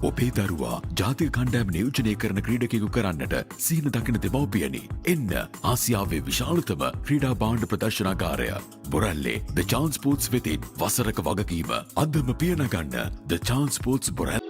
ඔබේ දරුවා ජාතික කණ්ඩායම නියෝජනය කරන ක්‍රීඩකයෙකු කරන්නට සීන දකින දෙමව්පියනි. එන්න ආසියාවේ විශාලතම ක්‍රීඩා භාණ්ඩ ප්‍රදර්ශනාගාරය බොරැල්ලේ ද චාන්ස් ස්පෝර්ට්ස් වෙතින් වසරක වගකීම අදම පියනගන්න ද චාන්ස් ස්පෝර්ට්ස් බොරැල්ල.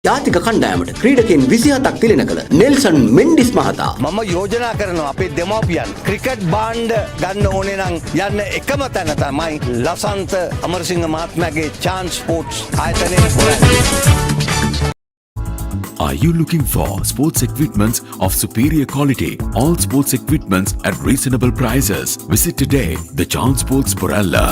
ජාතික කණ්ඩායමට ක්‍රීඩකයන් 27ක් තිලන කළ නෙල්සන් මෙන්ඩිස් මහතා මම යෝජනා කරනවා අපේ දෙමව්පියන් ක්‍රිකට් භාණ්ඩ ගන්න ඕනේ නම් යන්න එකම තැන තමයි ලසන්ත අමරසිංහ මහත්මයාගේ චාන්ස් ස්පෝර්ට්ස් ආයතනයේ. Are you looking for sports equipments of superior quality? All sports equipments at reasonable prices. Visit today the Chance Sports Borella.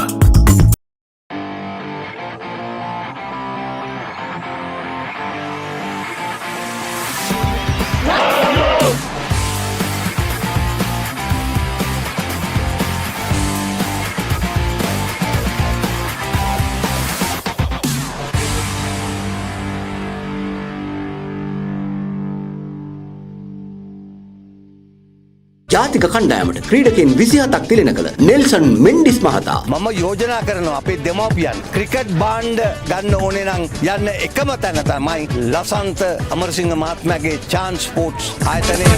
ජාතික කණ්ඩායමට ක්‍රීඩකයන් 27ක් තිලන කළ නෙල්සන් මෙන්ඩිස් මහතා මම යෝජනා කරනවා අපේ දෙමව්පියන් ක්‍රිකට් භාණ්ඩ ගන්න ඕනේ නම් යන්න එකම තැන තමයි ලසන්ත අමරසිංහ මහත්මයාගේ චාන්ස් ස්පෝර්ට්ස් ආයතනයේ.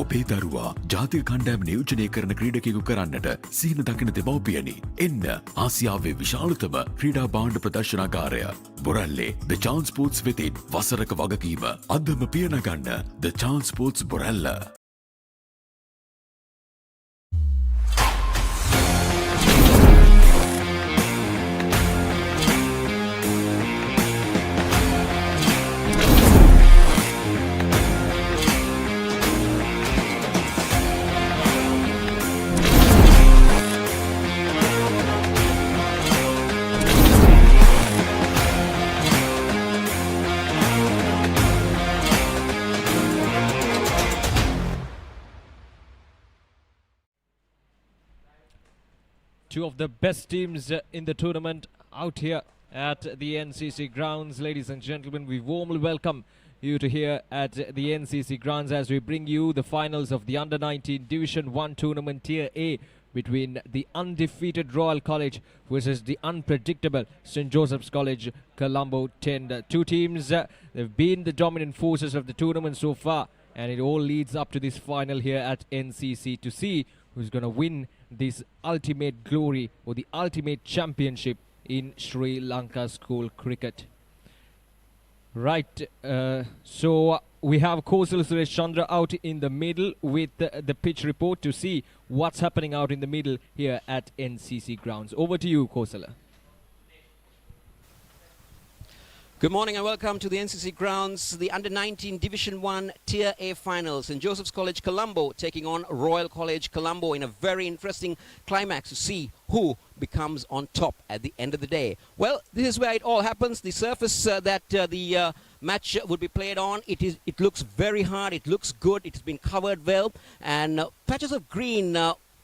ඔබේ දරුවා ජාතික කණ්ඩායම නියෝජනය කරන ක්‍රීඩකයෙකු කරන්නට සීන දකින දෙමව්පියනි. එන්න ආසියාවේ විශාලතම ක්‍රීඩා භාණ්ඩ ප්‍රදර්ශනාගාරය බොරැල්ලේ ද චාන්ස් ස්පෝර්ට්ස් වෙතින් වසරක වගකීම අදම පියනගන්න ද chance sports Borella. Two of the best teams in the tournament out here at the NCC grounds. Ladies and gentlemen, we warmly welcome you to here at the NCC grounds as we bring you the finals of the Under-19 Division 1 tournament Tier A between the undefeated Royal College versus the unpredictable St. Joseph's College Colombo 10. Two teams, they've been the dominant forces of the tournament so far, and it all leads up to this final here at NCC to see who's going to win this ultimate glory or the ultimate championship in Sri Lanka school cricket. Right, so we have Kosal Suresh Chandra out in the middle with the pitch report to see what's happening out in the middle here at NCC grounds. Over to you, Kosala. Good morning and welcome to the NCC grounds, the Under-19 Division 1 Tier A finals. St. Joseph's College Colombo taking on Royal College Colombo in a very interesting climax to see who becomes on top at the end of the day. Well, this is where it all happens. The surface that the match would be played on, it looks very hard, it looks good, it's been covered well, and patches of green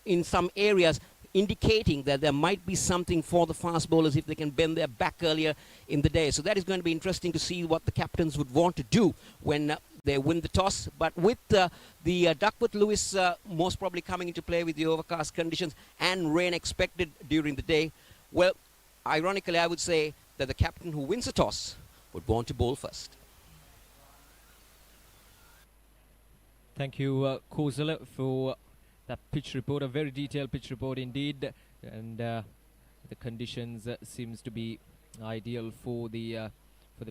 in some areas indicating that there might be something for the fast bowlers if they can bend their back earlier in the day. So that is going to be interesting to see what the captains would want to do when they win the toss. But with the Duckworth-Lewis most probably coming into play with the overcast conditions and rain expected during the day, well, ironically I would say that the captain who wins the toss would want to bowl first. Thank you, Kosala, for that pitch report, a very detailed pitch report indeed, and the conditions seems to be ideal for the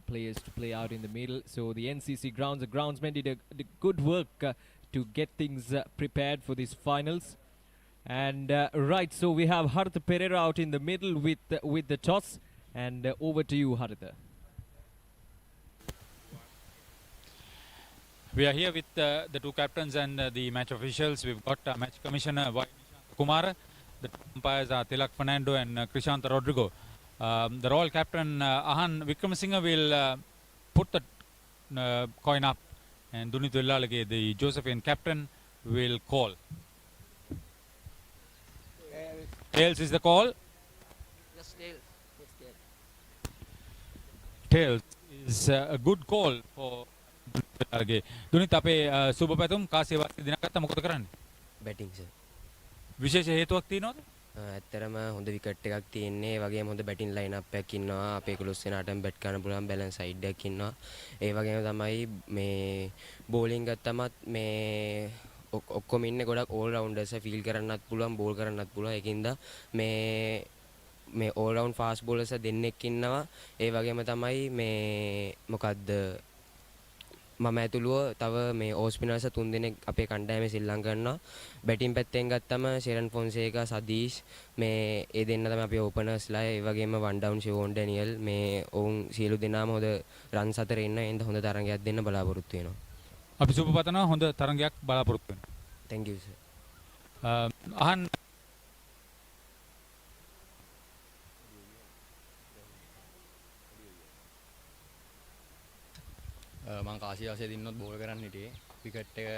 players to play out in the middle. So the NCC grounds, the groundsmen did a good work to get things prepared for these finals. And right, so we have Haritha Pereira out in the middle with the toss, and over to you, Haritha. We are here with the two captains and the match officials. We've got match commissioner Y. Kumara. The two umpires are Tilak Fernando and Krishant Rodrigo. The Royal captain Ahan Vikramasinghe will put the coin up, and Dunit Villalage, the Josephian captain, will call. Tails is the call. Yes, Dale. Tails is a good call for Villalage. Dunit අපේ සුබ පැතුම් කාසිය වාසිය දිනගත්තා මොකද කරන්නේ? Batting sir. විශේෂ හේතුවක් තියෙනවද? ඇත්තරම හොඳ විකට් එකක් තියෙන්නේ. ඒ වගේම හොඳ බැටින් ලයින් අප් එකක් ඉන්නවා. අපේ 11 දෙනාටම බැට් කරන්න පුළුවන් බැලන්ස් සයිඩ් එකක් ඉන්නවා. ඒ වගේම තමයි මේ බෝලිං ගත්තමත් මේ ඔක්කොම ඉන්නේ ගොඩක් ඕල් රවුන්ඩර්ස් ෆීල් කරන්නත් පුළුවන් බෝල් කරන්නත් පුළුවන්. ඒකින්ද මේ ඕල් රවුන්ඩ් ෆාස්ට් බෝලර්ස් දෙන්නෙක් ඉන්නවා. ඒ වගේම තමයි මේ මොකද්ද මම ඇතුළුව තව මේ ඕස් ස්පිනර්ස් තුන් දෙනෙක් අපේ කණ්ඩායමේ ශ්‍රී කරනවා. බැටින් පැත්තෙන් ගත්තම ෂෙරන් ෆොන්සේකා සදීෂ් මේ ඒ දෙන්න තමයි අපි ඕපනර්ස්ලා. ඒ වගේම වන් ඩවුන් ෂෝන් ඩැනියල් මේ ඔවුන් සියලු දෙනාම හොඳ රන්ස් අතර ඉන්න එඳ හොඳ තරගයක් දෙන්න බලාපොරොත්තු වෙනවා. අපි සුබ පතනවා හොඳ තරගයක් බලාපොරොත්තු වෙනවා. Thank you sir. අහන් මම කාසියාසේ දින්නොත් බෝල් කරන්න හිටියේ විකට් එක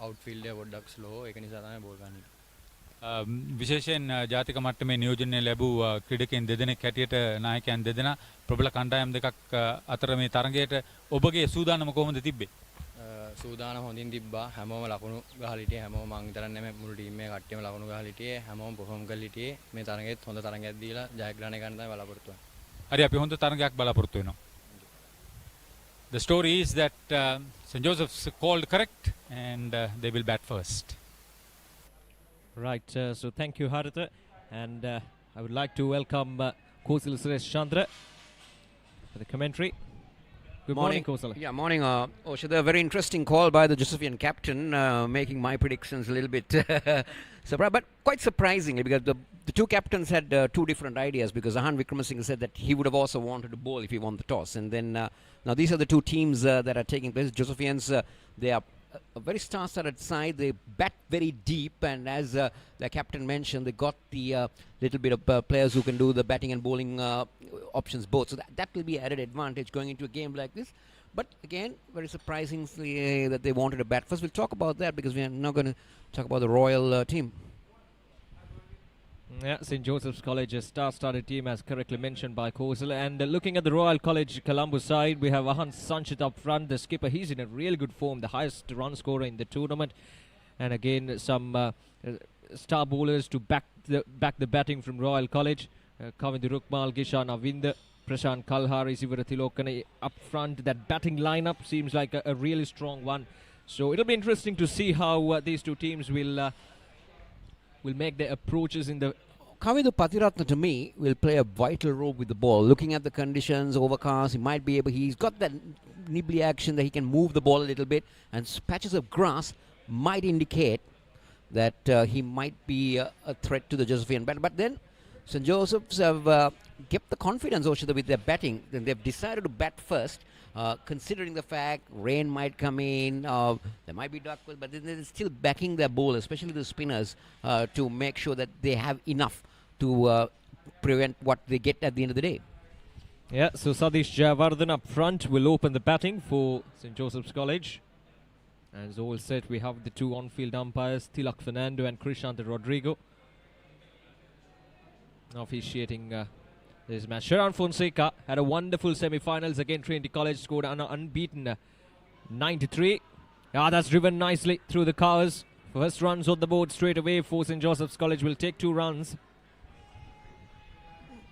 අවුට්ෆීල්ඩ් එක පොඩ්ඩක් ස්ලෝ ඒක නිසා තමයි බෝල් කරන්න හිටියේ. විශේෂයෙන් ජාතික මට්ටමේ නියෝජනය ලැබූ ක්‍රීඩකයන් දෙදෙනෙක් හැටියට නායකයන් දෙදෙනා ප්‍රබල කණ්ඩායම් දෙකක් අතර මේ තරගයට ඔබගේ සූදානම කොහොමද තිබ්බේ? සූදානම හොඳින් තිබ්බා. හැමෝම ලකුණු ගහලා හිටියේ. හැමෝම මං විතරක් නෙමෙයි මුළු ටීම් එකේ කට්ටියම ලකුණු ගහලා හිටියේ. හැමෝම පර්ෆෝම් කරලා හිටියේ. මේ තරගෙත් හොඳ තරගයක් දීලා ජයග්‍රහණය ගන්න තමයි බලාපොරොත්තු වෙන්නේ. හරි අපි හොඳ තරගයක් බලාපොරොත්තු වෙනවා. The story is that St. Joseph's called correct and they will bat first. Right, so thank you, Haritha. And I would like to welcome Kosala Suresh Chandra for the commentary. Good morning, Kosala. Yeah, morning. Oshada, a very interesting call by the Josephian captain, making my predictions a little bit surprised, but quite surprisingly, because the two captains had two different ideas, because Ahan Vikramasinghe said that he would have also wanted to bowl if he won the toss. And then, now these are the two teams that are taking place. Josephians, they are a very star-studded side. They bat very deep, and as the captain mentioned, they got the little bit of players who can do the batting and bowling options both. So that will be added advantage going into a game like this. But again, very surprisingly that they wanted to bat first. We'll talk about that because we are now going to talk about the Royal team. Yeah, St. Joseph's College, a star-studded team, as correctly mentioned by Kosala. And looking at the Royal College Colombo side, we have Ahan Sanchit up front, the skipper. He's in a real good form, the highest run scorer in the tournament. And again, some star bowlers to back the batting from Royal College. Kavindu Rukmal, Gishan Avinda, Prashant Kalhari, Sivara Tilokane up front. That batting lineup seems like a really strong one. So it'll be interesting to see how these two teams will make their approaches in the... Kavindu Patiratna, to me, will play a vital role with the ball. Looking at the conditions, overcast, he might be able... He's got that nibbly action that he can move the ball a little bit, and patches of grass might indicate that he might be a threat to the Josephian bat. But then, St. Joseph's have kept the confidence also with their batting. Then they've decided to bat first, considering the fact rain might come in, there might be dark, but then they're still backing their bowlers, especially the spinners, to make sure that they have enough to prevent what they get at the end of the day. Yeah, so Sadish Jayavardhan up front will open the batting for St. Joseph's College. As all said, we have the two on-field umpires, Tilak Fernando and Krishant Rodrigo, officiating this match. Sharan Fonseca had a wonderful semi-finals against Trinity College, scored an unbeaten 93. Yeah, that's driven nicely through the covers. First runs on the board straight away for St. Joseph's College. Will take 2 runs.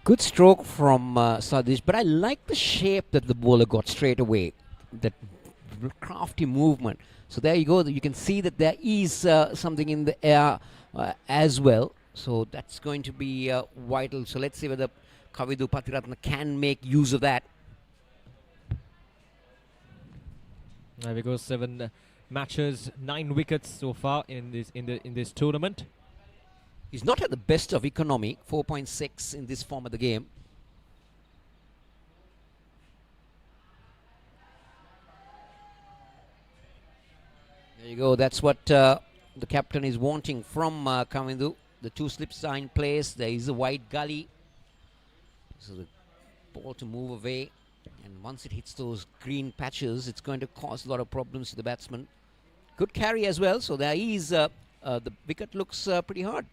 Good stroke from Sadish, but I like the shape that the bowler got straight away. That crafty movement. So there you go. You can see that there is something in the air as well. So that's going to be vital. So let's see whether Kavindu Patiratna can make use of that. There we go. 7 matches, 9 wickets so far in this tournament. He's not at the best of economy. 4.6 in this form of the game. There you go. That's what the captain is wanting from Kavindu. The two slips are in place. There is a wide gully. So the ball to move away. And once it hits those green patches, it's going to cause a lot of problems to the batsman. Good carry as well. So there is the wicket looks pretty hard.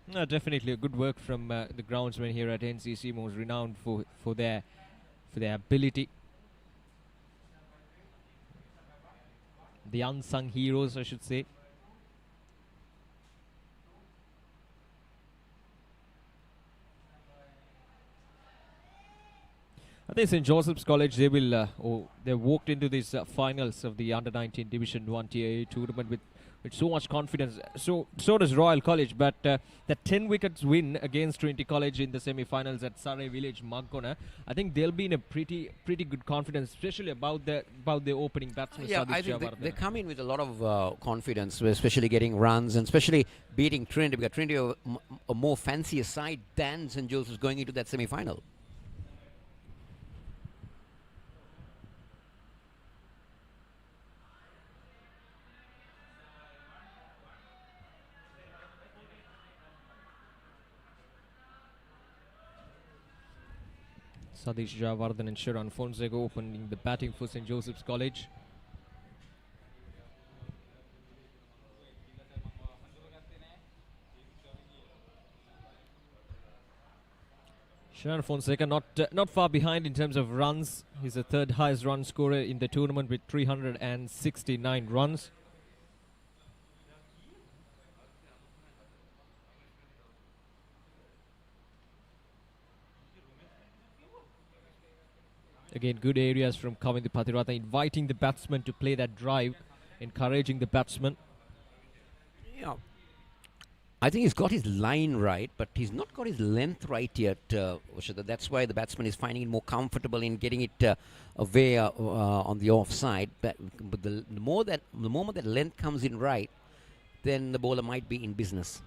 No, definitely a good work from the groundsmen here at NCC, most renowned for their ability. The unsung heroes, I should say. I think St. Joseph's College, they will, they walked into these finals of the Under-19 Division 1 Tier A tournament with so much confidence. So does Royal College, but that 10 wickets win against Trinity College in the semi-finals at Surrey Village, Mankona, I think they'll be in a pretty good confidence, especially about the opening batsman. Yeah, I think they come in with a lot of confidence, especially getting runs and especially beating Trinity, because Trinity are a more fancier side than St. Joseph's going into that semi-final. Sadish Javardhan and Sharan Fonseca opening the batting for St. Joseph's College. Sharan Fonseca not far behind in terms of runs. He's the third highest run scorer in the tournament with 369 runs. Again, good areas from Kavindu Pathiratha, inviting the batsman to play that drive, encouraging the batsman. Yeah, I think he's got his line right, but he's not got his length right yet. That's why the batsman is finding it more comfortable in getting it away on the offside. But the moment that length comes in right, then the bowler might be in business.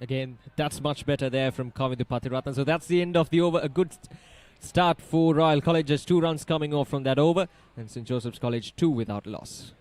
Again, that's much better there from Kavindu Pathiratha. So that's the end of the over. A good start for Royal College. Just 2 runs coming off from that over. And St. Joseph's College 2 without loss.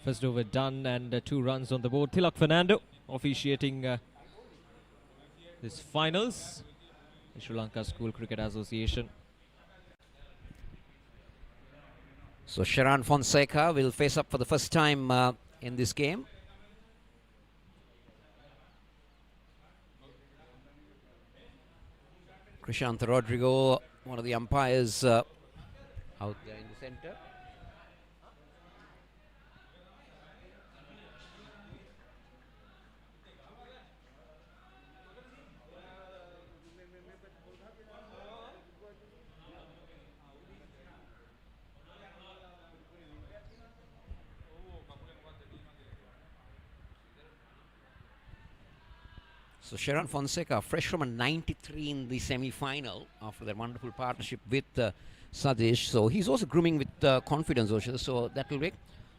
First over done and 2 runs on the board. Tilak Fernando officiating this finals, the Sri Lanka School Cricket Association. So Sharan Fonseca will face up for the first time in this game. Krishant Rodrigo, one of the umpires, out there in the centre. So Sharan Fonseca, fresh from a 93 in the semi-final after that wonderful partnership with Sadish. So he's also grooming with confidence, so that will work.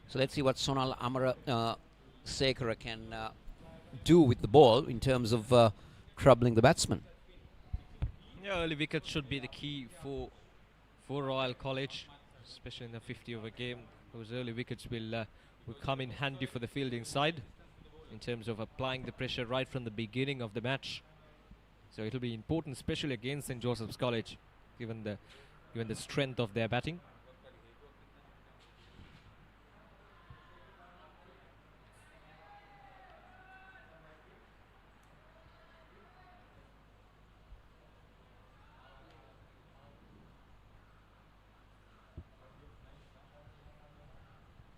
So let's see what Sonal Amara Sekara can do with the ball in terms of troubling the batsman. Yeah, early wickets should be the key for Royal College, especially in the 50-over game. Those early wickets will come in handy for the fielding side in terms of applying the pressure right from the beginning of the match. So it'll be important, especially against St. Joseph's College, given the strength of their batting.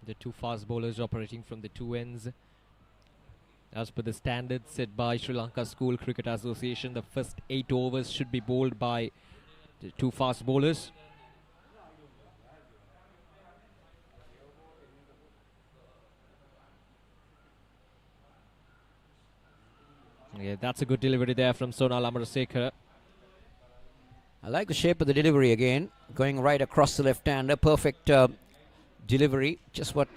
The 2 fast bowlers operating from the 2 ends. As per the standards set by Sri Lanka School Cricket Association, the first 8 overs should be bowled by the 2 fast bowlers. Yeah, that's a good delivery there from Sonal Amarasekara. I like the shape of the delivery again, going right across the left-hander. Perfect delivery. Just what...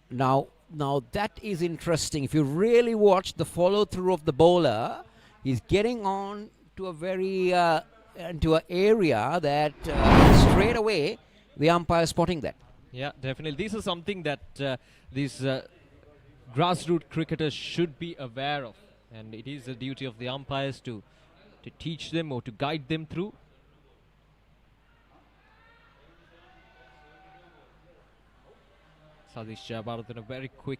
Now that is interesting. If you really watch the follow-through of the bowler, he's getting on to a very... into an area that straight away the umpire is spotting that. Yeah, definitely. This is something that these grassroots cricketers should be aware of. And it is the duty of the umpires to teach them or to guide them through. Sadish Bharathan very quick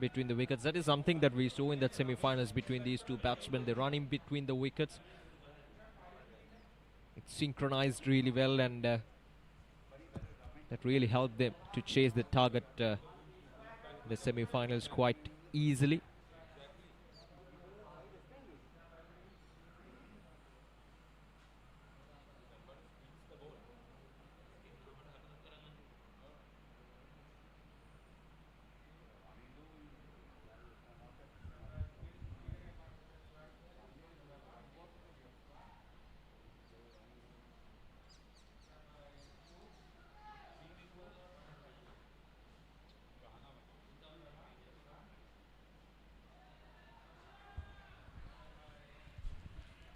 between the wickets. That is something that we saw in that semi-finals between these two batsmen. They run in between the wickets. It's synchronized really well, and that really helped them to chase the target the semi-finals quite easily.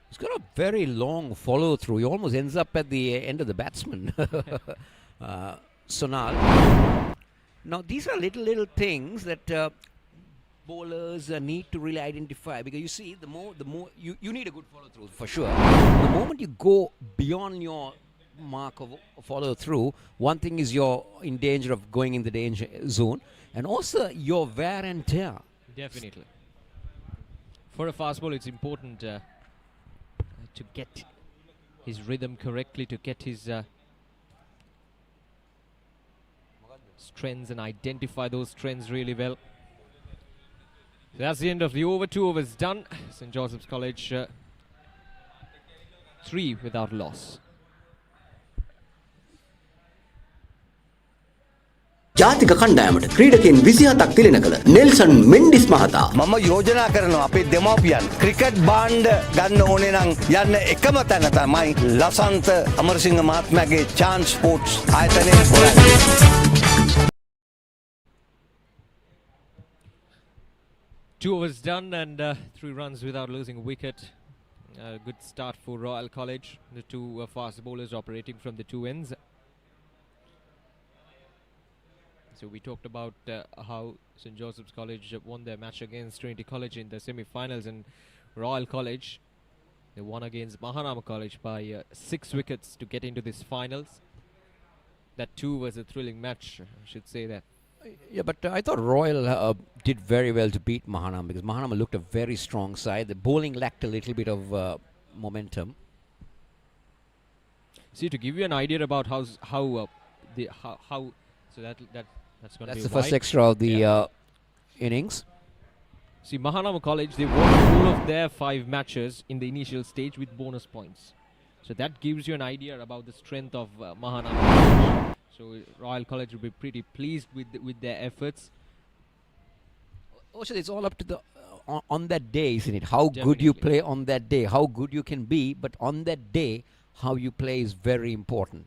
He's got a very long follow through. He almost ends up at the end of the batsman. Sonal. Now these are little things that bowlers need to really identify, because you see, the more you need a good follow through for sure. The moment you go beyond your mark of follow through, one thing is you're in danger of going in the danger zone, and also your wear and tear. Definitely. For a fast bowler, it's important to get his rhythm correctly, to get his strengths and identify those strengths really well. So that's the end of the over. 2 overs done. St. Joseph's College 3 without loss. ජාතික කණ්ඩායමට ක්‍රීඩකයන් 27ක් තිලෙන කළ Nelson Mendis මහතා මම යෝජනා කරනවා අපේ දෙමව්පියන් cricket භාණ්ඩ ගන්න ඕනේ නම් යන්න එකම තැන තමයි ලසන්ත අමරසිංහ මහත්මයාගේ chance sports ආයතනයේ බොරයි. 2 overs done and 3 runs without losing a wicket. Good start for Royal College. The 2 fast bowlers operating from the 2 ends. So we talked about how St. Joseph's College won their match against Trinity College in the semi-finals, and Royal College, they won against Mahanama College by 6 wickets to get into this finals. That too was a thrilling match, I should say that. Yeah, but I thought Royal did very well to beat Mahanama, because Mahanama looked a very strong side. The bowling lacked a little bit of momentum. See, to give you an idea about how so that's going to be the first extra of the innings. See, Mahanama College, they won all of their 5 matches in the initial stage with bonus points. So that gives you an idea about the strength of Mahanama College. So Royal College will be pretty pleased with their efforts. Also, it's all up to the on that day, isn't it? How Definitely. good you play on that day, how good you can be, but on that day, how you play is very important.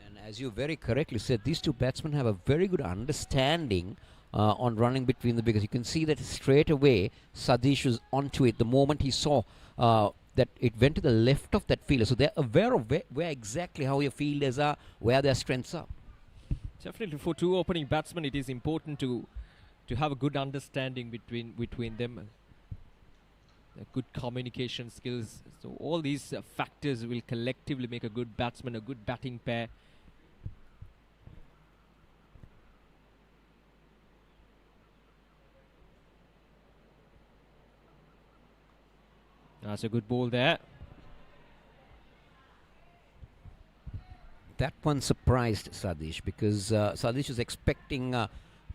And as you very correctly said, these two batsmen have a very good understanding on running between the, because you can see that straight away Sadish was onto it the moment he saw that it went to the left of that fielder. So they're aware of where exactly how your fielders are, where their strengths are. Definitely, for 2 opening batsmen, it is important to have a good understanding between them. Good communication skills. So all these factors will collectively make a good batsman, a good batting pair. That's a good ball there. that one surprised Sadish because Sadish was expecting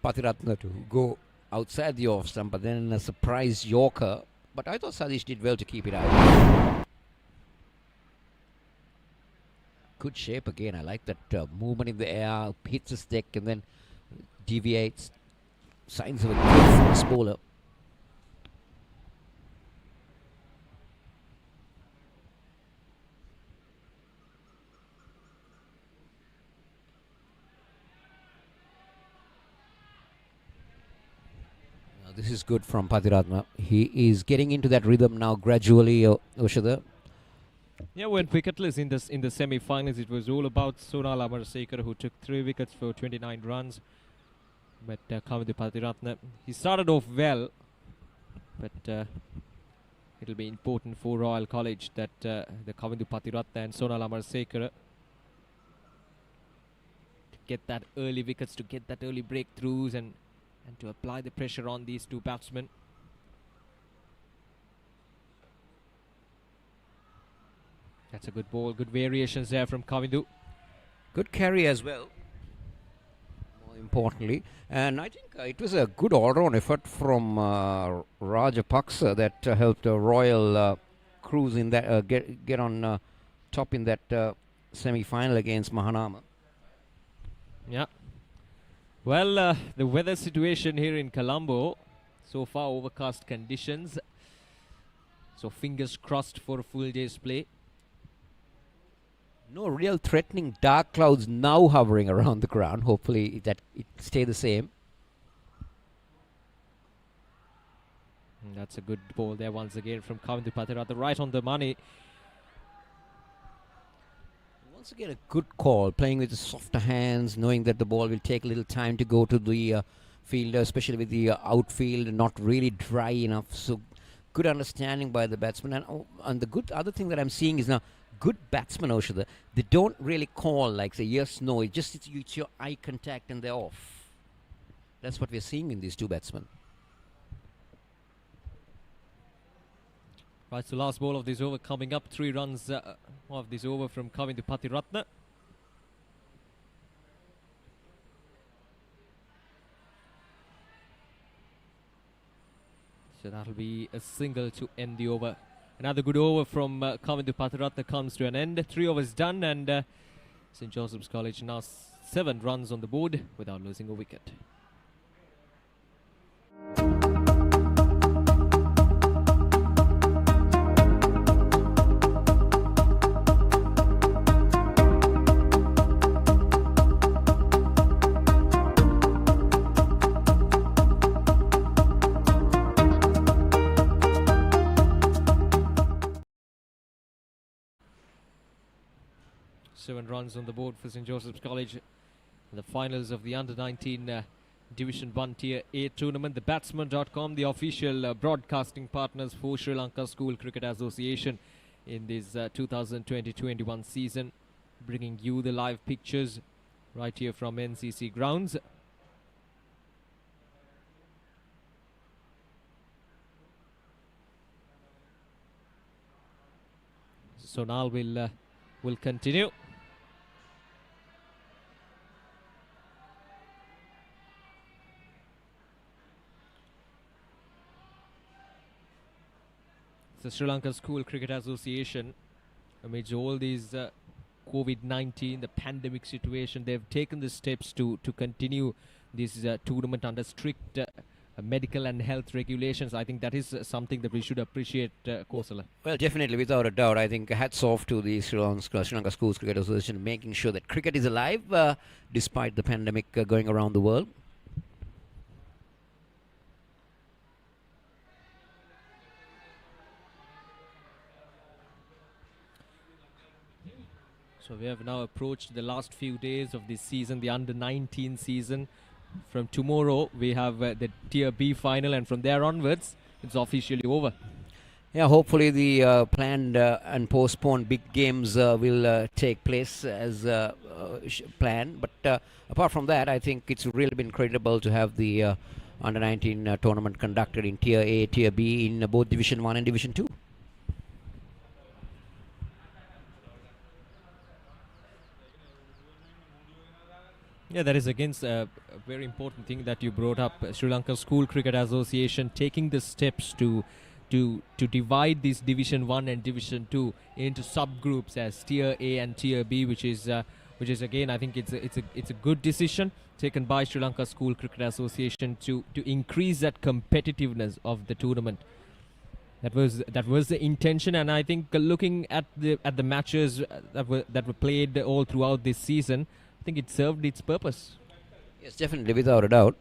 Patiratna to go outside the off stump, but then a surprise Yorker. But I thought Sadish did well to keep it out. Good shape again. I like that movement in the air, hits the stick and then deviates. Signs of a good fast bowler. This is good from Patiratna. He is getting into that rhythm now gradually, Oshada. Yeah, when wicketless in the semi-finals, it was all about Sonal Amarsekar, who took 3 wickets for 29 runs. But Kavindu Patiratna, he started off well, but it'll be important for Royal College that the Kavindu Patiratna and Sonal Amarsekar to get that early wickets, to get that early breakthroughs and to apply the pressure on these two batsmen. That's a good ball, good variations there from Kavindu. Good carry as well, more importantly. And I think it was a good all-round effort from Rajapaksa that helped Royal cruise in that, get on top in that semi-final against Mahanama. Yeah. Well, the weather situation here in Colombo, so far overcast conditions. So fingers crossed for a full day's play. No real threatening dark clouds now hovering around the ground. Hopefully that it stay the same. And that's a good ball there once again from Kavindu Patiratna, right on the money. Once again, a good call, playing with the softer hands, knowing that the ball will take a little time to go to the fielder, especially with the outfield, not really dry enough. So good understanding by the batsman. And the good other thing that I'm seeing is now good batsmen, Oshada. They don't really call like say yes, no. It's your eye contact and they're off. That's what we're seeing in these two batsmen. Right, so last ball of this over coming up. 3 runs of this over from Kavindu Patiratna. So that'll be a single to end the over. Another good over from Kavindu Patiratna comes to an end. 3 overs done, and St. Joseph's College now 7 runs on the board without losing a wicket. Runs on the board for St. Joseph's College in the finals of the Under-19 Division 1 Tier A tournament. The Batsman.com, the official broadcasting partners for Sri Lanka School Cricket Association in this 2020-21 season, bringing you the live pictures right here from NCC grounds. So now will continue. The Sri Lanka School Cricket Association, amidst all these COVID-19, the pandemic situation, they've taken the steps to continue this tournament under strict medical and health regulations. I think that is something that we should appreciate, Kosala. Well, definitely, without a doubt. I think hats off to the Sri Lanka Schools Cricket Association, making sure that cricket is alive despite the pandemic going around the world. So we have now approached the last few days of this season, the Under-19 season. From tomorrow, we have the Tier B final, and from there onwards, it's officially over. Yeah, hopefully the planned and postponed big games will take place as planned. But apart from that, I think it's really been incredible to have the Under-19 tournament conducted in Tier A, Tier B in both Division 1 and Division 2. Yeah, that is against a very important thing that you brought up. Sri Lanka School Cricket Association taking the steps to divide this Division 1 and Division 2 into subgroups as Tier A and Tier B, which is again, I think it's a good decision taken by Sri Lanka School Cricket Association to increase that competitiveness of the tournament. That was the intention, and I think looking at the matches that were played all throughout this season, I think it served its purpose. Yes, definitely, without a doubt.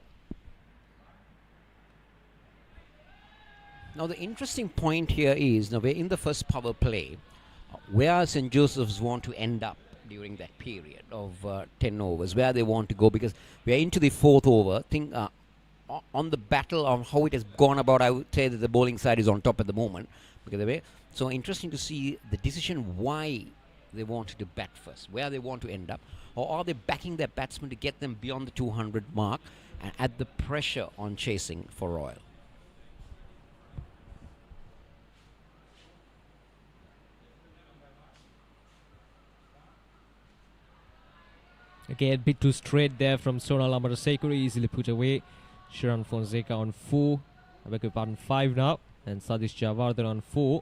Now, the interesting point here is, now we're in the first power play. Where St. Joseph's want to end up during that period of 10 overs, where they want to go, because we're into the fourth over. On the battle of how it has gone about, I would say that the bowling side is on top at the moment. Because of the way. So interesting to see the decision why they wanted to bat first, where they want to end up, or are they backing their batsmen to get them beyond the 200 mark and add the pressure on chasing for Royal. Again, a bit too straight there from Sonal Amarasekuri, easily put away. Sharan Fonseca on 4, I beg your pardon, 5 now, and Sadish Javardhan on 4.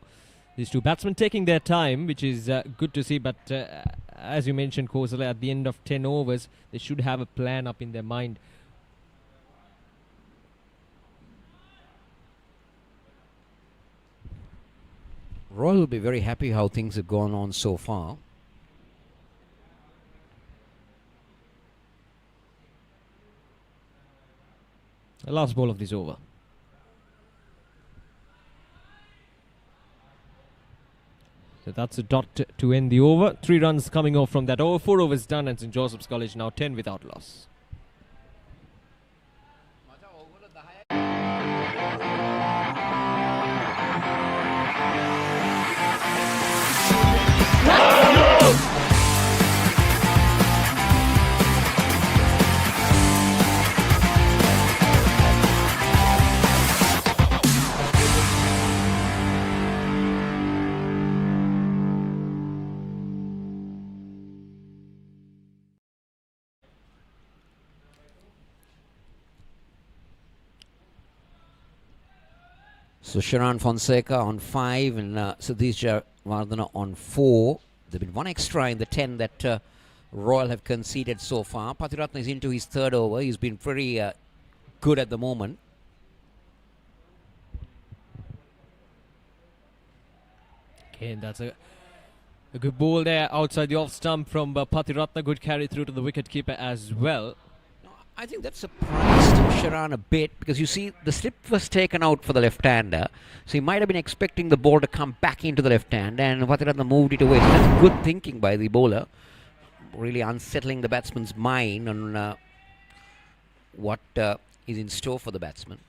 These two batsmen taking their time, which is good to see, but as you mentioned, Kosala, at the end of 10 overs, they should have a plan up in their mind. Royal will be very happy how things have gone on so far. The last ball of this over. So that's a dot to end the over. 3 runs coming off from that over. 4 overs done, and St. Joseph's College now 10 without loss. So Sharan Fonseca on 5 and Sadish Javardhan on 4. There's been one extra in the 10 that Royal have conceded so far. Pathiratna is into his 3rd over. He's been pretty good at the moment. Again, that's a good ball there outside the off stump from Pathiratna. Good carry through to the wicketkeeper as well. I think that surprised Sharan a bit, because you see the slip was taken out for the left-hander, so he might have been expecting the ball to come back into the left hand, and Pathiratna moved it away. So that's good thinking by the bowler, really unsettling the batsman's mind on what is in store for the batsman.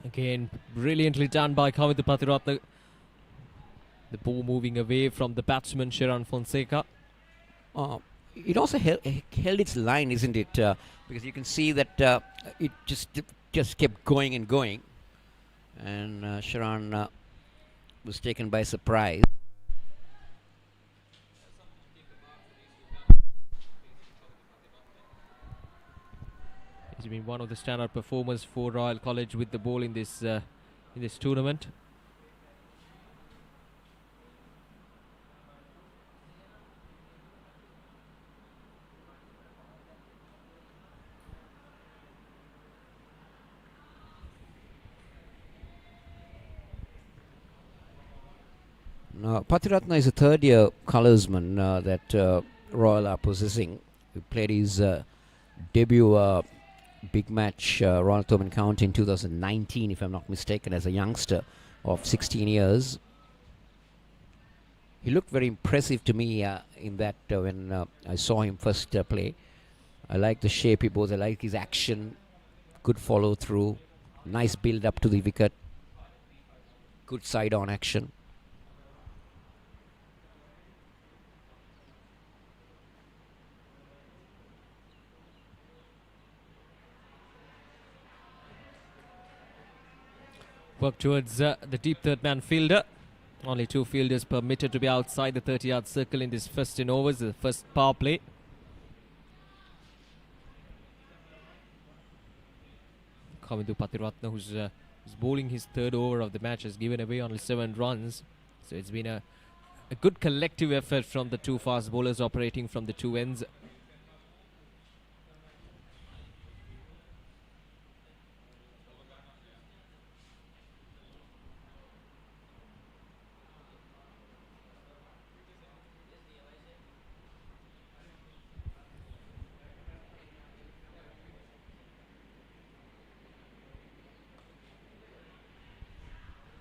Again, brilliantly done by Kavitha Pathiratna. The ball moving away from the batsman Sharan Fonseca. It also held its line, isn't it? Because you can see that it just kept going and going, and Sharan was taken by surprise. He's been one of the standout performers for Royal College with the ball in this tournament. Now, Pathiratna is a 3rd-year colorsman that Royal are possessing. He played his debut big match Royal Thomond County in 2019, if I'm not mistaken, as a youngster of 16 years. He looked very impressive to me in that when I saw him first play. I like the shape he bowls. I like his action. Good follow through. Nice build up to the wicket. Good side on action. work towards the deep third man fielder. Only 2 fielders permitted to be outside the 30-yard circle in this first 10 overs, the first power play. Kavindu Patiratna, who's bowling his 3rd over of the match, has given away only 7 runs. So it's been a good collective effort from the 2 fast bowlers operating from the 2 ends.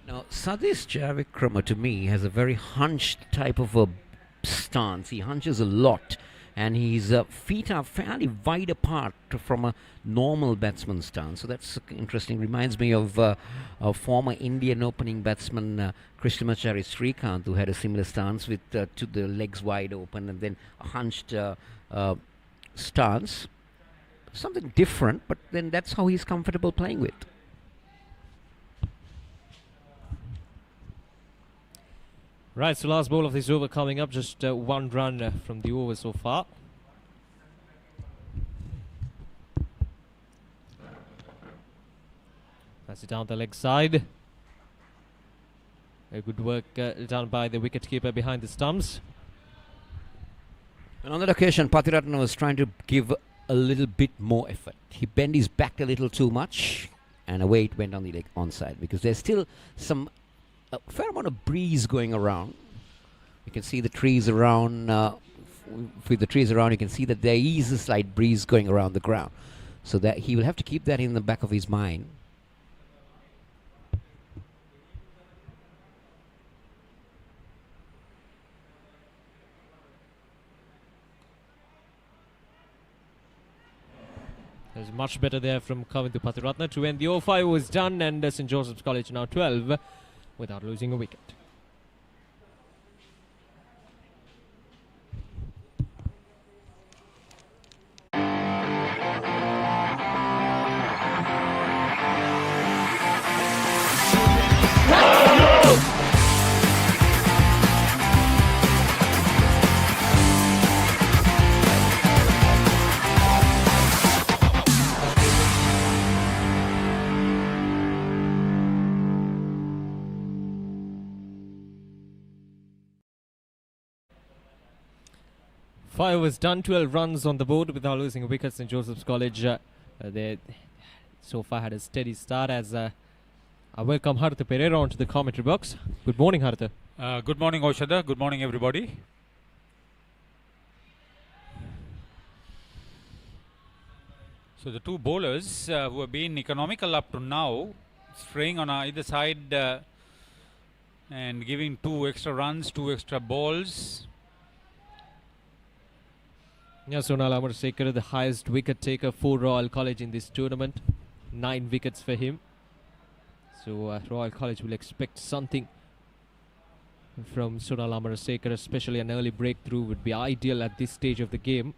Now, Sadish Javikrama to me has a very hunched type of a stance. He hunches a lot, and his feet are fairly wide apart from a normal batsman stance. So that's interesting. Reminds me of a former Indian opening batsman Krishnamachari Srikanth, who had a similar stance with to the legs wide open and then a hunched stance. Something different, but then that's how he's comfortable playing with. Right, so last ball of this over coming up, just 1 run from the over so far. That's it down the leg side. A good work done by the wicketkeeper behind the stumps. And on that occasion, Patiratna was trying to give a little bit more effort. He bent his back a little too much, and away it went on the leg onside, because there's still a fair amount of breeze going around. You can see the trees around. With the trees around, you can see that there is a slight breeze going around the ground. So that he will have to keep that in the back of his mind. There's much better there from Kavindu Patiratna to end the 0-5 was done, and St. Joseph's College now 12 without losing a wicket. Five was done, 12 runs on the board without losing a wicket. St. Joseph's College they so far had a steady start as I welcome Hartha Pereira onto the commentary box. Good morning, Hartha. Good morning, Oshada. Good morning, everybody. So the 2 bowlers who have been economical up to now, spraying on either side and giving 2 extra runs, 2 extra balls. Yeah, Sonal Amarsekar, the highest wicket taker for Royal College in this tournament. 9 wickets for him. So Royal College will expect something from Sonal Amarsekar, especially an early breakthrough would be ideal at this stage of the game.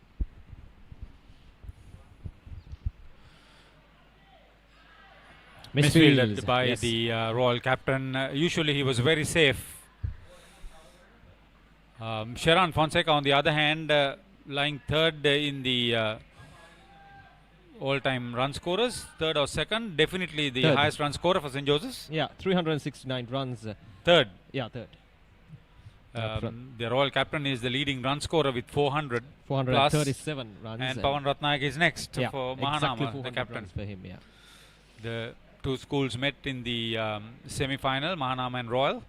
Misfielded by the Royal captain. Usually he was very safe. Sharan Fonseca, on the other hand, lying 3rd in the all-time run scorers, 3rd or 2nd, definitely the 3rd. highest run scorer for St. Joseph's. Yeah, 369 runs. 3rd. Yeah, 3rd. The Royal captain is the leading run scorer with 400 437 plus, runs. and Pawan Ratnayak is next for Mahanama, exactly the captain. Runs for him, yeah. The 2 schools met in the semi-final, Mahanama and Royal.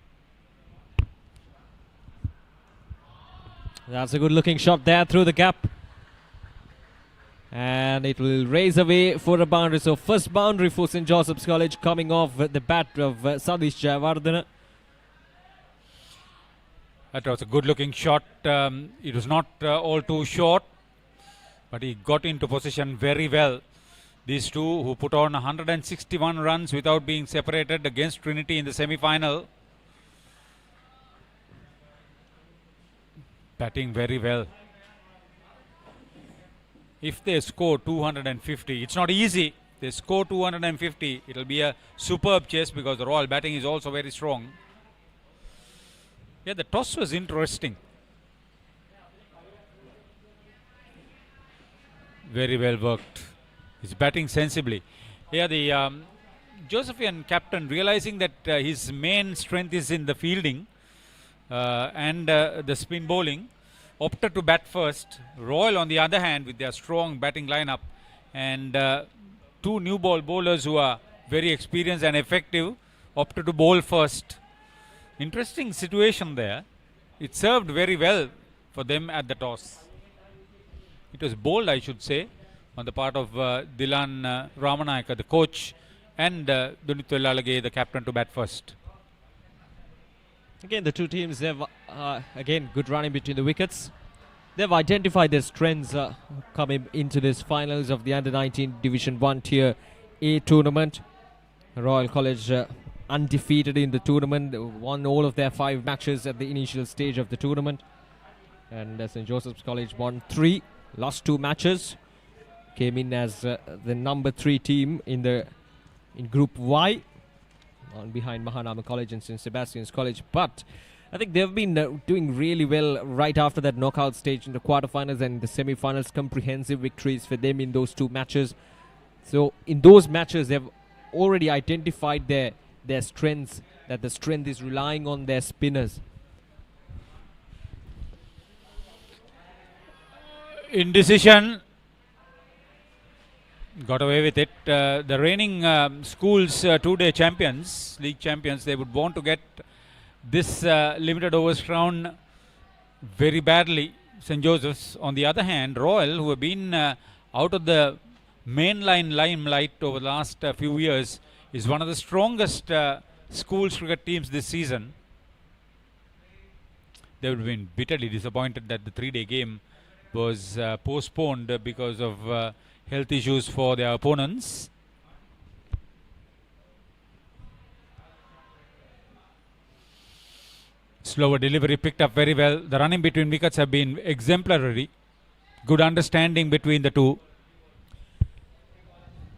That's a good looking shot there through the gap. And it will raise away for a boundary. So first boundary for St. Joseph's College coming off the bat of Sadish Jayawardena. That was a good looking shot. It was not all too short, but he got into position very well. These 2 who put on 161 runs without being separated against Trinity in the semi-final. Batting very well. If they score 250, it's not easy they score 250, it will be a superb chase because the Royal batting is also very strong. Yeah, the toss was interesting. Very well worked. He's batting sensibly. Yeah, the Josephian captain, realizing that his main strength is in the fielding and the spin bowling, opted to bat first. Royal, on the other hand, with their strong batting lineup and two new ball bowlers who are very experienced and effective, opted to bowl first. Interesting situation there. It served very well for them at the toss. It was bold, I should say, on the part of Dilan Ramanayaka, the coach, and Dunithu Ellalage, the captain, to bat first. Again, the two teams have again good running between the wickets. They've identified their strengths coming into this finals of the Under-19 Division 1 Tier A tournament. Royal College undefeated in the tournament, won all of their 5 matches at the initial stage of the tournament, and St. Joseph's College won 3, lost 2 matches, came in as the number 3 team in Group Y, on behind Mahanama College and St. Sebastian's College. But I think they've been doing really well right after that knockout stage in the quarterfinals and the semi-finals. Comprehensive victories for them in those 2 matches. So in those matches, they've already identified their strengths, that the strength is relying on their spinners. Indecision, got away with it. The reigning schools 2-day champions, league champions, they would want to get this limited overs crown very badly. St. Joseph's. On the other hand, Royal, who have been out of the mainline limelight over the last few years, is one of the strongest schools cricket teams this season. They would have been bitterly disappointed that the 3-day game was postponed because of health issues for their opponents. Slower delivery picked up very well. The running between wickets have been exemplary. Good understanding between the two.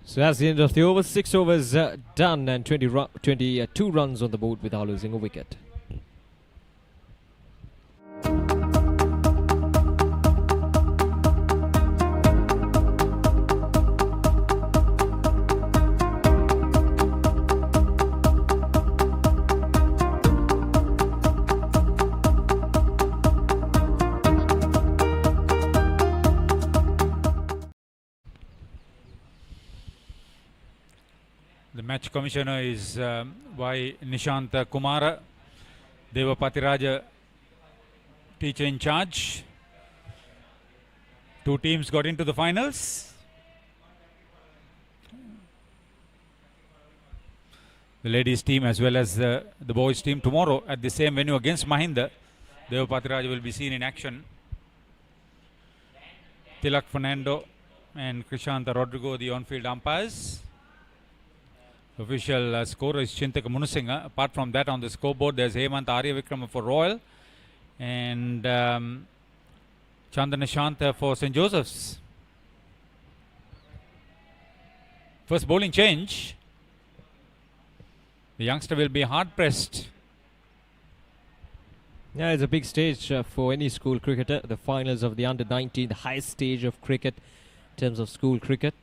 So that's the end of the over. 6 overs done and 22 runs on the board without losing a wicket. The match commissioner is Y. Nishant Kumara, Deva Patiraja, teacher in charge. 2 teams got into the finals. The ladies team as well as the boys team tomorrow at the same venue against Mahinda. Deva Patiraja will be seen in action. Tilak Fernando and Krishanta Rodrigo, the on-field umpires. Official scorer is Chintaka Munusingha. Apart from that, on the scoreboard, there's Hemant Arya Vikram for Royal and Chandan Nishant for St. Joseph's. First bowling change. The youngster will be hard pressed. Yeah, it's a big stage for any school cricketer. The finals of the Under-19, the highest stage of cricket in terms of school cricket.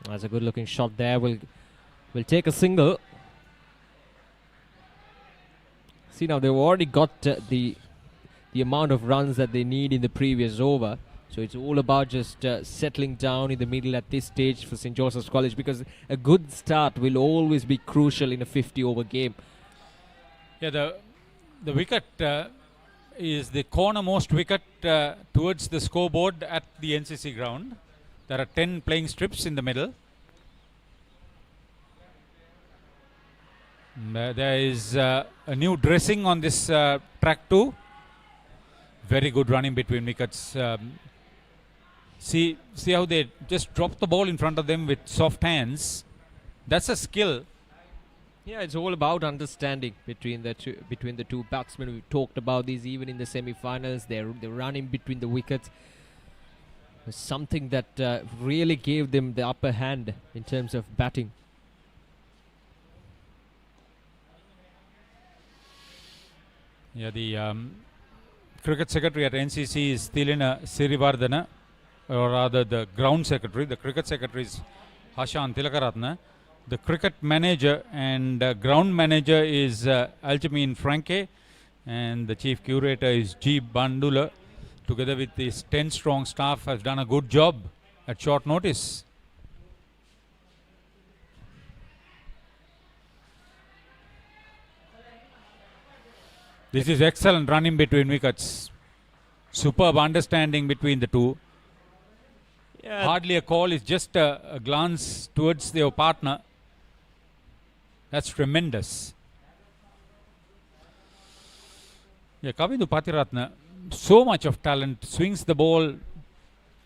That's a good looking shot there. We'll take a single. See, now they've already got the amount of runs that they need in the previous over. So it's all about just settling down in the middle at this stage for St. Joseph's College, because a good start will always be crucial in a 50-over game. Yeah, the wicket is the cornermost wicket towards the scoreboard at the NCC ground. There are 10 playing strips in the middle. There is a new dressing on this track too. Very good running between wickets. See how they just drop the ball in front of them with soft hands. That's a skill. Yeah, it's all about understanding between the two batsmen. We've talked about these even in the semi-finals. They're running between the wickets. was something that really gave them the upper hand in terms of batting. Yeah, the cricket secretary at NCC is Tilina Sirivardhana, or rather the ground secretary. The cricket secretary is Hashan Tilakaratna. The cricket manager and ground manager is Aljamin Franke, and the chief curator is G. Bandula. Together with his 10-strong staff, has done a good job at short notice. This is excellent running between wickets. Superb understanding between the two. Yeah. Hardly a call, it's just a glance towards their partner. That's tremendous. Yeah, Kavindu Patiratna, so much of talent, swings the ball,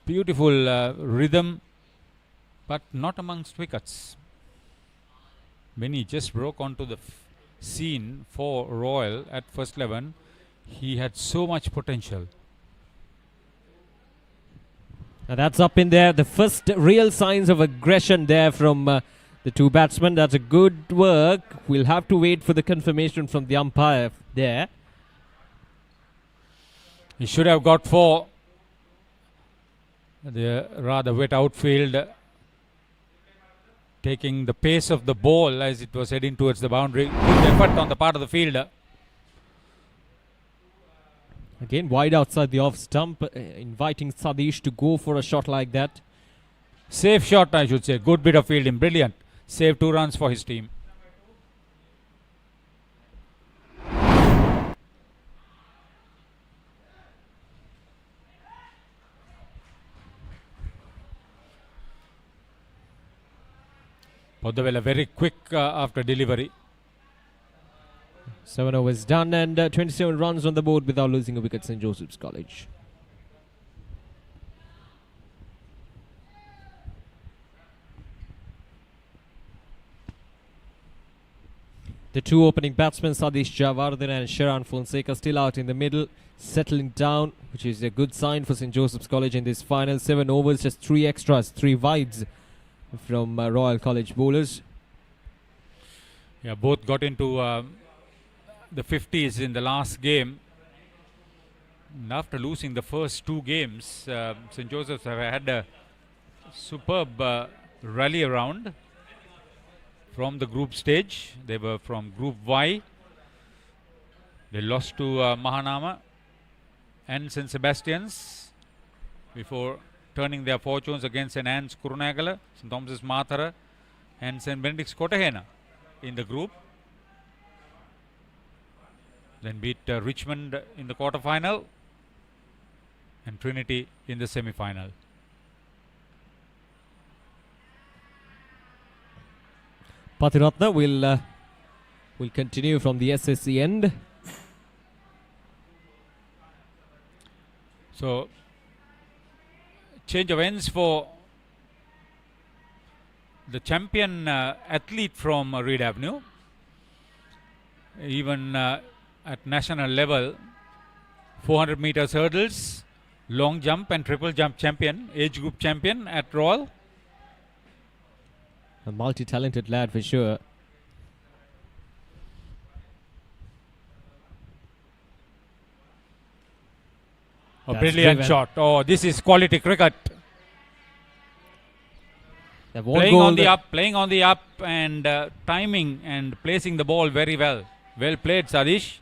beautiful rhythm, but not amongst wickets. When he just broke onto the scene for Royal at first 11, he had so much potential. And that's up in there. The first real signs of aggression there from the two batsmen. That's a good work. We'll have to wait for the confirmation from the umpire there. He should have got 4. The rather wet outfield, taking the pace of the ball as it was heading towards the boundary. Good effort on the part of the fielder. Again, wide outside the off stump, inviting Sadish to go for a shot like that. Safe shot, I should say. Good bit of fielding. Brilliant. Saved 2 runs for his team. Podavela very quick after delivery. 7 overs done and 27 runs on the board without losing a wicket, St. Joseph's College. The two opening batsmen, Sadish Javardhan and Sharan Fonseca, still out in the middle, settling down, which is a good sign for St. Joseph's College in this final. 7 overs, just 3 extras, 3 wides from Royal College bowlers. Yeah, both got into the 50s in the last game. And after losing the first 2 games, St. Joseph's have had a superb rally around from the group stage. They were from Group Y. They lost to Mahanama and St. Sebastian's before turning their fortunes against St. Anne's Kurunagala, St. Thomas's Mathara and St. Benedict's Kotahena in the group. Then beat Richmond in the quarter-final and Trinity in the semi-final. Patiratna will continue from the SSC end. So, change of ends for the champion athlete from Reed Avenue. Even at national level, 400 meters hurdles, long jump and triple jump champion, age group champion at Royal. A multi-talented lad for sure. A brilliant shot. Oh, this is quality cricket. Playing on the up and timing and placing the ball very well. Well played, Sadish.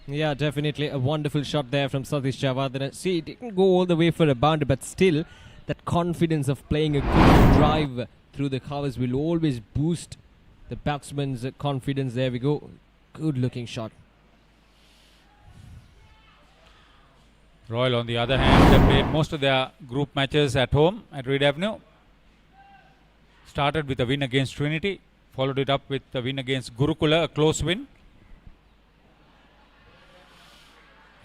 Yeah, definitely a wonderful shot there from Sadish Javardhan. See, it didn't go all the way for a boundary, but still that confidence of playing a good drive through the covers will always boost the batsman's confidence. There we go. Good looking shot. Royal, on the other hand, they played most of their group matches at home at Reed Avenue. Started with a win against Trinity, followed it up with a win against Gurukula, a close win.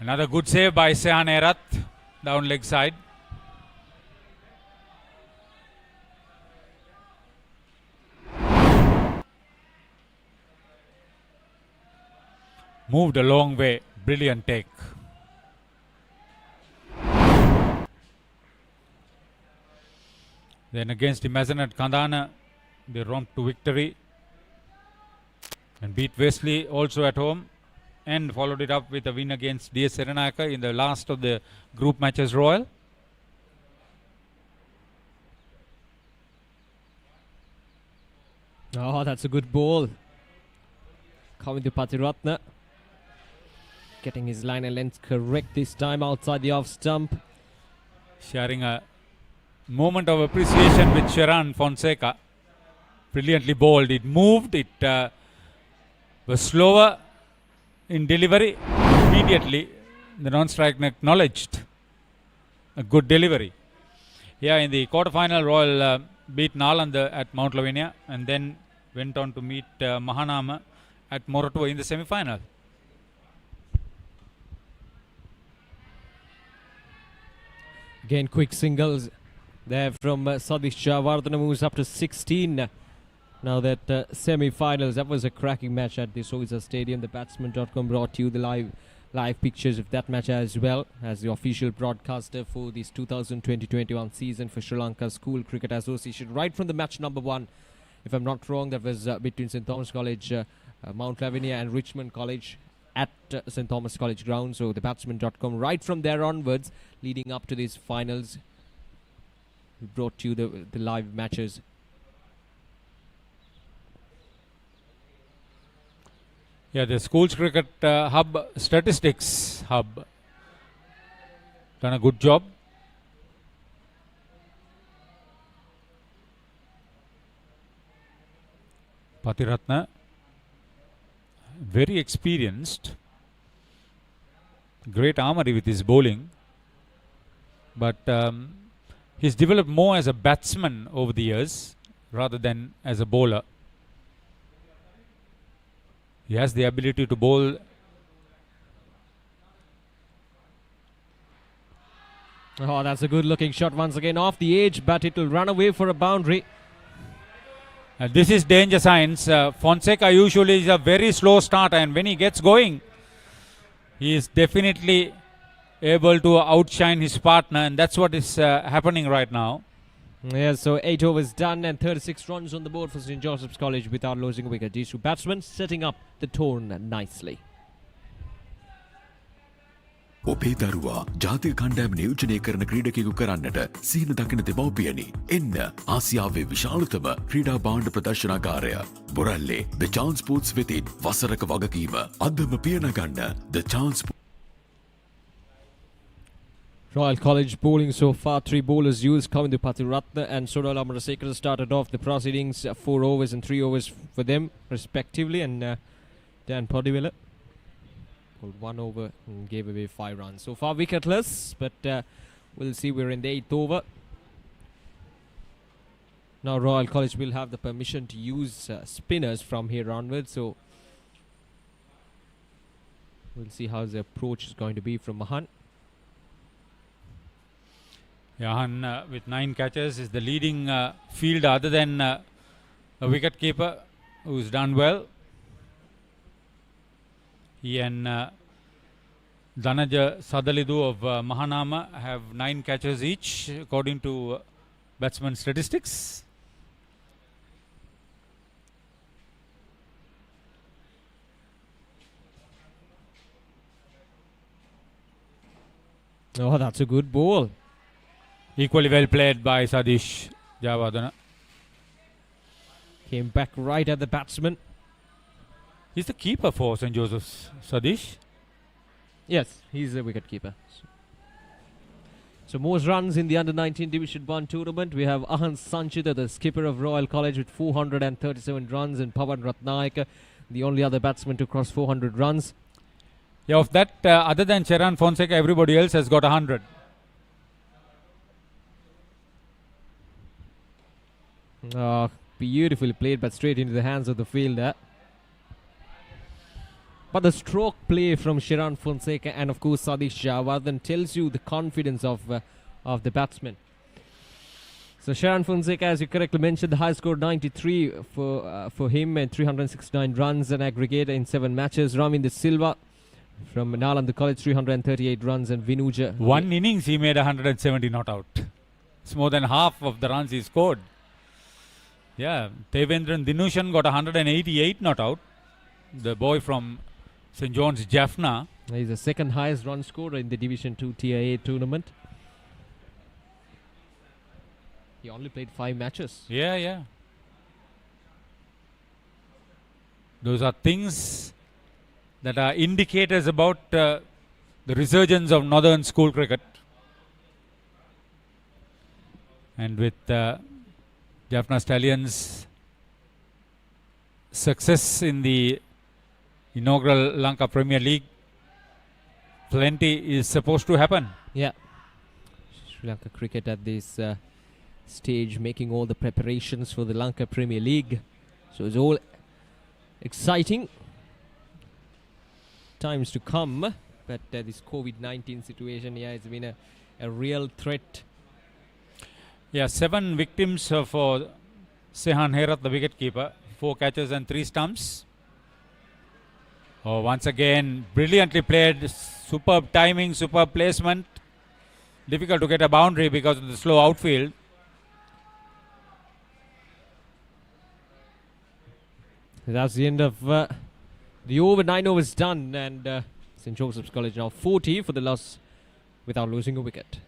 Another good save by Sehan Erath, down leg side. Moved a long way, brilliant take. Then against the Mazanet Kandana, they romped to victory and beat Wesley also at home, and followed it up with a win against DS Serenaka in the last of the group matches Royal. Oh, that's a good ball. Coming to Patiratna. Getting his line and length correct this time outside the off stump. Sharing a moment of appreciation with Sharan Fonseca. Brilliantly bowled. It moved. It was slower in delivery. Immediately, the non-striker acknowledged a good delivery. Yeah, in the quarterfinal, Royal beat Nalanda at Mount Lavinia and then went on to meet Mahanama at Moratuwa in the semi-final. Again, quick singles there from Sadish Javardhana, moves up to 16. Now that semi-finals, that was a cracking match at the Soisa Stadium. The Batsman.com brought you the live pictures of that match as well as the official broadcaster for this 2020-21 season for Sri Lanka School Cricket Association. Right from the match number 1, if I'm not wrong, that was between St. Thomas College, Mount Lavinia and Richmond College at St. Thomas College ground. So the Batsman.com, right from there onwards, leading up to these finals, we brought you the live matches. Yeah, the Schools Cricket Hub Statistics Hub done a good job. Patiratna, very experienced, great armory with his bowling, but he's developed more as a batsman over the years rather than as a bowler. He has the ability to bowl. Oh, that's a good looking shot once again off the edge, but it will run away for a boundary. This is danger signs. Fonseca usually is a very slow starter, and when he gets going, he is definitely able to outshine his partner, and that's what is happening right now. Yeah, so 8 overs done and 36 runs on the board for St. Joseph's College without losing a wicket. These two batsmen setting up the tone nicely. ඔබේ දරුවා ජාතික කණ්ඩායම නියෝජනය කරන ක්‍රීඩකයෙකු කරන්නට සීන දකින දෙමව්පියනි. එන්න ආසියාවේ විශාලතම ක්‍රීඩා භාණ්ඩ ප්‍රදර්ශනාගාරය බොරැල්ලේ The Chance Sports වෙතින් වසරක වගකීම අදම පියනගන්න The Chance. Royal College bowling so far, 3 bowlers used, coming to Patiratna and Sodal Amarasekara started off the proceedings, 4 overs and 3 overs for them respectively, and Dan Podivilla pulled 1 over and gave away 5 runs. So far wicketless, but we'll see, we're in the 8th over. Now Royal College will have the permission to use spinners from here onwards, so we'll see how the approach is going to be from Mahan. Yahan with 9 catches is the leading fielder other than a wicket keeper who's done well. He and Dhanaja Sadalidu of Mahanama have 9 catches each according to batsman statistics. Oh, that's a good ball. Equally well played by Sadish Javardhana. Came back right at the batsman. He's the keeper for St. Joseph's, Sadish. Yes, he's the wicket keeper. So most runs in the Under-19 Division 1 tournament. We have Ahan Sanchita, the skipper of Royal College, with 437 runs, and Pavan Ratnayaka, the only other batsman to cross 400 runs. Yeah, of that, other than Cheran Fonseca, everybody else has got 100. Beautifully played, but straight into the hands of the fielder. But the stroke play from Cheran Fonseca and of course Sadish Javardhan tells you the confidence of the batsman. So Cheran Fonseca, as you correctly mentioned, the high score 93 for him and 369 runs and aggregate in 7 matches. Raminda Silva from Nalanda College, 338 runs, and Vinuja. One innings he made 170 not out. It's more than half of the runs he scored. Yeah, Devendran Dinushan got 188 not out. The boy from St. John's Jaffna. He's the second highest run scorer in the Division 2 Tier A tournament. He only played 5 matches. Yeah. Those are things that are indicators about the resurgence of Northern School cricket. And with Jaffna Stallions' success in the inaugural Lanka Premier League, plenty is supposed to happen. Yeah. Sri Lanka cricket at this stage making all the preparations for the Lanka Premier League. So it's all exciting times to come. But this COVID-19 situation, yeah, it's been a real threat. Yeah, 7 victims for Sehan Herat, the wicketkeeper. 4 catches and 3 stumps. Oh, once again, brilliantly played. Superb timing, superb placement. Difficult to get a boundary because of the slow outfield. That's the end of the over. 9 overs done, and St. Joseph's College now 40 for the loss without losing a wicket.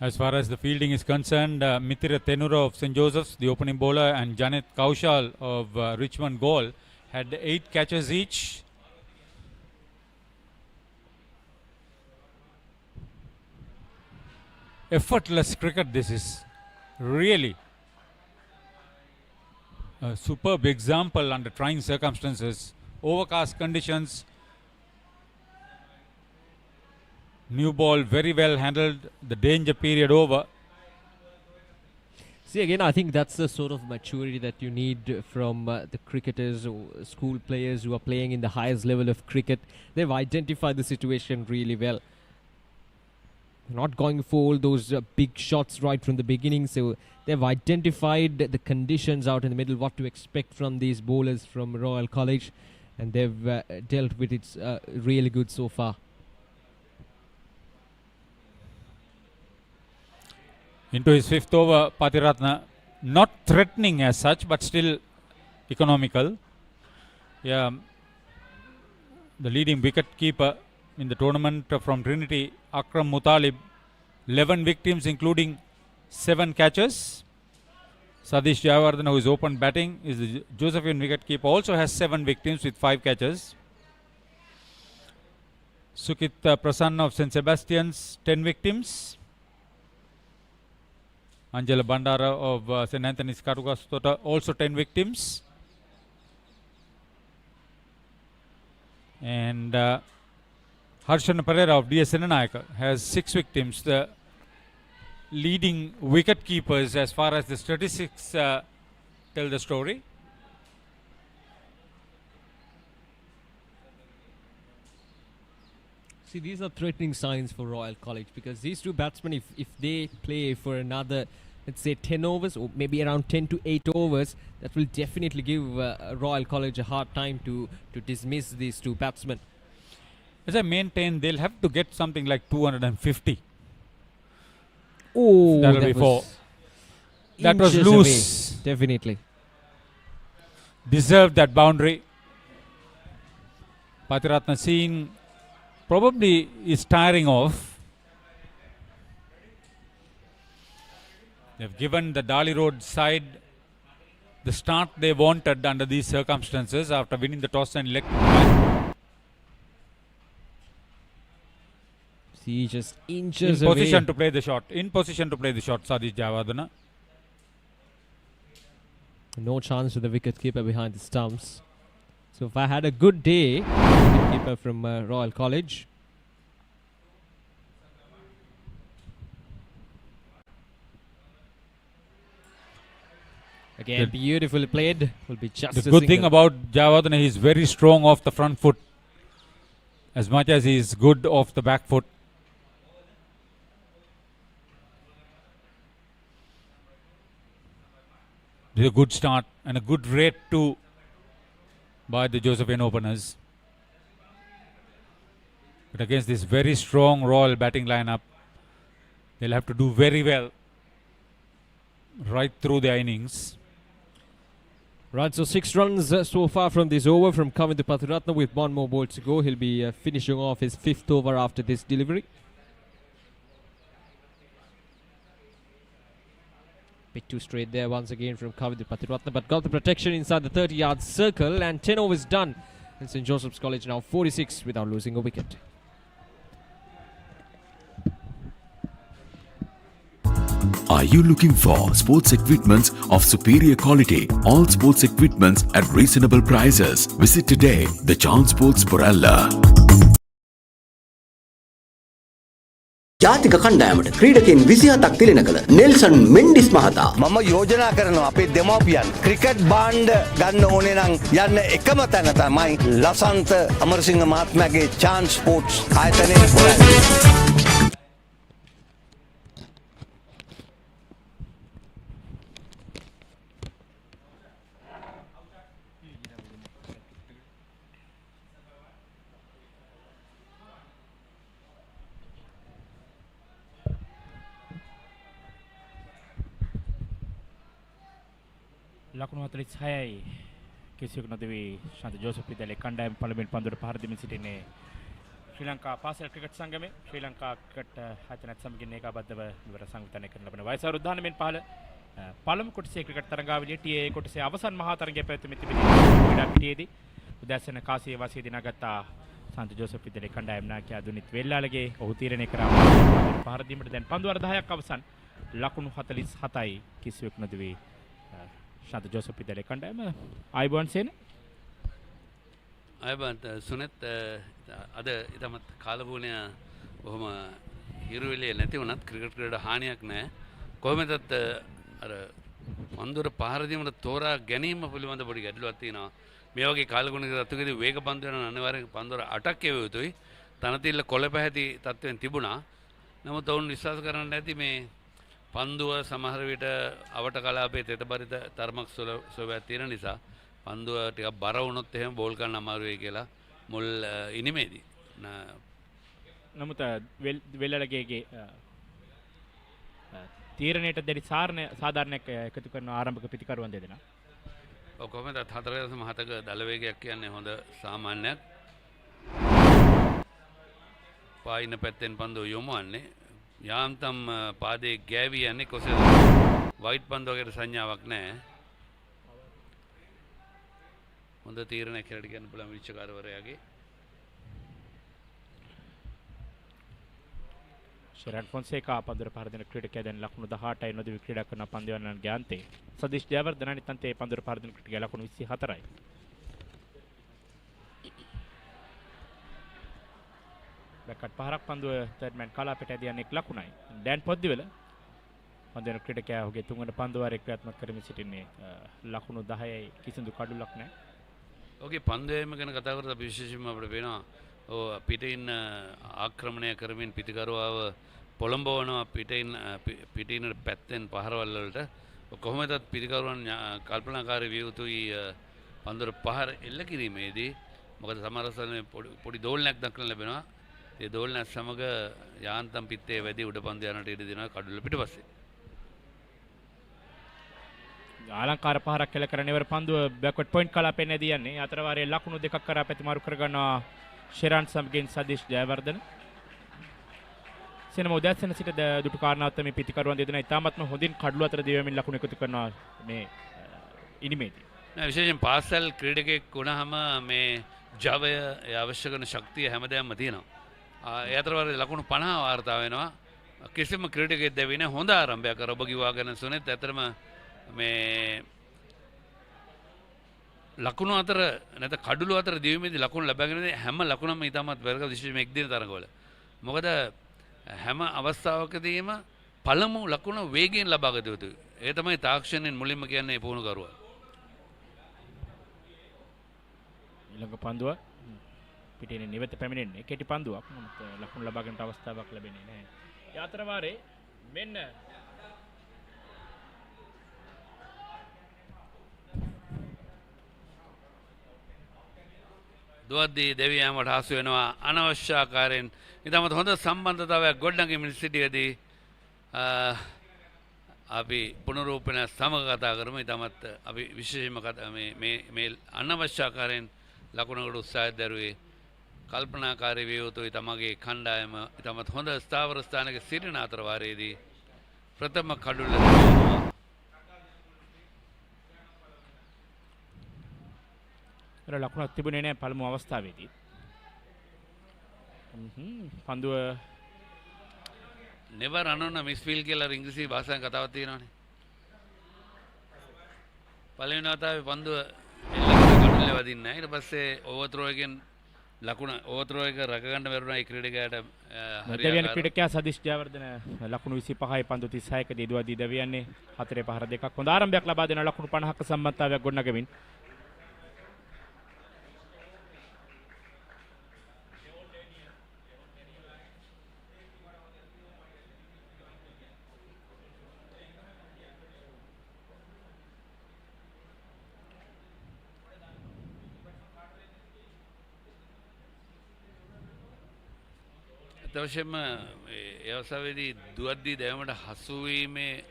As far as the fielding is concerned, Mithira Tenura of St. Joseph's, the opening bowler, and Janet Kaushal of Richmond Gaol had 8 catches each. Effortless cricket this is. Really. A superb example under trying circumstances. Overcast conditions. New ball very well handled, the danger period over. See, again, I think that's the sort of maturity that you need from the cricketers or school players who are playing in the highest level of cricket. They've identified the situation really well. Not going for all those big shots right from the beginning, so they've identified the conditions out in the middle, what to expect from these bowlers from Royal College, and they've dealt with it really good so far. Into his 5th over, Patiratna, not threatening as such, but still economical. Yeah, the leading wicket keeper in the tournament from Trinity, Akram Mutalib, 11 victims including 7 catches. Sadish Jayawardena, who is open batting, is the Josephian wicket keeper, also has 7 victims with 5 catches. Sukit Prasanna of St. Sebastian's, 10 victims. Angela Bandara of St. Anthony's Katugastota, also 10 victims. And Harshana Pereira of DS Senanayaka has 6 victims. The leading wicket keepers as far as the statistics tell the story. See, these are threatening signs for Royal College, because these two batsmen, if they play for another, let's say 10 overs or maybe around 10 to 8 overs, that will definitely give Royal College a hard time to dismiss these two batsmen. As I maintain, they'll have to get something like 250. Oh, that'll be 4. That was loose. Away. Definitely. Deserved that boundary. Patiratna Singh probably is tiring off. They've given the Dali Road side the start they wanted under these circumstances after winning the toss and elected back. See, just inches in position away. to play the shot. In position to play the shot, Sadish Jayawardena. No chance for the wicketkeeper behind the stumps. So if I had a good day, wicketkeeper from Royal College. Again, beautifully played. Will be just The a good thing single. about Jayawardene, he's very strong off the front foot as much as he's good off the back foot. It's a good start and a good rate too by the Josephine openers. But against this very strong Royal batting lineup, they'll have to do very well right through their innings. Right, so 6 runs so far from this over from Kavindu Pathuratna with one more ball to go. He'll be finishing off his 5th over after this delivery. Bit too straight there once again from Kavindu Pathuratna, but got the protection inside the 30-yard circle, and 10 overs done. And St. Joseph's College now 46 without losing a wicket. Are you looking for sports equipments of superior quality? All sports equipments at reasonable prices. Visit today the Chance Sports Borella. ජාතික කණ්ඩායමට ක්‍රීඩකයන් 27ක් තිලන කළ Nelson Mendis මහතා මම යෝජනා කරනවා අපේ දෙමව්පියන් cricket බාණ්ඩ ගන්න ඕනේ නම් යන්න එකම තැන තමයි ලසන්ත අමරසිංහ මහත්මයාගේ chance sports ආයතනයේ හොයන්න. ලකුණු 46යි කිසිවෙකු නොදෙවි ශාන්ත ජෝසප් විද්‍යාලයේ කණ්ඩායම පළමුවෙන් පන්දුවට පහර දෙමින් සිටින්නේ ශ්‍රී ලංකා පාසල් ක්‍රිකට් සංගමේ ශ්‍රී ලංකා ක්‍රිකට් ආයතනයත් සමගින් ඒකාබද්ධව මෙවර සංවිධානය කරන ලබන වයස අවුරුදු 19 පහළ පළමු කොටසේ ක්‍රිකට් තරඟාවලියේ TA කොටසේ අවසන් මහා තරඟය පැවැත්වෙමින් තිබෙන ක්‍රීඩා පිටියේදී උදැසන කාසිය වාසිය දිනාගත්තා ශාන්ත ජෝසප් විද්‍යාලයේ කණ්ඩායම නායකයා දුනිත් වෙල්ලාලගේ ඔහු තීරණය කරා පහර දීමට දැන් පන්දුවර 10ක් අවසන් ලකුණු 47යි කිසිවෙකු නොදෙවි ශාන්ත ජෝසප් විද්‍යාලයේ කණ්ඩායම ආයිබෝන් සේන ආයිබෝන් සුනෙත් අද ඊටමත් කාලබෝණය බොහොම හිරුවෙලිය නැති වුණත් ක්‍රිකට් ක්‍රීඩා හානියක් නැහැ කොහොමදත් අර පන්දුර පහර දීමට තෝරා ගැනීම පිළිබඳ පොඩි ගැටලුවක් තියෙනවා මේ වගේ කාලගුණයක තත්ත්වයකදී වේග පන්දු වෙන අනිවාර්යෙන් පන්දුර 8ක් එවිය යුතුයි තනතිල්ල කොළ පැහැති තත්ත්වයෙන් තිබුණා නමුත් ඔවුන් විශ්වාස කරන්න නැති මේ පන්දුව සමහර විට අවට කලාපයේ තෙතබරිත තරමක් සොබයක් තියෙන නිසා පන්දුව ටිකක් බර වුණොත් එහෙම බෝල් කරන්න අමාරු වෙයි කියලා මුල් ඉනිමේදී නමුත් වෙල්ලලගේ තීරණයට දැඩි සාධාරණයක් එකතු කරන ආරම්භක පිටිකරුවන් දෙදෙනා ඔව් කොහොමද 4.7ක දල වේගයක් කියන්නේ හොඳ සාමාන්‍යයක් පායින පැත්තෙන් පන්දුව යොමුවන්නේ යාන්තම් පාදේ ගෑවී යන්නේ කොසෙද වයිට් පන්දුවකට සංඥාවක් නැහැ හොඳ තීරණයක් කියලා කියන්න පුළුවන් විචාරකවරයාගේ ශරණ් ෆොන්සේකා පන්දුර පහර දෙන ක්‍රීඩකයා දැන් ලකුණු 18යි නොදෙවි ක්‍රීඩා කරන පන්දුවන්නන්ගේ අන්තේ සදීෂ් ජයවර්ධන අනිත් අන්තේ පන්දුර පහර දෙන ක්‍රීඩකයා ලකුණු 24යි බැකට් පහරක් පන්දුව තර්ඩ්මෑන් කලාපයට ඇදී යන්නේ ලකුණයි. ඩෑන් පොද්දිවල පන්දුවන ක්‍රීඩකයා ඔහුගේ තුන්වන පන්දුවාරේ ක්‍රියාත්මක කරමින් සිටින්නේ ලකුණු 10යි කිසිදු කඩුලක් නැහැ. ඔහුගේ පන්දුවේම ගැන කතා කරද්දී අපි විශේෂයෙන්ම අපිට පේනවා ඔව් පිටින් ආක්‍රමණය කරමින් පිටිකරුවාව පොළඹවනවා පිටින් පැත්තෙන් පහරවල් වලට කොහොමදත් පිටිකරුවන් කල්පනාකාරී විය යුතුයි පන්දුර පහර එල්ල කිරීමේදී මොකද සමහර සමහර පොඩි දෝලනයක් දක්වන්න ලැබෙනවා ඒ දෝලනත් සමග යාන්තම් පිත්තේ වැඩි උඩ පන්දු යනට ඉඩ දෙනවා කඩුල්ල පිටපස්සේ ආලංකාර පහරක් කෙල කරන ඉවර පන්දුව බැක්වර්ඩ් පොයින්ට් කලාපෙන් ඇදී යන්නේ අතර වාරයේ ලකුණු දෙකක් කරා පැතිමාරු කර ගන්නවා ශරණ් සමගින් සදීෂ් ජයවර්ධන සිනම උදැසන සිට දුටු කාරණාවත් මේ පිටිකරුවන් දෙදෙනා ඉතාමත්ම හොඳින් කඩළු අතර දිවෙමින් ලකුණු එකතු කරනවා මේ ඉනිමේදී විශේෂයෙන් පාසල් ක්‍රීඩකෙක් වුණාම මේ ජවය අවශ්‍ය කරන ශක්තිය හැමදේම තියෙනවා ඒ අතර වාරයේ ලකුණු 50 වාර්තා වෙනවා කිසිම ක්‍රීඩකයෙක් දෙවිනේ හොඳ ආරම්භයක් කර ඔබ කිව්වා ගැන සුනෙත් ඇතරම මේ ලකුණු අතර නැත්නම් කඩළු අතර දිවීමේදී ලකුණු ලැබගෙන හැම ලකුණක්ම ඉතාමත් වැදගත් විශේෂයෙන්ම එක් දින තරඟවල. මොකද හැම අවස්ථාවකදීම පළමු ලකුණ වේගයෙන් ලබා ගත යුතුයි. ඒ තමයි තාක්ෂණයෙන් මුලින්ම කියන්නේ පුහුණුකරුවා. ඊළඟ පන්දුව පිටින් නිවෙත පැමිණෙන්නේ කෙටි පන්දුවක්. නමුත් ලකුණු ලබා ගැනීමට අවස්ථාවක් ලැබෙන්නේ නැහැ. ඒ අතර වාරේ මෙන්න දුවද්දී දෙවියන්ට හසු වෙනවා අනවශ්‍ය ආකාරයෙන්. ඉතාමත් හොඳ සම්බන්ධතාවයක් ගොඩනගමින් සිටියේදී අපි පුනරූපණ සමග කතා කරමු. ඉතාමත් අපි විශේෂයෙන්ම මේ අනවශ්‍ය ආකාරයෙන් ලකුණකට උත්සාහය දරුවේ කල්පනාකාරී විය යුතුයි. තමගේ කණ්ඩායම ඉතාමත් හොඳ ස්ථාවර ස්ථානයක සිටින අතර වාරයේදී ප්‍රථම කඩුල්ල ලකුණක් තිබුණේ නැහැ පළමු අවස්ථාවේදී. පන්දුව never run on a misfield කියලා ඉංග්‍රීසි භාෂාවෙන් කතාවක් තියෙනවානේ. පළවෙනි වතාවේ පන්දුව කඩුල්ලේ වදින්නේ නැහැ. ඊට පස්සේ ඕවර්ත්‍රෝ එකෙන් ලකුණ ඕවර්ත්‍රෝ එක රැක ගන්න බැරුණා ඒ ක්‍රීඩකයාට. දෙවියන් ක්‍රීඩකයා සදිෂ් ජයවර්ධන ලකුණු 26යි පන්දු 36ක දීදුවදී දෙවියන්නේ 4 පහර දෙකක් හොඳ ආරම්භයක් ලබා දෙන ලකුණු 50ක සම්බන්ධතාවයක් ගොඩනගමින් අත්‍යවශ්‍යම ඒ අවස්ථාවේදී දුවද්දී දැවීමට හසුවීමේ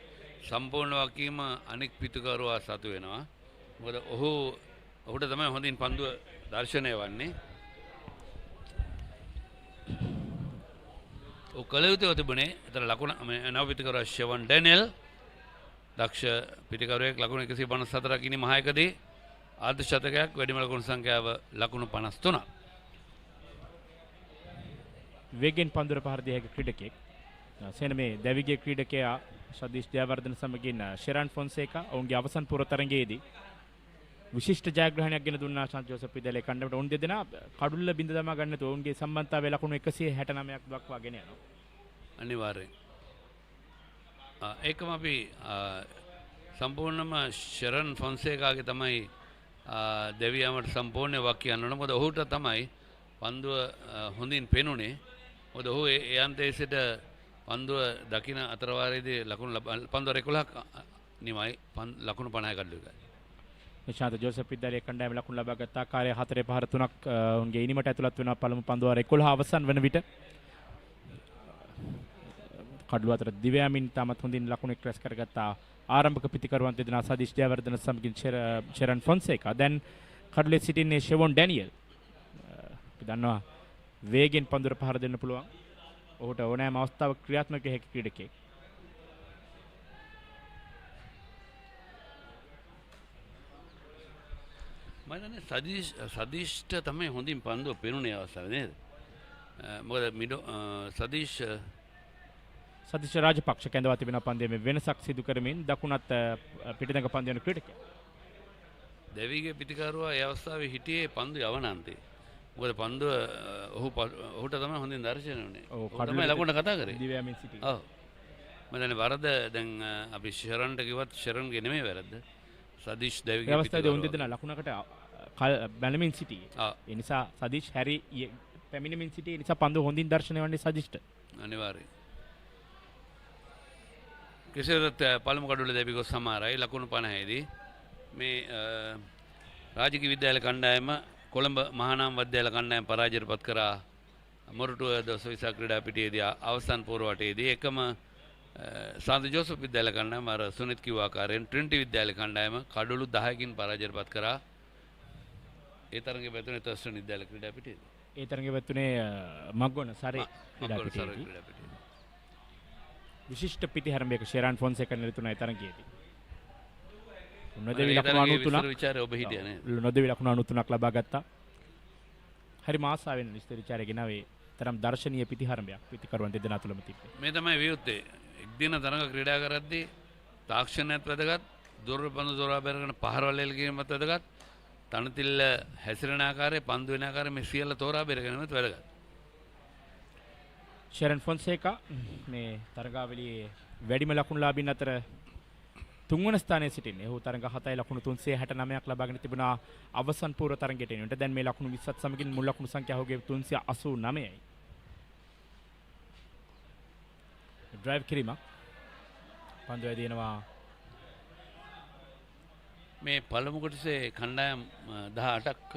සම්පූර්ණ වගකීම අනෙක් පිටුකරුවා සතු වෙනවා. මොකද ඔහුට තමයි හොඳින් පන්දුව දර්ශනය වන්නේ. ඔහු කළ යුතු තිබුණේ එතන ලකුණ නව පිටුකරුවා ෂෙවන් ඩැනියල් දක්ෂ පිටුකරුවෙක් ලකුණු 154ක් ඉනි මහයකදී ආර්ධ ශතකයක් වැඩිම ලකුණු සංඛ්‍යාව ලකුණු 53ක්. වේගෙන් පන්දුර පහර දිය හැකි ක්‍රීඩකයෙක්. සෙන මේ දැවිගේ ක්‍රීඩකයා සදීෂ් ජයවර්ධන සමගින් ෂෙරන් ෆොන්සේකා ඔවුන්ගේ අවසන් පුර තරඟයේදී විශිෂ්ට ජයග්‍රහණයක් ගෙන දුන්නා ශාන්ත ජෝසප් විද්‍යාලයේ කණ්ඩායමට. ඔවුන් දෙදෙනා කඩුල්ල බිඳ දමා ගන්නතු ඔවුන්ගේ සම්බන්ධතාවයේ ලකුණු 169ක් දක්වා ගෙන යනවා. අනිවාර්යෙන්. ඒකම අපි සම්පූර්ණම ෂෙරන් ෆොන්සේකාගේ තමයි දෙවියන්ට සම්පූර්ණ වක් කියන්න ඕන. මොකද ඔහුට තමයි පන්දුව හොඳින් පෙනුනේ. මොකද ඔහු ඒ අන්තයේ සිට පන්දුව දකින අතරවාරයේදී ලකුණු පන්දුව 11ක් නිමයි ලකුණු 50 කඩලු එකයි. ශාන්ත ජෝසප් විද්‍යාලයේ කණ්ඩායම ලකුණු ලබා ගත් ආකාරය 4 පහර 3ක් උන්ගේ ඉනිමට ඇතුළත් වෙනවා. පළමු පන්දුව 11 අවසන් වන විට කඩලු අතර දිව්‍යාමින් තාමත් හොඳින් ලකුණු එක් රැස් කරගත්තා. ආරම්භක පිටිකරුවන් දෙදෙනා සදීෂ් ජයවර්ධන සමගින් ෂෙරන් ෆොන්සේකා. දැන් කඩලේ සිටින්නේ ෂෙවොන් ඩැනියල්. අපි දන්නවා වේගෙන් පන්දුර පහර දෙන්න පුළුවන්. ඔහුට ඕනෑම අවස්ථාවක ක්‍රියාත්මක හැකි ක්‍රීඩකයෙක්. මම දන්නේ සදීෂ්ට තමයි හොඳින් පන්දුව පෙනුනේ අවස්ථාවේ නේද? මොකද සදීෂ් රාජපක්ෂ කැඳවා තිබෙන පන්දුවේ වෙනසක් සිදු කරමින් දකුණත් පිටිදඟ පන්දු යන ක්‍රීඩකයා. දෙවිගේ පිටිකරුවා ඒ අවස්ථාවේ හිටියේ පන්දු යවනන්තේ. මොකද පන්දුව ඔහුට තමයි හොඳින් දර්ශනය වුණේ. ඔහු තමයි ලකුණට කතා කරේ. දිව්‍යාමින් සිටියේ. ඔව්. මම දන්නේ වරද දැන් අපි ෂෙරන්ට කිව්වත් ෂෙරන්ගේ නෙමෙයි වැරද්ද. සදීෂ් දෙවිගේ අවස්ථාවේ උන් දෙදෙනා ලකුණකට බැලමින් සිටියේ. ඒ නිසා සදීෂ් හැරි පැමිණෙමින් සිටියේ. නිසා පන්දුව හොඳින් දර්ශනය වන්නේ සදීෂ්ට. අනිවාර්යයෙන්. කෙසේවත් පළමු කඩුල්ල දෙවි ගොස් සමාරයි ලකුණු 50ේදී මේ රාජකීය විද්‍යාල කණ්ඩායම කොළඹ මහානාම විද්‍යාල කණ්ඩායම පරාජයට පත් කරා. මොරටුව දසවිසා ක්‍රීඩා පිටියේදී අවසන් පෝරවටයේදී එකම ශාන්ත ජෝසප් විද්‍යාල කණ්ඩායම අර සුනිත් කිව්ව ආකාරයෙන් ට්‍රිනිටි විද්‍යාල කණ්ඩායම කඩුළු 10කින් පරාජයට පත් කරා. ඒ තරඟේ පැතුනේ තර්ස්ටන් විද්‍යාල ක්‍රීඩා පිටියේදී. ඒ තරඟේ පැතුනේ මග්ගොන සරේ ක්‍රීඩා පිටියේදී. විශිෂ්ට පිටිහරඹයක ෂෙරන් ෆොන්සේකා නිරතුණා ඒ තරඟයේදී. නොදෙවි ලකුණු 93ක් විචාරය ඔබ හිටියා නේද? නොදෙවි ලකුණු 93ක් ලබා ගත්තා. හරි මාසාවෙන් විස්තර විචාරය ගෙනාවේ තරම් දර්ශනීය පිටිහරඹයක් පිටිකරුවන් දෙදෙනා තුළම තිබ්බේ. මේ තමයි වියුත්තේ. එක් දින තරඟ ක්‍රීඩා කරද්දී තාක්ෂණයත් වැදගත්, දොරපන්දු දොරා බැරගෙන පහරවල් එල්ල ගැනීමත් වැදගත්, තනතිල්ල හැසිරෙන ආකාරය, පන්දු වෙන ආකාරය මේ සියල්ල තෝරා බෙර ගැනීමත් වැදගත්. ෂෙරන් ෆොන්සේකා මේ තරගාවලියේ වැඩිම ලකුණු ලාභීන් අතර තුන්වන ස්ථානයේ සිටින්නේ. ඔහු තරඟ 7යි ලකුණු 369ක් ලබාගෙන තිබුණා අවසන් පූර්ව තරඟයට එනකොට. දැන් මේ ලකුණු 20ත් සමගින් මුල් ලකුණු සංඛ්‍යාව ඔහුගේ 389යි. ඩ්‍රයිව් කිරීමක්. පන්දු වැදිනවා. මේ පළමු කොටසේ කණ්ඩායම් 18ක්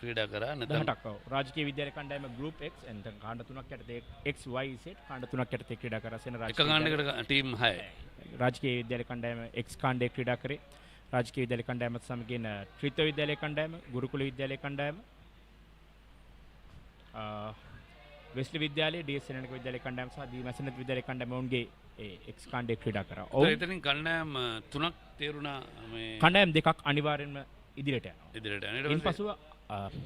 ක්‍රීඩා කරා නැත්නම් 18ක්. රාජකීය විද්‍යාලය කණ්ඩායම ගෲප් X එතන කාණ්ඩ තුනක් යටතේ XYZ කාණ්ඩ තුනක් යටතේ ක්‍රීඩා කරා සෙන එක කාණ්ඩයකට ටීම් 6යි. රාජකීය විද්‍යාලය කණ්ඩායම X කාණ්ඩයේ ක්‍රීඩා කරේ. රාජකීය විද්‍යාලය කණ්ඩායමත් සමගින් ත්‍රිත්ව විද්‍යාලය කණ්ඩායම, ගුරුකුල විද්‍යාලය කණ්ඩායම, වෙස්ලි විද්‍යාලය, DS සෙනනික විද්‍යාලය කණ්ඩායම සහ දී මැසනත් විද්‍යාලය කණ්ඩායම ඔවුන්ගේ X කාණ්ඩයේ ක්‍රීඩා කරා. එතනින් කණ්ඩායම් 3ක් තේරුණා මේ කණ්ඩායම් දෙකක් අනිවාර්යෙන්ම ඉදිරියට යනවා. ඉදිරියට යනවා. ඉන්පසුව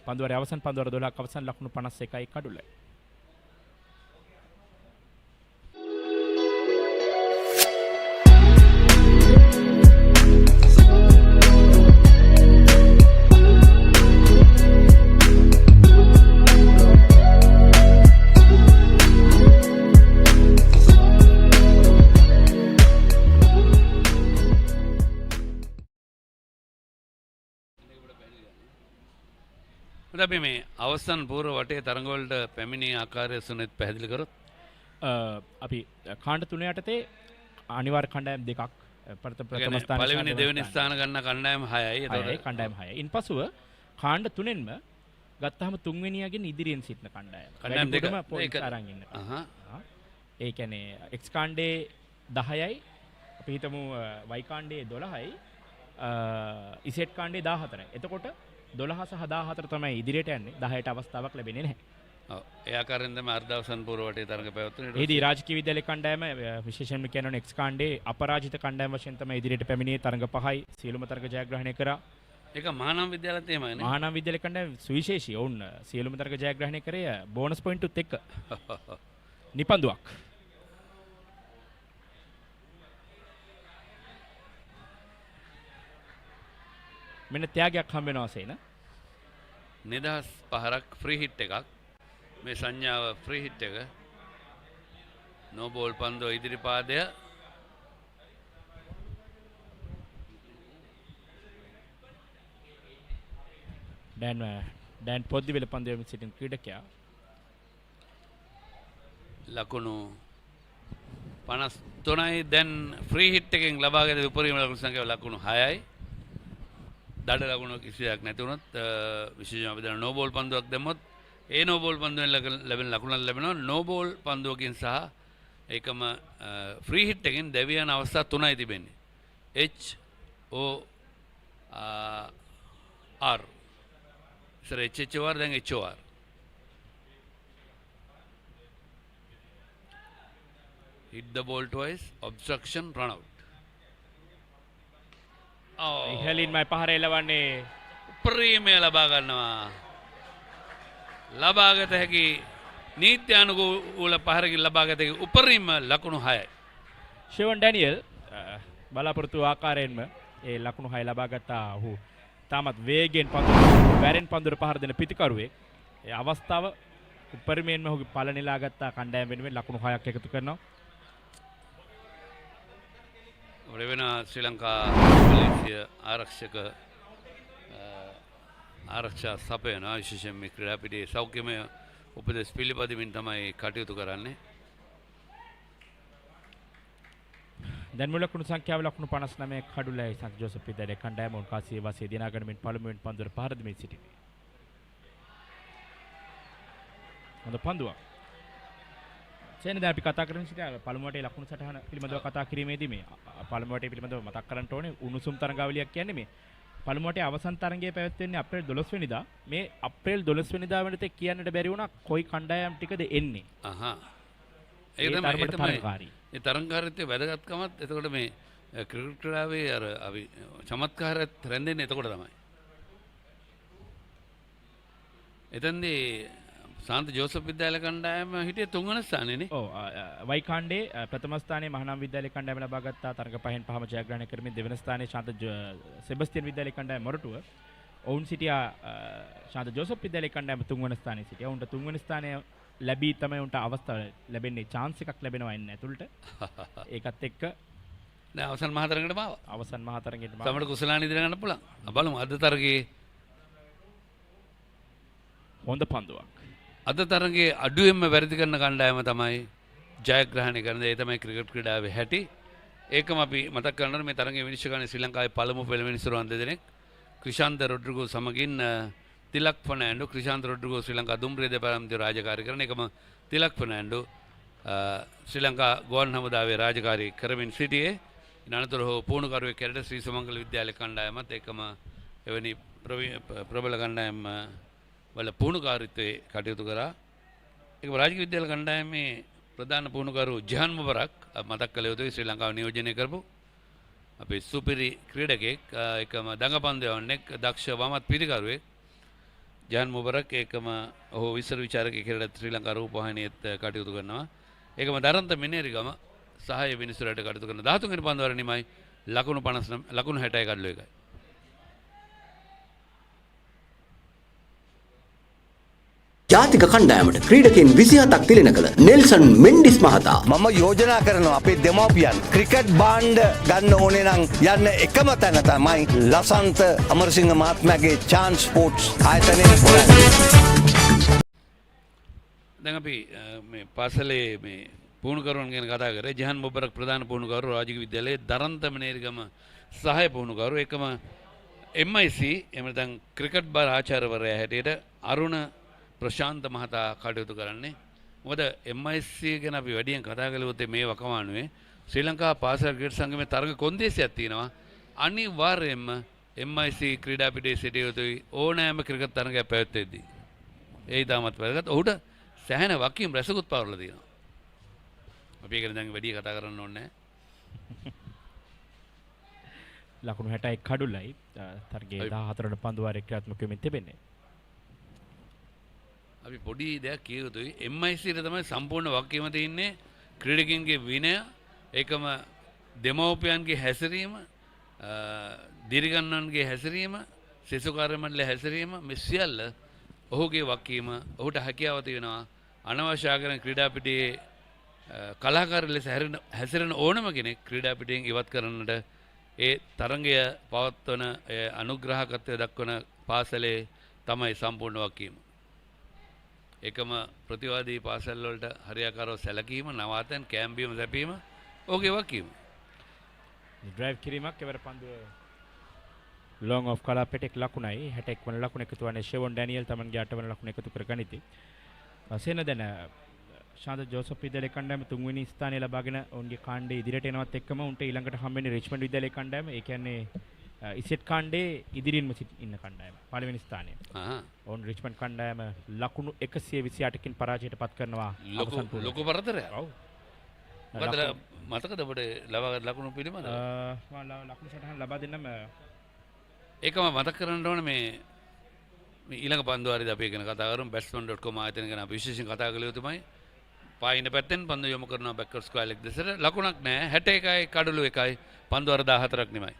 පන්දුවරේ අවසන් පන්දුවර 12ක් අවසන් ලකුණු 51යි කඩුලයි. අපි මේ අවසන් පූර්ව වටේ තරඟවලට පැමිණි ආකාරය සුනිත් පැහැදිලි කරොත් අපි කාණ්ඩ තුන යටතේ අනිවාර්ය කණ්ඩායම් දෙකක් ප්‍රථම ස්ථාන පළවෙනි දෙවෙනි ස්ථාන ගන්න කණ්ඩායම් 6යි. ඒතකොට කණ්ඩායම් 6යි. ඉන්පසුව කාණ්ඩ තුනෙන්ම ගත්තාම තුන්වෙනියගෙන් ඉදිරියෙන් සිටින කණ්ඩායම්. කණ්ඩායම් දෙක පොයින්ට් අරන් ඉන්න. ඒ කියන්නේ X කාණ්ඩේ 10යි අපි හිතමු Y කාණ්ඩේ 12යි Z කාණ්ඩේ 14යි. එතකොට 12 සහ 14 තමයි ඉදිරියට යන්නේ. 10ට අවස්ථාවක් ලැබෙන්නේ නැහැ. ඔව්. ඒ ආකාරයෙන් තමයි අර්ධ අවසන් පූර්ව වටේ තරඟ පැවැත්වෙන්නේ. එහිදී රාජකීය විද්‍යාලය කණ්ඩායම විශේෂයෙන්ම කියනවනේ X කාණ්ඩේ අපරාජිත කණ්ඩායම වශයෙන් තමයි ඉදිරියට පැමිණියේ. තරඟ 5යි සියලුම තරඟ ජයග්‍රහණය කරා. ඒක මහානාම විද්‍යාලයත් එහෙමයි නේ. මහානාම විද්‍යාලය කණ්ඩායම සුවිශේෂී. ඔවුන් සියලුම තරඟ ජයග්‍රහණය කරේ බෝනස් පොයින්ට් උත් එක්ක. නිපන්දුවක්. මෙන්න ත්‍යාගයක් හම්බ වෙනවා සේන. නිදහස් පහරක් ෆ්‍රී හිට් එකක්. මේ සංඥාව ෆ්‍රී හිට් එක. නෝ බෝල් පන්දුව ඉදිරිපාදය. දැන් පොද්දිවෙල පන්දුවේ සිටින ක්‍රීඩකයා ලකුණු 53යි. දැන් ෆ්‍රී හිට් එකෙන් ලබාගත උපරිම ලකුණු සංඛ්‍යාව ලකුණු 6යි. දඩ ලකුණු කිසියක් නැති වුණොත් විශේෂයෙන්ම අපි දන්න නෝ බෝල් පන්දුවක් දැම්මොත් ඒ නෝ බෝල් පන්දුවෙන් ලැබෙන ලකුණක් ලැබෙනවා. නෝ බෝල් පන්දුවකින් සහ ඒකම ෆ්‍රී හිට් එකෙන් දැවිය යන අවස්ථා 3යි තිබෙන්නේ. HOR ඉතර HHOR දැන් HOR. hit the ball twice, obstruction, run out. ඉහලින්මයි පහර එලවන්නේ. ප්‍රීමිය ලබා ගන්නවා. ලබාගත හැකි නීත්‍යානුකූල පහරකින් ලබාගත හැකි උපරිම ලකුණු 6යි. ෂෙවන් ඩැනියල් බලාපොරොත්තු ආකාරයෙන්ම ඒ ලකුණු 6 ලබා ගත්තා. ඔහු තාමත් වේගෙන් වැරෙන් පන්දුර පහර දෙන පිටිකරුවෙක්. ඒ අවස්ථාව උපරිමයෙන්ම ඔහුගේ පළ නෙලා ගත්තා. කණ්ඩායම වෙනුවෙන් ලකුණු 6ක් එකතු කරනවා. වෙන ශ්‍රී ලංකා පොලිසිය ආරක්ෂක ආරක්ෂා සපයන විශේෂයෙන් මේ ක්‍රීඩා පිටියේ සෞඛ්‍යමය උපදෙස් පිළිපදිමින් තමයි කටයුතු කරන්නේ. දැන් මුල ලකුණු සංඛ්‍යාව ලකුණු 59 කඩුලයි සන්ත ජෝසප් විද්‍යාලය කණ්ඩායම උන්කාසිය වාසිය දිනාගැනීමෙන් පළමුවෙන් පන්දුර පහර දෙමින් සිටිනේ. හොඳ පන්දුවක්. සේන දැන් අපි කතා කරමින් සිටින පළමු වටේ ලකුණු සටහන පිළිබඳව කතා කිරීමේදී මේ පළමු වටේ පිළිබඳව මතක් කරන්න ඕනේ උණුසුම් තරඟාවලියක් කියන්නේ මේ පළමු වටේ අවසන් තරඟය පැවැත්වෙන්නේ අප්‍රේල් 12 වෙනිදා. මේ අප්‍රේල් 12 වෙනිදා වෙනතේ කියන්නට බැරි වුණා කොයි කණ්ඩායම් ටිකද එන්නේ. ඒක තමයි ඒ තරඟකාරීත්වයේ වැදගත්කමත්. එතකොට මේ ක්‍රිකට් ක්‍රීඩාවේ අර අපි චමත්කාරයත් රැඳෙන්නේ එතකොට තමයි. එතෙන්දී සාන්ත ජෝසප් විද්‍යාලය කණ්ඩායම හිටියේ 3 වෙනි ස්ථානයේ නේ. ඔව් වයි කාණ්ඩේ ප්‍රථම ස්ථානයේ මහානාම විද්‍යාලය කණ්ඩායම ලබා ගත්තා. තරඟ පහෙන් පහම ජයග්‍රහණය කරමින් දෙවන ස්ථානයේ ශාන්ත සෙබස්තියන් විද්‍යාලය කණ්ඩායම මොරටුව. ඔවුන් සිටියා ශාන්ත ජෝසප් විද්‍යාලය කණ්ඩායම 3 වෙනි ස්ථානයේ සිටියා. ඔවුන්ට 3 වෙනි ස්ථානය ලැබී තමයි උන්ට අවස්ථාව ලැබෙන්නේ. chance එකක් ලැබෙනවා එන්න ඇතුළට. ඒකත් එක්ක දැන් අවසන් මහතරඟටම ආවා. අවසන් මහතරඟෙට සමහර කුසලාන ඉදිරිය ගන්න පුළුවන්. බලමු අද තරගයේ හොඳ පන්දුවක්. අද තරගයේ අඩුවෙන්ම වැරදි කරන කණ්ඩායම තමයි ජයග්‍රහණය කරන්නේ. ඒ තමයි ක්‍රිකට් ක්‍රීඩාවේ හැටි. ඒකම අපි මතක් කරනවා මේ තරගයේ විනිශ්චය කරන ශ්‍රී ලංකාවේ පළමු පළවෙනි සුරුවන් දෙදෙනෙක් ක්‍රිෂාන්ත රොඩ්රිගෝ සමගින් තිලක් ෆර්නෑන්ඩෝ. ක්‍රිෂාන්ත රොඩ්රිගෝ ශ්‍රී ලංකා දුම්රිය දෙපාරම්තිය රාජකාරී කරන එකම තිලක් ෆර්නෑන්ඩෝ ශ්‍රී ලංකා ගුවන් හමුදාවේ රාජකාරී කරමින් සිටියේ. අනතුරුව පුහුණුකරුවෙක් හැටියට ශ්‍රී සමංගල විද්‍යාලය කණ්ඩායමත් ඒකම එවැනි ප්‍රබල කණ්ඩායම් වල පුහුණුකාරීත්වයේ කටයුතු කරා. ඒක රාජකීය විද්‍යාල කණ්ඩායමේ ප්‍රධාන පුහුණුකරු ජහන් මුබරක් මතක් කළ යුතුයි. ශ්‍රී ලංකාව නියෝජනය කරපු අපේ සුපිරි ක්‍රීඩකෙක් ඒකම දඟපන්දු යවන්නෙක් දක්ෂ වමත් පිරිකරුවෙක් ජහන් මුබරක් ඒකම ඔහු විස්තර විචාරකයෙක් හැටියට ශ්‍රී ලංකා රූපවාහිනියත් කටයුතු කරනවා. ඒකම දරන්ත මිනේරිගම සහාය විනිසුරට කටයුතු කරන 13 වෙනි පන්දුවර නිමයි ලකුණු 50 ලකුණු 60යි කඩලු එකයි. ජාතික කණ්ඩායමට ක්‍රීඩකයන් 27ක් තිලෙන කළ නෙල්සන් මෙන්ඩිස් මහතා මම යෝජනා කරනවා අපේ දෙමව්පියන් ක්‍රිකට් බාණ්ඩ ගන්න ඕනේ නම් යන්න එකම තැන තමයි ලසන්ත අමරසිංහ මහත්මයාගේ chance sports ආයතනයේ හොයන්නේ. දැන් අපි මේ පාසලේ මේ පුහුණුකරුවන් ගැන කතා කරේ. ජහන් මුබරක් ප්‍රධාන පුහුණුකරු රාජකීය විද්‍යාලයේ දරන්ත මනේරිගම සහාය පුහුණුකරු එකම MIC එහෙම නැත්නම් ක්‍රිකට් බාර ආචාර්යවරයා හැටියට අරුණ ප්‍රශාන්ත මහතා කටයුතු කරන්නේ. මොකද MIC ගැන අපි වැඩියෙන් කතා කළොත් මේ වකවානුවේ ශ්‍රී ලංකා පාසල් ක්‍රිකට් සංගමේ තරග කොන්දේසියක් තියෙනවා. අනිවාර්යයෙන්ම MIC ක්‍රීඩා පිටේ සිටිය යුතුයි ඕනෑම ක්‍රිකට් තරගයක් පැවැත්වෙද්දී. ඒ ඉතාමත් වැදගත්. ඔහුට සෑහෙන වකීම් රැසකුත් පවරලා තියෙනවා. අපි ඒක දැන් වැඩි කතා කරන්න ඕනේ නැහැ. ලකුණු 61 කඩුලයි තරගයේ 14 වන පන්දුවාරේ ක්‍රියාත්මක වෙමින් තිබෙන්නේ. අපි පොඩි දෙයක් කිය යුතුයි. MIC ට තමයි සම්පූර්ණ වගකීම තියෙන්නේ ක්‍රීඩකින්ගේ විනය, ඒකම දෙමව්පියන්ගේ හැසිරීම, දීර්ඝගන්නන්ගේ හැසිරීම, සිසු කාර්ය මණ්ඩලයේ හැසිරීම මේ සියල්ල ඔහුගේ වගකීම. ඔහුට හැකියාව තියෙනවා අනවශ්‍ය ආකාරයෙන් ක්‍රීඩා පිටියේ කලාකාර ලෙස හැසිරෙන ඕනම කෙනෙක් ක්‍රීඩා පිටියෙන් ඉවත් කරන්නට ඒ තරඟය පවත්වන අනුග්‍රහකත්වය දක්වන පාසලේ තමයි සම්පූර්ණ වගකීම. එකම ප්‍රතිවාදී පාසල් වලට හරියාකාරව සැලකීම, නවාතැන් කැම්බියම සැපීම ඔහුගේ වගකීම. ඩ්‍රයිව් කිරීමක් එවර පන්දුව ලොං ඔෆ් කලා පෙටෙක් ලකුණයි 61 වන ලකුණ එකතු වන්නේ ෂෙවොන් ඩැනියල් තමන්ගේ 8 වන ලකුණ එකතු කර ගනිති. සේන දැන ශාන්ත ජෝසප් විද්‍යාලය කණ්ඩායම 3 වෙනි ස්ථානය ලබාගෙන ඔවුන්ගේ කාණ්ඩේ ඉදිරියට එනවත් එක්කම උන්ට ඊළඟට හම්බෙන්නේ රිච්මන්ඩ් විද්‍යාලය කණ්ඩායම. ඒ කියන්නේ ඉසෙට් කාණ්ඩේ ඉදිරියෙන්ම ඉන්න කණ්ඩායම. පළවෙනි ස්ථානය. ඔවුන් රිච්මන්ඩ් කණ්ඩායම ලකුණු 128කින් පරාජයට පත් කරනවා. ලොකු පරතරයක්. ඔව්. මතකද ඔබට ලබාගත් ලකුණු පිළිබඳව? ලකුණු සටහන් ලබා දෙන්නම ඒකම මතක් කරන්න ඕනේ මේ ඊළඟ පන්දුවාරේදී අපි ගැන කතා කරමු. batsman.com ආයතන ගැන අපි විශේෂයෙන් කතා කළ යුතුමයි. පායින පැත්තෙන් පන්දු යොමු කරනවා බැක්වර්ඩ් ස්ක්වයර් ලෙග් දෙසට. ලකුණක් නැහැ. 61යි කඩලු 1යි. පන්දුවාර 14ක් නෙමෙයි.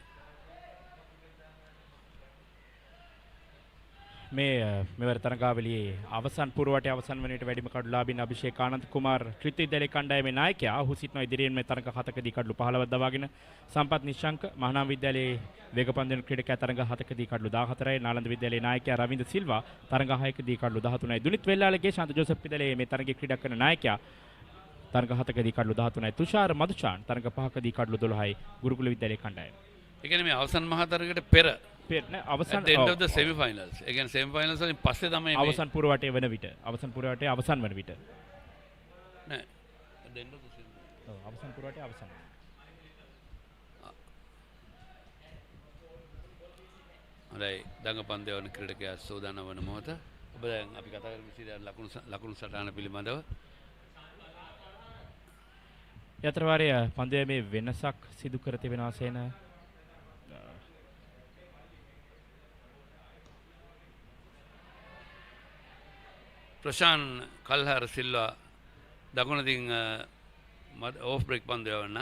මෙවර තරගාවලියේ අවසන් පුරවටේ අවසන් වනට වැඩිම කඩු ලාභීන් අභිෂේක් ආනන්ද කුමාර් ත්‍රිත්ව විද්‍යාලයේ කණ්ඩායමේ നായකයා. ඔහු සිටිනවා ඉදිරියෙන් මේ තරග 7කදී කඩලු 15ක් දවාගෙන. සම්පත් නිශ්ශංක මහානාම විද්‍යාලයේ වේගපන්දු ක්‍රීඩකයා තරග 7කදී කඩලු 14යි. නාලන්ද විද්‍යාලයේ നായකයා රවින්ද්‍ර සිල්වා තරග 6කදී කඩලු 13යි. දුනිත් වෙල්ලාලගේ ශාන්ත ජෝසප් විද්‍යාලයේ මේ තරගයේ ක්‍රීඩා කරන നായකයා තරග 7කදී කඩලු 13යි. තුෂාර මදුචාන් තරග 5කදී කඩලු 12යි. ගුරුකුල විද්‍යාලයේ කණ්ඩායම. ඒ කියන්නේ මේ අවසන් මහා තරගයට පෙර අවසන් at the end of the semi finals. ඒ කියන්නේ semi finals වලින් පස්සේ තමයි අවසන් පුරවටේ වන විට අවසන් පුරවටේ අවසන් වන විට නෑ at the end of the semi. ඔව් අවසන් පුරවටේ අවසන්. හරි දඟපන්දය වන ක්‍රීඩකයා සෝදානම් වන මොහොත. ඔබ දැන් අපි කතා කරමු ඉතින් ලකුණු සටහන පිළිබඳව. යතරවාරය පන්දුවේ මේ වෙනසක් සිදු කර තිබෙනවා සේන. ප්‍රශාන්ත් කල්හර සිල්වා දකුණතින් ඕෆ් බ්‍රේක් පන්දු යවන්න.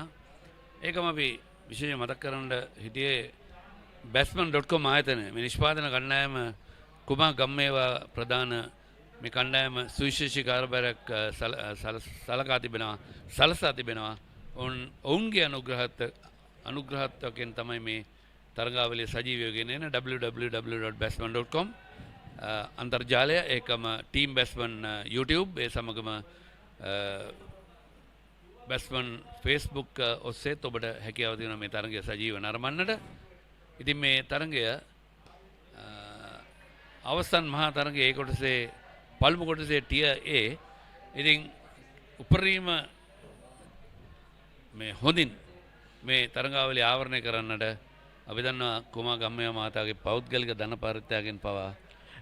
ඒකම අපි විශේෂයෙන් මතක් කරන්න හිටියේ batsman.com ආයතන මේ නිෂ්පාදන කණ්ඩායම කුමා ගම්මේවා ප්‍රධාන මේ කණ්ඩායම සුවිශේෂී කාර්යභාරයක් සලසා තිබෙනවා. ඔවුන්ගේ අනුග්‍රහත්වයෙන් තමයි මේ තරඟාවලිය සජීවීව ගෙන එන www.batsman.com අන්තර්ජාලය ඒකම ටීම් බැස්මන් YouTube ඒ සමගම බැස්මන් Facebook ඔස්සේත් ඔබට හැකියාව තියෙනවා මේ තරඟය සජීව නරඹන්නට. ඉතින් මේ තරඟය අවසන් මහා තරඟයේ ඒ කොටසේ පළමු කොටසේ ටියර් A ඉතින් උපරිම මේ හොඳින් මේ තරඟාවලිය ආවරණය කරන්නට අපි දන්නවා කුමා ගම්මයා මහතාගේ පෞද්ගලික ධන පරිත්‍යාගයෙන් පවා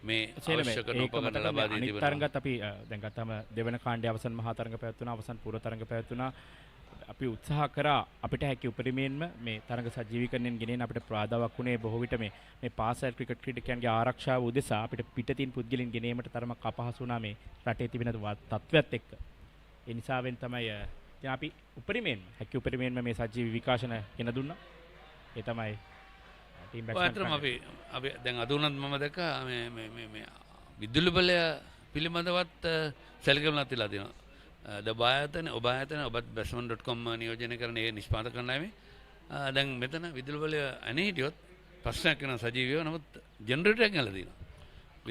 මේ අවශ්‍ය කරන උපකරණ ලබා දී තිබෙනවා. තරඟත් අපි දැන් ගත්තම දෙවන කාණ්ඩයේ අවසන් මහා තරඟ පැවැත්වුණා, අවසන් පූර්ව තරඟ පැවැත්වුණා. අපි උත්සාහ කරා අපිට හැකි උපරිමයෙන්ම මේ තරඟ සජීවීකරණයෙන් ගෙනෙන අපිට ප්‍රාදාවක් වුණේ බොහෝ විට මේ පාසල් ක්‍රිකට් ක්‍රීඩකයන්ගේ ආරක්ෂාව උදෙසා අපිට පිටතින් පුද්ගලයන් ගෙනීමට තරමක් අපහසු වුණා මේ රටේ තිබෙන තත්ත්වයක් එක්ක. ඒ නිසාවෙන් තමයි දැන් අපි උපරිමයෙන්ම හැකි උපරිමයෙන්ම මේ සජීවී විකාශන ගෙන දුන්නා. ඒ තමයි ටීම් බැට්ස්මන් අපි දැන් අද උනත් මම දැක්කා මේ විදුලි බලය පිළිබඳවත් සැලකිලිමත් වෙලා තියෙනවා. ඔබ ආයතන ඔබත් batsman.com නියෝජනය කරන ඒ නිෂ්පාදක කණ්ඩායමේ දැන් මෙතන විදුලි බලය අනේ හිටියොත් ප්‍රශ්නයක් වෙන සජීවීව නමුත් ජෙනරේටර් එකක් ගහලා තියෙනවා.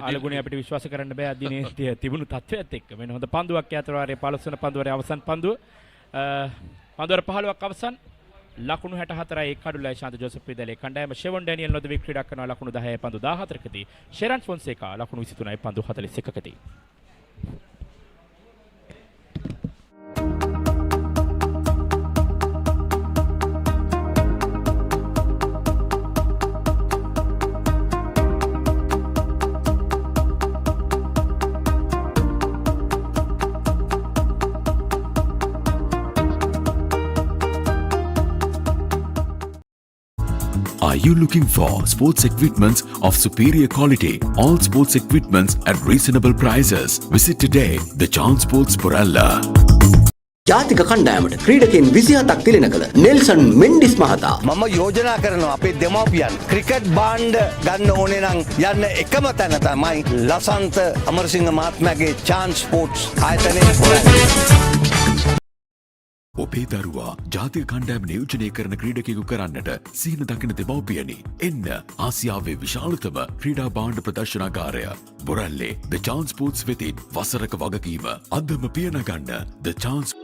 ආලගුණේ අපිට විශ්වාස කරන්න බෑ අදිනේ තිබුණු තත්ත්වයක් එක්ක. මෙන්න හොඳ පන්දුවක් යාත්‍රාවාරයේ 15 වන පන්දුවරේ අවසන් පන්දුව. පන්දුවර 15ක් අවසන් ලකුණු 64යි කඩුලයි ශාන්ත ජෝසප් විදලේ කණ්ඩායම ෂෙවොන් ඩැනියල් නොදවි ක්‍රීඩා කරන ලකුණු 10යි පන්දු 14කදී ෂෙරන් ෆොන්සේකා ලකුණු 23යි පන්දු 41කදී. Are you looking for sports equipments of superior quality? All sports equipments at reasonable prices. Visit today the Chance Sports Puralla. ජාතික කණ්ඩායමට ක්‍රීඩකයන් 27ක් තිලෙන කළ නෙල්සන් මෙන්ඩිස් මහතා මම යෝජනා කරනවා අපේ දෙමව්පියන් ක්‍රිකට් බාණ්ඩ ගන්න ඕනේ නම් යන්න එකම තැන තමයි ලසන්ත අමරසිංහ මහත්මයාගේ chance sports ආයතනයේ. ඔබේ දරුවා ජාතික කණ්ඩායම නියෝජනය කරන ක්‍රීඩකයෙකු කරන්නට සීන දකින දෙමව්පියනි. එන්න ආසියාවේ විශාලතම ක්‍රීඩා භාණ්ඩ ප්‍රදර්ශනාගාරය බොරැල්ලේ The Chance Sports වෙතින් වසරක වගකීම අදම පියනගන්න The Chance.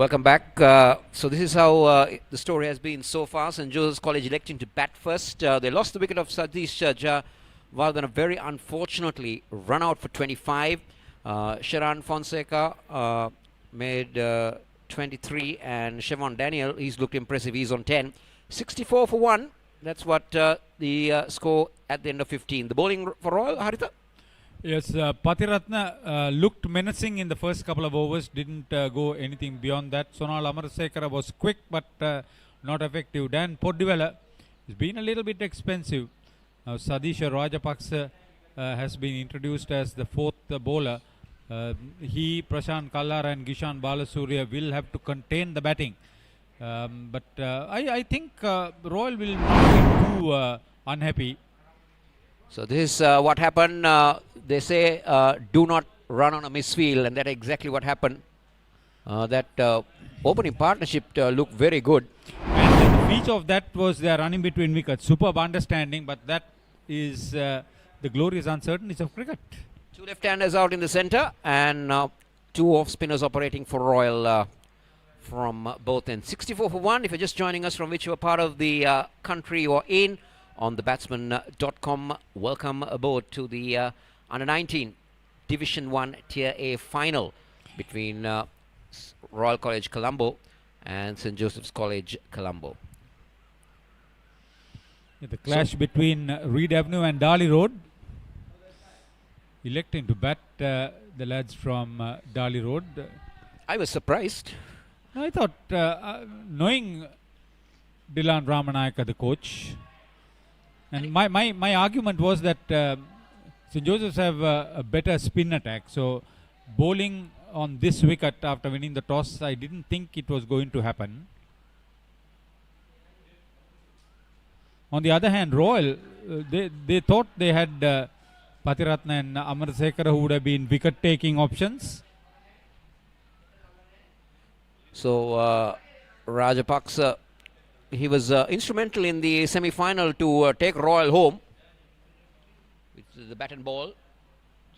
Welcome back. So this is how the story has been so far. St. Joseph's College electing to bat first. They lost the wicket of Satish Jha rather than a very unfortunately run out for 25. Sharan Fonseca made 23 and Shevon Daniel, he's looked impressive. He's on 10. 64 for 1. That's what the score at the end of 15. The bowling for Royal, Haritha? Yes, Patiratna looked menacing in the first couple of overs, didn't go anything beyond that. Sonal Amarsekara was quick but not effective. Dan Poddiwala has been a little bit expensive. Now Sadisha Rajapaksa has been introduced as the fourth bowler. He, Prashant Kallar and Gishan Balasurya will have to contain the batting. But I think Royal will not be too unhappy. So this is what happened. They say do not run on a misfield, and that's exactly what happened. That opening partnership looked very good. And the feature of that was they are running between wickets. Superb understanding, but that is the glorious uncertainties of cricket. Two left-handers out in the centre, and two off-spinners operating for Royal from both ends. 64 for 1. If you're just joining us from whichever part of the country you're in, on the batsman.com. Welcome aboard to the Under-19 Division 1 Tier A final between Royal College Colombo and St. Joseph's College Colombo. The clash between Reed Avenue and Darley Road. Electing to bat the lads from Darley Road. I was surprised. I thought, knowing Dilan Ramanayaka, the coach, and my argument was that St. Joseph's have a better spin attack. So bowling on this wicket after winning the toss, I didn't think it was going to happen. On the other hand, Royal, they thought they had Patiratna and Amarsekara who would have been wicket-taking options. So Rajapaksa, he was instrumental in the semi-final to take Royal home. It's the bat and ball.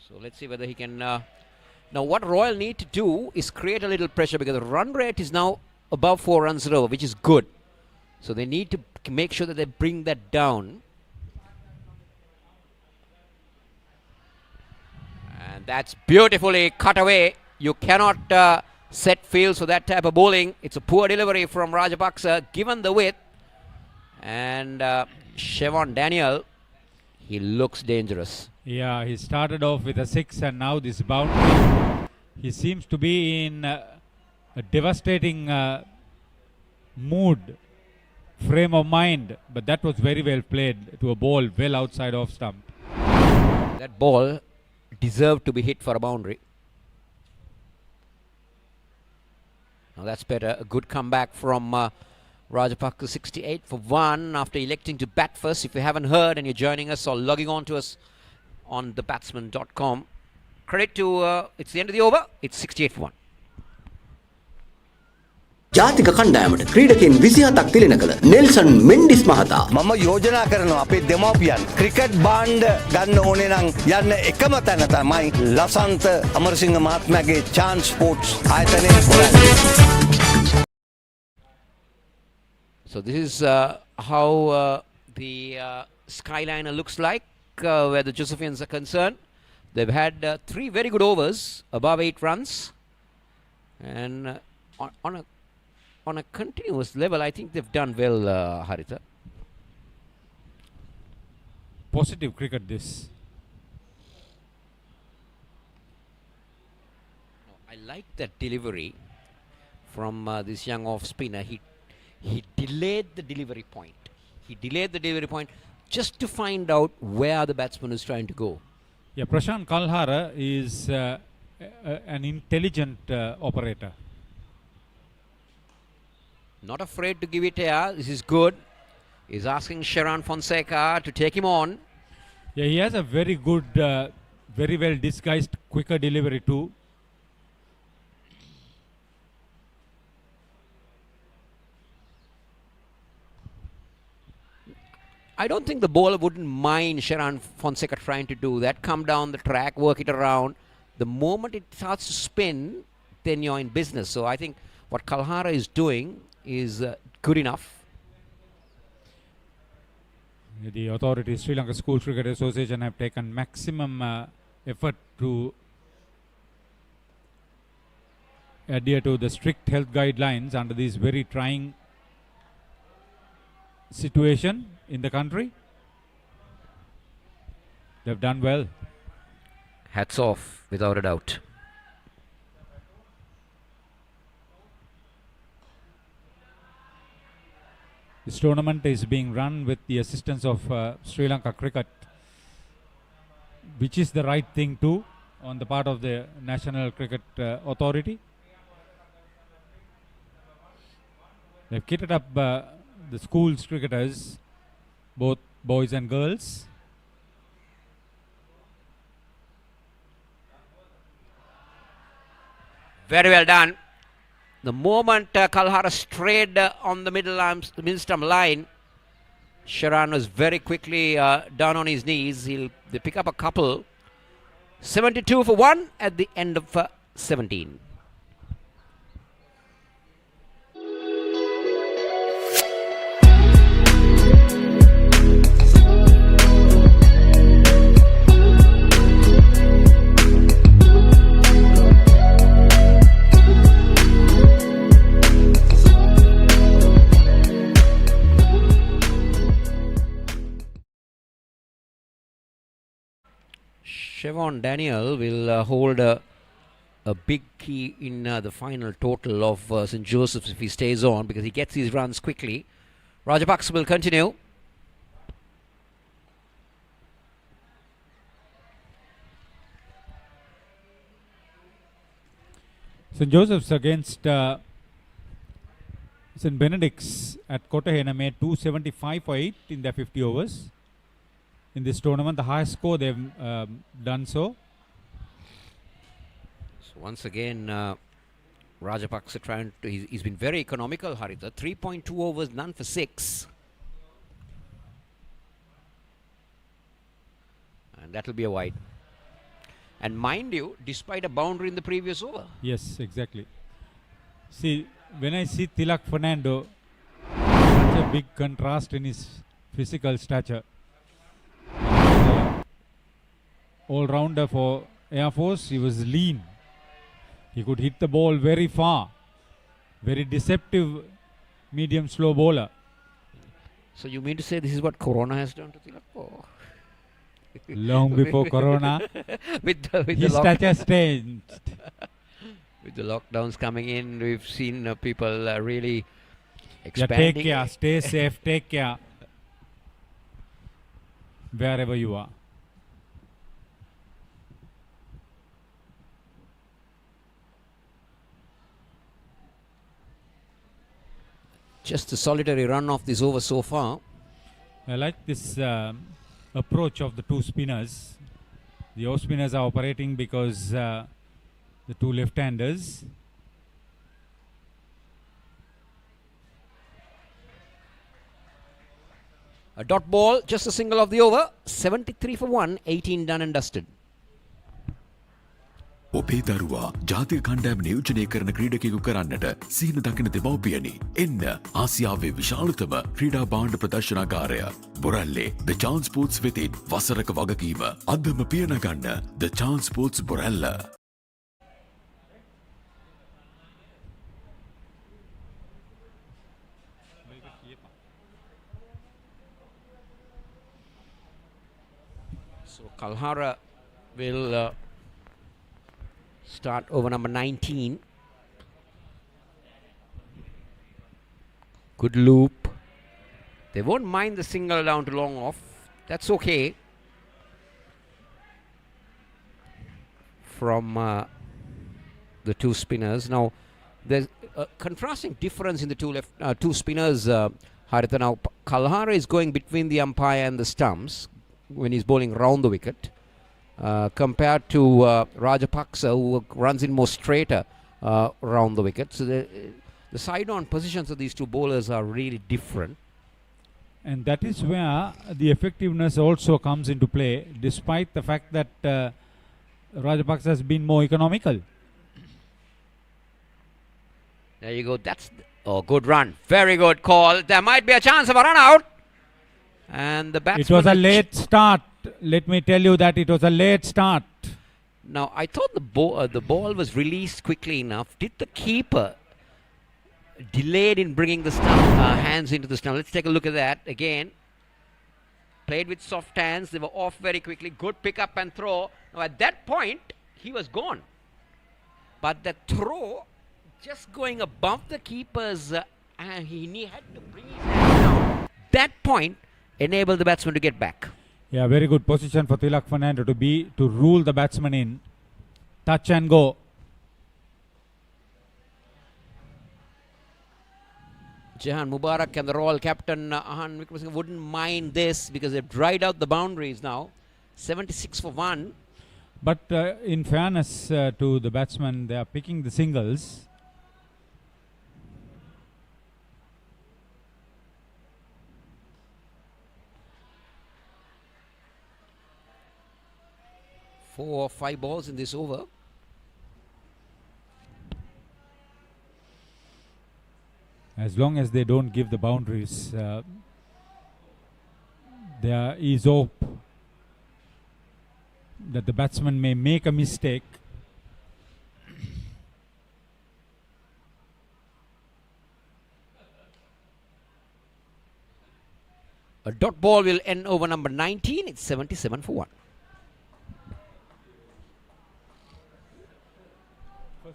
So let's see whether he can... now what Royal need to do is create a little pressure because the run rate is now above 4 runs over, which is good. So they need to make sure that they bring that down. And that's beautifully cut away. You cannot set fields for that type of bowling. It's a poor delivery from Rajapaksa given the width. And Shevon Daniel, he looks dangerous. Yeah, he started off with a 6 and now this boundary. He seems to be in a devastating mood, frame of mind, but that was very well played to a ball well outside off stump. That ball deserved to be hit for a boundary. Now that's better. A good comeback from Rajapaksa, 68 for 1 after electing to bat first. If you haven't heard and you're joining us or logging on to us on thebatsman.com, credit to it's the end of the over. It's 68 for 1. ජාතික කණ්ඩායමට ක්‍රීඩකයන් 27ක් තිලෙන කළ Nelson Mendis මහතා මම යෝජනා කරනවා අපේ දෙමව්පියන් cricket බාණ්ඩ ගන්න ඕනේ නම් යන්න එකම තැන තමයි ලසන්ත අමරසිංහ මහත්මයාගේ chance sports ආයතනයේ හොරන්නේ. So this is how the Skyliner looks like where the Josephians are concerned. They've had 3 very good overs above 8 runs, and on a continuous level, I think they've done well, Haritha. Positive cricket this. I like that delivery from this young off spinner. He delayed the delivery point. He delayed the delivery point just to find out where the batsman is trying to go. Yeah, Prashant Kalhara is an intelligent operator. Not afraid to give it here. This is good. He's asking Sharan Fonseca to take him on. Yeah, he has a very good, very well disguised quicker delivery too. I don't think the bowler wouldn't mind Sharan Fonseca trying to do that. Come down the track, work it around. The moment it starts to spin, then you're in business. So I think what Kalhara is doing is good enough. The authorities, Sri Lanka School Cricket Association, have taken maximum effort to adhere to the strict health guidelines under this very trying situation in the country. They've done well. Hats off, without a doubt. This tournament is being run with the assistance of Sri Lanka Cricket, which is the right thing too on the part of the National Cricket Authority. They've kitted up the schools cricketers, both boys and girls. Very well done. The moment Kalhara strayed on the middle stump line, Sharan was very quickly down on his knees. They pick up a couple. 72 for 1 at the end of 17. Chevon Daniel will hold a big key in the final total of St. Joseph's if he stays on, because he gets his runs quickly. Rajapaksa will continue. St. Joseph's against St. Benedict's at Kotahena made 275 for 8 in their 50 overs. In this tournament, the highest score they've done so. So once again, Rajapaksa trying to, he's been very economical, Haritha. 3.2 overs, none for 6. And that'll be a wide. And mind you, despite a boundary in the previous over. Yes, exactly. See, when I see Tilak Fernando, such a big contrast in his physical stature. All-rounder for Air Force, he was lean. He could hit the ball very far. Very deceptive medium-slow bowler. So you mean to say this is what Corona has done to Tilak? Oh. Long before Corona, with his stature changed. With the lockdowns coming in, we've seen people really expanding. Yeah, take care, stay safe, take care. Wherever you are. Just a solitary run off this over so far. I like this approach of the two spinners. The off spinners are operating because the two left-handers. A dot ball, just a single of the over. 73 for 1, 18 done and dusted. ඔබේ දරුවා ජාතික කණ්ඩායම නියෝජනය කරන ක්‍රීඩකයෙකු කරන්නට සීන දකින දෙමව්පියනි. එන්න ආසියාවේ විශාලතම ක්‍රීඩා භාණ්ඩ ප්‍රදර්ශනාකාරය බොරැල්ලේ The Chance Sports වෙතින් වසරක වගකීම අදම පියනගන්න The Chance Sports Borella. So Kalhara will start over number 19. Good loop. They won't mind the single down to long off. That's okay. From the two spinners. Now, there's a contrasting difference in the two spinners, Haritha. Now, Kalhara is going between the umpire and the stumps when he's bowling round the wicket. Compared to Rajapaksa, who runs in more straighter round the wicket. So the side-on positions of these two bowlers are really different. And that is where the effectiveness also comes into play, despite the fact that Rajapaksa has been more economical. There you go. That's good run. Very good call. There might be a chance of a run out. And the batsman. It was a late start. Let me tell you that it was a late start. Now, I thought the ball was released quickly enough. Did the keeper delayed in bringing the hands into the stump? Let's take a look at that again. Played with soft hands. They were off very quickly. Good pick up and throw. Now, at that point, he was gone. But the throw, just going above the keeper's, he had to bring his hands down. That point enabled the batsman to get back. Yeah, very good position for Tilak Fernando to rule the batsman in. Touch and go. Jahan Mubarak and the Royal Captain Ahan Wickremesinghe wouldn't mind this because they've dried out the boundaries now. 76 for 1. But in fairness to the batsman, they are picking the singles. Four or five balls in this over. As long as they don't give the boundaries, there is hope that the batsman may make a mistake. A dot ball will end over number 19. It's 77 for 1. So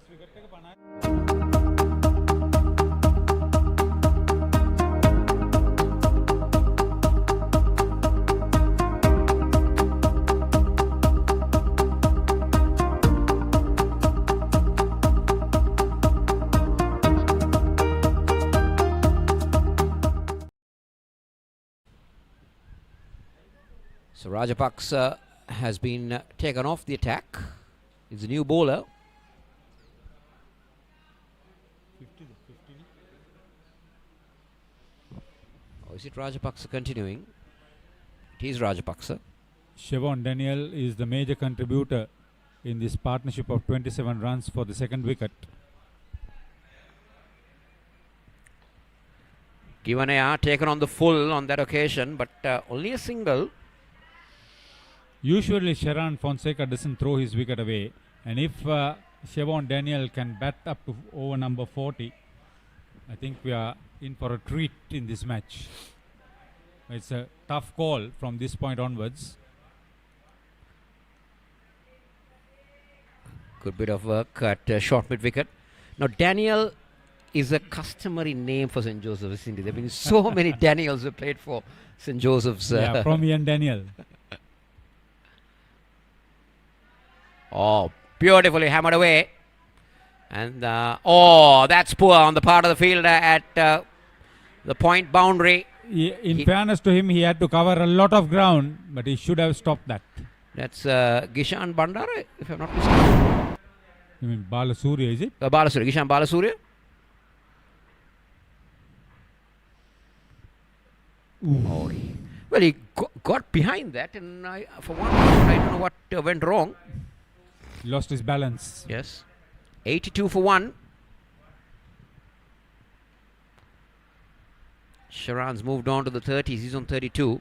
Rajapaksa has been taken off the attack. He's a new bowler. Or is it Rajapaksa continuing? It is Rajapaksa. Siobhan Daniel is the major contributor in this partnership of 27 runs for the second wicket. Givanaya taken on the full on that occasion, but only a single. Usually Sharan Fonseca doesn't throw his wicket away, and if Siobhan Daniel can bat up to over number 40, I think we are in for a treat in this match. It's a tough call from this point onwards. Good bit of work at short mid wicket. Now Daniel is a customary name for St. Joseph's, isn't it? There have been so many Daniels who played for St. Joseph's. Yeah, from Ian Daniel. Oh, beautifully hammered away. And, that's poor on the part of the fielder at the point boundary. In fairness to him, he had to cover a lot of ground, but he should have stopped that. That's Gishan Bandara, if I'm not mistaken. You mean Balasurya, is it? Balasurya, Gishan Balasurya. Oh, well, he got behind that, and for one, I don't know what went wrong. Lost his balance. Yes. 82 for 1. Sharan's moved on to the 30s. He's on 32.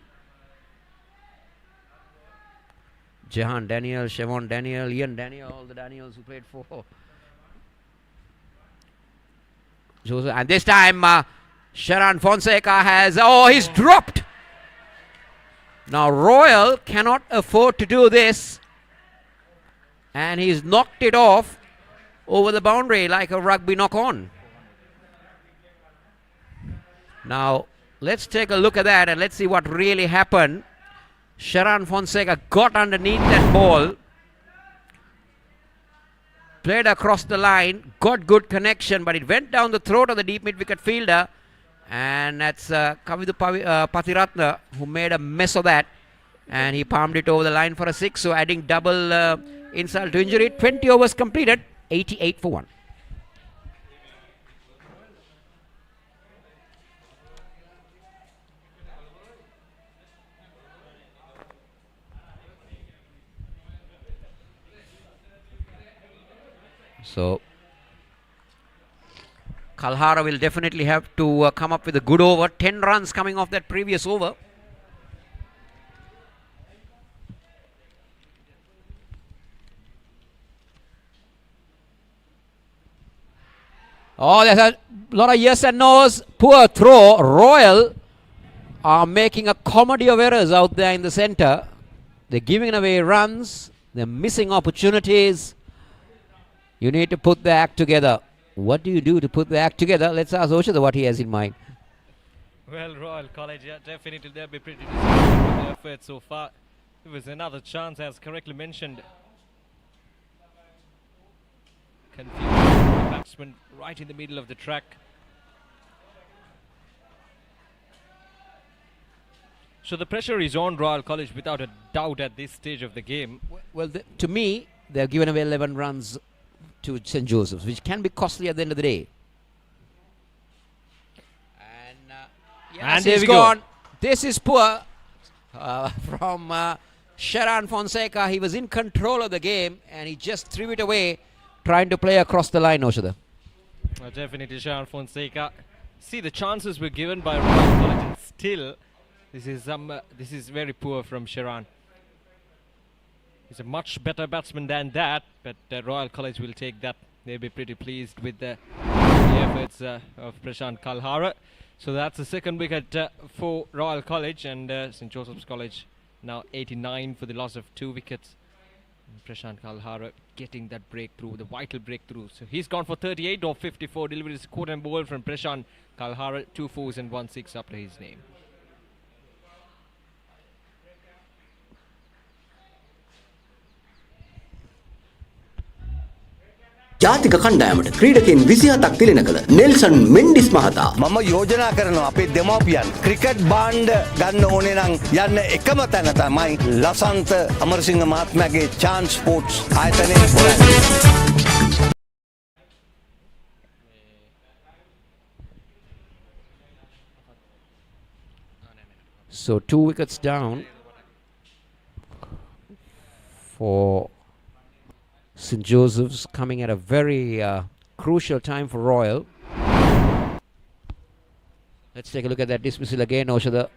Jahan Daniel, Siobhan Daniel, Ian Daniel, all the Daniels who played for Joseph. And this time, Sharan Fonseca has... Oh, he's dropped! Now, Royal cannot afford to do this. And he's knocked it off over the boundary like a rugby knock-on. Now, let's take a look at that and let's see what really happened. Sharan Fonseca got underneath that ball, played across the line, got good connection, but it went down the throat of the deep mid-wicket fielder, and that's Kavidu Patiratna who made a mess of that, and he palmed it over the line for a 6, so adding double insult to injury. 20 overs completed, 88 for 1. So Kalhara will definitely have to come up with a good over. 10 runs coming off that previous over. Oh, there's a lot of yes and no's. Poor throw. Royal are making a comedy of errors out there in the centre. They're giving away runs. They're missing opportunities. You need to put the act together. What do you do to put the act together? Let's ask Oshada what he has in mind. Well, Royal College, yeah, definitely they'll be pretty disappointed with their effort so far. It was another chance, as correctly mentioned. Confused the batsman right in the middle of the track. So the pressure is on Royal College without a doubt at this stage of the game. Well, to me, they've given away 11 runs to St. Joseph's, which can be costly at the end of the day. And, yes, there he's we gone. go. This is poor from Sharan Fonseca. He was in control of the game and he just threw it away, trying to play across the line, Oshada. Definitely Sharan Fonseca. See, the chances were given by Royal College, and still this is very poor from Sharan. He's a much better batsman than that, but Royal College will take that. They'll be pretty pleased with the efforts of Prashant Kalhara. So that's the second wicket for Royal College, and St. Joseph's College now 89 for the loss of 2 wickets. Prashant Kalhara getting that breakthrough, the vital breakthrough. So he's gone for 38 of 54 deliveries, caught and ball from Prashant Kalhara, 2 4s and 1 6 after his name. ජාතික කණ්ඩායමට ක්‍රීඩකයන් 27ක් තිලෙන කළ Nelson Mendis මහතා මම යෝජනා කරනවා අපේ දෙමව්පියන් cricket බාණ්ඩ ගන්න ඕනේ නම් යන්න එකම තැන තමයි ලසන්ත අමරසිංහ මහත්මයාගේ chance sports ආයතනයේ හොයන්න. So 2 wickets down for St. Joseph's, coming at a very crucial time for Royal. Let's take a look at that dismissal again. Oshada,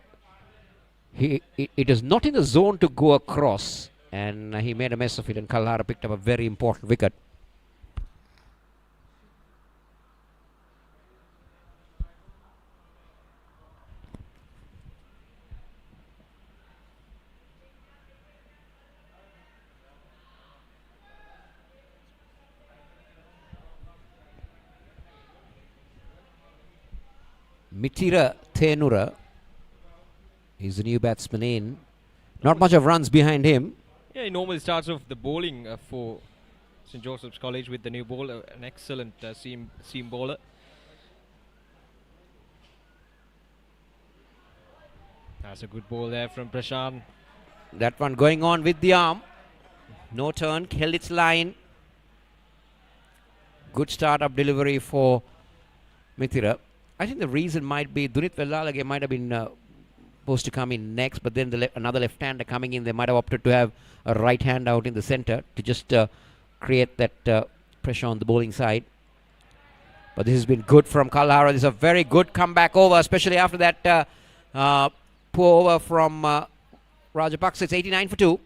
it is not in the zone to go across, and he made a mess of it, and Kalhara picked up a very important wicket. Mitira Thenura is the new batsman in. Not much of runs behind him. Yeah, he normally starts off the bowling for St. Joseph's College with the new bowler, an excellent seam bowler. That's a good ball there from Prashant. That one going on with the arm. No turn, held its line. Good start-up delivery for Mithira. I think the reason might be Dunit Vellalage might have been supposed to come in next, but then another left-hander coming in, they might have opted to have a right hand out in the center to just create that pressure on the bowling side. But this has been good from Kalhara. This is a very good comeback over, especially after that poor over from Rajapaksa. It's 89 for 2.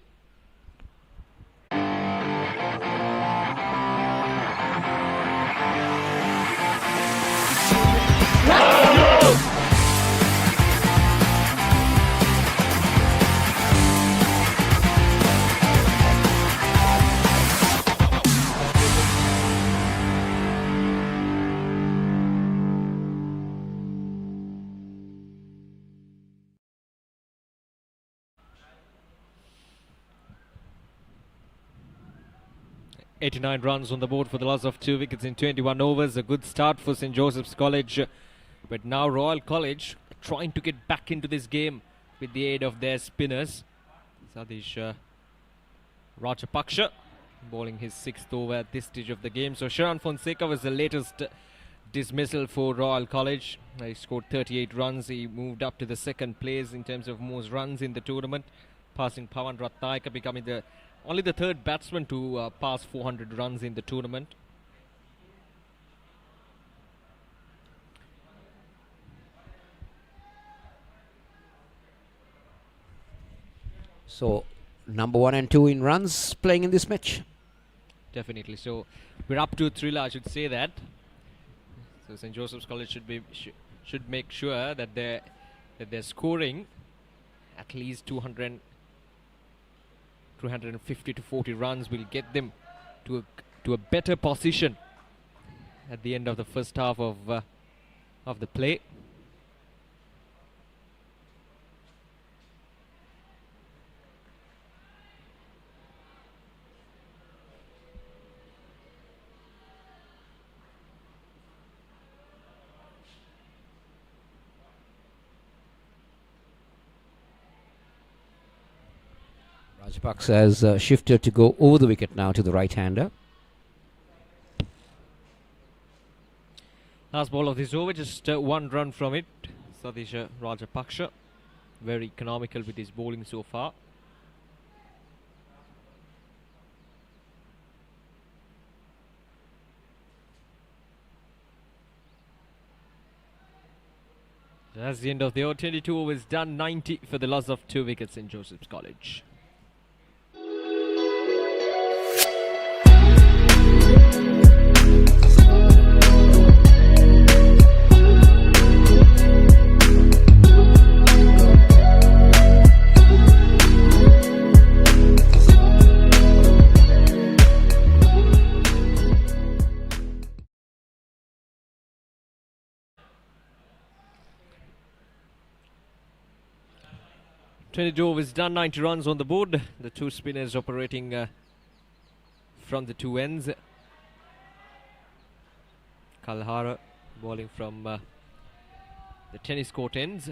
.89 runs on the board for the loss of 2 wickets in 21 overs. A good start for St. Joseph's College. But now Royal College trying to get back into this game with the aid of their spinners. Sadish Rajapaksha bowling his 6th over at this stage of the game. So Sharan Fonseca was the latest dismissal for Royal College. He scored 38 runs. He moved up to the 2nd place in terms of most runs in the tournament, passing Pawan Ratnaika, becoming only the 3rd batsman to pass 400 runs in the tournament. So, number 1 and 2 in runs playing in this match. Definitely. So, we're up to a thriller, I should say that. So, St. Joseph's College should make sure that they're scoring at least 250 to 40 runs will get them to a better position at the end of the first half of the play. Rajapaksa has shifted to go over the wicket now to the right-hander. Last ball of this over, just 1 run from it. Sadish Rajapaksha, very economical with his bowling so far. That's the end of the over. 22 overs done, 90 for the loss of 2 wickets in Joseph's College. 22 overs done, 90 runs on the board. The two spinners operating from the two ends. Kalhara bowling from the tennis court ends.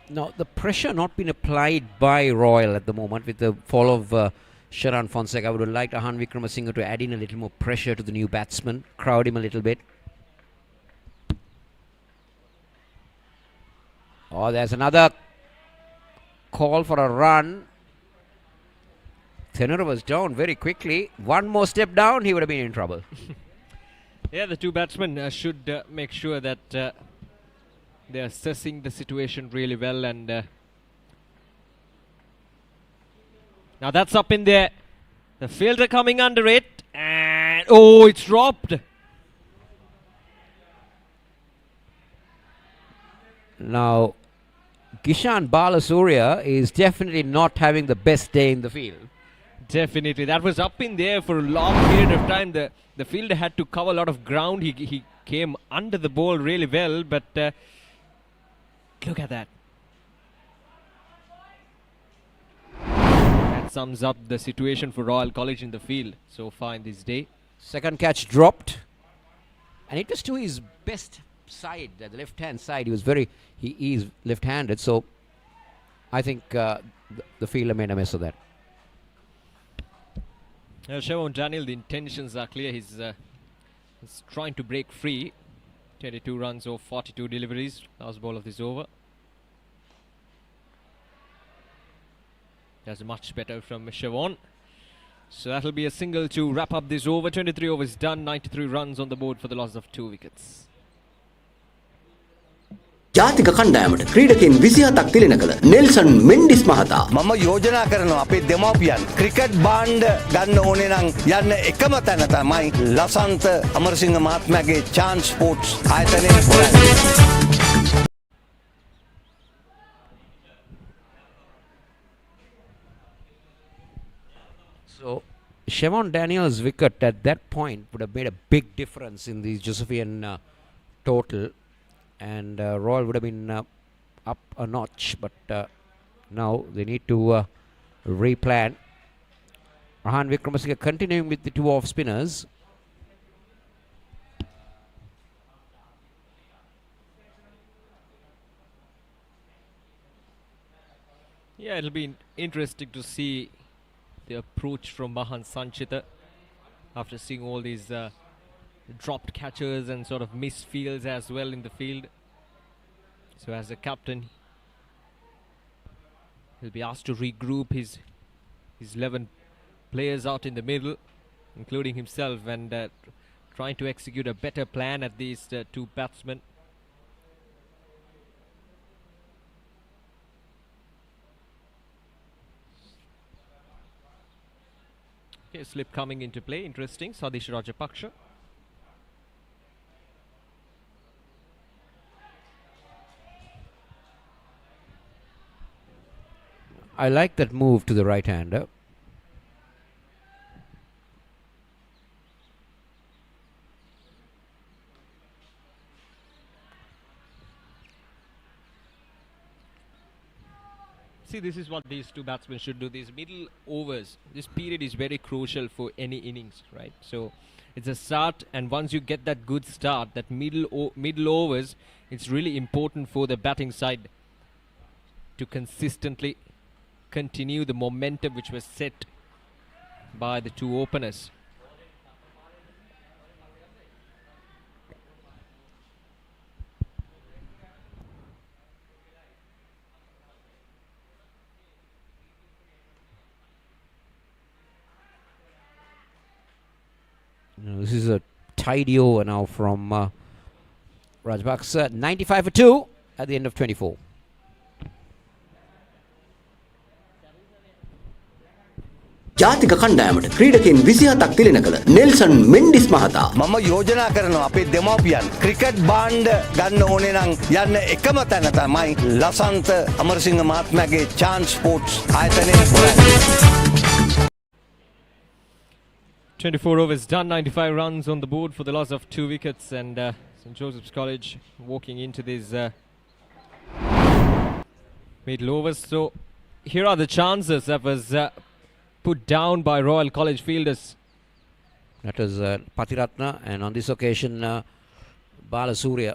Now, the pressure not been applied by Royal at the moment with the fall of Sharan Fonseca. I would have liked Ahan Wickramasinghe to add in a little more pressure to the new batsman, crowd him a little bit. Oh, there's another call for a run. Thenura was down very quickly. One more step down, he would have been in trouble. Yeah, the two batsmen should make sure that they're assessing the situation really well. And now that's up in there. The fielder coming under it. And oh, it's dropped. Now, Kishan Balasuriya is definitely not having the best day in the field. Definitely. That was up in there for a long period of time. The fielder had to cover a lot of ground. He came under the ball really well, but look at that. That sums up the situation for Royal College in the field so far in this day. Second catch dropped. And it was to his best side, the left-hand side. He is left-handed, so I think the fielder made a mess of that. Siobhan Daniel, the intentions are clear. He's trying to break free. 22 runs or 42 deliveries. Last ball of this over. Does much better from Siobhan. So that'll be a single to wrap up this over. 23 overs done. 93 runs on the board for the loss of 2 wickets. ජාතික කණ්ඩායමට ක්‍රීඩකයන් 27ක් තිලෙන කළ Nelson Mendis මහතා මම යෝජනා කරනවා අපේ දෙමව්පියන් cricket බාණ්ඩ ගන්න ඕනේ නම් යන්න එකම තැන තමයි ලසන්ත අමරසිංහ මහත්මයාගේ chance sports ආයතනයේ හොයන්න. So Siobhan Daniel's wicket at that point would have made a big difference in the Josephian total. And Royal would have been up a notch, but now they need to replan. Ahan Wickramasinghe continuing with the two off spinners. Yeah, it'll be interesting to see the approach from Mahan Sanchita after seeing all these dropped catches and sort of misfields as well in the field. So as a captain, he'll be asked to regroup his 11 players out in the middle, including himself, and trying to execute a better plan at these two batsmen. Okay, slip coming into play. Interesting. Sadish Rajapaksha. I like that move to the right-hander. See, this is what these two batsmen should do. These middle overs, this period is very crucial for any innings, right? So it's a start, and once you get that good start, that middle overs, it's really important for the batting side to consistently continue the momentum which was set by the two openers. This is a tidy over now from Rajapaksa. 95 for 2 at the end of 24. ජාතික කණ්ඩායමට ක්‍රීඩකයන් 27ක් තිලෙන කළ Nelson Mendis මහතා මම යෝජනා කරනවා අපේ දෙමව්පියන් cricket බාණ්ඩ ගන්න ඕනේ නම් යන්න එකම තැන තමයි ලසන්ත අමරසිංහ මහත්මයාගේ chance sports ආයතනයේ හොයන්න. 24 overs done, 95 runs on the board for the loss of 2 wickets, and St. Joseph's College walking into these middle overs. So here are the chances that was put down by Royal College fielders. That was Patiratna, and on this occasion Balasurya.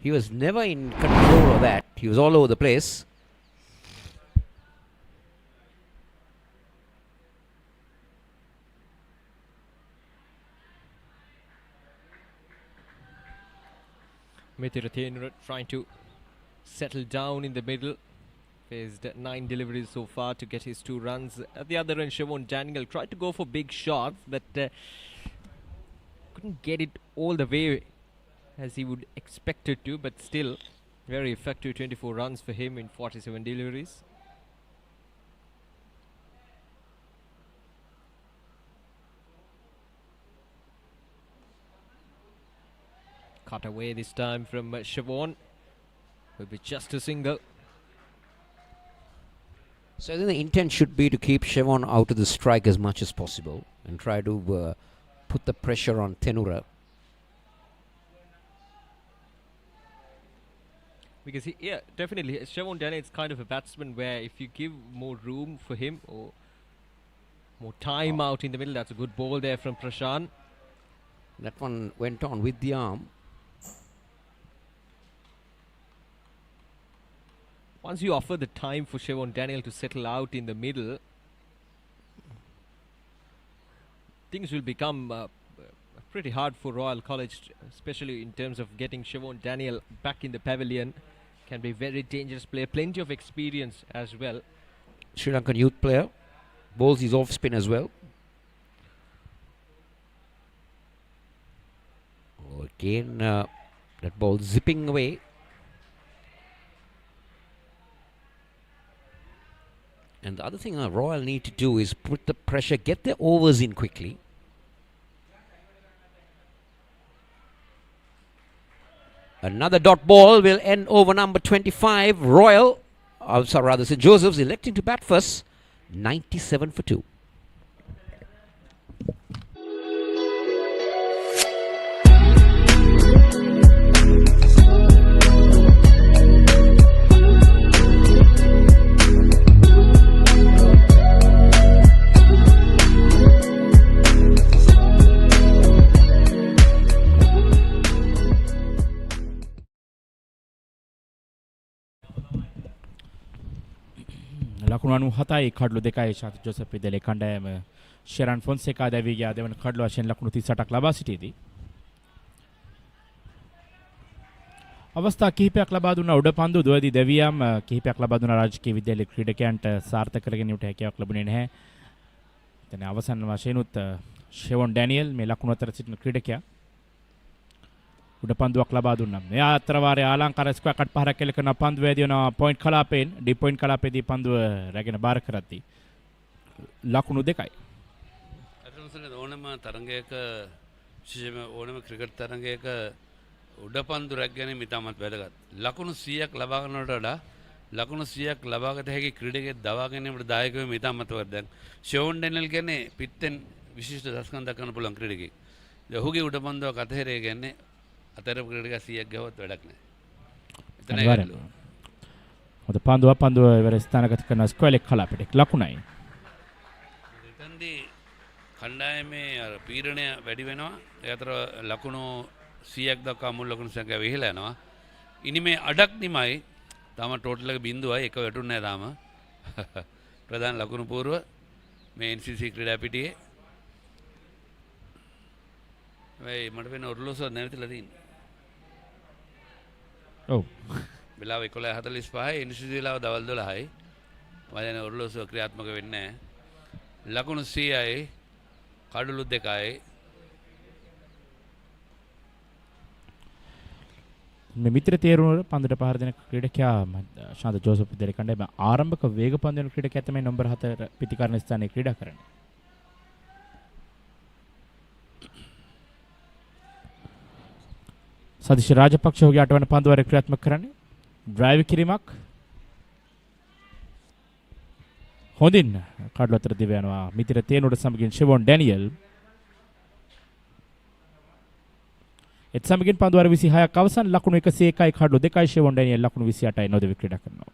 He was never in control of that. He was all over the place. Mithirathenu trying to settle down in the middle. Faced 9 deliveries so far to get his 2 runs. At the other end, Siobhan Daniel tried to go for big shots, but couldn't get it all the way as he would expect it to, but still very effective. 24 runs for him in 47 deliveries. Cut away this time from Siobhan. Will be just a single. So I think the intent should be to keep Siobhan out of the strike as much as possible and try to put the pressure on Thenura. Because yeah, definitely, Siobhan Daniel is kind of a batsman where if you give more room for him or more time out in the middle, that's a good ball there from Prashant. That one went on with the arm. Once you offer the time for Siobhan Daniel to settle out in the middle, things will become pretty hard for Royal College, especially in terms of getting Siobhan Daniel back in the pavilion. Can be very dangerous player, plenty of experience as well. Sri Lankan youth player, bowls his off spin as well. Again, that ball zipping away. And the other thing Royal need to do is put the pressure, get their overs in quickly. Another dot ball will end over number 25. Royal, rather St. Joseph's electing to bat first. 97 for 2. ලකුණු 97යි කඩලු 2යි ශාන්ත Joseph විද්‍යාලයේ කණ්ඩායම ෂෙරන් ෆොන්සේකා දැවී ගියා දෙවන කඩලු වශයෙන් ලකුණු 38ක් ලබා සිටියේදී අවස්ථා කිහිපයක් ලබා දුන්නා උඩ පන්දු දුවදී දෙවියම් කිහිපයක් ලබා දුන්නා රාජකීය විද්‍යාලයේ ක්‍රීඩකයන්ට සාර්ථක කර ගැනීමට හැකියාවක් ලැබුණේ නැහැ. එතන අවසන් වශයෙන් උත් ෂෙවොන් ඩැනියල් මේ ලකුණු අතර සිටින ක්‍රීඩකයා උඩ පන්දුවක් ලබා දුන්නා. මේ අතර වාරයේ ආලංකාර ස්ක්වයර් කට් පහරක් කෙල කරන පන්දුවේදී වෙනවා පොයින්ට් කලාපයෙන් ඩීප් පොයින්ට් කලාපයේදී පන්දුව රැගෙන බාර කරද්දී ලකුණු 2යි. අතනසල ඕනම තරඟයක විශේෂයෙන්ම ඕනම ක්‍රිකට් තරඟයක උඩ පන්දු රැක් ගැනීම ඉතාමත් වැදගත්. ලකුණු 100ක් ලබා ගන්නට වඩා ලකුණු 100ක් ලබාගත හැකි ක්‍රීඩකයෙක් දවා ගැනීමට දායක වෙම ඉතාමත් වැදගත්. ෂෝන් ඩැනියල් කියන්නේ පිටෙන් විශිෂ්ට දස්කම් දක්වන්න පුළුවන් ක්‍රීඩකයෙක්. ඔහුගේ උඩ පන්දුවක් අතහැරේ කියන්නේ අතර ක්‍රීඩක 100ක් ගහුවත් වැඩක් නැහැ. එතන හොඳ පන්දුව ඉවර ස්ථානගත කරන ස්ක්වයර් එක කලාපයට ලකුණයි. එතෙන්දී කණ්ඩායමේ අර පීඩනය වැඩි වෙනවා. ඒ අතර ලකුණු 100ක් දක්වා මුල් ලකුණු සංඛ්‍යාව ඉහළ යනවා. ඉනිමේ අඩක් නිමයි. තාම ටෝටල් එක 0යි. එක වැටුන්නේ නැහැ තාම. ප්‍රධාන ලකුණු පූර්ව මේ NCC ක්‍රීඩා පිටියේ. මේ මට වෙන ඔරලෝසුව නැවතිලා තියෙන්නේ. ඔව්. වෙලාව 11:45යි NCC වෙලාව දවල් 12යි. වයන ඔරලෝසුව ක්‍රියාත්මක වෙන්නේ නැහැ. ලකුණු 100යි කඩලු 2යි. මේ මිත්‍ර තේරුවර පන්දුට පහර දෙන ක්‍රීඩකයා ශාන්ත ජෝසප් විද්‍යාලයේ කණ්ඩායම ආරම්භක වේග පන්දු වෙන ක්‍රීඩකයා තමයි නම්බර 4 පිටිකරණ ස්ථානයේ ක්‍රීඩා කරන්නේ. සතිශ රාජපක්ෂ ඔහුගේ 8 වන පන්දුවර ක්‍රියාත්මක කරන්නේ. ඩ්‍රයිව් කිරීමක්. හොඳින් කඩළු අතර දිව යනවා. මිතිර තේනුවට සමගින් ෂෙවොන් ඩැනියල්. එත් සමගින් පන්දු වාර 26ක් අවසන්. ලකුණු 101යි කඩළු 2යි. ෂෙවොන් ඩැනියල් ලකුණු 28යි නොදෙවි ක්‍රීඩා කරනවා.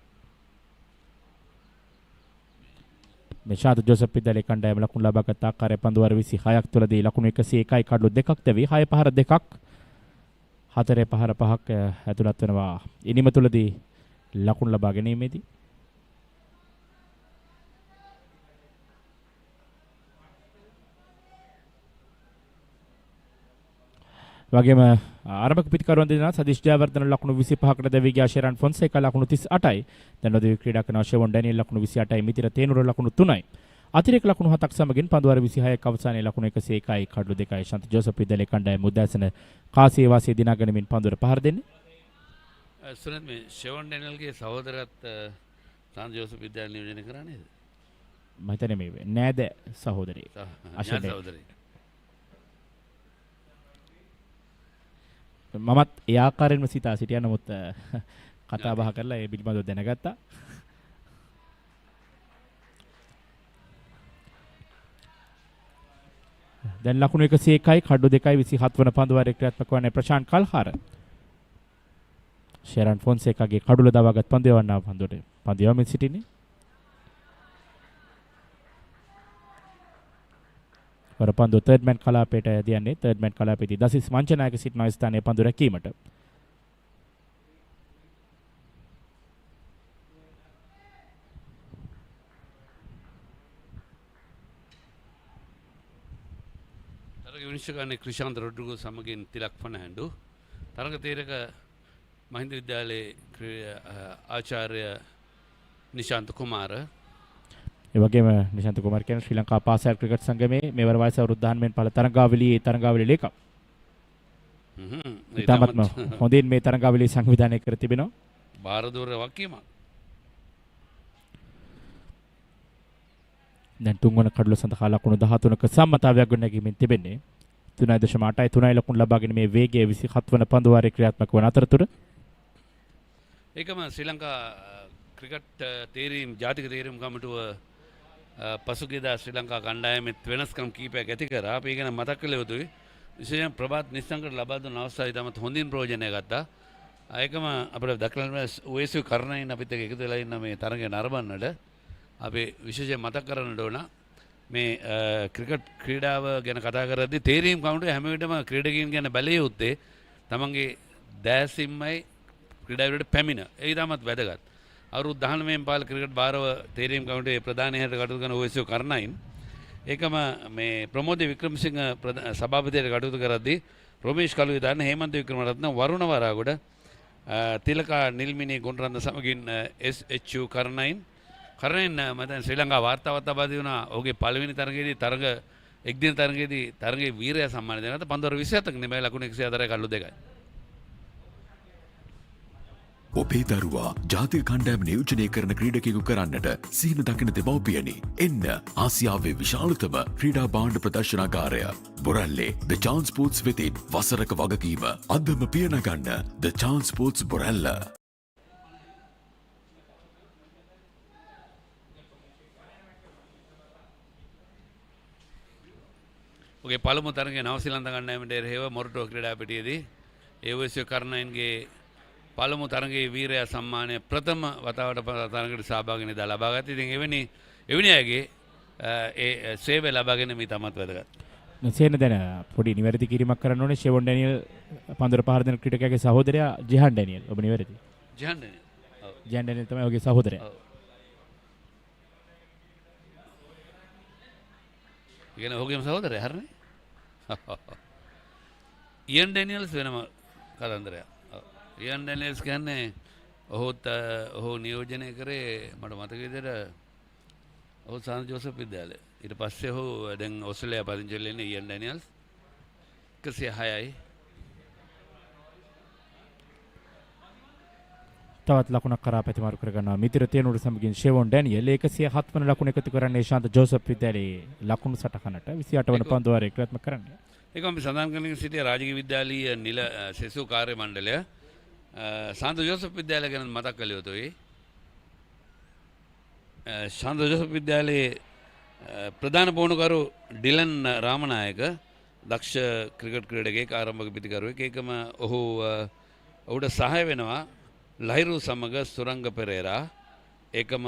මේ ශාන්ත ජෝසප් විද්‍යාලයේ කණ්ඩායම ලකුණු ලබාගත් ආකාරය පන්දු වාර 26ක් තුළදී ලකුණු 101යි කඩළු 2ක් දැවි 6 පහර 2ක් 4 පහර 5ක් ඇතුළත් වෙනවා. ඉනිම තුළදී ලකුණු ලබා ගැනීමේදී වගේම ආරම්භක පිටිකරුවන් දෙදෙනා සදීෂ් ජයවර්ධන ලකුණු 25කට දැවී ගියා. ෂෙරන් ෆොන්සේකා ලකුණු 38යි. දැන් නොදෙවි ක්‍රීඩා කරන ෂෙවොන් ඩැනියල් ලකුණු 28යි. මිතිර තේනුර ලකුණු 3යි. අතිරේක ලකුණු 7ක් සමගින් පන්දු වාර 26ක අවසානයේ ලකුණු 101යි කඩළු 2යි. ශාන්ත ජෝසප් විද්‍යාලයේ කණ්ඩායම උදෑසන කාසිය වාසිය දිනා ගනිමින් පන්දුර පහර දෙන්නේ. සුනත් මේ ෂෙවොන් ඩැනියල්ගේ සහෝදරත් ශාන්ත ජෝසප් විද්‍යාලය නියෝජනය කරා නේද? මම හිතන්නේ මේ නෑද සහෝදරේ. අශෝක සහෝදරේ. මමත් ඒ ආකාරයෙන්ම සිතා සිටියා. නමුත් කතා බහ කරලා ඒ පිළිබඳව දැනගත්තා. දැන් ලකුණු 101යි කඩු 2යි 27 වන පන්දු වාරයේ ක්‍රියාත්මක වන්නේ ප්‍රශාන්ත් කල්හාර. ෂෙරන් ෆොන්සේකාගේ කඩුල දවාගත් පන්දු යවන්නා පන්දුවට පන්දු යවමින් සිටින්නේ. වර පන්දු third man කලාපයට යදියන්නේ. Third man කලාපයේදී දසිස් Manchanayake සිටින ස්ථානයේ පන්දු රැකීමට. තරග විනිශ්චයකාරණේ ක්‍රිෂාන්ත රොඩ්රිගෝ සමගින් තිලක් ෆර්නෑන්ඩෝ. තරග තීරක මහින්ද විද්‍යාලයේ ආචාර්ය නිශාන්ත කුමාර. ඒ වගේම නිශාන්ත කුමාර කියන ශ්‍රී ලංකා පාසල් ක්‍රිකට් සංගමේ මෙවර වයස අවුරුදු 19 පළ තරගාවලියේ ලේකම්. ඉතාමත්ම හොඳින් මේ තරගාවලිය සංවිධානය කර තිබෙනවා. බාරදූර වකීමක්. දැන් තුන්වන කඩළු සඳහා ලකුණු 13ක සම්මතාවයක් ගොඩනැගීමෙන් තිබෙන්නේ. 3.8යි 3යි ලකුණු ලබාගෙන මේ වේගය 27 වන පන්දු වාරයේ ක්‍රියාත්මක වන අතරතුර ඒකම ශ්‍රී ලංකා ක්‍රිකට් තේරීම් ජාතික තේරීම් කමිටුව පසුගියදා ශ්‍රී ලංකා කණ්ඩායමෙත් වෙනස්කම් කීපයක් ඇති කරා. අපි ගැන මතක් කළ යුතුයි. විශේෂයෙන් ප්‍රභාත් නිස්සංකට ලබා දුන්න අවස්ථාවේ තමත් හොඳින් ප්‍රයෝජනය ගත්තා. ඒකම අපිට දක්වන්න ඔයසු කරණයින් අපිත් එක්ක එකතු වෙලා ඉන්න මේ තරගය නරඹන්නට අපි විශේෂයෙන් මතක් කරන්නට ඕන මේ ක්‍රිකට් ක්‍රීඩාව ගැන කතා කරද්දී තේරීම් කමිටුව හැම විටම ක්‍රීඩකයන් ගැන බැලිය යුත්තේ තමන්ගේ දෑසින්මයි ක්‍රීඩාවට පැමිණ. ඒ ඉතාමත් වැදගත්. අවුරුදු 19 පාල ක්‍රිකට් භාරව තේරීම් කමිටුවේ ප්‍රධාන හේතු කටයුතු කරන ඔයසු කරණයින් ඒකම මේ ප්‍රමෝද වික්‍රමසිංහ සභාපතියට කටයුතු කරද්දී රොමේෂ් කලුවේ දාන්න හේමන්ත වික්‍රමරත්න වරුණ වරාගොඩ තිලකා නිල්මිනී ගුණරත්න සමගින් SHU කරණයින් මම ශ්‍රී ලංකා වාර්තාවත් ලබා දුනා. ඔහුගේ පළවෙනි තරගයේදී තරග එක්දින තරගයේදී තරගයේ වීරය සම්මානය දෙනකොට 1527ක නෙමෙයි ලකුණු 104යි කඩළු 2යි. ඔබේ දරුවා ජාතික කණ්ඩායම නියෝජනය කරන ක්‍රීඩකයෙකු කරන්නට සීන දකින දෙමව්පියනි. එන්න ආසියාවේ විශාලතම ක්‍රීඩා භාණ්ඩ ප්‍රදර්ශනාගාරය බොරැල්ලේ ද චාන්ස් ස්පෝර්ට්ස් වෙතින් වසරක වගකීම අදම පියනගන්න ද චාන්ස් ස්පෝර්ට්ස් බොරැල්ල. ඔගේ පළමු තරගයේ නවසීලන්ත කණ්ඩායමට එරෙහිව මොරටුව ක්‍රීඩා පිටියේදී ඒවස්ය කරණයින්ගේ පළමු තරගයේ වීරය සම්මානය ප්‍රථම වතාවට තරගයට සහභාගී වෙලා ලබා ගත්තා. ඉතින් එවැනි අයගේ ඒ සේවය ලබා ගැනීම ඉතාමත් වැදගත්. මෙසේන දැන පොඩි නිවැරදි කිරීමක් කරන්න ඕනේ. ෂෙවොන් ඩැනියල් පන්දුර පහර දෙන ක්‍රීඩකයාගේ සහෝදරයා ජිහාන් ඩැනියල්. ඔබ නිවැරදි. ජිහාන් ඩැනියල්. ඔව්. ජිහාන් ඩැනියල් තමයි ඔහුගේ සහෝදරයා. ඔව්. ඉගෙන ඔහුගේම සහෝදරයා හරිනේ. ඉයන් ඩැනියල්ස් වෙනම කතන්දරයක්. ඉයන් ඩැනියල්ස් කියන්නේ ඔහු නියෝජනය කරේ මට මතක විදිහට ඔහු සාන්ත ජෝසප් විද්‍යාලය. ඊට පස්සේ ඔහු දැන් ඕස්ට්‍රේලියාව පදිංචි වෙලා ඉන්නේ ඉයන් ඩැනියල්ස් 106යි. තවත් ලකුණක් කරා පැතිමාරු කර ගන්නවා. මිතිර තේනුර සමගින් ෂෙවොන් ඩැනියල් 107 වන ලකුණ එකතු කරන්නේ ශාන්ත ජෝසප් විද්‍යාලයේ ලකුණු සටහනට 28 වන පන්දු වාරයේ ක්‍රියාත්මක කරන්නේ. ඒකම අපි සඳහන් කරගෙන සිටිය රාජකීය විද්‍යාලීය නිල සෙසු කාර්ය මණ්ඩලය ශාන්ත ජෝසප් විද්‍යාලය ගැන මතක් කළ යුතුයි. ශාන්ත ජෝසප් විද්‍යාලයේ ප්‍රධාන පුහුණුකරු ඩිලන් රාමනායක දක්ෂ ක්‍රිකට් ක්‍රීඩකයෙක් ආරම්භක පිතිකරුවෙක්. ඒකම ඔහුට සහාය වෙනවා ලහිරු සමග සුරංග පෙරේරා. ඒකම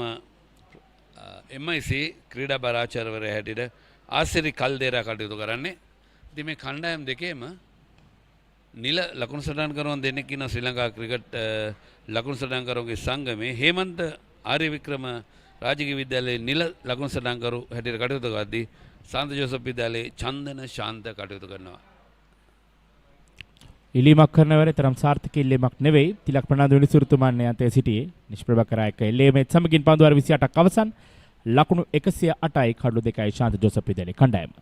MIC ක්‍රීඩා බාරාචාර්යවරයා හැටියට ආසිරි කල්දේරා කටයුතු කරන්නේ. ඉතින් මේ කණ්ඩායම් දෙකේම නිල ලකුණු සටහන්කරුවන් දෙන්නෙක් ඉන්න ශ්‍රී ලංකා ක්‍රිකට් ලකුණු සටහන්කරුවන්ගේ සංගමේ හේමන්ත ආර්යවික්‍රම රාජකීය විද්‍යාලයේ නිල ලකුණු සටහන්කරු හැටියට කටයුතු කරද්දී ශාන්ත ජෝසප් විද්‍යාලයේ චන්දන ශාන්ත කටයුතු කරනවා. ඉල්ලීමක් කරනවර තරම් සාර්ථක ඉල්ලීමක් නෙවෙයි. තිලක් ප්‍රනාන්දු විනිසුරුතුමාන් යන්තයේ සිටියේ නිෂ්ප්‍රභකරායක එල්ලීමේ සමගින් පන්දු වාර 28ක් අවසන්. ලකුණු 108යි කඩලු 2යි ශාන්ත ජෝසප් විද්‍යාලයේ කණ්ඩායම.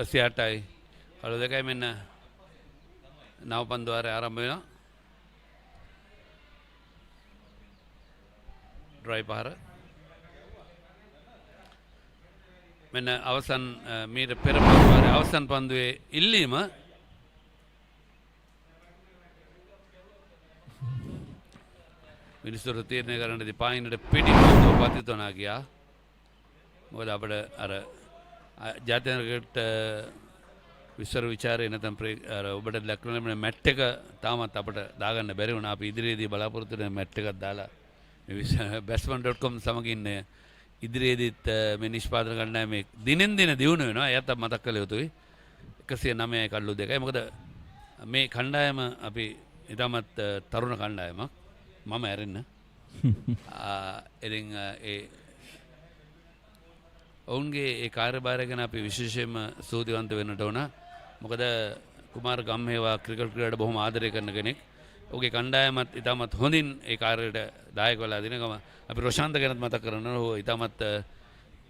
ටයි කළු දෙකයි මෙන්න නව පන්දුවාරය ආරම්භ වෙනවා. ඩ්‍රයි පහර මෙන්න අවසන් මීට පෙර පන්දුවාරය අවසන් පන්දුවේ ඉල්ලීම මිනිස්සුන්ට තීරණය කරන්නදී පායින්නට පිටි පන්දුව පතිත වුණා ගියා. මොකද අපිට අර ජාත්‍යන්තර විශ්ව විචාරයේ නැත්නම් ඔබට ලැක්කන මැට් එක තාමත් අපිට දාගන්න බැරි වුණා. අපි ඉදිරියේදී බලාපොරොත්තු වෙන මැට් එකක් දාලා මේ batsman.com සමගින් ඉදිරියේදීත් මේ නිෂ්පාදන කණ්ඩායමේ දිනෙන් දින දියුණු වෙනවා. එයත් මතක් කළ යුතුයි. 109යි කඩලු 2යි. මොකද මේ කණ්ඩායම අපි ඉතාමත් තරුණ කණ්ඩායමක්. මම ඇරෙන්න. ඉතින් ඔවුන්ගේ ඒ කාර්යභාරය ගැන අපි විශේෂයෙන්ම ස්තුතිවන්ත වෙන්නට ඕන. මොකද කුමාර ගම්හේවා ක්‍රිකට් ක්‍රීඩාවට බොහොම ආදරය කරන කෙනෙක්. ඔහුගේ කණ්ඩායමත් ඉතාමත් හොඳින් ඒ කාර්යයට දායක වෙලා දිනකම අපි රොෂාන්ත ගැනත් මතක් කරනවා. ඔහු ඉතාමත්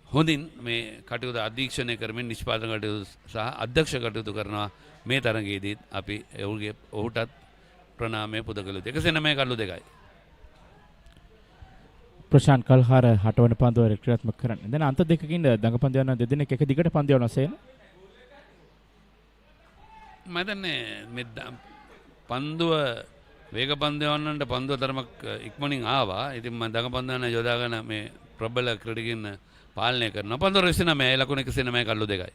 හොඳින් මේ කටයුතු අධීක්ෂණය කරමින් නිෂ්පාදන කටයුතු සහ අධ්‍යක්ෂ කටයුතු කරනවා. මේ තරගයේදීත් අපි ඔහුටත් ප්‍රණාමය පුද කළ යුතුයි. 109 කඩලු 2යි. ප්‍රශාන්ත් කල්හාර හටවන පන්දුව ක්‍රියාත්මක කරන්නේ. දැන් අන්ත දෙකකින් දඟ පන්දු යන දෙදෙනෙක් එක දිගට පන්දු යනවා සේන. මම දන්නේ මේ පන්දුව වේග පන්දු යවන්නට පන්දුව තරමක් ඉක්මනින් ආවා. ඉතින් මම දඟ පන්දු යන යොදාගෙන මේ ප්‍රබල ක්‍රීඩකින් පාලනය කරනවා. පන්දුව 29 ලකුණු 109 කඩලු 2යි.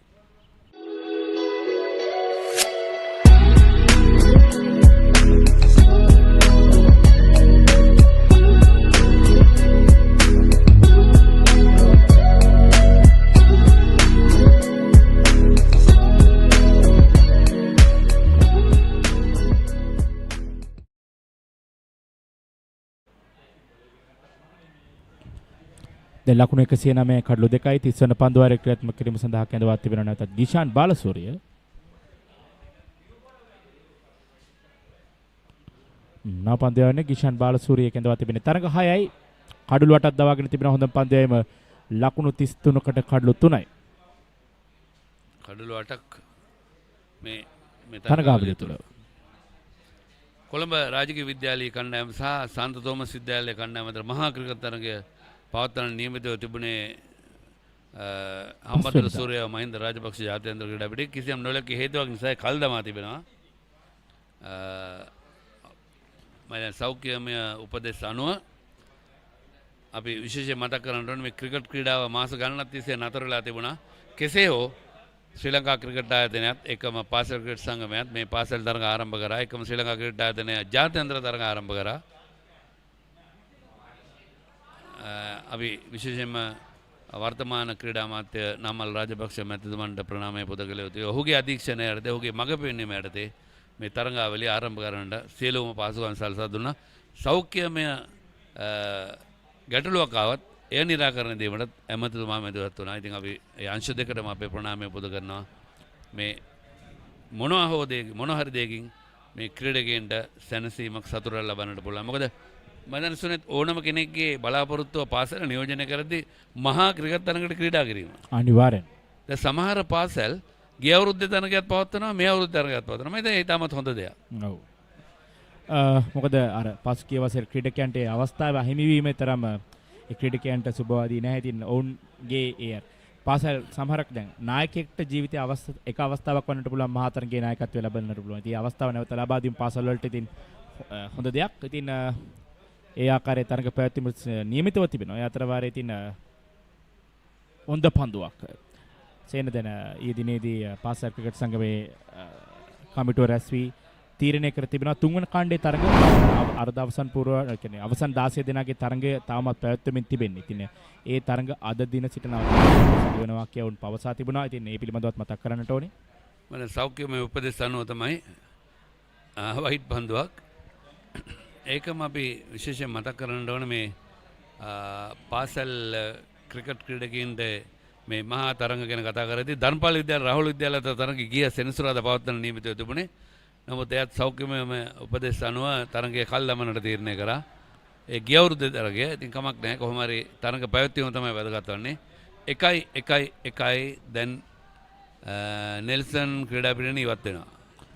දැන් ලකුණු 109 කඩලු 2යි 30 වන පන්දු වාරයේ ක්‍රියාත්මක කිරීම සඳහා කැඳවා තිබෙනවා. නැවතත් ගිෂාන් බාලසූරිය නව පන්දු යවන්නේ ගිෂාන් බාලසූරිය කැඳවා තිබෙන තරඟ 6යි කඩලු 8ක් දවාගෙන තිබෙන හොඳම පන්දු යෑම ලකුණු 33කට කඩලු 3යි. කඩලු 8ක් මේ තරගාවලිය තුළ කොළඹ රාජකීය විද්‍යාලයේ කණ්ඩායම සහ සාන්ත තෝමස් විද්‍යාලයේ කණ්ඩායම අතර මහා ක්‍රිකට් තරගය පවත්වන නියමිතව තිබුණේ හම්බන්තොට සූර්ය මහින්ද රාජපක්ෂ ජාත්‍යන්තර ක්‍රීඩා පිටියේ කිසියම් නොලැබී හේතුවක් නිසා කල් දමා තිබෙනවා. මම සෞඛ්‍යමය උපදෙස් අනුව අපි විශේෂයෙන් මතක් කරන්න ඕනේ මේ ක්‍රිකට් ක්‍රීඩාව මාස ගණනක් තිස්සේ නතර වෙලා තිබුණා. කෙසේ හෝ ශ්‍රී ලංකා ක්‍රිකට් ආයතනයත් එකම පාසල් ක්‍රිකට් සංගමයත් මේ පාසල් තරග ආරම්භ කරා. එකම ශ්‍රී ලංකා ක්‍රිකට් ආයතනය ජාත්‍යන්තර තරග ආරම්භ කරා. අපි විශේෂයෙන්ම වර්තමාන ක්‍රීඩා අමාත්‍ය නාමල් රාජපක්ෂ මැතිතුමන්ට ප්‍රණාමය පුද කළ යුතුයි. ඔහුගේ අධීක්ෂණය යටතේ ඔහුගේ මඟ පෙන්වීම යටතේ මේ තරඟාවලිය ආරම්භ කරන්නට සියලුම පහසුකම් සලසා දුන්නා. සෞඛ්‍යමය ගැටලුවක් ආවත් එය निराකරණය දීමට ඇමතිතුමා මැදිහත් වුණා. ඉතින් අපි ඒ අංශ දෙකටම අපේ ප්‍රණාමය පුද කරනවා. මේ මොන හරි දෙයකින් මේ ක්‍රීඩකයන්ට සැනසීමක් සතුටක් ලබන්නට පුළුවන්. මොකද මදන් සුනෙත් ඕනම කෙනෙක්ගේ බලාපොරොත්තුව පාසල නියෝජනය කරද්දී මහා ක්‍රිකට් තරඟකට ක්‍රීඩා කිරීම. අනිවාර්යෙන්. දැන් සමහර පාසල් ගිය අවුරුද්දේ තරඟයක් පවත්වනවා මේ අවුරුද්දේ තරඟයක් පවත්වනවා. මම හිතන්නේ ඒ තාමත් හොඳ දෙයක්. ඔව්. මොකද අර පසුගිය වසරේ ක්‍රීඩකයන්ට ඒ අවස්ථාව අහිමිවීමේ තරම ඒ ක්‍රීඩකයන්ට සුබවාදී නැහැ. ඉතින් ඔවුන්ගේ ඒ පාසල් සමහරක් දැන් නායකයෙක්ට ජීවිතයේ එක අවස්ථාවක් වන්නට පුළුවන් මහා තරඟයේ නායකත්වය ලබන්නට පුළුවන්. ඉතින් ඒ අවස්ථාව නැවත ලබා දීම පාසල් වලට ඉතින් හොඳ දෙයක්. ඉතින් ඒ ආකාරයේ තරඟ පැවැත්වීම නියමිතව තිබෙනවා. ඒ අතර වාරයේ ඉතින් හොඳ පන්දුවක් සේන දෙන ඊයේ දිනේදී පාසල් ක්‍රිකට් සංගමේ කමිටුව රැස් වී තීරණය කර තිබෙනවා තුන්වන කාණ්ඩයේ තරඟ අර්ධ අවසන් පූර්ව කියන්නේ අවසන් 16 දෙනාගේ තරඟය තාමත් පැවැත්වෙමින් තිබෙන්නේ. ඉතින් ඒ තරඟ අද දින සිට නවතින වෙනවා කියලා වුන් පවසා තිබුණා. ඉතින් මේ පිළිබඳවත් මතක් කරන්නට ඕනේ. මම සෞඛ්‍යමය උපදෙස් අනුව තමයි වයිට් පන්දුවක්. ඒකම අපි විශේෂයෙන් මතක් කරන්න ඕනේ මේ පාසල් ක්‍රිකට් ක්‍රීඩකයින්ට මේ මහා තරඟ ගැන කතා කරද්දී ධර්මපාල විද්‍යාල රාහුල විද්‍යාලයට තරඟ ගිය සෙනසුරාදා පවත්වන නියමිතව තිබුණේ. නමුත් එයත් සෞඛ්‍යමය උපදෙස් අනුව තරඟය කල් දමන්නට තීරණය කරා. ඒ ගිය අවුරුද්දේ තරඟය. ඉතින් කමක් නැහැ. කොහොම හරි තරඟ පැවැත්වීම තමයි වැදගත් වන්නේ. 1-1 දැන් නෙල්සන් ක්‍රීඩා පිටිනේ ඉවත් වෙනවා.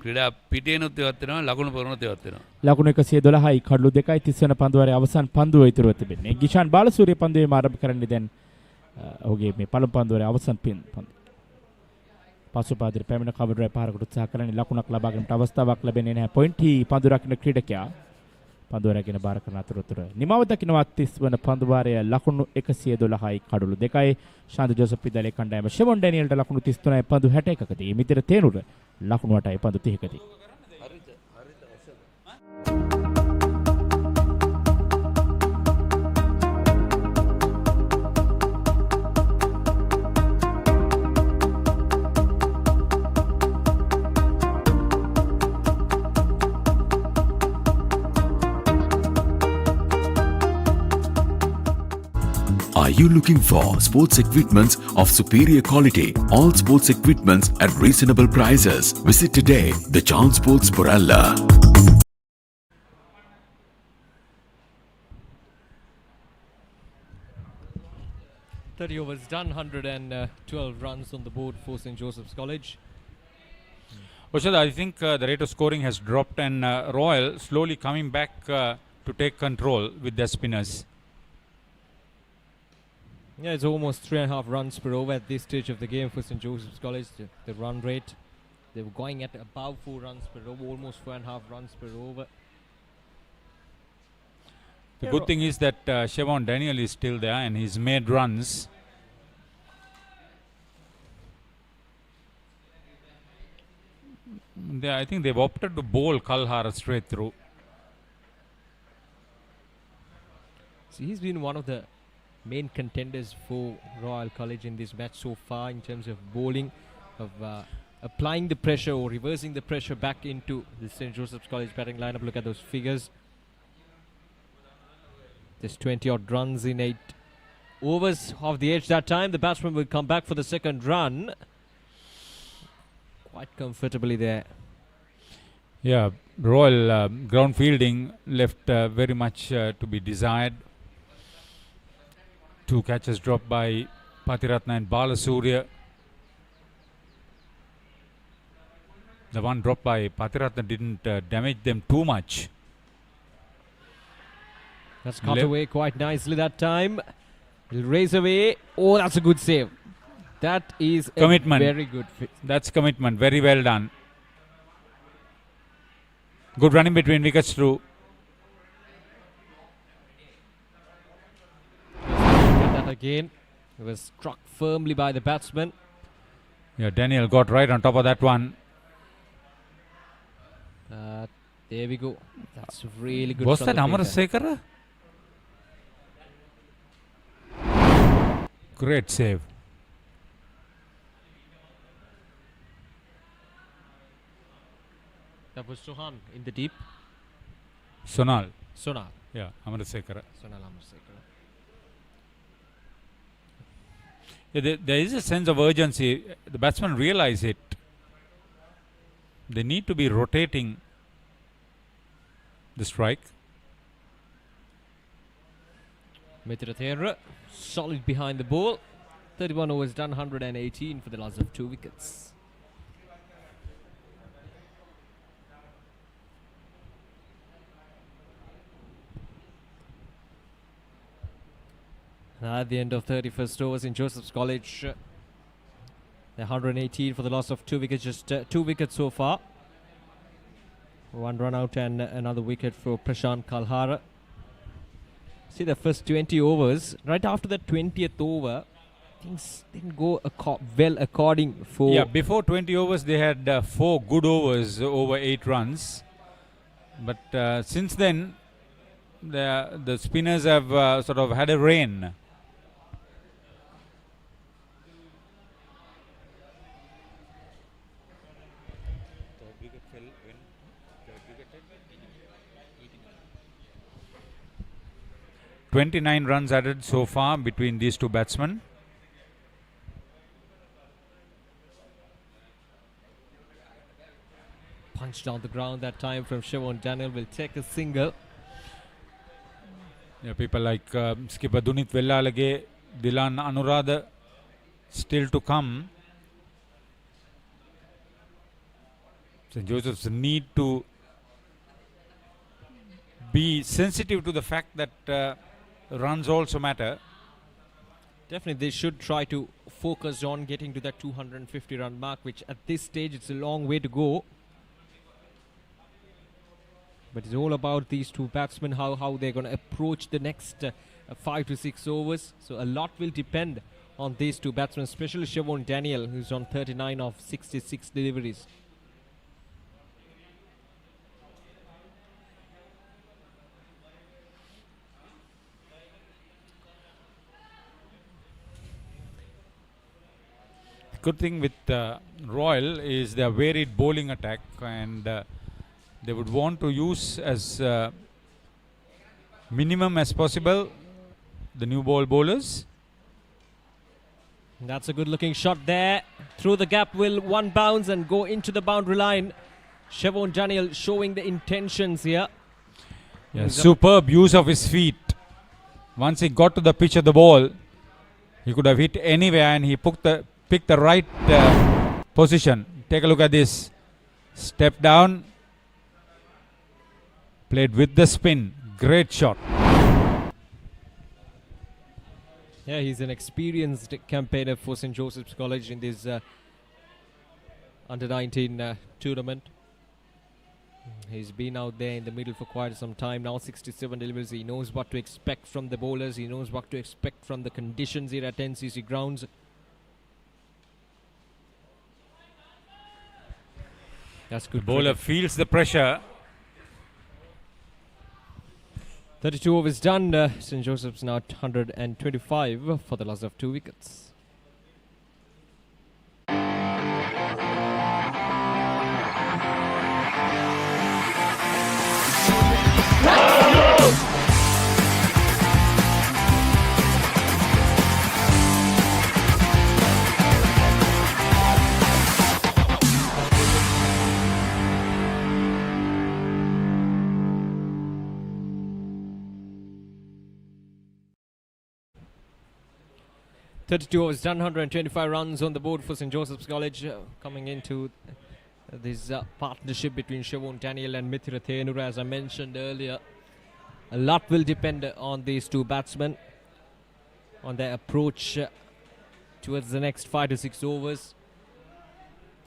ක්‍රීඩා පිටියේනොත් ඉවත් වෙනවා. ලකුණු පොරනොත් ඉවත් වෙනවා. ලකුණු 112යි කඩලු 2යි 30 වෙනි පන්දුවරේ අවසන් පන්දුව ඉතුරුව තිබෙන්නේ. ගිෂාන් බාලසූරිය පන්දුවේම ආරම්භ කරන්නේ දැන් ඔහුගේ මේ පළමු පන්දුවරේ අවසන් පන්දුව. පසුපාදිර පැමිණ කවරේ පාරකට උත්සාහ කරන්නේ ලකුණක් ලබා ගැනීමට අවස්ථාවක් ලැබෙන්නේ නැහැ. පොයින්ට් පන්දු රකින්න ක්‍රීඩකයා පන්දුව රැගෙන බාර කරන අතරතුර නිමව දකින්නවා 30 වන පන්දුවාරය ලකුණු 112යි කඩලු 2යි ශාන්ත ජෝසප් විද්‍යාලයේ කණ්ඩායම ෂෙවොන් ඩැනියල්ට ලකුණු 33යි පන්දු 61කදී මිදිර තේනුර ලකුණු 8යි පන්දු 30කදී. Are you looking for sports equipments of superior quality? All sports equipments at reasonable prices. Visit today the Chance Sports Boralla. 30 overs done, 112 runs on the board for St. Joseph's College. Oshad, I think the rate of scoring has dropped and Royal slowly coming back to take control with their spinners. Yeah, it's almost 3.5 runs per over at this stage of the game for St. Joseph's College. The run rate, they were going at above 4 runs per over, almost 4.5 runs per over. The good thing is that ෂෙවොන් Daniel is still there and he's made runs. I think they've opted to bowl Kalhara straight through. So he's been one of the main contenders for Royal College in this match so far in terms of bowling, of applying the pressure or reversing the pressure back into the St. Joseph's College batting lineup. Look at those figures. Just 20 odd runs in 8 overs off the edge that time. The batsman will come back for the second run. Quite comfortably there. Yeah, Royal ground fielding left very much to be desired. 2 catches dropped by Patiratna and Balasuriya. The one dropped by Patiratna didn't damage them too much. That's cut away quite nicely that time. He'll raise away. Oh, that's a good save. That is commitment. A very good fit. That's commitment. Very well done. Good running between wickets through. Again, it was struck firmly by the batsman. Yeah, Daniel got right on top of that one. There we go. That's really good. Was that Amarasekara? Great save. That was Sohan in the deep. Sonal. Yeah, Amarasekara. Sonal Amarasekara. Yeah, there is a sense of urgency. The batsmen realize it. They need to be rotating the strike. Mithra Theodore solid behind the ball. 31 overs done, 118 for the loss of 2 wickets. At the end of 31st overs in Joseph's College, they're 118 for the loss of 2 wickets, just 2 wickets so far. 1 run out and another wicket for Prashant Kalhara. See the first 20 overs, right after the 20th over, things didn't go well according for... Yeah, before 20 overs they had 4 good overs over 8 runs. But since then, the spinners have sort of had a reign. Third wicket fell when? Third wicket at 29 runs added so far between these two batsmen. Punch down the ground that time from Siobhan Daniel, will take a single. Yeah, people like skipper Dunith Vellalage, Dilan Anuradha still to come. St. Joseph's need to be sensitive to the fact that runs also matter. Definitely they should try to focus on getting to that 250 run mark, which at this stage it's a long way to go. But it's all about these two batsmen, how they're going to approach the next 5 to 6 overs. So a lot will depend on these two batsmen, especially Siobhan Daniel, who's on 39 of 66 deliveries. Good thing with Royal is their varied bowling attack, and they would want to use as minimum as possible the new ball bowlers. That's a good looking shot there. Through the gap will one bounce and go into the boundary line. Siobhan Daniel showing the intentions here. Yeah, superb use of his feet. Once he got to the pitch of the ball, he could have hit anywhere, and he picked the right position. Take a look at this. Step down. Played with the spin. Great shot. Yeah, he's an experienced campaigner for St. Joseph's College in this under-19 tournament. He's been out there in the middle for quite some time now, 67 deliveries. He knows what to expect from the bowlers. He knows what to expect from the conditions here at NCC grounds. That's good. The bowler feels the pressure. 32 overs done. St. Joseph's now 125 for the loss of 2 wickets. Overs done, 125 runs on the board for St. Joseph's College. Coming into this partnership between Siobhan Daniel and Mithra Theodore, as I mentioned earlier. A lot will depend on these two batsmen, on their approach towards the next 5 to 6 overs.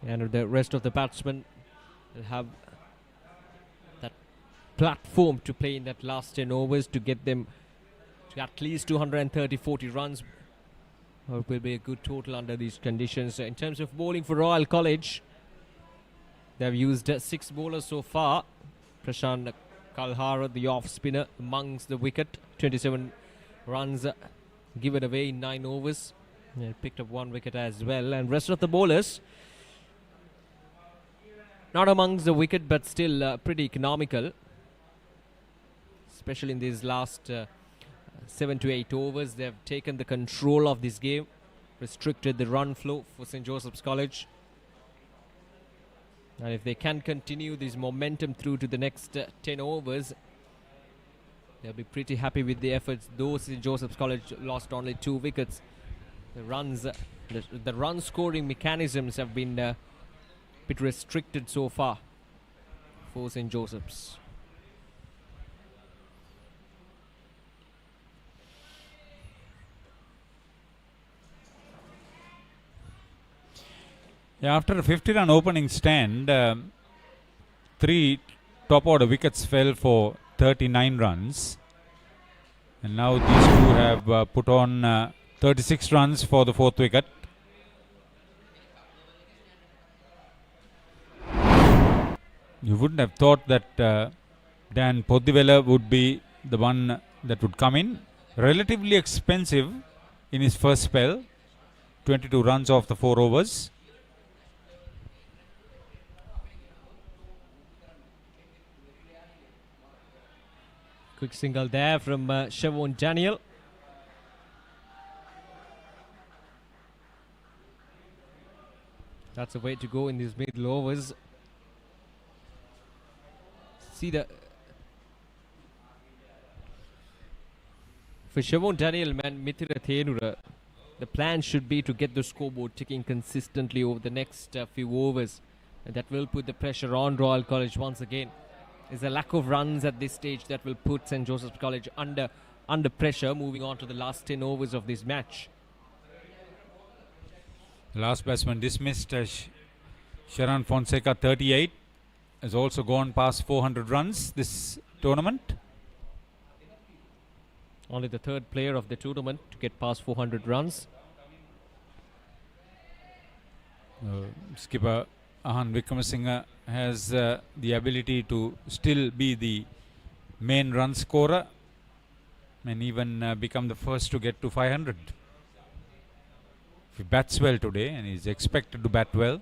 And the rest of the batsmen will have that platform to play in that last 10 overs to get them to at least 230-40 runs. It will be a good total under these conditions. In terms of bowling for Royal College, they have used 6 bowlers so far. Prashant Kalhara, the off spinner, amongst the wicket. 27 runs given away in 9 overs. They picked up 1 wicket as well. And rest of the bowlers, not amongst the wicket, but still pretty economical, especially in these last 7 to 8 overs. They have taken the control of this game, restricted the run flow for St. Joseph's College. And if they can continue this momentum through to the next 10 overs, They'll be pretty happy with the efforts. Though St. Joseph's College lost only 2 wickets, the run scoring mechanisms have been a bit restricted so far for St. Joseph's. Yeah, after a 50-run opening stand, 3 top order wickets fell for 39 runs. And now these two have put on 36 runs for the 4th wicket. You wouldn't have thought that Dan Poddivela would be the one that would come in. Relatively expensive in his first spell. 22 runs off the 4 overs. Quick single there from Siobhan Daniel. That's the way to go in these middle overs. See for Siobhan Daniel and Mithira Thenura, the plan should be to get the scoreboard ticking consistently over the next few overs, and that will put the pressure on Royal College once again. There's a lack of runs at this stage that will put St. Joseph's College under pressure moving on to the last 10 overs of this match. The last batsman dismissed, Sharan Fonseca, 38, has also gone past 400 runs this tournament. Only the 3rd player of the tournament to get past 400 runs. Skipper Ahan Wickramasinghe has the ability to still be the main run scorer and even become the first to get to 500. If he bats well today, and he's expected to bat well.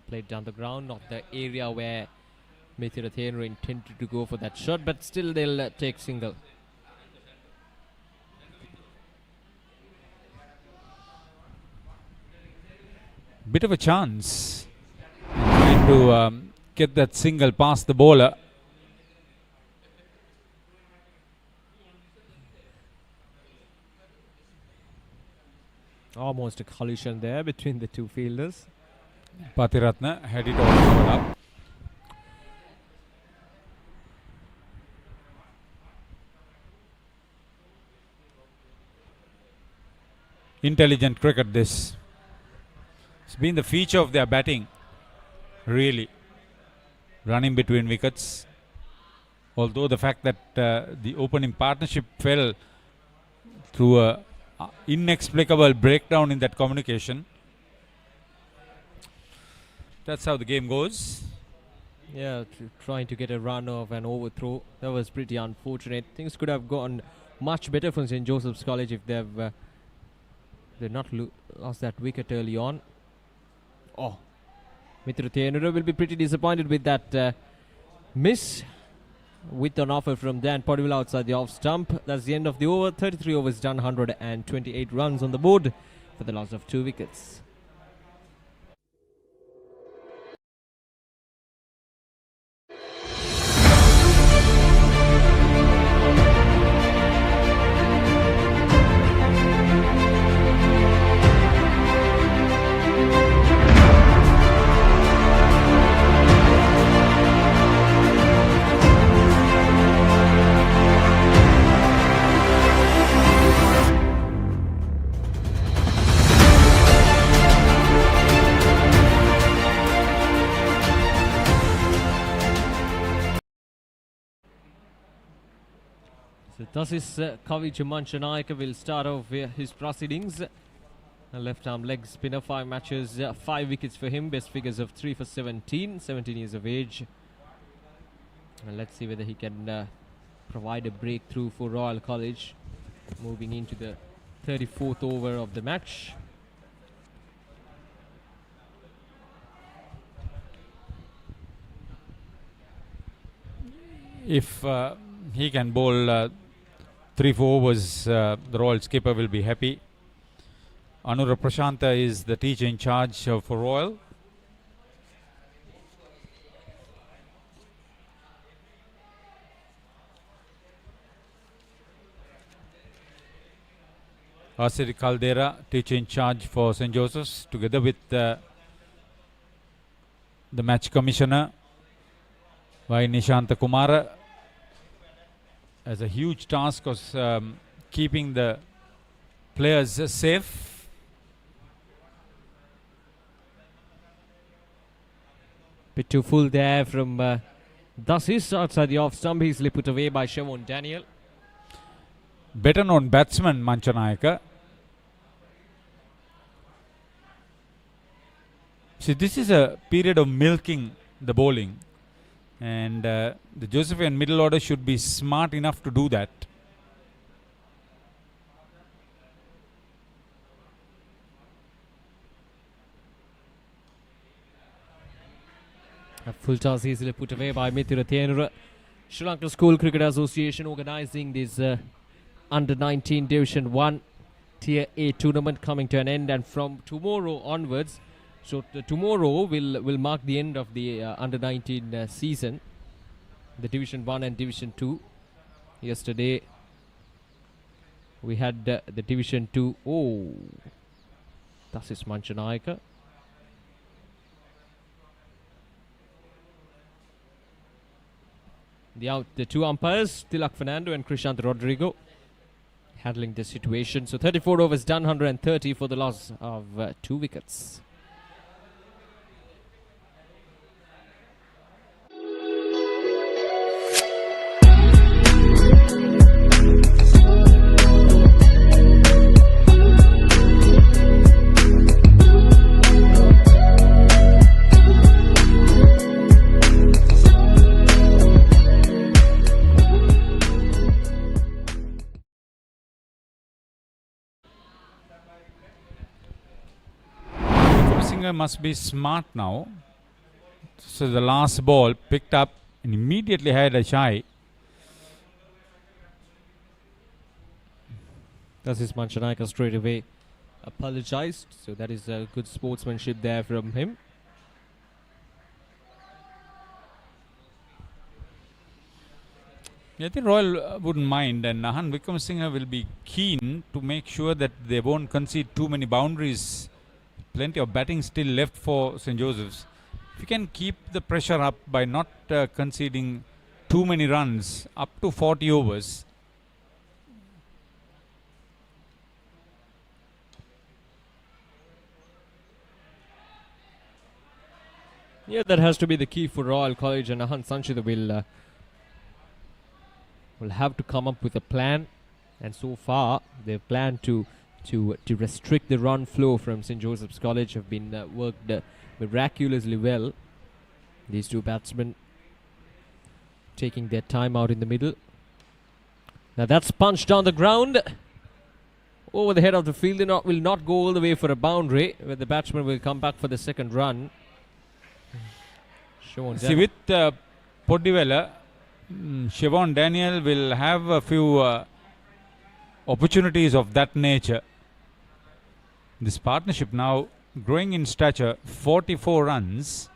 Played down the ground, not the area where Mithira Thenura intended to go for that shot, but still they'll take single. Bit of a chance trying to get that single past the bowler. Almost a collision there between the two fielders. Patiratna had it all covered up. Intelligent cricket this. It's been the feature of their batting, really. Running between wickets. Although the fact that the opening partnership fell through a inexplicable breakdown in that communication. That's how the game goes. Yeah, trying to get a run off an overthrow. That was pretty unfortunate. Things could have gone much better for St. Joseph's College if they've not lost that wicket early on. Oh, Mithira Thenura will be pretty disappointed with that miss. With an offer from Dan Poddivela outside the off stump. That's the end of the over. 33 overs done, 128 runs on the board for the loss of 2 wickets. Tasis Kavi Manchanayaka will start off his proceedings. A left arm leg spinner, 5 matches, 5 wickets for him. Best figures of 3 for 17 years of age. And let's see whether he can provide a breakthrough for Royal College moving into the 34th over of the match. If he can bowl 3-4 overs, the Royal skipper will be happy. Anura Prashanta is the teacher in charge for Royal. Asiri Caldera, teacher in charge for St. Joseph's, together with the match commissioner by Nishanta Kumara, has a huge task of keeping the players safe. Bit too full there from Dasis outside the off stump. Easily put away by Siobhan Daniel. Better known batsman Manchanayaka. See, this is a period of milking the bowling, and the Josephian middle order should be smart enough to do that. A full toss easily put away by Mithira Thenura. Sri Lanka School Cricket Association organising this under 19 Division 1 Tier A tournament coming to an end, and from tomorrow onwards, so tomorrow will mark the end of the under 19 season, the Division 1 and Division 2. Yesterday we had the Division 2. Oh, that is Manchanayaka. The two umpires, Tilak Fernando and Krishant Rodrigo, handling the situation. So 34 overs done, 130 for the loss of 2 wickets. Must be smart now. So the last ball picked up and immediately had a shy. That is Manchanayaka straight away apologized. So that is good sportsmanship there from him. I think Royal wouldn't mind, and Nahan Wickramasinghe will be keen to make sure that they won't concede too many boundaries. Plenty of batting still left for St. Joseph's. If you can keep the pressure up by not conceding too many runs, up to 40 overs. Yeah, that has to be the key for Royal College, and Ahan Sanchita will have to come up with a plan. And so far, they've planned to restrict the run flow from St. Joseph's College. Have been worked miraculously well. These two batsmen taking their time out in the middle. Now that's punched down the ground over the head of the field. Will not go all the way for a boundary, where the batsman will come back for the second run. See, with Podivella, Siobhan Daniel will have a few opportunities of that nature. This partnership now growing in stature, 44 runs.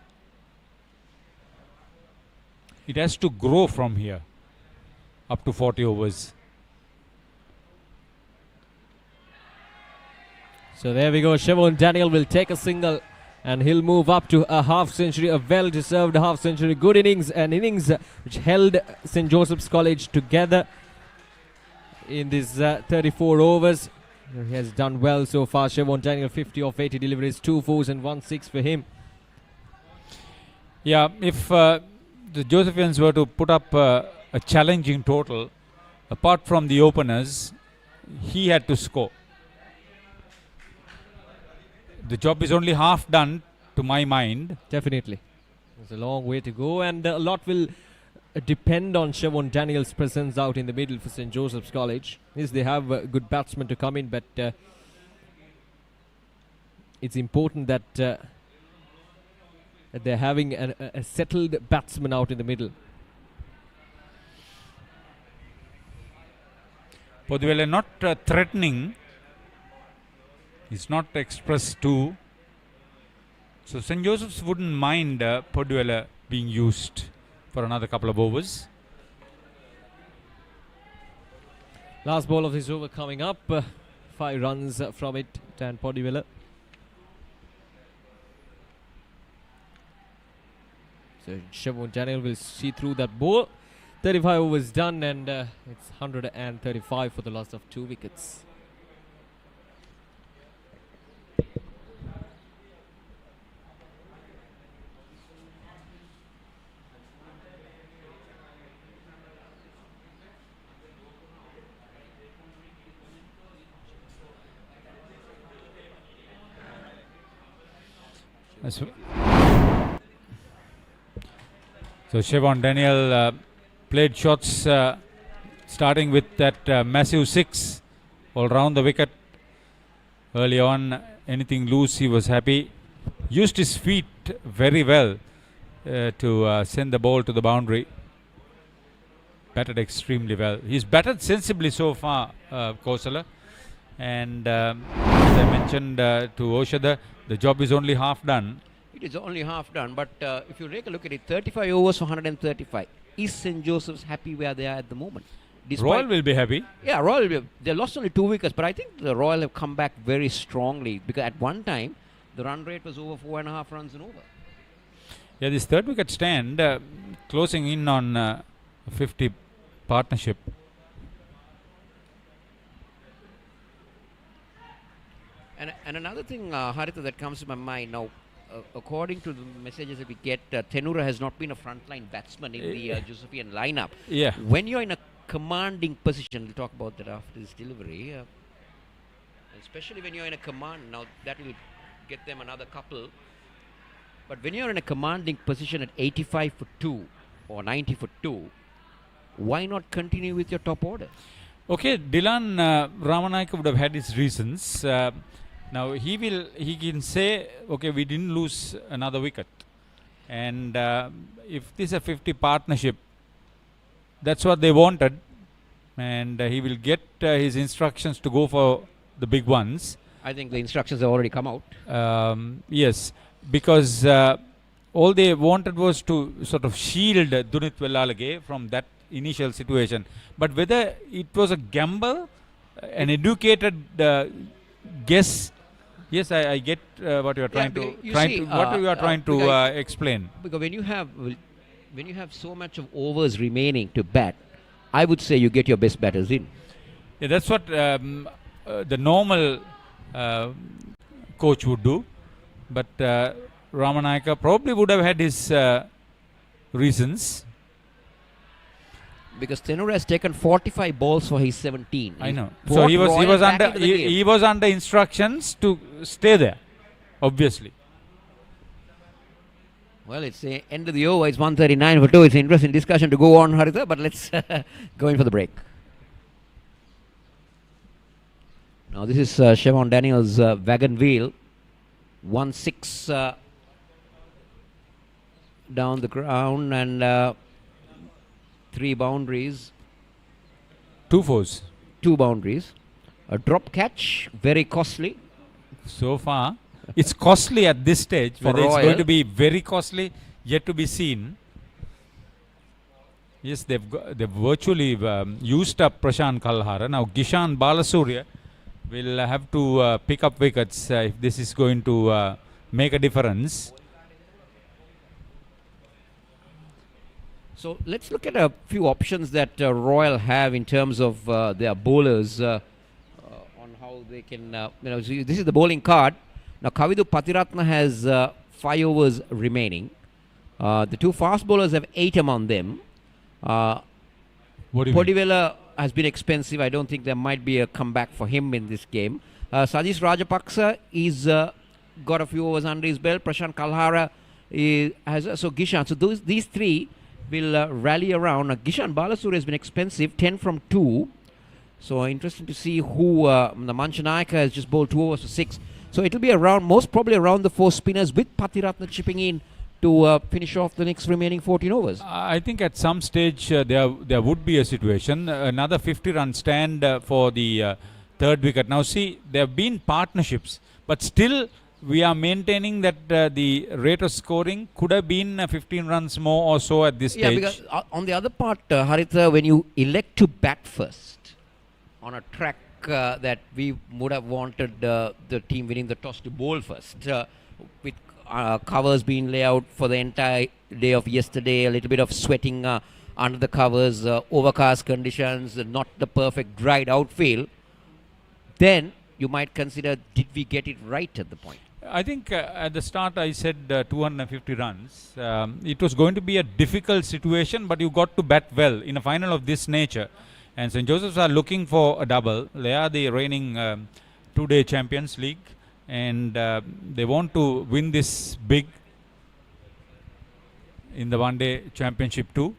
It has to grow from here up to 40 overs. So there we go. Siobhan Daniel will take a single and he'll move up to a half century, a well-deserved half century. Good innings, an innings which held St. Joseph's College together in these 34 overs. He has done well so far. Siobhan Daniel, 50 of 80 deliveries, 2 fours and 1 6 for him. Yeah, if the Josephians were to put up a challenging total, apart from the openers, he had to score. The job is only half done, to my mind. Definitely. There's a long way to go, and a lot will depend on Siobhan Daniel's presence out in the middle for St. Joseph's College. Yes, they have good batsmen to come in, but it's important that they're having a settled batsman out in the middle. Podivella not threatening. He's not expressed too. So St. Joseph's wouldn't mind Podwella being used for another couple of overs. Last ball of this over coming up. 5 runs from it, Dan Podivilla. So Siobhan Daniel will see through that ball. 35 overs done, and it's 135 for the loss of 2 wickets. So Siobhan Daniel played shots starting with that massive 6 all round the wicket. Early on, anything loose, he was happy. Used his feet very well to send the ball to the boundary. Batted extremely well. He's batted sensibly so far, Kosala. And as I mentioned to Oshada, the job is only half done. It is only half done, but if you take a look at it, 35 overs for 135. Is St. Joseph's happy where they are at the moment? Royal will be happy. Yeah, Royal will be. They lost only 2 wickets, but I think the Royal have come back very strongly, because at one time, the run rate was over 4.5 runs and over. Yeah, this third wicket stand closing in on a 50 partnership. And another thing, Haritha, that comes to my mind now, according to the messages that we get, Tenura has not been a frontline batsman in the Josephian lineup. Yeah. When you're in a commanding position, we'll talk about that after this delivery, especially when you're in a command, now that will get them another couple. But when you're in a commanding position at 85 for 2 or 90 for 2, why not continue with your top order? Okay, Dylan Ramanayaka would have had his reasons. Now he can say, okay, we didn't lose another wicket, and if this is a 50 partnership, that's what they wanted, and he will get his instructions to go for the big ones. I think the instructions have already come out. Yes, because all they wanted was to sort of shield Dunit Vellalage from that initial situation. But whether it was a gamble, an educated guess, yes, I get what you are trying to explain. Because when you have so much of overs remaining to bat, I would say you get your best batters in. Yeah, that's what the normal coach would do. But Ramanayaka probably would have had his reasons. Because Tenura has taken 45 balls for his 17. I know. So he was under instructions to stay there, obviously. Well, it's the end of the over. It's 139 for 2. It's an interesting discussion to go on, Haritha, but let's go in for the break. Now this is Siobhan Daniel's wagon wheel. 1-6 down the ground, and 3 boundaries. 2 fours. 2 boundaries. A drop catch, very costly. So far, it's costly at this stage. Whether it's going to be very costly, yet to be seen. Yes, they've virtually used up Prashant Kalhara. Now Gishan Balasurya will have to pick up wickets if this is going to make a difference. So let's look at a few options that Royal have in terms of their bowlers on how they can, this is the bowling card. Now Kavidu Patiratna has 5 overs remaining. The 2 fast bowlers have 8 among them. Podivella has been expensive. I don't think there might be a comeback for him in this game. Sajis Rajapaksa is got a few overs under his belt. Prashant Kalhara has so Gishan. So these 3 will rally around. Gishan Balasuri has been expensive, 10 from 2. So interesting to see who the Manchanayaka has just bowled 2 overs for 6. So it will be around, most probably around the 4 spinners, with Patiratna chipping in to finish off the next remaining 14 overs. I think at some stage there would be a situation, another 50-run stand for the third wicket. Now see, there have been partnerships. but still we are maintaining that the rate of scoring could have been 15 runs more or so at this stage. Yeah, because on the other part, Haritha, when you elect to bat first on a track that we would have wanted the team winning the toss to bowl first, with covers being laid out for the entire day of yesterday, a little bit of sweating under the covers, overcast conditions, not the perfect dried outfield, then you might consider, did we get it right at the point? I think at the start I said 250 runs. It was going to be a difficult situation, but you got to bat well in a final of this nature. And St. Joseph's are looking for a double. They are the reigning two-day Champions League, and they want to win this big in the one-day championship too.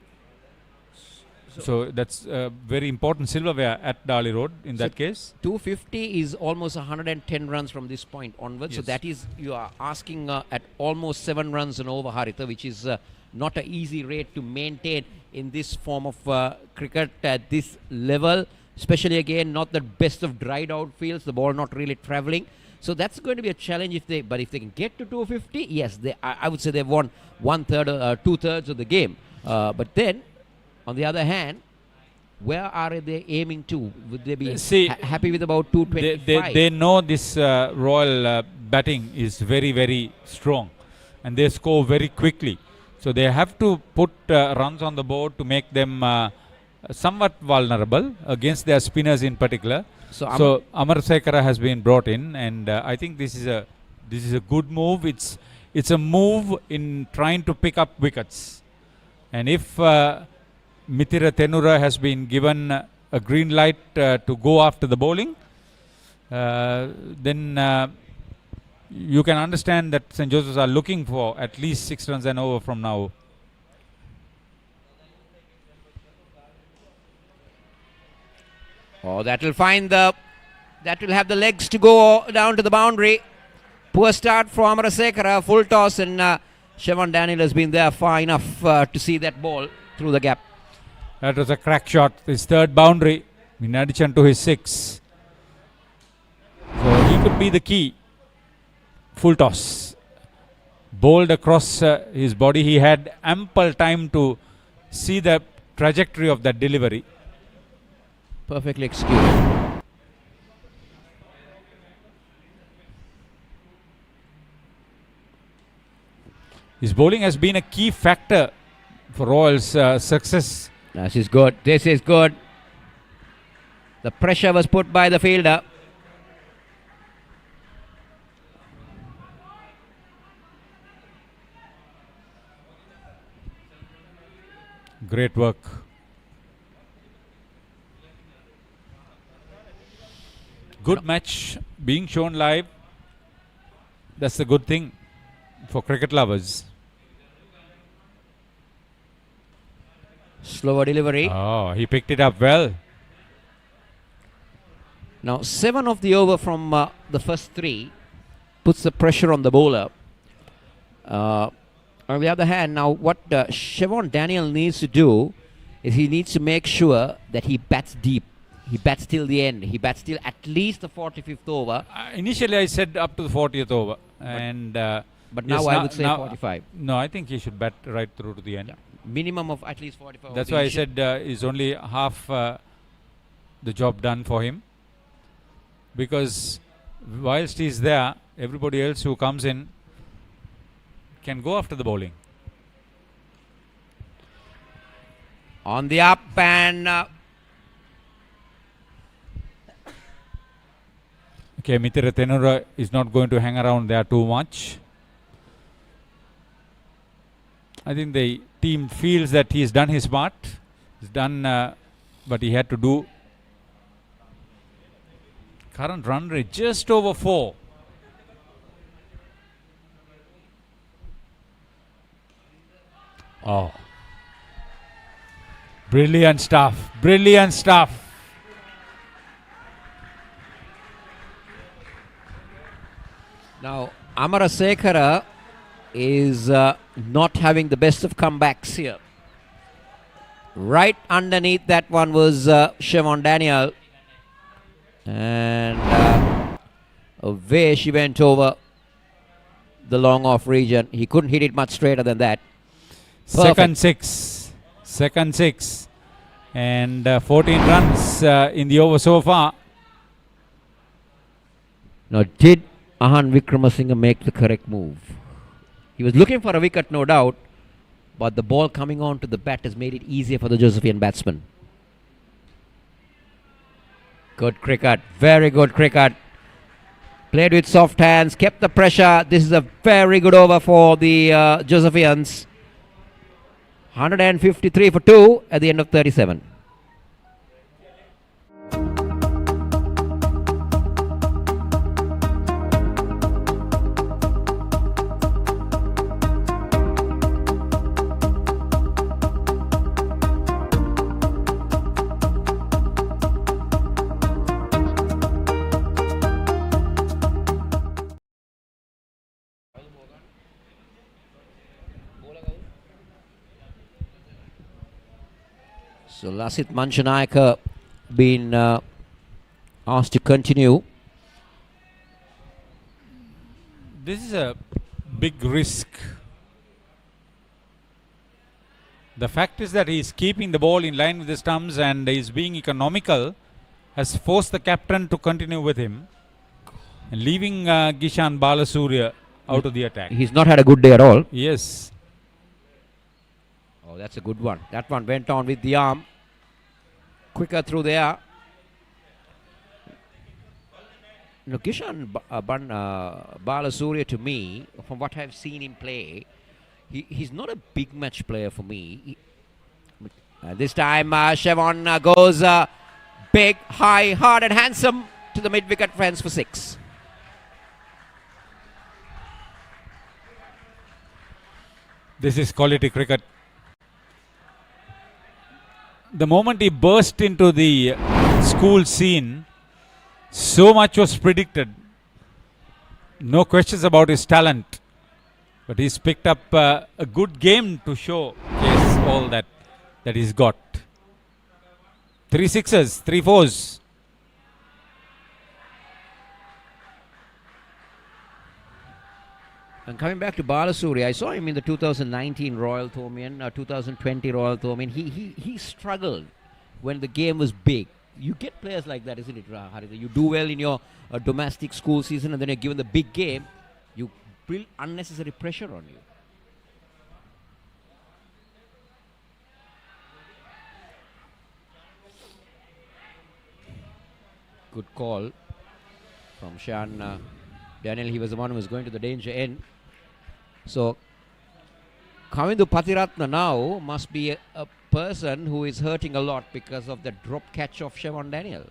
So that's a very important silverware at Dali Road in that case. 250 is almost 110 runs from this point onwards. Yes. So that is, you are asking at almost 7 runs and over, Haritha, which is not an easy rate to maintain in this form of cricket at this level. Especially again, not the best of dried out fields, the ball not really travelling. So that's going to be a challenge if they can get to 250, yes, I would say they've won 1/3, 2/3 of the game. But then, on the other hand, where are they aiming to? Would they be happy with about 225? They know this Royal batting is very, very strong, and they score very quickly. So they have to put runs on the board to make them somewhat vulnerable against their spinners in particular. So Amar Sekara has been brought in, and I think this is a good move. It's a move in trying to pick up wickets, and if Mithira Tenura has been given a green light to go after the bowling, then you can understand that St. Joseph's are looking for at least 6 runs and over from now. Oh, that will have the legs to go down to the boundary. Poor start for Amarasekara, full toss, and Siobhan Daniel has been there far enough to see that ball through the gap. That was a crack shot, his third boundary in addition to his 6. So he could be the key. Full toss. Bowled across his body. He had ample time to see the trajectory of that delivery. Perfectly executed. His bowling has been a key factor for Royals' success. This is good. This is good. The pressure was put by the fielder. Great work. Good match being shown live. That's a good thing for cricket lovers. Slower delivery. Oh, he picked it up well. Now 7 of the over from the first 3 puts the pressure on the bowler. On the other hand, now what Siobhan Daniel needs to do is he needs to make sure that he bats deep. He bats till the end. He bats till at least the 45th over. Initially, I said up to the 40th over. But now I would say 45. No, I think he should bat right through to the end. Yeah. Minimum of at least 45. That's why I said is only half the job done for him. Because whilst he's there, everybody else who comes in can go after the bowling. On the up and... Okay, Mithira Tenura is not going to hang around there too much. I think the team feels that he's done his part. He's done what he had to do. Current run rate just over 4. Oh. Brilliant stuff. Brilliant stuff. Now, Amarasekara is not having the best of comebacks here. Right underneath that one was Siobhan Daniel. And Where she went over the long off region. He couldn't hit it much straighter than that. Second six. And 14 runs in the over so far. Now, did Ahan Wickramasinghe make the correct move? He was looking for a wicket, no doubt, but the ball coming on to the bat has made it easier for the Josephian batsman. Good cricket, very good cricket. Played with soft hands, kept the pressure. This is a very good over for the Josephians. 153 for 2 at the end of 37. So Lasit Manchanayaka been asked to continue. This is a big risk. The fact is that he is keeping the ball in line with the stumps and is being economical, has forced the captain to continue with him, and leaving Gishan Balasurya out of the attack. He's not had a good day at all. Yes. Oh, that's a good one. That one went on with the arm. Quicker through there. Gishan Balasurya, to me, from what I've seen him play, he's not a big match player for me. This time Chevon goes big, high, hard and handsome to the mid-wicket fence for 6. This is quality cricket. The moment he burst into the school scene, so much was predicted. No questions about his talent. But he's picked up a good game to showcase all that he's got. 3 sixes, 3 fours. And coming back to Balasuri, I saw him in the 2019 Royal Thomaian, 2020 Royal Thomaian. He struggled when the game was big. You get players like that, isn't it, Haritha? You do well in your domestic school season, and then you're given the big game, you build unnecessary pressure on you. Good call from Shan Daniel. He was the one who was going to the danger end. So Kavindu Pathiratna now must be a person who is hurting a lot because of the drop catch of Chevon Daniel.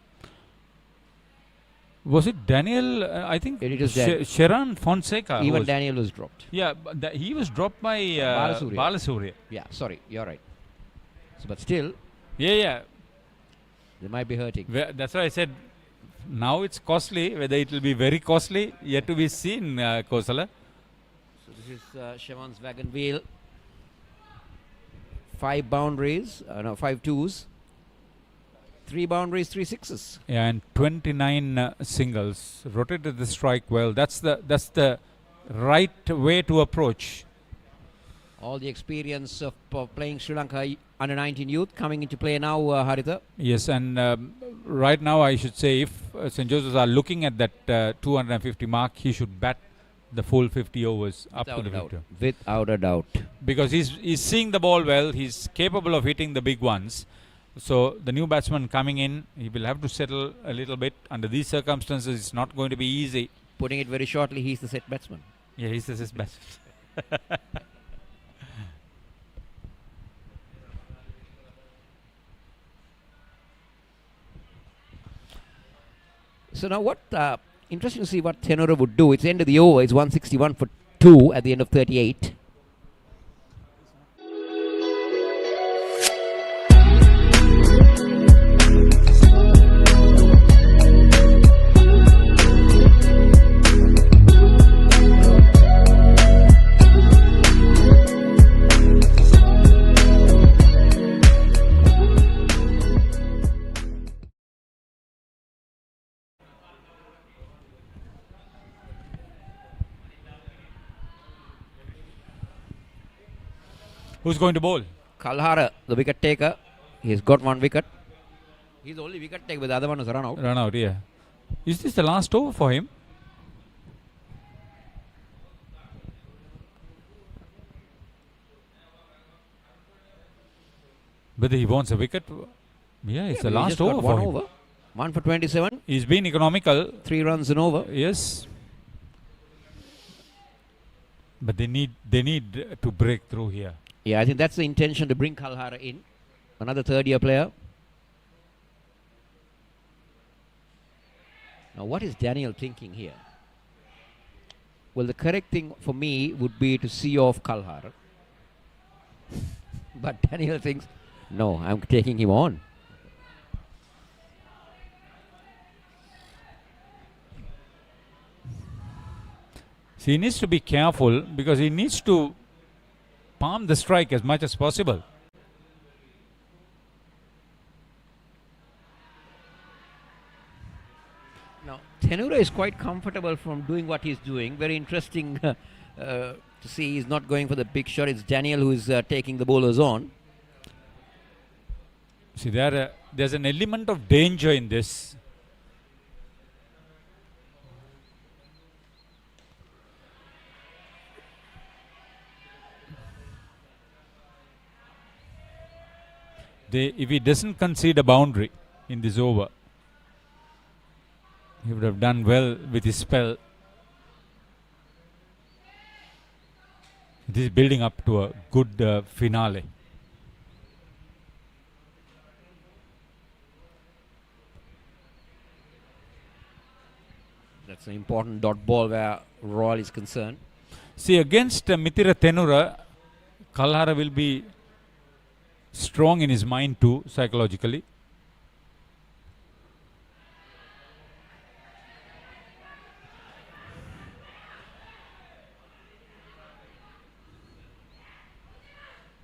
Was it Daniel? I think it was Sheran Fonseca. Even Daniel was dropped. Yeah, but he was dropped by Balasuri. Yeah, sorry, you're right. So, but still, yeah, they might be hurting. That's why I said now it's costly. Whether it will be very costly, yet to be seen, Kosala. So this is Chevon's wagon wheel. 5 boundaries, 5 twos. 3 boundaries, 3 sixes. Yeah, and 29 singles. Rotated the strike well. That's the right way to approach. All the experience of playing Sri Lanka under-19 youth coming into play now, Haritha. Yes, and right now I should say if St. Joseph's are looking at that 250 mark, he should bat the full 50 overs up to the victor. Without a doubt. Because he's seeing the ball well. He's capable of hitting the big ones. So the new batsman coming in, he will have to settle a little bit. Under these circumstances, it's not going to be easy. Putting it very shortly, he's the set batsman. Yeah, he's the set batsman. So now what, interesting to see what Tenora would do. It's the end of the over. It's 161 for 2 at the end of 38. Who's going to bowl? Kalhara, the wicket taker. He's got one wicket. He's the only wicket taker, but the other one is run out. Run out, yeah. Is this the last over for him? Whether he wants a wicket? Yeah, it's the last over for him. 1 for 27. He's been economical. 3 runs and over. Yes. But they need to break through here. Yeah, I think that's the intention, to bring Kalhara in. Another third-year player. Now, what is Daniel thinking here? Well, the correct thing for me would be to see off Kalhara. But Daniel thinks, no, I'm taking him on. So he needs to be careful because he needs to palm the strike as much as possible. Now, Tenura is quite comfortable from doing what he's doing. Very interesting to see. He's not going for the big shot. It's Daniel who is taking the bowlers on. See, there's an element of danger in this. If he doesn't concede a boundary in this over, he would have done well with his spell. This is building up to a good finale. That's an important dot ball where Royal is concerned. See, against Mithira Tenura, Kalhara will be strong in his mind too, psychologically.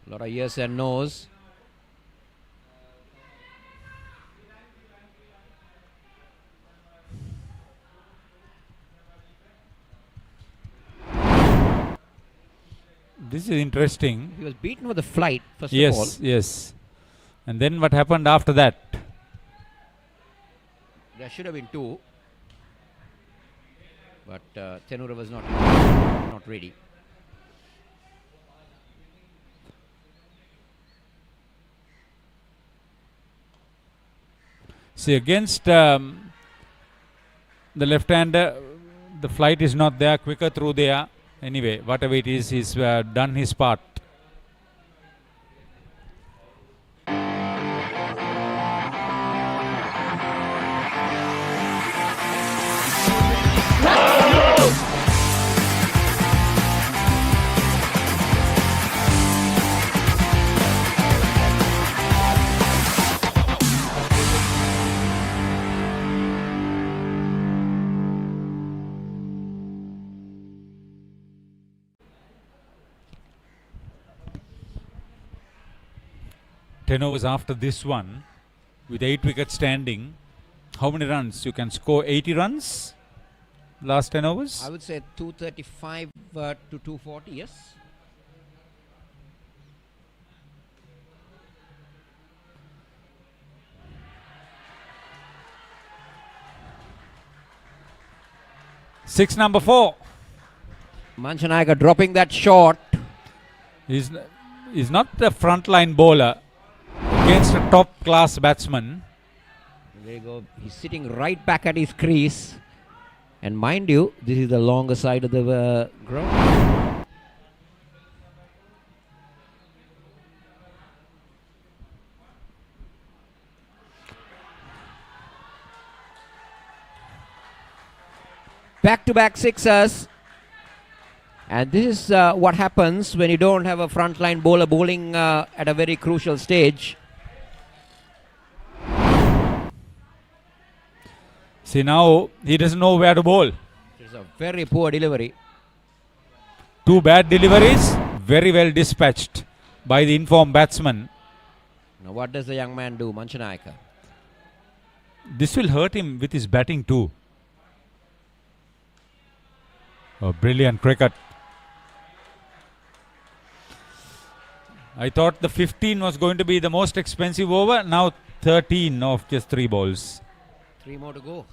A lot of yes and no's. This is interesting. He was beaten with the flight, first yes, of all. Yes. And then what happened after that? There should have been 2. But Tenura was not ready. See, against the left-hander, the flight is not there, quicker through there. Anyway, whatever it is, he's done his part. Overs after this one, with 8 wickets standing. How many runs? You can score 80 runs last 10 overs? I would say 235 to 240, yes. Six, number 4. Manchanayaka dropping that shot. He's not the frontline bowler against a top-class batsman. There you go. He's sitting right back at his crease. And mind you, this is the longer side of the ground. Back-to-back sixers. And this is what happens when you don't have a frontline bowler bowling at a very crucial stage. See, now he doesn't know where to bowl. It's a very poor delivery. 2 bad deliveries, very well dispatched by the informed batsman. Now what does the young man do, Manchanayaka? This will hurt him with his batting too. Oh, brilliant cricket. I thought the 15 was going to be the most expensive over. Now 13 of just 3 balls. 3 more to go.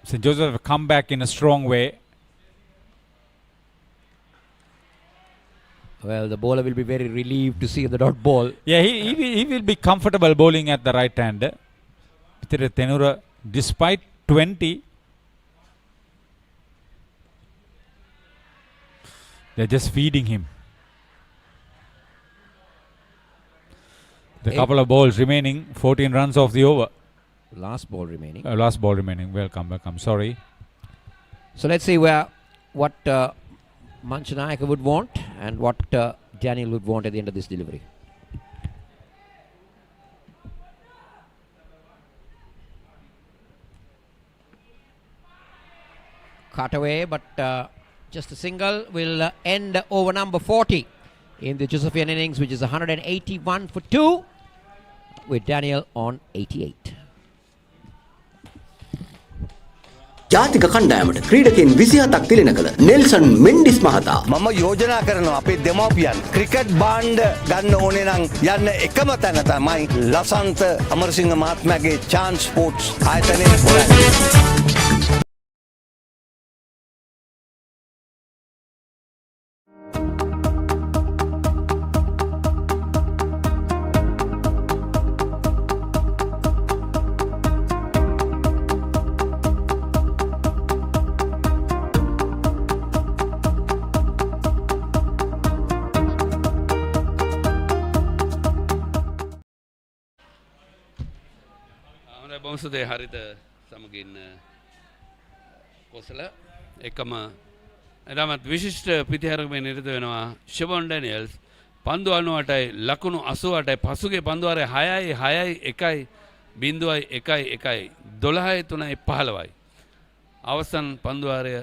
St. Joseph have come back in a strong way. Well, the bowler will be very relieved to see the dot ball. Yeah, he will be comfortable bowling at the right hand. Pitira Tenura, despite 20, they're just feeding him. The couple of balls remaining, 14 runs off the over. Last ball remaining. Last ball remaining. Welcome. Sorry. So let's see what Manchanayaka would want and what Daniel would want at the end of this delivery. Cut away, but just a single will end over number 40 in the Josephian innings, which is 181 for 2 with Daniel on 88. ජාතික කණ්ඩායමට ක්‍රීඩකයන් 27ක් තිලෙන කළ Nelson Mendis මහතා මම යෝජනා කරනවා අපේ දෙමව්පියන් cricket භාණ්ඩ ගන්න ඕනේ නම් යන්න එකම තැන තමයි ලසන්ත අමරසිංහ මහත්මයාගේ chance sports ආයතනයේ හොයන්න. බවසදේ හරිත සමගින් කොසල එකම එදමත් විශිෂ්ට පිතිහරකමේ නිරත වෙනවා ෂෙවොන් ඩැනියල්ස් පන්දු 98යි ලකුණු 88යි පසුගේ පන්දුවාරය 6යි 6යි 1යි 0.1 12යි 3යි 15යි අවසන් පන්දුවාරය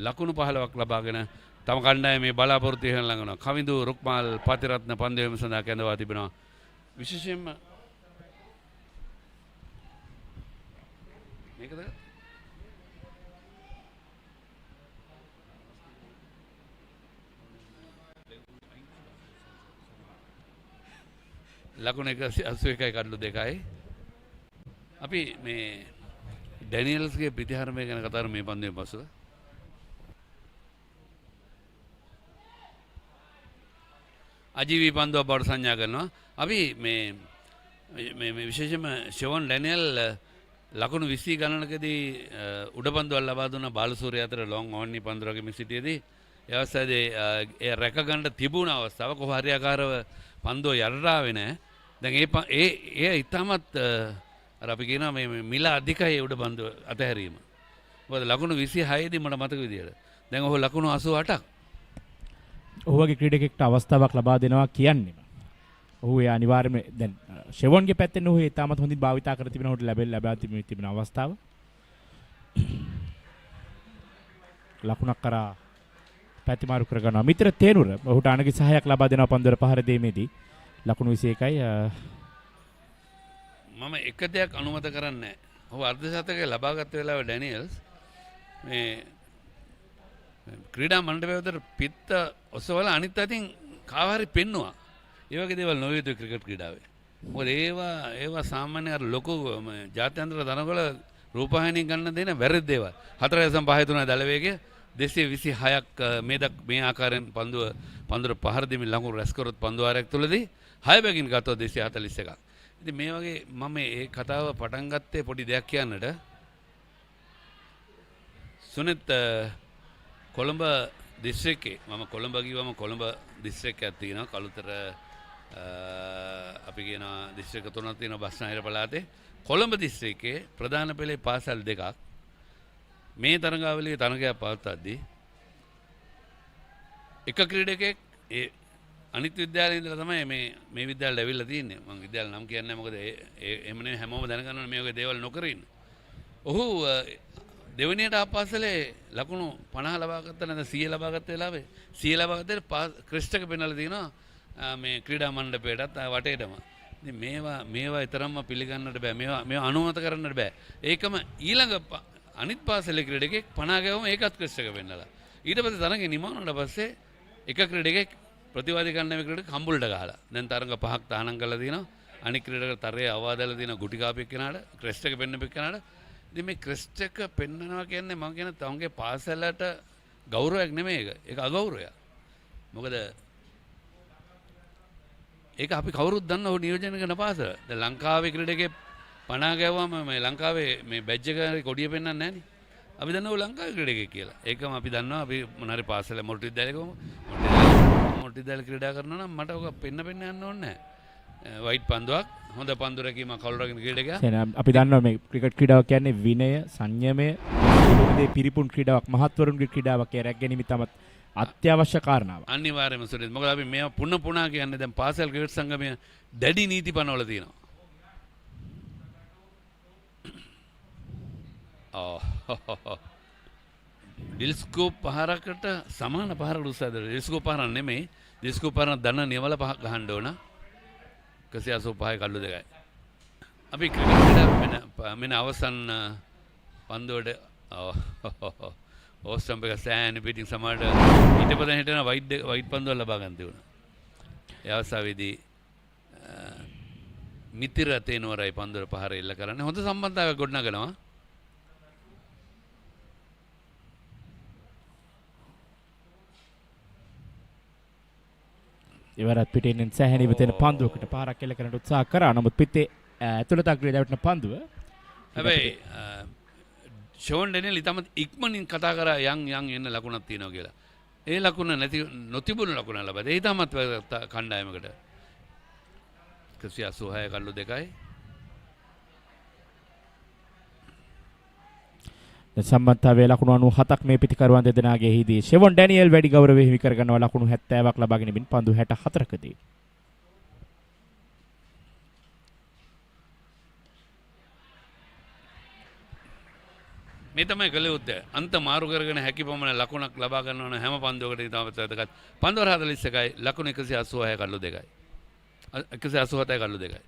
ලකුණු 15ක් ලබාගෙන තම කණ්ඩායමේ බලාපොරොත්තු ඉහළ ළඟනවා කවිඳු රුක්මාල් පතිරත්න පන්දුවේම සඳහා කැඳවා තිබෙනවා විශේෂයෙන්ම මේකද ලකුණු 181යි කඩලු 2යි අපි මේ ඩැනියල්ස්ගේ ප්‍රතිහාරමය ගැන කතා කරමු මේ පන්දුවේ පසුව අජීවී පන්දුව බවට සංඥා කරනවා අපි මේ විශේෂයෙන්ම ෂෙවොන් ඩැනියල් ලකුණු 20 ගණනකදී උඩ පන්දුවක් ලබා දුන්න බාලසූරිය අතර ලොන් ඕන්නි පන්දුරක මිසිටියේදී ඒ අවස්ථාවේදී ඒ රැක ගන්න තිබුණ අවස්ථාව කොහොම හරියාකාරව පන්දුව යටට ආවේ නැහැ. දැන් ඒ ඉතාමත් අර අපි කියනවා මේ මිල අධිකයි උඩ පන්දුව අතහැරීම. මොකද ලකුණු 26 දී මට මතක විදියට. දැන් ඔහු ලකුණු 88ක්. ඔහුගේ ක්‍රීඩකෙක්ට අවස්ථාවක් ලබා දෙනවා කියන්නේ. ඔහු ඒ අනිවාර්යයෙන්ම දැන් ෂෙවොන්ගේ පැත්තෙන් ඔහු ඊටමත් හොඳින් භාවිතා කර තිබෙන ඔහුට ලැබලා තිබෙන අවස්ථාව ලකුණක් කරා පැතිමාරු කර ගන්නවා මිත්‍ර තේරුර ඔහුට අනගි සහායක් ලබා දෙනවා පන්දුවර පහර දීමේදී ලකුණු 21යි මම එක දෙයක් අනුමත කරන්නේ නැහැ. ඔහු අර්ධ ශතකය ලබාගත් වෙලාවේ ඩැනියල්ස් මේ ක්‍රීඩා මණ්ඩපය උදේ පිත්ත ඔසවලා අනිත් අතින් කාව හරි පෙන්නවා. ඒ වගේ දේවල් නොවිය යුතු ක්‍රිකට් ක්‍රීඩාවේ. මොකද ඒවා සාමාන්‍ය අර ලොකු ජාත්‍යන්තර දනකොළ රූපවාහිනිය ගන්න දෙන වැරදි දේවල්. 4.53 දල වේගය 226ක් මේ ආකාරයෙන් පන්දුර පහර දෙමින් ලකුණු රැස් කරොත් පන්දුවාරයක් තුලදී 6 බැගින් ගත්තොත් 241ක්. ඉතින් මේ වගේ මම මේ කතාව පටන් ගත්තේ පොඩි දෙයක් කියන්නට. සුනිත් කොළඹ දිස්ත්‍රික්කේ මම කොළඹ ගිහුවම කොළඹ දිස්ත්‍රික්කයක් තියෙනවා කළුතර අපි කියන දිස්ත්‍රික්ක තුනක් තියෙනවා බස්නාහිර පළාතේ කොළඹ දිස්ත්‍රික්කේ ප්‍රධාන පෙළේ පාසල් දෙකක් මේ තරඟාවලියේ තරඟයක් පවත්වද්දී එක ක්‍රීඩකෙක් ඒ අනිත් විද්‍යාලයේ ඉඳලා තමයි මේ විද්‍යාලයට ඇවිල්ලා තියෙන්නේ මම විද්‍යාල නම් කියන්නේ නැහැ මොකද එහෙම නෙමෙයි හැමෝම දැනගන්න ඕනේ මේ වගේ දේවල් නොකර ඉන්න. ඔහු දෙවෙනියට ආපස්සලේ ලකුණු 50 ලබා ගත්තා නැත්නම් 100 ලබා ගත්ත වෙලාවේ 100 ලබා ගත්තේ ක්‍රිස්ටක පෙන්නලා තියෙනවා මේ ක්‍රීඩා මණ්ඩපයටත් වටේටම. ඉතින් මේවා ඊතරම්ම පිළිගන්නට බෑ. මේවා අනුමත කරන්නට බෑ. ඒකම ඊළඟ අනිත් පාසලේ ක්‍රීඩකෙක් 50 ගාවම ඒකත් ක්‍රිස්ට් එක පෙන්නලා. ඊට පස්සේ තරඟේ නිමා වුණාට පස්සේ එක ක්‍රීඩකෙක් ප්‍රතිවාදී කණ්ඩායමේ ක්‍රීඩක කම්බුල්ට ගහලා. දැන් තරඟ 5ක් තහනම් කරලා තියෙනවා. අනිත් ක්‍රීඩකලා තරයේ අවවාදලා තියෙනවා ගුටි කාපියක් කෙනාට ක්‍රිස්ට් එක පෙන්නපෙක් කෙනාට. ඉතින් මේ ක්‍රිස්ට් එක පෙන්නනවා කියන්නේ මම කියන තමන්ගේ පාසලට ගෞරවයක් නෙමෙයි ඒක. ඒක අගෞරවයක්. මොකද ඒක අපි කවුරුත් දන්න ඕ නියෝජනය කරන පාසල. දැන් ලංකාවේ ක්‍රීඩකේ 50 ගාවම මේ ලංකාවේ මේ බැජ් එක කොඩිය පෙන්නන්නේ නැහැ නේ. අපි දන්නවා ලංකාවේ ක්‍රීඩකෙක් කියලා. ඒකම අපි දන්නවා අපි මොනාරි පාසල මොටි විද්‍යාලයකම මොටි විද්‍යාල ක්‍රීඩා කරනවා නම් මට ඔක පෙන්න යන්න ඕනේ නැහැ. වයිට් පන්දුවක් හොඳ පන්දු රැකීම කවුරු රකින්න ක්‍රීඩකයා. අපි දන්නවා මේ ක්‍රිකට් ක්‍රීඩාව කියන්නේ විනය, සංයමය, විවිධ පිරිපුන් ක්‍රීඩාවක්, මහත්වරුන්ගේ ක්‍රීඩාවක් ඒ රැක ගැනීම තමයි අත්‍යවශ්‍ය කාරණාව. අනිවාර්යයෙන්ම සුරිත්. මොකද අපි මේවා පුන කියන්නේ දැන් පාසල් ක්‍රිකට් සංගමය දැඩි නීති පනවල තියෙනවා. ඩිල්ස්කෝප් පහරකට සමාන පහරකට උස්සාද ඩිල්ස්කෝප් පහරක් නෙමෙයි ඩිල්ස්කෝප් පහරක් දන්න නිවල පහක් ගහන්න ඕන 185 කල්ලු දෙකයි අපි ක්‍රිකට් මෙන්න අවසන් පන්දුවට ඕස්ටම්ප් එක සෑහෙන පිටින් සමහරට ඊටපතෙන් හිටන වයිට් පන්දුව ලබා ගන්න තිබුණා ඒ අවස්ථාවේදී මිතිර තේනවරයි පන්දුවට පහර එල්ල කරන්නේ හොඳ සම්බන්ධතාවයක් ගොඩනගනවා ඉවරත් පිටින් සෑහෙන ඉවතෙන පන්දුවකට පාරක් එල්ල කරන්න උත්සාහ කරා. නමුත් පිටේ ඇතුළත අග්‍රේ දැවටන පන්දුව. හැබැයි ෂෝන් ඩැනියල් ඉතම ඉක්මනින් කතා කරා යන් එන්න ලකුණක් තියෙනවා කියලා. ඒ ලකුණ නැති නොතිබුණු ලකුණ ලබා. ඒ තමත් කණ්ඩායමකට 186 කල්ලු දෙකයි. සම්බන්ධතාවයේ ලකුණු 97ක් මේ පිටිකරුවන් දෙදෙනාගේ හිදී ෂෙවොන් ඩැනියල් වැඩි ගෞරවය හිමි කරගන්නවා ලකුණු 70ක් ලබාගෙන ඉන්න පන්දු 64කදී. මේ තමයි කළ යුත්තේ. අන්ත මාරු කරගෙන හැකි පමණ ලකුණක් ලබා ගන්න ඕන හැම පන්දුවකටම තමයි වැදගත්. පන්දුවර 41යි ලකුණු 186 කල්ලු දෙකයි. 187 කල්ලු දෙකයි.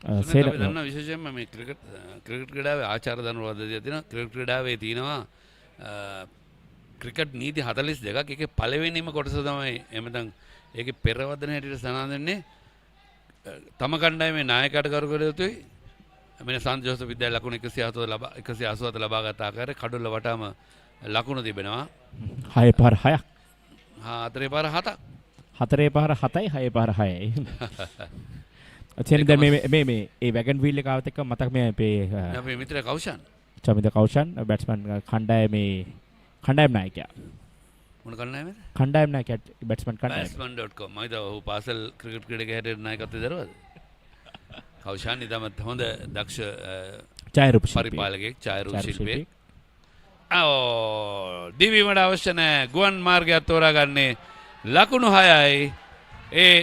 දන්න විශේෂයෙන්ම මේ ක්‍රිකට් ක්‍රීඩාවේ ආචාර ධර්මවාදය තියෙනවා ක්‍රිකට් ක්‍රීඩාවේ තියෙනවා ක්‍රිකට් නීති 42ක් ඒකේ පළවෙනිම කොටස තමයි එමෙතන් ඒකේ පෙරවදන හැටියට සඳහන් වෙන්නේ තම කණ්ඩායමේ නායකයාට කරු කළ යුතුයි මෙන්න සන්ත ජෝසප් විද්‍යාල ලකුණු 187 ලබාගත් ආකාරයේ කඩොල්ල වටාම ලකුණු තිබෙනවා 6 පාර 6ක් 4 පාර 7ක් 4 පාර 7යි 6 පාර 6යි අචෙන් දැන් මේ ඒ වැගන් වීල් එක ආවත් එක්ක මතක් මේ අපේ මිත්‍ර කෞෂන් චමිත කෞෂන් බැට්ස්මන් කණ්ඩායම නායකයා මොන කණ්ඩායමද කණ්ඩායම නායකයා බැට්ස්මන් කණ්ඩායම batsman.com මම හිතුවා ඔහු පාසල් ක්‍රිකට් ක්‍රීඩක හැටියට නායකත්වය දරුවද කෞෂන් ඉතමත් හොඳ දක්ෂ ඡායාරූප පරිපාලකයෙක් ඡායාරූප ශිල්පියෙක් දිවීමට අවශ්‍ය නැහැ ගුවන් මාර්ගයක් තෝරාගන්නේ ලකුණු 6යි ඒ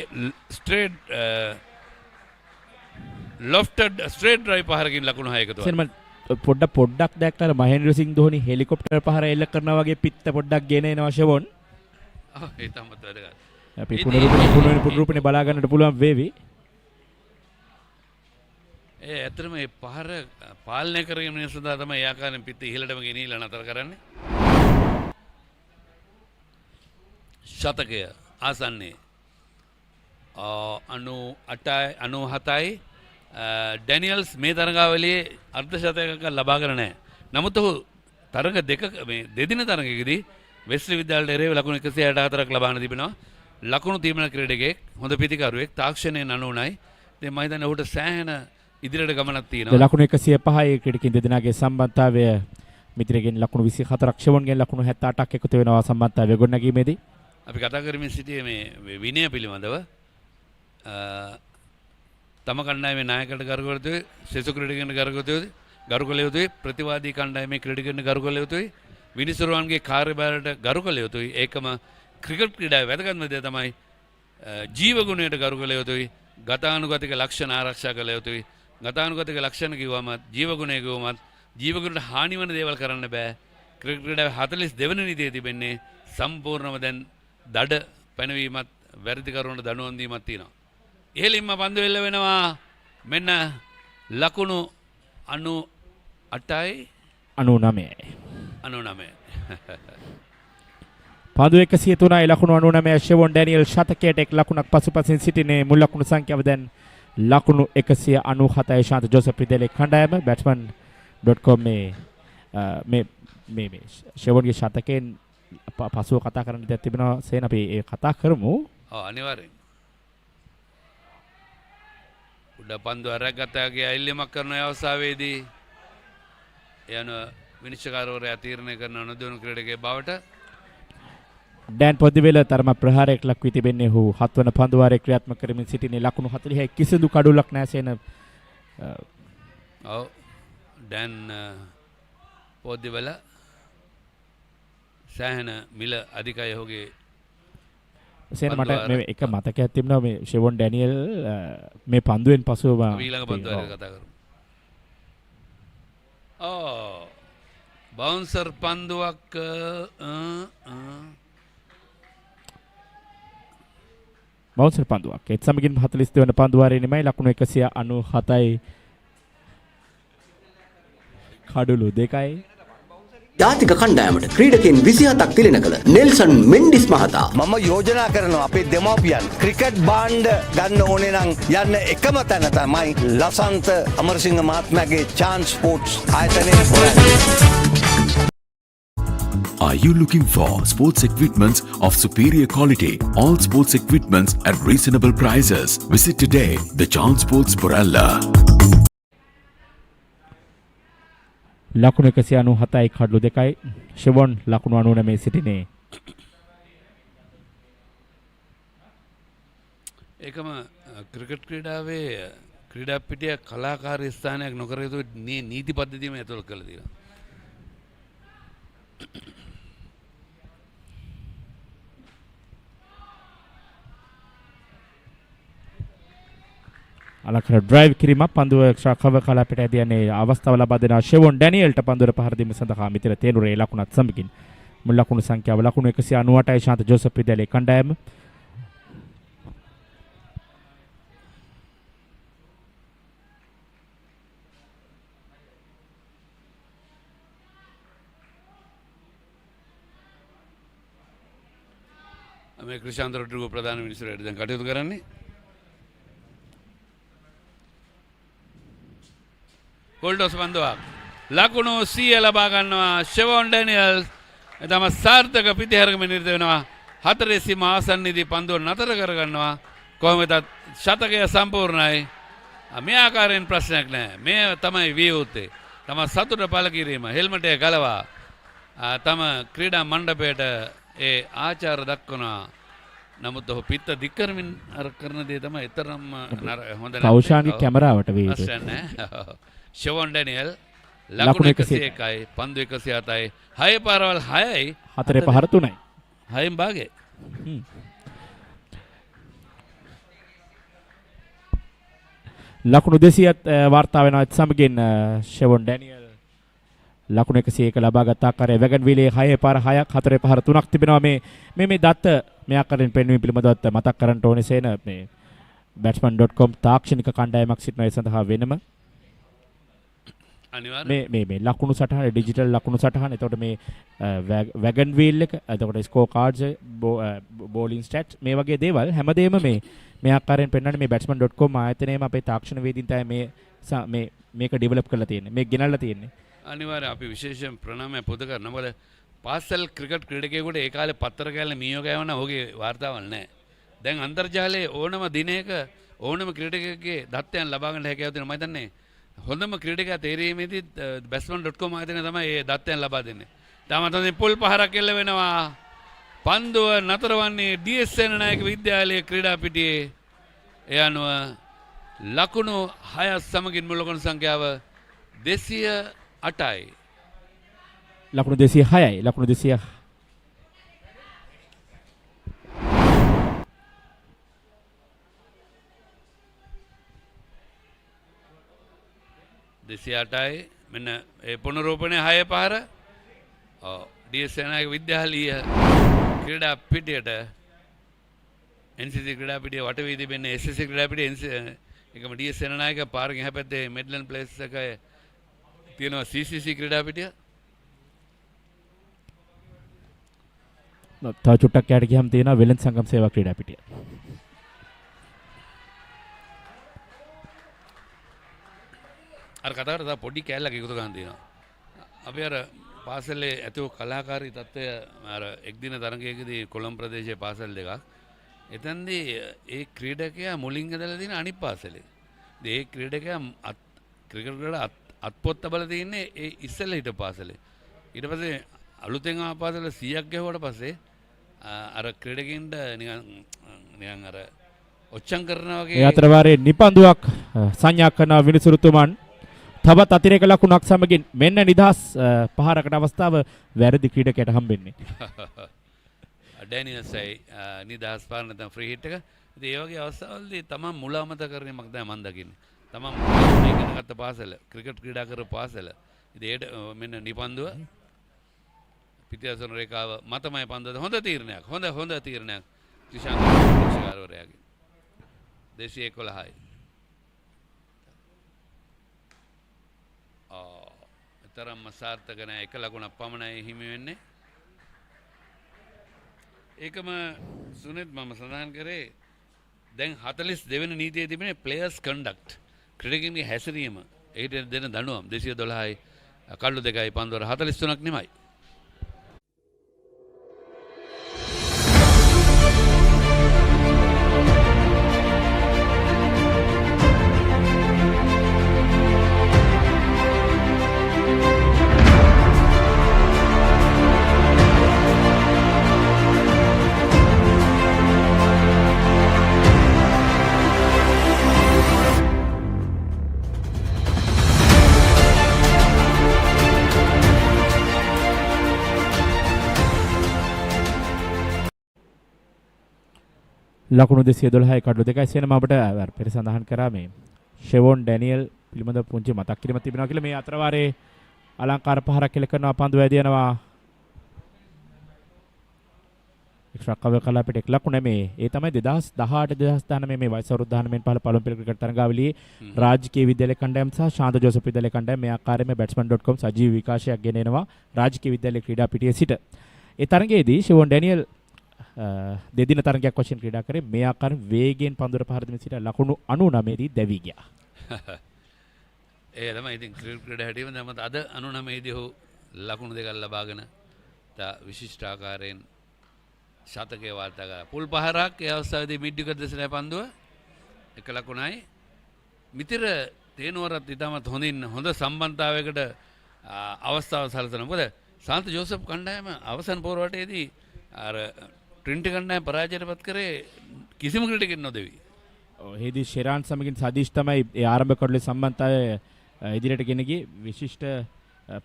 ස්ට්‍රේට් ලොෆ්ටඩ් ස්ට්‍රේට් ඩ්‍රයිව් පහරකින් ලකුණු 6කට සර් මම පොඩ්ඩක් දැක්කා මහේන්ද්‍ර සිං ධෝනි හෙලිකොප්ටර් පහර එල්ල කරනවා වගේ පිත්ත පොඩ්ඩක් ගෙන එනවා ෂෙවොන්. ඒ තමයි වැදගත්. අපි පුනරුපණය බලා ගන්නට පුළුවන් වේවි. ඒ ඇත්තටම මේ පහර පාලනය කරගෙන යන සඳහා තමයි ඒ ආකාරයෙන් පිත්ත ඉහළටම ගෙනිහිලා නතර කරන්නේ. ශතකය ආසන්නේ 98යි 97යි ඩැනියල්ස් මේ තරඟාවලියේ අර්ධ ශතකයක් ලබාගෙන නැහැ. නමුත් ඔහු තරඟ දෙක මේ දෙදින තරඟයකදී වෙස්ලි විද්‍යාලයට එරෙහිව ලකුණු 164ක් ලබාගෙන තිබෙනවා. ලකුණු තීරණ ක්‍රීඩකයෙක් හොඳ පිතිකරුවෙක් තාක්ෂණයේ 99යි. ඉතින් මම හිතන්නේ ඔහුට සෑහෙන ඉදිරියට ගමනක් තියෙනවා. ලකුණු 105යි ක්‍රීඩකින් දෙදෙනාගේ සම්බන්ධතාවය මිත්‍රගෙන් ලකුණු 24ක් ෂෙවොන්ගෙන් ලකුණු 78ක් එකතු වෙනවා සම්බන්ධතාවය ගොඩනැගීමේදී. අපි කතා කරමින් සිටියේ මේ විනය පිළිබඳව තම කණ්ඩායමේ නායකයාට ගරු කළ යුතුයි සෙසු ක්‍රීඩකයන්ට ගරු කළ යුතුයි ප්‍රතිවාදී කණ්ඩායමේ ක්‍රීඩකයන්ට ගරු කළ යුතුයි විනිසුරුවන්ගේ කාර්යභාරයට ගරු කළ යුතුයි ඒකම ක්‍රිකට් ක්‍රීඩාවේ වැදගත්ම දේ තමයි ජීවගුණයට ගරු කළ යුතුයි. ගතානුගතික ලක්ෂණ ආරක්ෂා කළ යුතුයි. ගතානුගතික ලක්ෂණ කිව්වම ජීවගුණය කිව්වම ජීවගුණට හානි වන දේවල් කරන්න බෑ. ක්‍රිකට් ක්‍රීඩාවේ 42 වෙනි නීතියේ තිබෙන්නේ සම්පූර්ණව දැන් දඩ පැනවීමත් වැරදිකරුවන්ට දඬුවම් දීමක් තියෙනවා. ඉහළින්ම පන්දු එල්ල වෙනවා. මෙන්න ලකුණු 98යි 99යි. 99. පන්දු 103යි ලකුණු 99. ෂෙවොන් ඩැනියල් ශතකයට එක් ලකුණක් පසුපසින් සිටිනේ. මුල් ලකුණු සංඛ්‍යාව දැන් ලකුණු 197යි. ශාන්ත ජෝසප් රිදෙලේ කණ්ඩායම batsman.com මේ ෂෙවොන්ගේ ශතකයෙන් පසුව කතා කරන්න දෙයක් තිබෙනවා. සේන අපි ඒ කතා කරමු. අනිවාර්යෙන්. උඩ පන්දු අරගත්තාගේ අයිල්ලීමක් කරන අවස්ථාවේදී යන විනිශ්චයකාරවරයා තීරණය කරන නොදොන ක්‍රීඩකයේ බවට ඩෑන් පොදිවෙල තරම ප්‍රහාරයක් ලක් වී තිබෙන්නේ. ඔහු 7 වන පන්දු වාරයේ ක්‍රියාත්මක කරමින් සිටිනේ. ලකුණු 40යි. කිසිදු කඩුලක් නැහැ සේන. ඔව් ඩෑන් පොදිවෙල සෑහෙන මිල අධිකයි ඔහුගේ. සේන මට මේ එක මතකයක් තිබුණා මේ ෂෙවොන් ඩැනියල් මේ පන්දුවෙන් පසුව ඊළඟ පන්දුව කතා කරමු. බවුන්සර් පන්දුවක් බවුන්සර් පන්දුවක්. ඒත් සමගින් 42 වන පන්දු වාරයේ නිමයි ලකුණු 197යි. කඩුළු 2යි. ජාතික කණ්ඩායමට ක්‍රීඩකයන් 27ක් තිලන කළ නෙල්සන් මෙන්ඩිස් මහතා මම යෝජනා කරනවා අපේ දෙමව්පියන් ක්‍රිකට් බාණ්ඩ ගන්න ඕනේ නම් යන්න එකම තැන තමයි ලසන්ත අමරසිංහ මහත්මයාගේ chance sports ආයතනයේ හොයන්න. Are you looking for sports equipments of superior quality? All sports equipments at reasonable prices. Visit today the Chance Sports Borella. ලකුණු 197යි කඩලු 2යි. ෂෙවොන් ලකුණු 99 සිටිනේ. ඒකම ක්‍රිකට් ක්‍රීඩාවේ ක්‍රීඩා පිටිය කලාකාරී ස්ථානයක් නොකර යුතු නීති පද්ධතියම ඇතුළත් කළා තියෙනවා. අලකර ඩ්‍රයිව් කිරීම පන්දුව ශාඛව කලාපයට ඇදියන්නේ අවස්ථාව ලබා දෙන ෂෙවොන් ඩැනියල්ට පන්දුවට පහර දීම සඳහා මිතර තේනුරේ ලකුණත් සමගින් මුල් ලකුණු සංඛ්‍යාව ලකුණු 198යි. ශාන්ත ජෝසප් රිදෙලේ කණ්ඩායම මේ ක්‍රිෂාන්ත රොඩ්රිගෝ ප්‍රධාන මිනිසුරට දැන් කටයුතු කරන්නේ. ගෝල්ඩොස් පන්දුවක් ලකුණු 100 ලබා ගන්නවා ෂෙවොන් ඩැනියල්. එතම සාර්ථක පිටිහැරගම නිරත වෙනවා. 4 සීම ආසන්නයේදී පන්දුව නතර කර ගන්නවා. කොහොම වෙතත් ශතකය සම්පූර්ණයි. මේ ආකාරයෙන් ප්‍රශ්නයක් නැහැ. මේ තමයි විය යුත්තේ. තම සතුට පළ කිරීම හෙල්මටය ගලවා තම ක්‍රීඩා මණ්ඩපයට ඒ ආචාර දක්වනවා. නමුත් ඔහු පිත්ත දික් කරමින් අර කරන දේ තමයි ඊතරම් හොඳ නැහැ. කෞෂාන්ගේ කැමරාවට වේ යුතුයි. ෂෙවොන් ඩැනියල් ලකුණු 101යි පන්දු 107යි 6 පාරවල් 6යි 4 පහර 3යි 6න් භාගේ. ලකුණු 200ත් වාර්තා වෙනවා. සමගින් ෂෙවොන් ඩැනියල් ලකුණු 101 ලබාගත් ආකාරය වැගන් වීලේ 6 පාර 6ක් 4 පහර 3ක් තිබෙනවා. මේ දත්ත මේ ආකාරයෙන් පෙන්වීම පිළිබඳව මතක් කරන්න ඕනේ සේන මේ batsman.com තාක්ෂණික කණ්ඩායමක් සිටිනවා. ඒ සඳහා වෙනම මේ ලකුණු සටහන ඩිජිටල් ලකුණු සටහන. එතකොට මේ වැගන් වීල් එක, එතකොට ස්කෝර් කාඩ්ස්, බෝලින් ස්ටැට්ස් මේ වගේ දේවල් හැමදේම මේ ආකාරයෙන් පෙන්වන්නේ මේ batsman.com ආයතනයේම අපේ තාක්ෂණ වේදින් තමයි මේක ඩෙවලොප් කරලා තියෙන්නේ. මේක ගෙනල්ලා තියෙන්නේ. අනිවාර්යයෙන් අපි විශේෂයෙන් ප්‍රණාමය පොද කරනවා. මොකද පාසල් ක්‍රිකට් ක්‍රීඩකයෙකුට ඒ කාලේ පත්තර කැල්ල මීයෝ ගෑවන ඔහුගේ වාර්තාවල් නැහැ. දැන් අන්තර්ජාලයේ ඕනම දිනයක ඕනම ක්‍රීඩකයෙකුගේ දත්තයන් ලබා ගන්න හැකියාව තියෙනවා. මම හිතන්නේ හොඳම ක්‍රීඩකයා තේරීමේදී batsman.com ආයතනය තමයි මේ දත්තයන් ලබා දෙන්නේ. තාමත් හොඳින් පුල් පහරක් එල්ල වෙනවා. පන්දුව නතර වන්නේ DS සේනානායක විද්‍යාලයේ ක්‍රීඩා පිටියේ. ඒ අනුව ලකුණු 6 සමගින් මුල් ලකුණු සංඛ්‍යාව 208යි. ලකුණු 206යි. ලකුණු 200 208යි මෙන්න ඒ පුනරූපණය 6 පහර ඩීඑස් සේනානායක විද්‍යාලීය ක්‍රීඩා පිටියට NCC ක්‍රීඩා පිටිය වටවී තිබෙන SSC ක්‍රීඩා පිටිය එකම ඩීඑස් සේනානායක පාරකින් එහා පැත්තේ මෙඩ්ලන් ප්ලේස් එක තියෙනවා CCC ක්‍රීඩා පිටිය. තව චුට්ටක් යට ගියම් තියෙනවා වෙලෙන් සංගම් සේවා ක්‍රීඩා පිටිය. අර කතාවට තව පොඩි කැලලක් එකතු ගන්න තියෙනවා. අපි අර පාසලේ ඇතුළු කලාකාරී තත්ත්වය අර එක් දින තරගයකදී කොළඹ ප්‍රදේශයේ පාසල් දෙකක්. එතෙන්දී ඒ ක්‍රීඩකයා මුලින් ඇදලා තියෙන අනිත් පාසලේ. ඒ ක්‍රීඩකයා ක්‍රිකට් වල අත්පොත් තබලා තින්නේ ඒ ඉස්සෙල්ලා හිටපු පාසලේ. ඊට පස්සේ අලුතෙන් ආව පාසල 100ක් ගැහුවට පස්සේ අර ක්‍රීඩකින්ට නිකන් අර ඔච්චම් කරනවා වගේ ඒ අතර වාරයේ නිපන්දුවක් සංඥා කරන විනිසුරුතුමන් තවත් අතිරේක ලකුණක් සමගින් මෙන්න නිදහස් පහරකට අවස්ථාව වැරදි ක්‍රීඩකයට හම්බෙන්නේ. ඩැනියල්සයි නිදහස් පාර නැත්නම් ෆ්‍රී හිට් එක. ඉතින් ඒ වගේ අවස්ථාවලදී තමන් මුල අමතක කරන්නේ මක් දැන් මන් දකින්නේ. තමන් ඉගෙන ගත්ත පාසල ක්‍රිකට් ක්‍රීඩා කරපු පාසල. ඉතින් ඒට මෙන්න නිපන්දුව පිටියසන රේඛාව මතමයි පන්දුව හොඳ තීරණයක්. හොඳ තීරණයක්. ත්‍රිශාන්ත ශිකාරවරයාගේ. 211යි. තරම්ම සාර්ථක නැහැ. එක ලකුණක් පමණයි හිමි වෙන්නේ. ඒකම සුනිත් මම සඳහන් කරේ දැන් 42 වෙනි නීතියේ තිබෙන ප්ලේයර්ස් කන්ඩක්ට් ක්‍රීඩකයන්ගේ හැසිරීම ඒකට දෙන දඬුවම් 212යි කල්ලු 2යි පන්දුවර 43ක් නෙමයි. ලකුණු 212යි කඩලු 2යි සේනම අපිට පෙර සඳහන් කරා මේ ෂෙවොන් ඩැනියල් පිළිබඳ පුංචි මතක් කිරීමක් තිබෙනවා කියලා. මේ අතර වාරයේ අලංකාර පහරක් කෙල කරනවා පන්දු වැදී යනවා. එක්ස්ට්‍රා කවර් කළා අපිට එක් ලකුණ මේ ඒ තමයි 2018 2019 මේ වයස අවුරුදු 19 පහළ පළමු පෙළ ක්‍රිකට් තරඟාවලියේ රාජකීය විද්‍යාලය කණ්ඩායම සහ ශාන්ත ජෝසප් විද්‍යාලය කණ්ඩායම මේ ආකාරයෙන්ම batsman.com සජීව විකාශයක් ගෙන එනවා රාජකීය විද්‍යාලය ක්‍රීඩා පිටියේ සිට. ඒ තරඟයේදී ෂෙවොන් ඩැනියල් දෙදින තරගයක් වශයෙන් ක්‍රීඩා කරේ. මේ ආකාරයෙන් වේගයෙන් පන්දුර පහර දෙමින් සිට ලකුණු 99 දී දැවි ගියා. ඒ තමයි ඉතින් ක්‍රීඩා හැටියෙම දැන් මත අද 99 දී ඔහු ලකුණු දෙකක් ලබාගෙන තා විශිෂ්ට ආකාරයෙන් ශතකයේ වාර්තා කරා. පුල් පහරක් ඒ අවස්ථාවේදී මිඩ්ඩික දෙසට පන්දුව එක ලකුණයි. මිතිර තේනුවරත් ඉතාමත් හොඳ සම්බන්ධතාවයකට අවස්ථාව සැලසෙනවා. මොකද ශාන්ත ජෝසප් කණ්ඩායම අවසන් පෝරවටයේදී අර ට්‍රින්ටි කණ්ඩායම පරාජයටපත් කරේ කිසිම ක්‍රීඩකෙක් නොදෙවි. ඔව් හේදී ශෙරාන් සමගින් සදීෂ් තමයි ඒ ආරම්භ කඩලේ සම්බන්ධතාවය ඉදිරියට ගෙන ගියේ විශිෂ්ට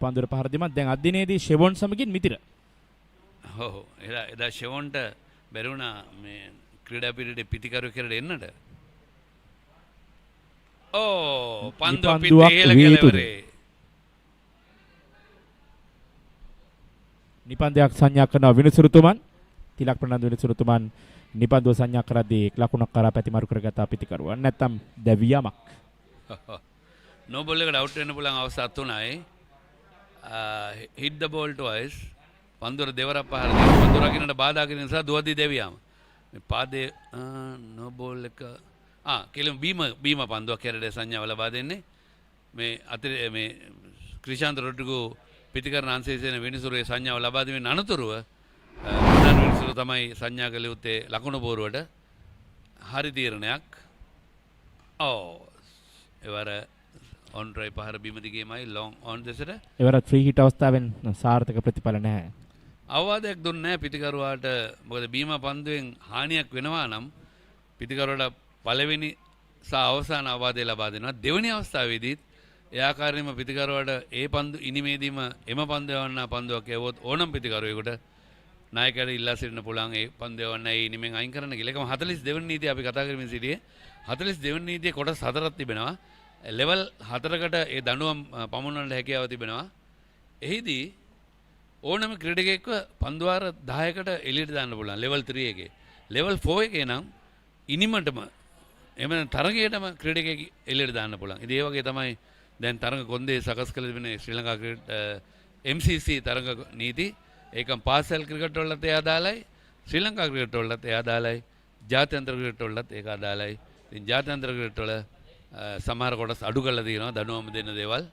පන්දුර පහර දෙමත්. දැන් අද දිනේදී ෂෙවොන් සමගින් මිතිර. ඔව් එදා ෂෙවොන්ට බැරි වුණා මේ ක්‍රීඩා පිටියේ පිටිකරු කියලා එන්නට. ඕ පන්දුව පිටේ ඉහළ කෙළවරේ. නිපන්දයක් සංඥා කරන විනිසුරුතුමන් තිලක් ප්‍රනන්දු විනිසුරුතුමන් නිපන්දුව සංඥා කරද්දී ලකුණක් කරා පැතිමාරු කරගත පිටිකරුවන් නැත්තම් දැවියමක්. නෝ බෝල් එකට අවුට් වෙන්න පුළුවන් අවස්ථා තුනයි. hit the ball twice පන්දුර දෙවරක් පහර දෙනවා. පන්දුර රකින්නට බාධා කිරීම නිසා දුවදී දැවියම. මේ පාදේ නෝ බෝල් එක කෙලම් බීම පන්දුවක් කැරේ සංඥාව ලබා දෙන්නේ. මේ අතරේ මේ ක්‍රිෂාන්ත රොඩ්රිගෝ පිටිකරන අංශයේ විනිසුරුවේ සංඥාව ලබා දෙමින් අනතුරුව ප්‍රධාන විනිසුරු තමයි සංඥා කළ යුත්තේ ලකුණු පෝරුවට. හරි තීරණයක්. එවර ඔන් ඩ්‍රයිව් පහර බිම දිගේමයි ලොන් ඔන් දෙසට. එවරත් ෆ්‍රී හිට් අවස්ථාවෙන් සාර්ථක ප්‍රතිඵල නැහැ. අවවාදයක් දුන්නේ නැහැ පිටිකරුවාට. මොකද බීම පන්දුවෙන් හානියක් වෙනවා නම් පිටිකරුවාට පළවෙනි සහ අවසාන අවවාදය ලබා දෙනවා. දෙවෙනි අවස්ථාවේදීත් ඒ ආකාරයෙන්ම පිටිකරුවාට ඒ පන්දු ඉනිමේදීම එම පන්දු යවන්න පන්දුවක් යවුවොත් ඕනම් පිටිකරුවෙකුට නායකයාට ඉල්ලා සිටින්න පුළුවන් ඒ පන්දු යවන්න ඒ ඉනිමෙන් අයින් කරන්න කියලා. ඒකම 42 වෙනි නීතිය අපි කතා කරමින් සිටියේ. 42 වෙනි නීතියේ කොටස් 4ක් තිබෙනවා. ලෙවල් 4කට ඒ දඬුවම් පමුණවන්න හැකියාව තිබෙනවා. එහිදී ඕනම ක්‍රීඩකයෙක්ව පන්දුවාර 10කට එළියට දාන්න පුළුවන් ලෙවල් 3 එකේ. ලෙවල් 4 එකේ නම් ඉනිමටම එමෙ තරගයටම ක්‍රීඩකයෙක් එළියට දාන්න පුළුවන්. ඉතින් ඒ වගේ තමයි දැන් තරග කොන්දේ සකස් කළ තිබෙන ශ්‍රී ලංකා MCC තරග නීති. ඒකම පාසල් ක්‍රිකට් වලත් ඒ අදාළයි. ශ්‍රී ලංකා ක්‍රිකට් වලත් ඒ අදාළයි. ජාත්‍යන්තර ක්‍රිකට් වලත් ඒක අදාළයි. ඉතින් ජාත්‍යන්තර ක්‍රිකට් වල සමහර කොටස් අඩු කරලා තියෙනවා දඬුවම් දෙන්න දේවල්.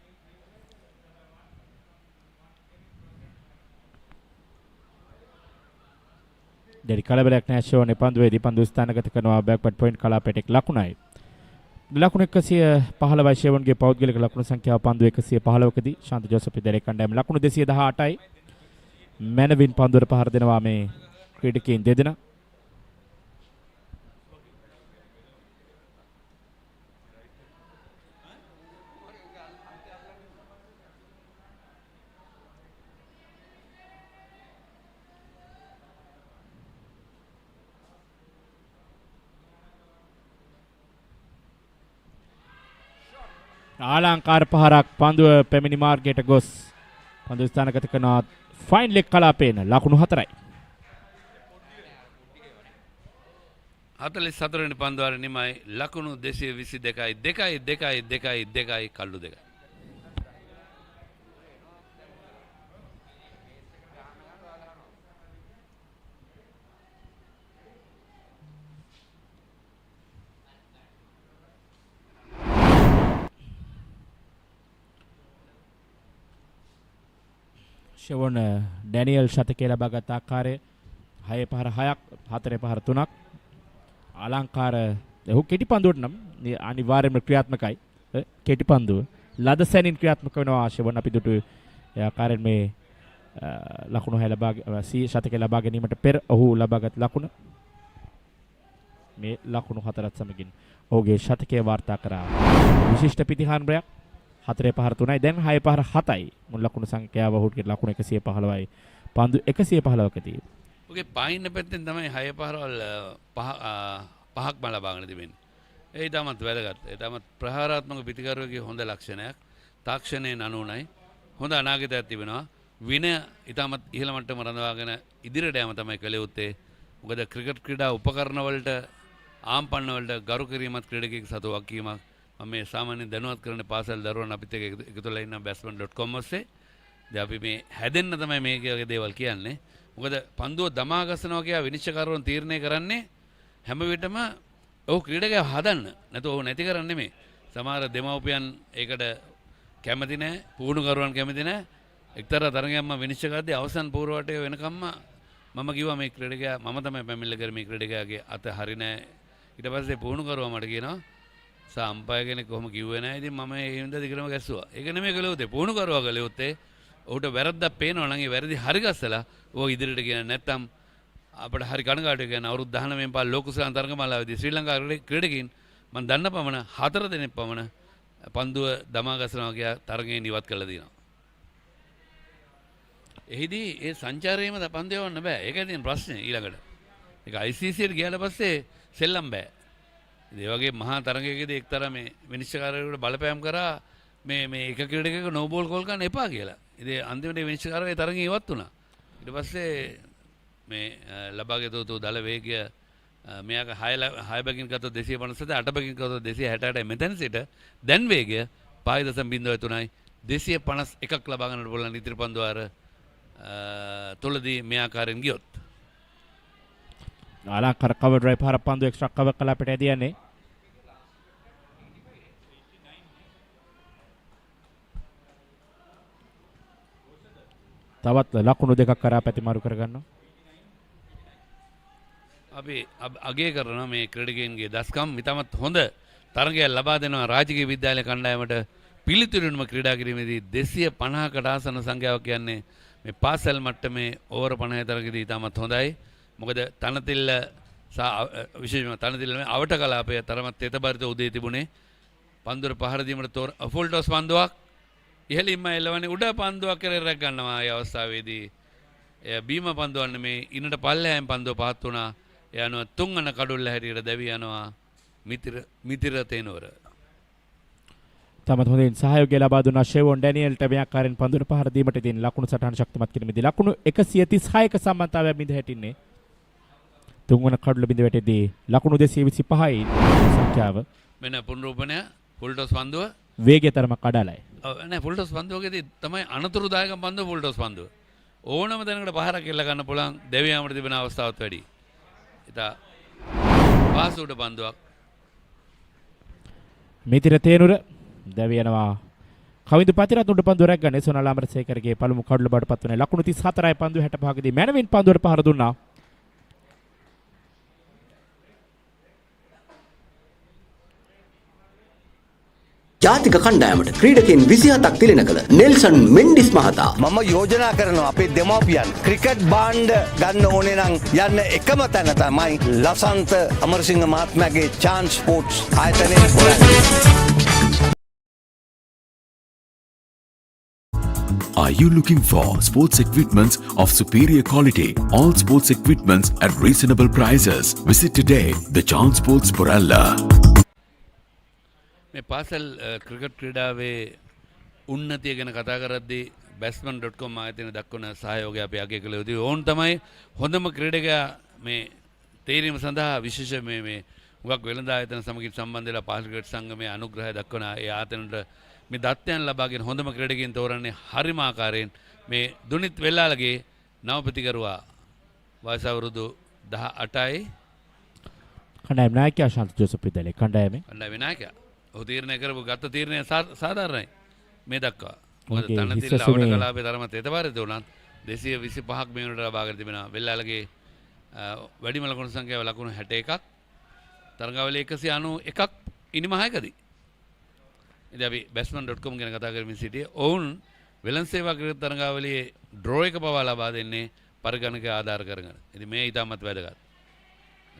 දැඩි කලබලයක් නැහැ ෂෝනේ පන්දුවේදී පන්දු ස්ථානගත කරනවා බෑක්වර්ඩ් පොයින්ට් කලාපයට එක් ලකුණයි. ලකුණු 115 ෂේවන්ගේ පෞද්ගලික ලකුණු සංඛ්‍යාව පන්දු 115කදී ශාන්ත ජෝසප් ඉදිරියේ කණ්ඩායම ලකුණු 218යි. මැනවින් පන්දුවට පහර දෙනවා මේ ක්‍රීඩකයන් දෙදෙනා. ආලංකාර පහරක් පන්දුව පැමිණි මාර්ගයට ගොස් පන්දු ස්ථානගත කරන ෆයින් ලෙග් කලාපේන ලකුණු 4යි. 44 වෙනි පන්දුවාර නිමයි ලකුණු 222යි 2 කල්ලු 2. ෂෙවොන් ඩැනියල් ශතකයේ ලබාගත් ආකාරය 6 පහර 6ක් 4 පහර 3ක්. අලංකාර ඔහු කෙටි පන්දුවට නම් අනිවාර්යයෙන්ම ක්‍රියාත්මකයි. කෙටි පන්දුව ලද සැනින් ක්‍රියාත්මක වෙනවා ෂෙවොන් අපි දුටු ඒ ආකාරයෙන් මේ ලකුණු 6 ලබා ශතකයේ ලබා ගැනීමට පෙර ඔහු ලබාගත් ලකුණ මේ ලකුණු 4ත් සමගින් ඔහුගේ ශතකයේ වාර්තා කරා විශිෂ්ට පිටිහාන්බරයක් 4 පහර 3යි දැන් 6 පහර 7යි මුල් ලකුණු සංඛ්‍යාව ඔහුගේ ලකුණු 115යි පන්දු 115කදී ඔගේ පහින්න පැත්තෙන් තමයි 6 පහරවල් පහක්ම ලබාගෙන තිබෙන්නේ. ඒ ඊටමත් වැදගත්. ඒ ඊටමත් ප්‍රහාරාත්මක පිටිකරුවෙකුගේ හොඳ ලක්ෂණයක්. තාක්ෂණයේ නනුණයි. හොඳ අනාගතයක් තිබෙනවා. විනය ඊටමත් ඉහළ මට්ටම රඳවාගෙන ඉදිරියට යෑම තමයි කළ යුත්තේ. මොකද ක්‍රිකට් ක්‍රීඩා උපකරණ වලට ආම්පන්න වලට ගරු කිරීමත් ක්‍රීඩකයෙක් සතු වගකීමක්. මම මේ සාමාන්‍යයෙන් දැනුවත් කරන පාසල් දරුවන් අපිත් එක්ක එකතු වෙලා ඉන්න batsman.com ඔස්සේ. දැන් අපි මේ හැදෙන්න තමයි මේ වගේ දේවල් කියන්නේ. මොකද පන්දුව දමා ගසනවා කියලා විනිශ්චයකරුවන් තීරණය කරන්නේ හැම විටම ඔහු ක්‍රීඩකයා හදන්න. නැත්නම් ඔහු නැති කරන්නේ නෙමෙයි. සමහර දෙමව්පියන් ඒකට කැමති නැහැ. පුහුණුකරුවන් කැමති නැහැ. එක්තරා තරගයක් මම විනිශ්චය කරද්දී අවසන් පූර්වවටය වෙනකම්ම මම කිව්වා මේ ක්‍රීඩකයා මම තමයි පැමිණිල්ල කරේ මේ ක්‍රීඩකයාගේ අත හරි නැහැ. ඊට පස්සේ පුහුණුකරුවා මට කියනවා සම්පය කෙනෙක් කොහොම කිව්වේ නැහැ. ඉතින් මම ඒ හින්දා දිගටම ගැස්සුවා. ඒක නෙමෙයි කළ යුත්තේ. පුහුණුකරුවා කළ යුත්තේ ඔහුට වැරද්දක් පේනවා නම් ඒ වැරදි හරි ගස්සලා ඕක ඉදිරියට ගෙන නැත්තම් අපිට හරි කනගාටුයි කියන අවුරුදු 19 පාල් ලෝක කුසලාන තරගමාලාවේදී ශ්‍රී ලංකා ක්‍රීඩකින් මම දන්න පමණ 4 දෙනෙක් පමණ පන්දුව දමා ගසනවා කියලා තරගයෙන් ඉවත් කළා දිනවා. එහිදී ඒ සංචාරයේම පන්දු යවන්න බෑ. ඒකයි තියෙන ප්‍රශ්නේ ඊළඟට. ඒක ICCට ගියාට පස්සේ සෙල්ලම් බෑ. ඒ වගේ මහා තරගයකදී එක්තරා මේ විනිශ්චයකාරයෙකුට බලපෑම් කරා මේ එක ක්‍රීඩකයෙක් නෝ බෝල් කෝල් කරන්න එපා කියලා. ඉතින් අන්තිමට විනිශ්චයකාරයා තරගය ඉවත් වුණා. ඊට පස්සේ මේ ලබාගත යුතු දල වේගය මෙයාක 6 බැගින් ගත්තොත් 257 8 බැගින් ගත්තොත් 268යි මෙතන සිට දැන් වේගය 5.03යි 251ක් ලබා ගන්නට පුළුවන් ඉතිරි පන්දුවාර තුලදී මේ ආකාරයෙන් ගියොත් අලංකාර කවර් ඩ්‍රයිව් පහර පන්දු එක්ස්ට්‍රා කවර් කලාපට ඇදියන්නේ තවත් ලකුණු දෙකක් කරා පැතිමාරු කරගන්නවා. අපි අගය කරන මේ ක්‍රීඩකයන්ගේ දස්කම් ඉතාමත් හොඳ තරගයක් ලබා දෙනවා රාජකීය විද්‍යාලය කණ්ඩායමට පිළිතුරුවම ක්‍රීඩා කිරීමේදී 250කට ආසන්න සංඛ්‍යාවක් කියන්නේ මේ පාසල් මට්ටමේ ඕවර 50 තරගයේදී ඉතාමත් හොඳයි. මොකද තනතිල්ල විශේෂයෙන්ම තනතිල්ල මේ අවට කලාපය තරමත් තෙතබරිත උදේ තිබුණේ පන්දුර පහර දීමට ෆුල් ටොස් පන්දුවක් ඉහළින්ම එළවන්නේ උඩ පන්දුවක් කරේ රැක් ගන්නවා. ඒ අවස්ථාවේදී එය බීම පන්දුවක් නෙමේ ඉන්නට පල්ලෙහායෙන් පන්දුව පහත් වුණා. ඒ අනුව තුන්වන කඩුල්ල හැටියට දැවි යනවා මිතිර තේනවර. තමත් හොඳින් සහයෝගය ලබා දුන්නා ෂෙවොන් ඩැනියල්ට මේ ආකාරයෙන් පන්දුවට පහර දීමට ඉතින් ලකුණු සටහන ශක්තිමත් කිරීමේදී ලකුණු 136ක සම්බන්ධතාවයක් බිඳ හැටින්නේ. තුන්වන කඩුල බිඳ වැටෙද්දී ලකුණු 225යි සංඛ්‍යාව. මෙන්න පුනරූපණය ෆුල් ටොස් පන්දුව වේගය තරමක් අඩාලයි. ඔව් නෑ ෆුල් ටොස් පන්දුවකදී තමයි අනතුරුදායක පන්දුව ෆුල් ටොස් පන්දුව. ඕනම දැනකට පහරක් එල්ල ගන්න පුළුවන් දෙවියන්ට තිබෙන අවස්ථාවත් වැඩි. ඉතා පාසුවට පන්දුවක්. මිතිර තේනුර දැවියනවා කවිදු පතිරත්නට පන්දුව රැක් ගන්න සෝනල් අමරසේකරගේ පළමු කඩුල බඩ පත් වුණේ ලකුණු 34යි පන්දුව 65කදී මැනවින් පන්දුවට පහර දුන්නා. ජාතික කණ්ඩායමට ක්‍රීඩකයන් 27ක් තිලෙන කළ නෙල්සන් මෙන්ඩිස් මහතා මම යෝජනා කරනවා අපේ දෙමව්පියන් ක්‍රිකට් බාණ්ඩ ගන්න ඕනේ නම් යන්න එකම තැන තමයි ලසන්ත අමරසිංහ මහත්මයාගේ chance sports ආයතනයේ හොයන්න. Are you looking for sports equipments of superior quality? All sports equipments at reasonable prices. Visit today the Chance Sports Porella. මේ පාසල් ක්‍රිකට් ක්‍රීඩාවේ උන්නතිය ගැන කතා කරද්දී batsman.com ආයතනය දක්වන සහයෝගය අපි අගය කළ යුතුයි. ඕන් තමයි හොඳම ක්‍රීඩකයා මේ තේරීම සඳහා විශේෂ මේ හුඟක් වෙළඳ ආයතන සමගින් සම්බන්ධ වෙලා පාසල් ක්‍රිකට් සංගමයේ අනුග්‍රහය දක්වන ඒ ආයතනට මේ දත්තයන් ලබාගෙන හොඳම ක්‍රීඩකයන් තෝරන්නේ හරිම ආකාරයෙන් මේ දුනිත් වෙල්ලාලගේ නව ප්‍රතිකරුවා වයස අවුරුදු 18යි කණ්ඩායම් නායකයා ශාන්ත ජෝසප් විද්‍යාලයේ කණ්ඩායමේ නායකයා ඔහු තීරණය කරපු ගත්ත තීරණය සාධාරණයි මේ දක්වා. මොකද Okay, තනතිල්ල අවුඩ කලාපේ තරම තෙතවාරිත වුණත් 225ක් මේ වෙනට ලබාගෙන තිබෙනවා. වෙල්ලාලගේ වැඩිම ලකුණු සංඛ්‍යාව ලකුණු 61ක්. තරඟාවලිය 191ක් ඉනිමහයකදී. ඉතින් අපි batsman.com ගැන කතා කරමින් සිටියේ. ඔවුන් වෙළඳ සේවා ක්‍රිකට් තරඟාවලියේ ඩ්‍රෝ එක පවා ලබා දෙන්නේ පරිගණක ආධාර කරගෙන. ඉතින් මේ ඉතාමත් වැදගත්.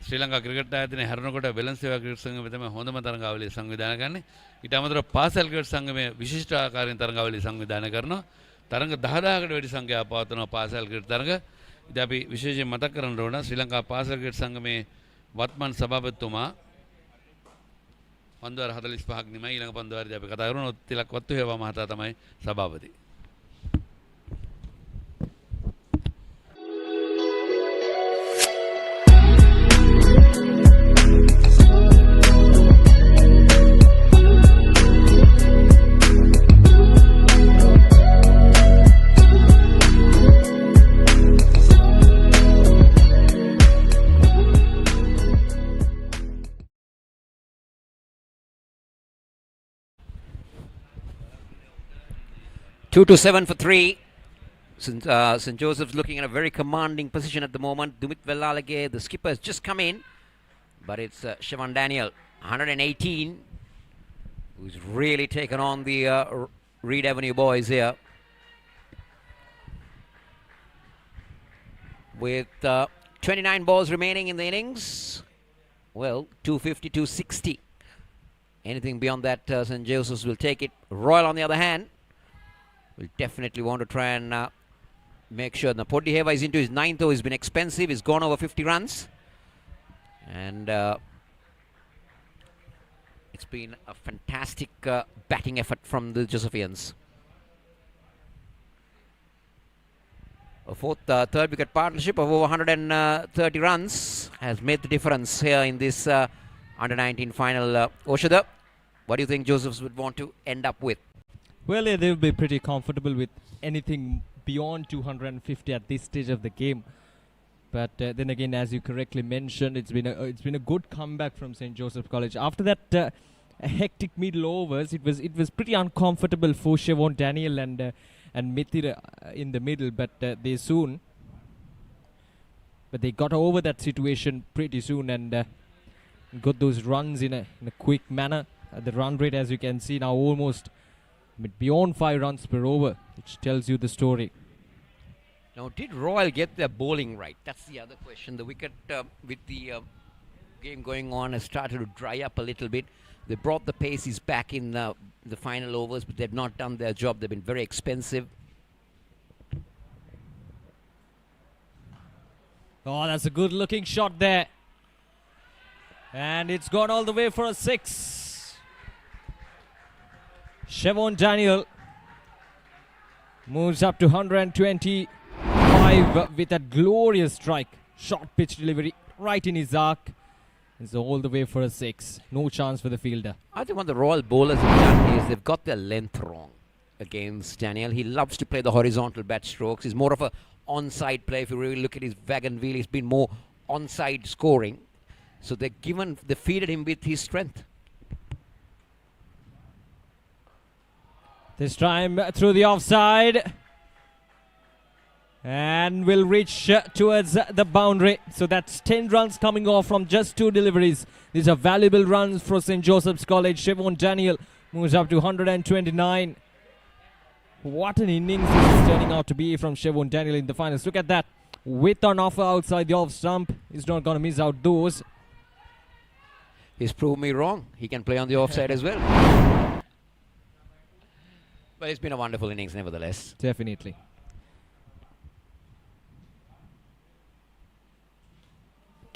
ශ්‍රී ලංකා ක්‍රිකට් ආයතනයේ හැරෙනකොට වෙළඳ සේවා ක්‍රිකට් සංගමය තමයි හොඳම තරඟාවලිය සංවිධානය කරන්නේ. ඊට අමතරව පාසල් ක්‍රිකට් සංගමය විශිෂ්ට ආකාරයෙන් තරඟාවලිය සංවිධානය කරනවා. තරඟ 10000කට වැඩි සංඛ්‍යාවක් පවත්වනවා පාසල් ක්‍රිකට් තරඟ. ඉතින් අපි විශේෂයෙන් මතක් කරන්න ඕන ශ්‍රී ලංකා පාසල් ක්‍රිකට් සංගමේ වත්මන් සභාපතිතුමා පන්දුවාර 45ක් නිමයි ඊළඟ පන්දුවාරදී අපි කතා කරනවා තිලක් වත්තු හේවා මහතා තමයි සභාපති. Two to seven for three. St. Joseph's looking at a very commanding position at the moment. Dumit Vellalage, the skipper, has just come in. But it's Shivan Daniel, 118, who's really taken on the Reed Avenue boys here. With 29 balls remaining in the innings. Well, 250, 260. Anything beyond that, St. Joseph's will take it. Royal, on the other hand, will definitely want to try and make sure. Now, Podiheva is into his 9th, though. He's been expensive. He's gone over 50 runs. And it's been a fantastic batting effort from the Josephians. A fourth, third wicket partnership of over 130 runs has made the difference here in this under-19 final. Oshada, what do you think Josephs would want to end up with? Well, yeah, they'll be pretty comfortable with anything beyond 250 at this stage of the game. But then again, as you correctly mentioned, it's been a good comeback from St. Joseph's College. After that hectic middle overs, it was pretty uncomfortable for Siobhan Daniel and Mithira in the middle. But they got over that situation pretty soon and got those runs in a quick manner. The run rate, as you can see now, almost beyond 5 runs per over, which tells you the story. Now, did Royal get their bowling right? That's the other question. The wicket with the game going on has started to dry up a little bit. They brought the paces back in the final overs, but they've not done their job. They've been very expensive. Oh, that's a good looking shot there. And it's gone all the way for a 6. Shevon Daniel moves up to 125 with a glorious strike. Short pitch delivery right in his arc. It's all the way for a 6. No chance for the fielder. I think what the Royal bowlers have done is they've got their length wrong against Daniel. He loves to play the horizontal bat strokes. He's more of a onside play. If you really look at his wagon wheel, he's been more onside scoring. So they feeded him with his strength. This time through the offside. And will reach towards the boundary. So that's 10 runs coming off from just 2 deliveries. These are valuable runs for St. Joseph's College. Shevon Daniel moves up to 129. What an innings this is turning out to be from Shevon Daniel in the finals. Look at that. With an offer outside the off stump. He's not going to miss out those. He's proved me wrong. He can play on the offside as well. But it's been a wonderful innings nevertheless. Definitely.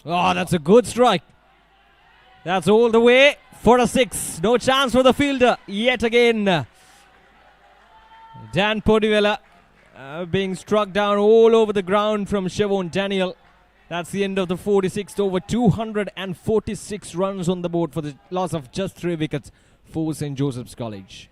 Oh, that's a good strike. That's all the way for a 6. No chance for the fielder yet again. Dan Podivela being struck down all over the ground from Shevon Daniel. That's the end of the 46th over. 246 runs on the board for the loss of just 3 wickets for St. Joseph's College.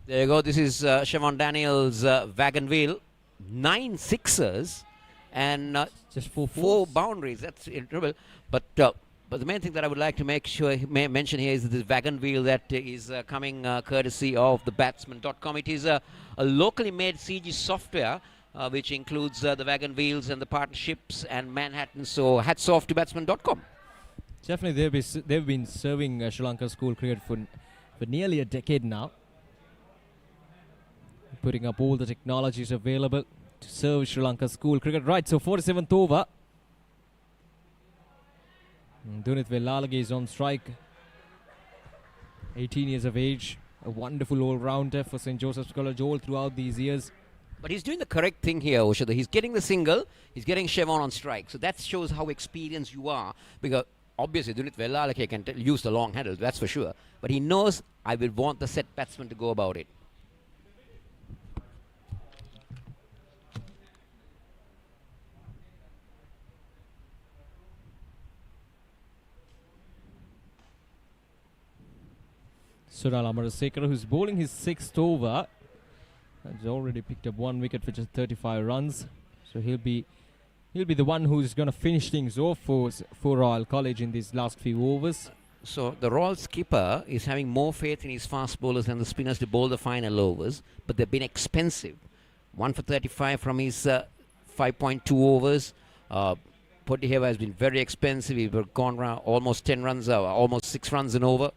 There you go. This is Shevon Daniel's wagon wheel. 9 sixers and just 4 boundaries. That's incredible. But the main thing that I would like to mention here is this wagon wheel that is coming courtesy of the Batsman.com. It is a locally made CG software which includes the wagon wheels and the partnerships and Manhattan. So hats off to Batsman.com. Definitely, they've been serving Sri Lanka school cricket for nearly a decade now. Putting up all the technologies available to serve Sri Lanka school cricket. Right, so 47th over. Dunith Velalage is on strike. 18 years of age. A wonderful all-rounder for St. Joseph's College all throughout these years. But he's doing the correct thing here, Oshada. He's getting the single. He's getting Shevon on strike. So that shows how experienced you are. Because obviously Dunith Velalage can use the long handle, that's for sure. But he knows I will want the set batsman to go about it. Sunal Amarasekara, who's bowling his 6th over, has already picked up 1 wicket for just 35 runs. So he'll be the one who's going to finish things off for Royal College in these last few overs. So the Royal skipper is having more faith in his fast bowlers than the spinners to bowl the final overs, but they've been expensive. 1 for 35 from his 5.2 overs. Podiheva has been very expensive. He's gone around almost 10 runs, almost 6 runs an over.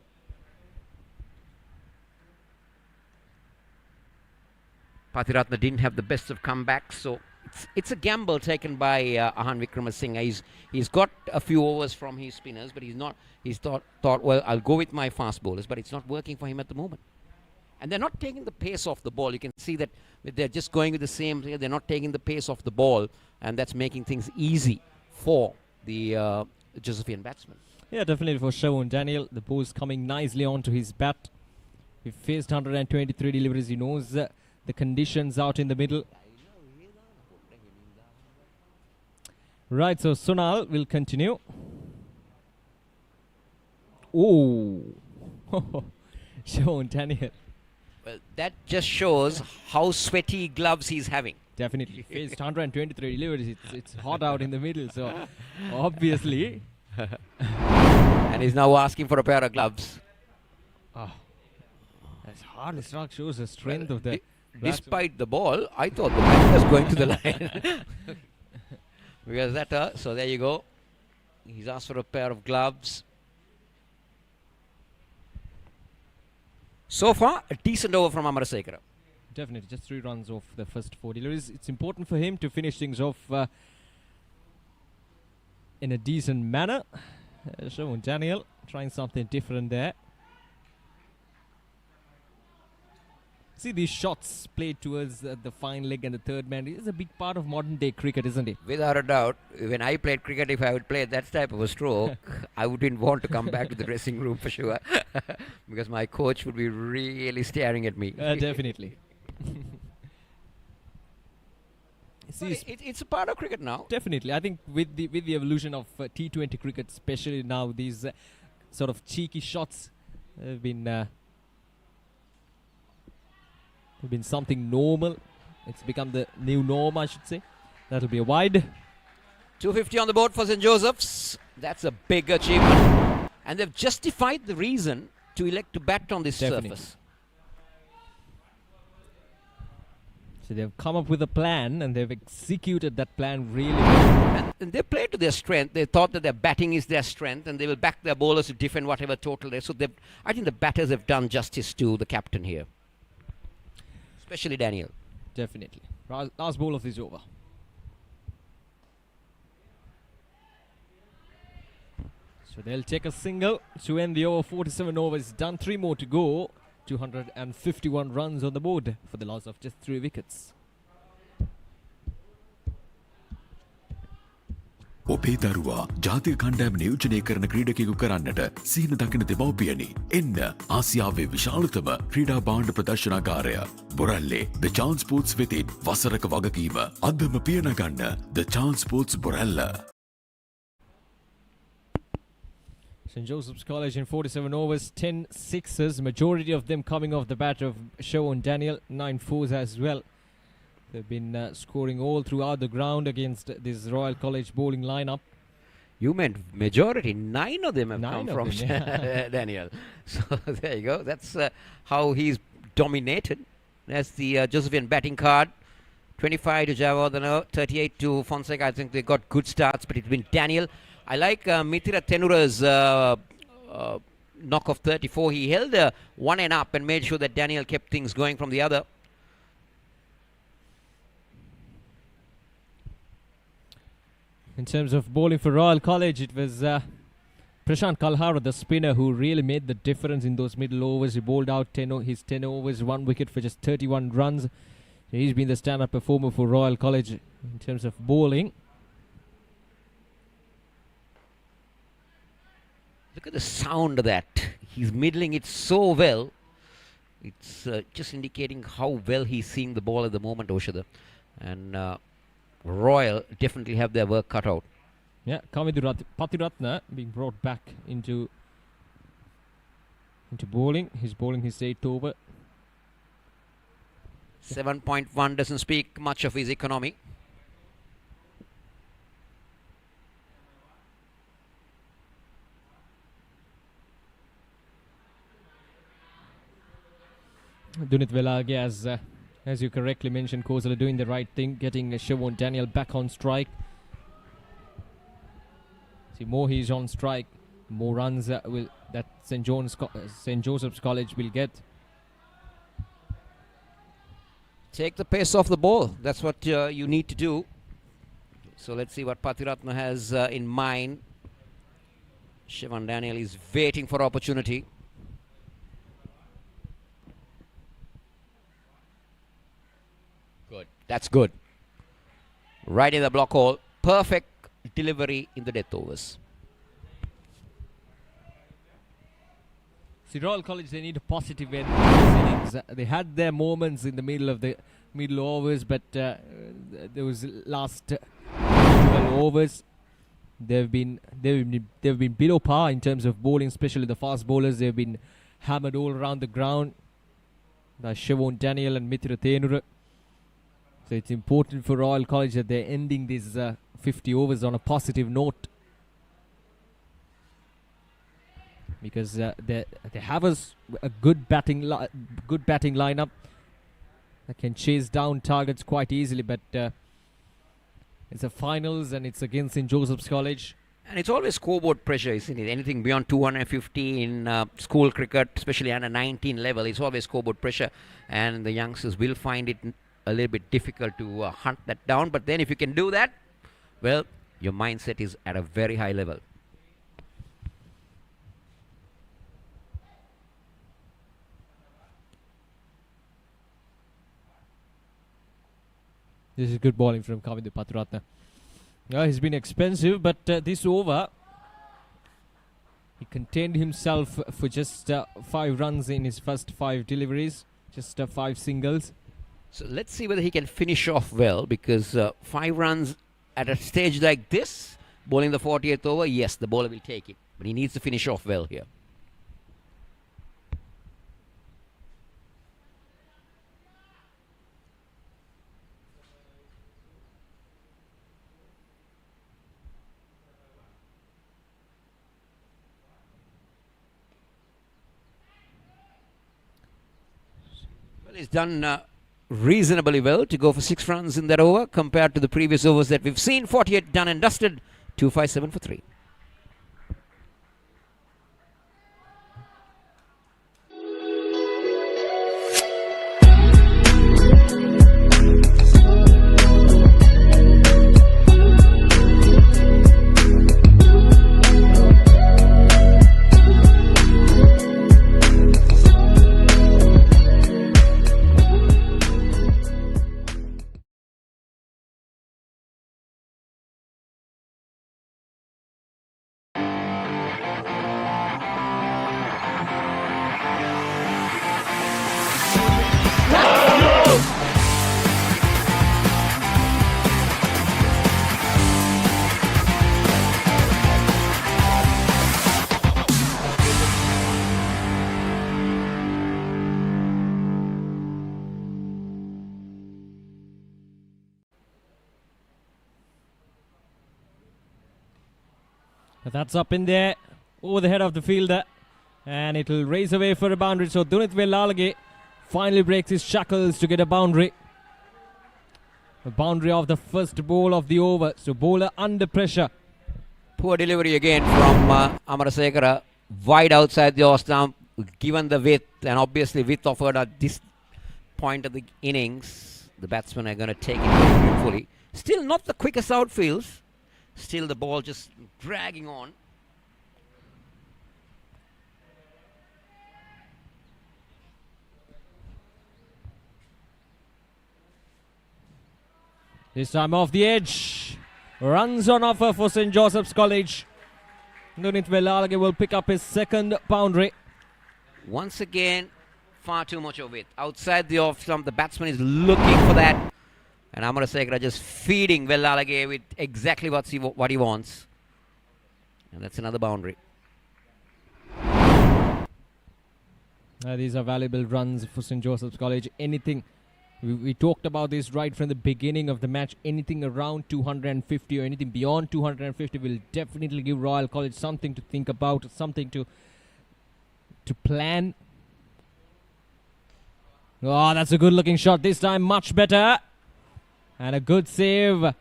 Pathiratna didn't have the best of comebacks, so it's a gamble taken by Ahan Wickramasinghe. He's got a few overs from his spinners, but he's thought, well, I'll go with my fast bowlers, but it's not working for him at the moment. And they're not taking the pace off the ball. You can see that they're just going with the same thing. They're not taking the pace off the ball, and that's making things easy for the Josephian batsman. Yeah, definitely for Shevon Daniel. The ball's coming nicely onto his bat. He faced 123 deliveries. He knows the conditions out in the middle. Right, so Sunal will continue. Oh, Shevon Daniel. Well, that just shows how sweaty gloves he's having. Definitely. Faced 123 deliveries. It's hot out in the middle, so obviously. And he's now asking for a pair of gloves. Oh, that's hard struck, shows the strength of the... Despite the ball, I thought the bat was going to the line. Because that, so there you go. He's asked for a pair of gloves. So far, a decent over from Amarasekara. Definitely, just 3 runs off the first 4 deliveries. It's important for him to finish things off in a decent manner. Showing Daniel trying something different there. See these shots played towards the fine leg and the third man is a big part of modern day cricket, isn't it? Without a doubt. When I played cricket, if I would play that type of a stroke, I wouldn't want to come back to the dressing room for sure. Because my coach would be really staring at me. Definitely. See, it's a part of cricket now. Definitely. I think with the evolution of T20 cricket, especially now, these sort of cheeky shots have been something normal. It's become the new norm, I should say. That'll be a wide. 250 on the board for St. Joseph's. That's a big achievement. And they've justified the reason to elect to bat on this surface. So they've come up with a plan and they've executed that plan really well. And they played to their strength. They thought that their batting is their strength and they will back their bowlers to defend whatever total they. So I think the batters have done justice to the captain here. Especially Daniel. Definitely. Last ball of this over. So they'll take a single to end the over. 47 overs done. 3 more to go. 251 runs on the board for the loss of just 3 wickets. ඔබේ දරුවා ජාතික කණ්ඩායම නියෝජනය කරන ක්‍රීඩකයෙකු කරන්නට සීන දකින දෙමව්පියනි. එන්න ආසියාවේ විශාලතම ක්‍රීඩා භාණ්ඩ ප්‍රදර්ශනාගාරය බොරැල්ලේ The Chance Sports වෙතින් වසරක වගකීම අදම පියනගන්න The Chance Sports Borella. St. Joseph's College in 47 overs, 10 sixes, majority of them coming off the bat of Siobhan Daniel, 9 fours as well. They've been scoring all throughout the ground against this Royal College bowling lineup. You meant majority. 9 of them have come from Daniel. So there you go. That's how he's dominated. That's the Josephian batting card. 25 to Javardhana, 38 to Fonseca. I think they got good starts, but it's been Daniel. I like Mithira Tenura's knock of 34. He held one end up and made sure that Daniel kept things going from the other. In terms of bowling for Royal College, it was Prashant Kalhara, the spinner, who really made the difference in those middle overs. He bowled out his 10 overs, 1 wicket for just 31 runs. So he's been the stand-up performer for Royal College in terms of bowling. Look at the sound of that. He's middling it so well. It's just indicating how well he's seeing the ball at the moment, Oshada. And Royal definitely have their work cut out. Yeah, Kamidu Patiratna being brought back into bowling. He's bowling his 8th over. 7.1 doesn't speak much of his economy. Dunit Velage, as you correctly mentioned, Kozala doing the right thing, getting Siobhan Daniel back on strike. See, more he's on strike, more runs that St. Joseph's College will get. Take the pace off the ball. That's what you need to do. So let's see what Patiratna has in mind. Siobhan Daniel is waiting for opportunity. Good. That's good. Right in the block hole. Perfect delivery in the death overs. See, Royal College, they need a positive end in these innings. They had their moments in the middle of the middle overs, but those last 12 overs, they've been below par in terms of bowling, especially the fast bowlers. They've been hammered all around the ground by Siobhan Daniel and Mithira Tenura. So it's important for Royal College that they're ending these 50 overs on a positive note, because they have a good batting lineup that can chase down targets quite easily. But it's a finals and it's against St. Joseph's College, And it's always scoreboard pressure, isn't it? Anything beyond 250 in school cricket, especially under 19 level, it's always scoreboard pressure. And the youngsters will find it a little bit difficult to hunt that down. But then if you can do that, well, your mindset is at a very high level. This is good bowling from Kavindu Pathuratna. He's been expensive, but this over, he contained himself for just 5 runs in his first 5 deliveries, just 5 singles. So let's see whether he can finish off well, because 5 runs at a stage like this, bowling the 40th over, yes, the bowler will take it. But he needs to finish off well here. He's done reasonably well to go for 6 runs in that over compared to the previous overs that we've seen. 48 done and dusted, 257 for 3. That's up in there, over the head of the fielder, and it'll race away for a boundary. So Dunit Velalage finally breaks his shackles to get a boundary. A boundary of the first ball of the over. So bowler under pressure. Poor delivery again from Amarasekara, wide outside the off stump, given the width, and obviously width offered at this point of the innings. The batsmen are going to take it very beautifully. Still not the quickest outfields. Still the ball just dragging on. This time off the edge. Runs on offer for St. Joseph's College. Dunit Velalage will pick up his second boundary. Once again, far too much of it. Outside the off stump, the batsman is looking for that. And Amarasekara just feeding Velalage with exactly what he wants. And that's another boundary. These are valuable runs for St. Joseph's College. Anything, we talked about this right from the beginning of the match. Anything around 250 or anything beyond 250 will definitely give Royal College something to think about, something to plan. Oh, that's a good looking shot. This time much better. And a good save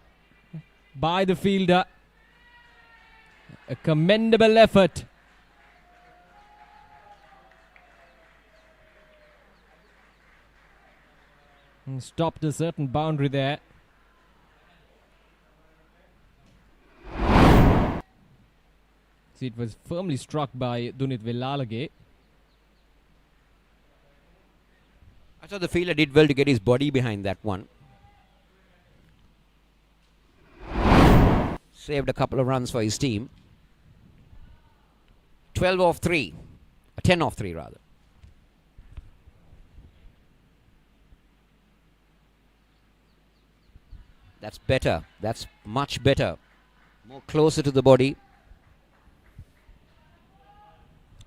by the fielder. A commendable effort. And stopped a certain boundary there. See, it was firmly struck by Dunit Velalage. I thought the fielder did well to get his body behind that one. Saved a couple of runs for his team. 12 off 3. 10 off 3 rather. That's better. That's much better. More closer to the body.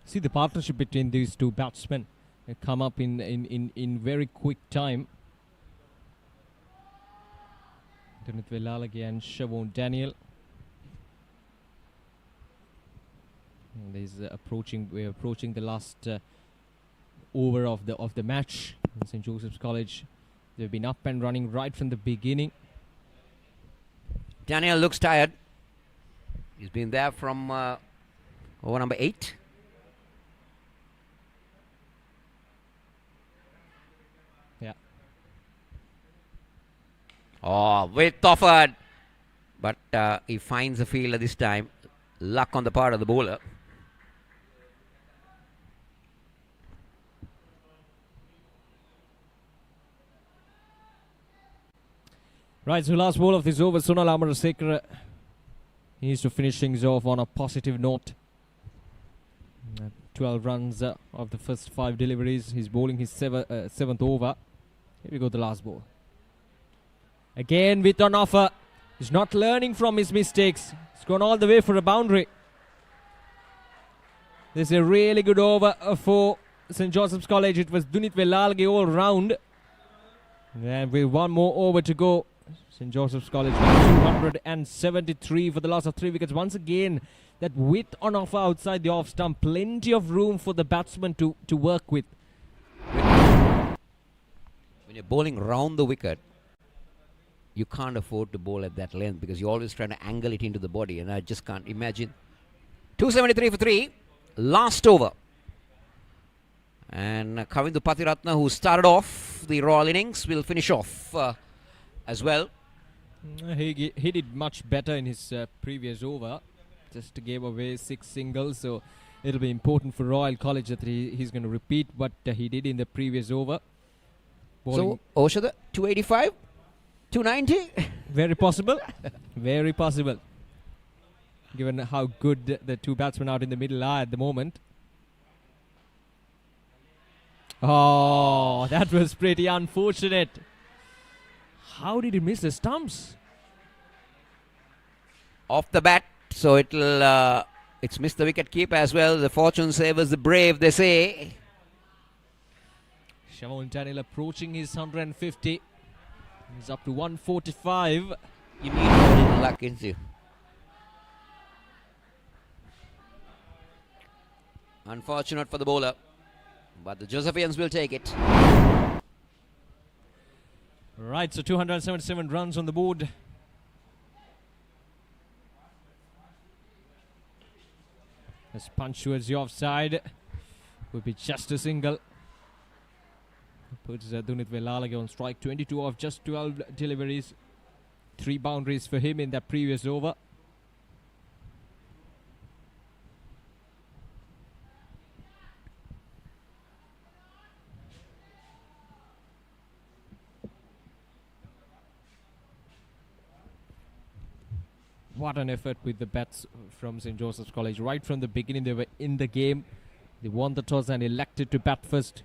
See the partnership between these two batsmen come up in very quick time. Dunit Velalage and Shavon Daniel. We're approaching the last over of the match in St. Joseph's College. They've been up and running right from the beginning. Daniel looks tired. He's been there from over number 8. Yeah. Oh, width offered. But he finds the fielder this time. Luck on the part of the bowler. Right, so last ball of this over, Sunal Amarasekara. He needs to finish things off on a positive note. 12 runs of the first 5 deliveries. He's bowling his 7th over. Here we go, the last ball. Again with an offer. He's not learning from his mistakes. He's gone all the way for a boundary. This is a really good over for St. Joseph's College. It was Dunit Velalge all round. And with one more over to go, St. Joseph's College 273 for the loss of 3 wickets. Once again, that width on offer outside the off stump. Plenty of room for the batsman to work with. When you're bowling round the wicket, you can't afford to bowl at that length because you're always trying to angle it into the body, and I just can't imagine. 273 for 3, last over. And Kavindu Pathiratna, who started off the Royal innings, will finish off as well. He did much better in his previous over. Just gave away 6 singles, so it'll be important for Royal College that he's going to repeat what he did in the previous over. Bowling. So, Oshada, 285? 290? Very possible. Very possible. Given how good the 2 batsmen out in the middle are at the moment. Oh, that was pretty unfortunate. How did he miss the stumps? Off the bat, so it's missed the wicket keeper as well. The fortune savers the brave, they say. Shavon Daniel approaching his 150. He's up to 145. You need a little luck, isn't you? Unfortunate for the bowler, but the Josephians will take it. Right, so 277 runs on the board. As punch towards the offside would be just a single. Puts Dunit Velalage on strike. 22 of just 12 deliveries. 3 boundaries for him in that previous over. What an effort with the bats from St. Joseph's College. Right from the beginning, they were in the game. They won the toss and elected to bat first.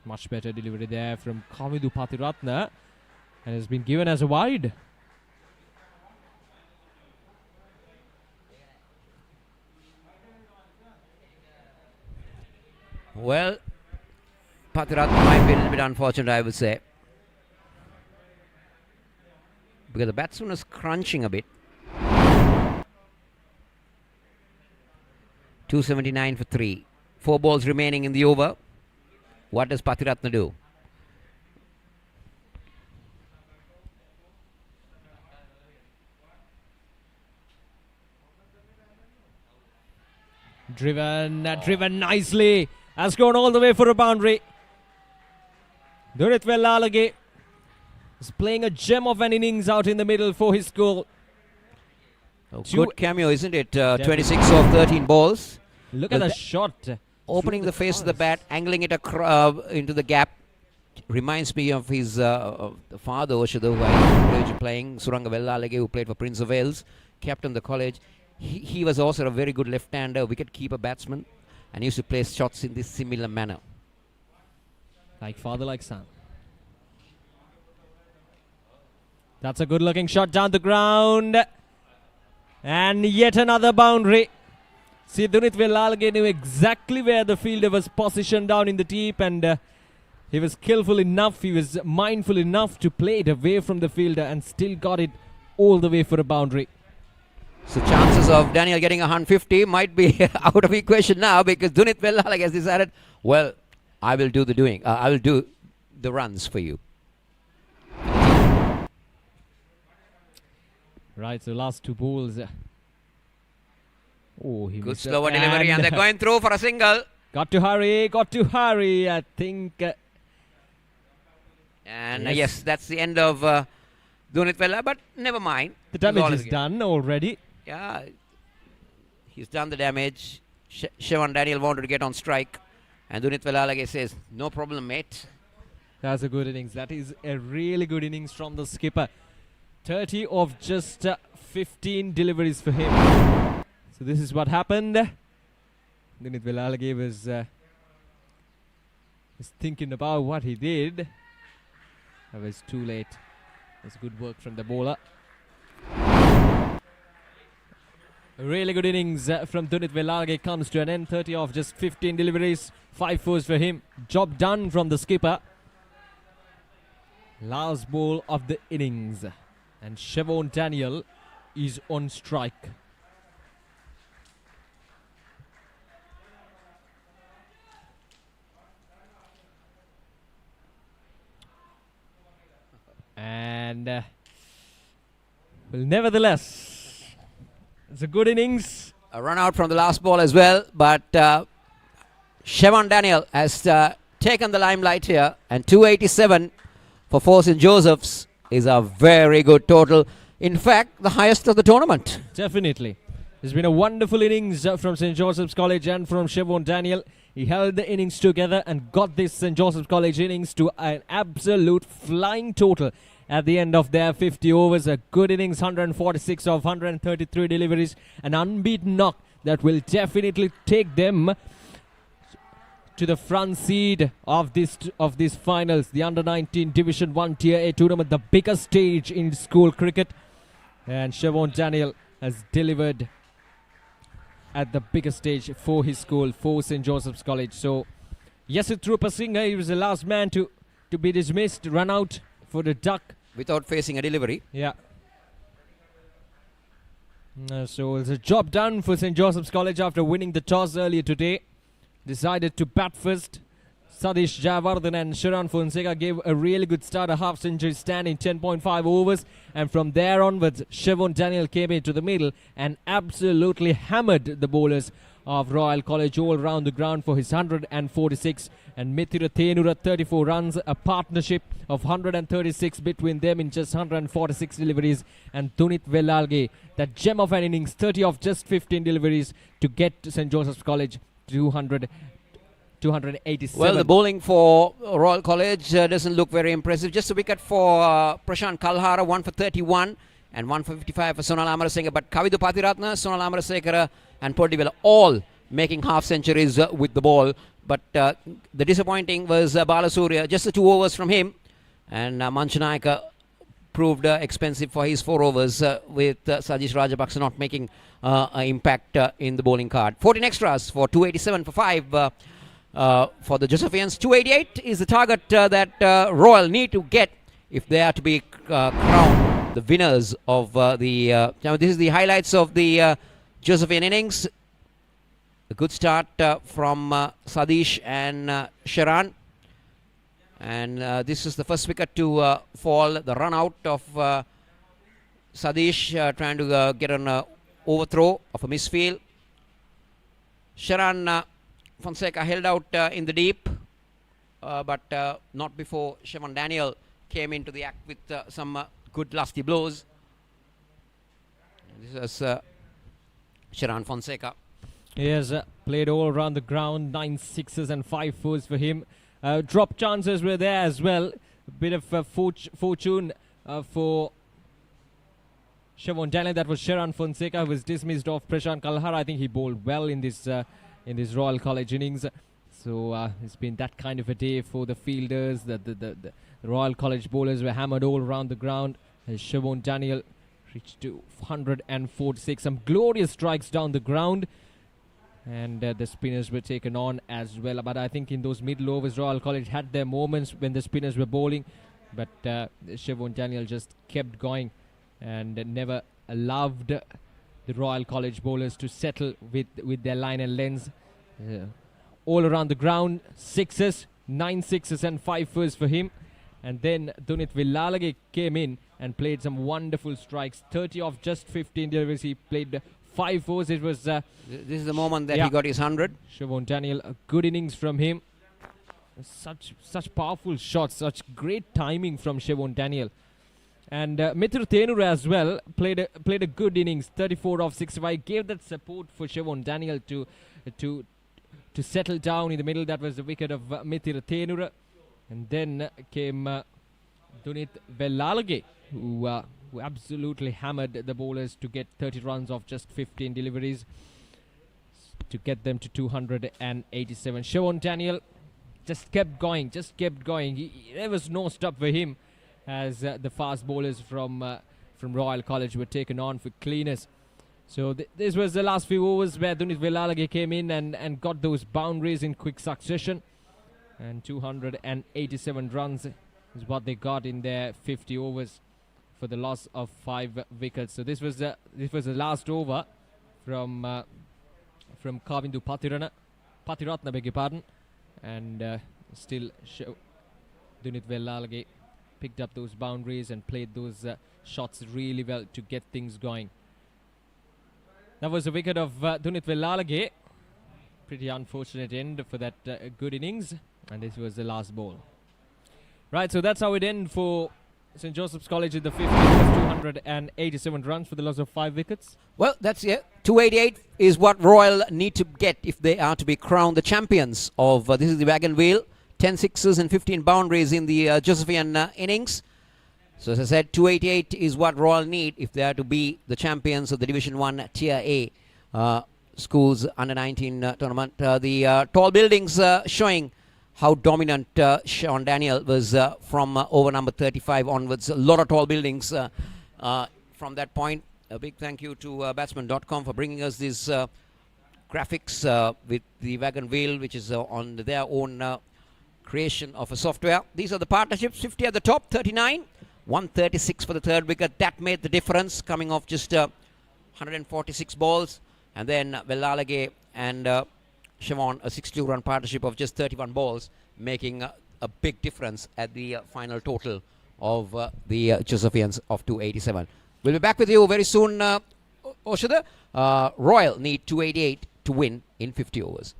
Much better delivery there from Kavindu Pathiratna. And has been given as a wide. Well, Pathiratna might be a little bit unfortunate, I would say. Because the batsman is crunching a bit. 279 for 3. 4 balls remaining in the over. What does Pathiratna do? Driven nicely. Has gone all the way for a boundary. Dunit Velalage is playing a gem of an innings out in the middle for his goal. Oh, good cameo, isn't it? 26 of 13 balls. Look at the shot. Opening the face of the bat, angling it into the gap. Reminds me of his father, Oshada, who I was playing, Suranga Velalage, who played for Prince of Wales, captain the college. He was also a very good left-hander, wicket-keeper batsman, and used to play shots in this similar manner. Like father, like son. That's a good-looking shot down the ground. And yet another boundary. See, Dunit Velalage knew exactly where the fielder was positioned down in the deep, and he was skillful enough, he was mindful enough to play it away from the fielder and still got it all the way for a boundary. So chances of Daniel getting 150 might be out of equation now, because Dunit Velalage has decided, well, I will do the doing. I will do the runs for you. Right, so last two balls. Oh, he Good missed slower it. delivery, and they're going through for a single. Got to hurry, I think. And Yes. yes, that's the end of Dunit Vella, but never mind. The It's all damage is again. done already. Yeah, he's done the damage. Shevan Daniel wanted to get on strike, and Dunit Velalage says, no problem, mate. That's a good innings. That is a really good innings from the skipper. 30 of just 15 deliveries for him. So this is what happened. Dinit Velalage was thinking about what he did. That was too late. That's good work from the bowler. A really good innings from Dunit Velalage comes to an end. 30 of just 15 deliveries. 5 fours for him. Job done from the skipper. Last ball of the innings. And Siobhan Daniel is on strike. And well, nevertheless, it's a good innings. A run out from the last ball as well, but Siobhan Daniel has taken the limelight here, and 287 for 4 St. Joseph's is a very good total. In fact, the highest of the tournament. Definitely. It's been a wonderful innings from St. Joseph's College and from Siobhan Daniel. He held the innings together and got this St. Joseph's College innings to an absolute flying total at the end of their 50 overs. A good innings, 146 of 133 deliveries. An unbeaten knock that will definitely take them to the front seed of this finals, the Under-19 Division 1 Tier A tournament, the biggest stage in school cricket. And Siobhan Daniel has delivered at the biggest stage for his school, for St. Joseph's College. So, Yasir Trupasinghe, he was the last man to be dismissed, run out for the duck. Without facing a delivery. Yeah. So it's a job done for St. Joseph's College after winning the toss earlier today. Decided to bat first. Sadish Jayawardene and Sharan Fonseca gave a really good start, a half-century stand in 10.5 overs. And from there onwards, Siobhan Daniel came into the middle and absolutely hammered the bowlers of Royal College all round the ground for his 146. And Mithira Thenura 34 runs, a partnership of 136 between them in just 146 deliveries. And Dunit Velalage, that gem of an innings, 30 of just 15 deliveries to get to St. Joseph's College 287. Well, the bowling for Royal College doesn't look very impressive. Just a wicket for Prashant Kalhara, 1 for 31 and 1 for 55 for Sonal Amarasekara. But Kavidu Patiratna, Sonal Amarasekara and Pordivela all making half centuries with the ball. But the disappointing was Balasurya, just the 2 overs from him. And Manchanayaka proved expensive for his 4 overs with Sajish Rajapaksa not making an impact in the bowling card. 14 extras for 287 for 5 for the Josephians. 288 is the target that Royal need to get if they are to be crowned the winners of the... now this is the highlights of the Josephian innings. A good start from Sadish and Sharan. And this is the first wicket to fall. The run out of Sadish trying to get an overthrow of a misfield. Sharan Fonseca held out in the deep, but not before Siobhan Daniel came into the act with some good lusty blows. This is Sharan Fonseca. He has played all around the ground, 9 sixes and 5 fours for him. Drop chances were there as well. A bit of fortune for Siobhan Daniel. That was Sharan Fonseca, who was dismissed off Prashant Kalhara. I think he bowled well in this Royal College innings. So it's been that kind of a day for the fielders. The Royal College bowlers were hammered all around the ground. Siobhan Daniel reached to 146. Some glorious strikes down the ground. And the spinners were taken on as well. But I think in those middle overs, Royal College had their moments when the spinners were bowling. But Siobhan Daniel just kept going and never allowed the Royal College bowlers to settle with their line and lengths. All around the ground, 6s, 9 6s and 5 fours for him. And then Dunit Villalage came in and played some wonderful strikes. 30 off just 15 deliveries. He played 5 fours. It was This is the moment that he got his 100. Siobhan Daniel, a good innings from him. Such powerful shots, such great timing from Siobhan Daniel. And Mithur Thenura as well played a good innings. 34 off 65. Gave that support for Siobhan Daniel to settle down in the middle. That was the wicket of Mithur Thenura. And then came Dunit Villalage, who absolutely hammered the bowlers to get 30 runs off just 15 deliveries to get them to 287. Siobhan Daniel just kept going. There was no stop for him as the fast bowlers from Royal College were taken on for cleaners. So this was the last few overs where Dunit Villalage came in and got those boundaries in quick succession. And 287 runs is what they got in their 50 overs for the loss of 5 wickets. So this was the last over from Kavindu Patiratna, beg your pardon, and still Dunit Villalage picked up those boundaries and played those shots really well to get things going. That was a wicket of Dunit Villalage. Pretty unfortunate end for that good innings. And this was the last ball. Right, so that's how it ended for St. Joseph's College in the 50th. 287 runs for the loss of 5 wickets. Well, that's it. 288 is what Royal need to get if they are to be crowned the champions of this is the wagon wheel. 10 sixes and 15 boundaries in the Josephian innings. So as I said, 288 is what Royal need if they are to be the champions of the Division 1 Tier A schools under 19 tournament. The tall buildings showing how dominant Siobhan Daniel was from over number 35 onwards. A lot of tall buildings from that point. A big thank you to Batsman.com for bringing us these graphics with the wagon wheel, which is on their own creation of a software. These are the partnerships. 50 at the top, 39, 136 for the third wicket. That made the difference, coming off just 146 balls. And then Villalage and Siobhan, a 62-run partnership of just 31 balls, making a big difference at the final total of the Josephians of 287. We'll be back with you very soon, Oshada. Royal need 288 to win in 50 overs.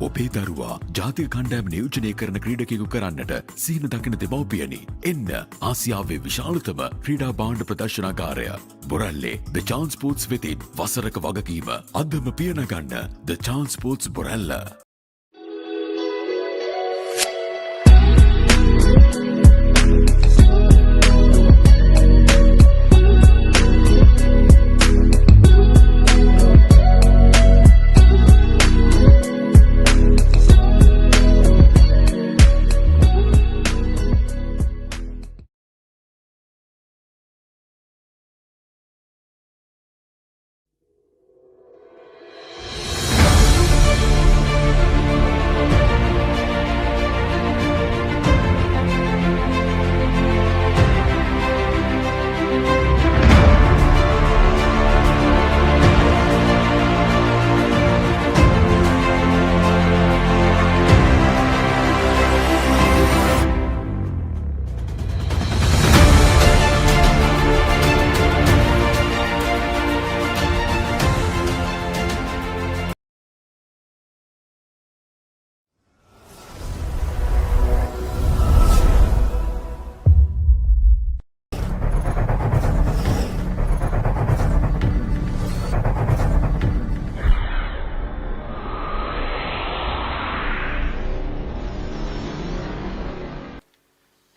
ඔබේ දරුවා ජාතික කණ්ඩායම නියෝජනය කරන ක්‍රීඩකයෙකු කරන්නට සීන දකින දෙමව්පියනි. එන්න ආසියාවේ විශාලතම ක්‍රීඩා භාණ්ඩ ප්‍රදර්ශනාගාරය බොරැල්ලේ The Chance Sports වෙතින් වසරක වගකීම අදම පියනගන්න The Chance Sports බොරැල්ල.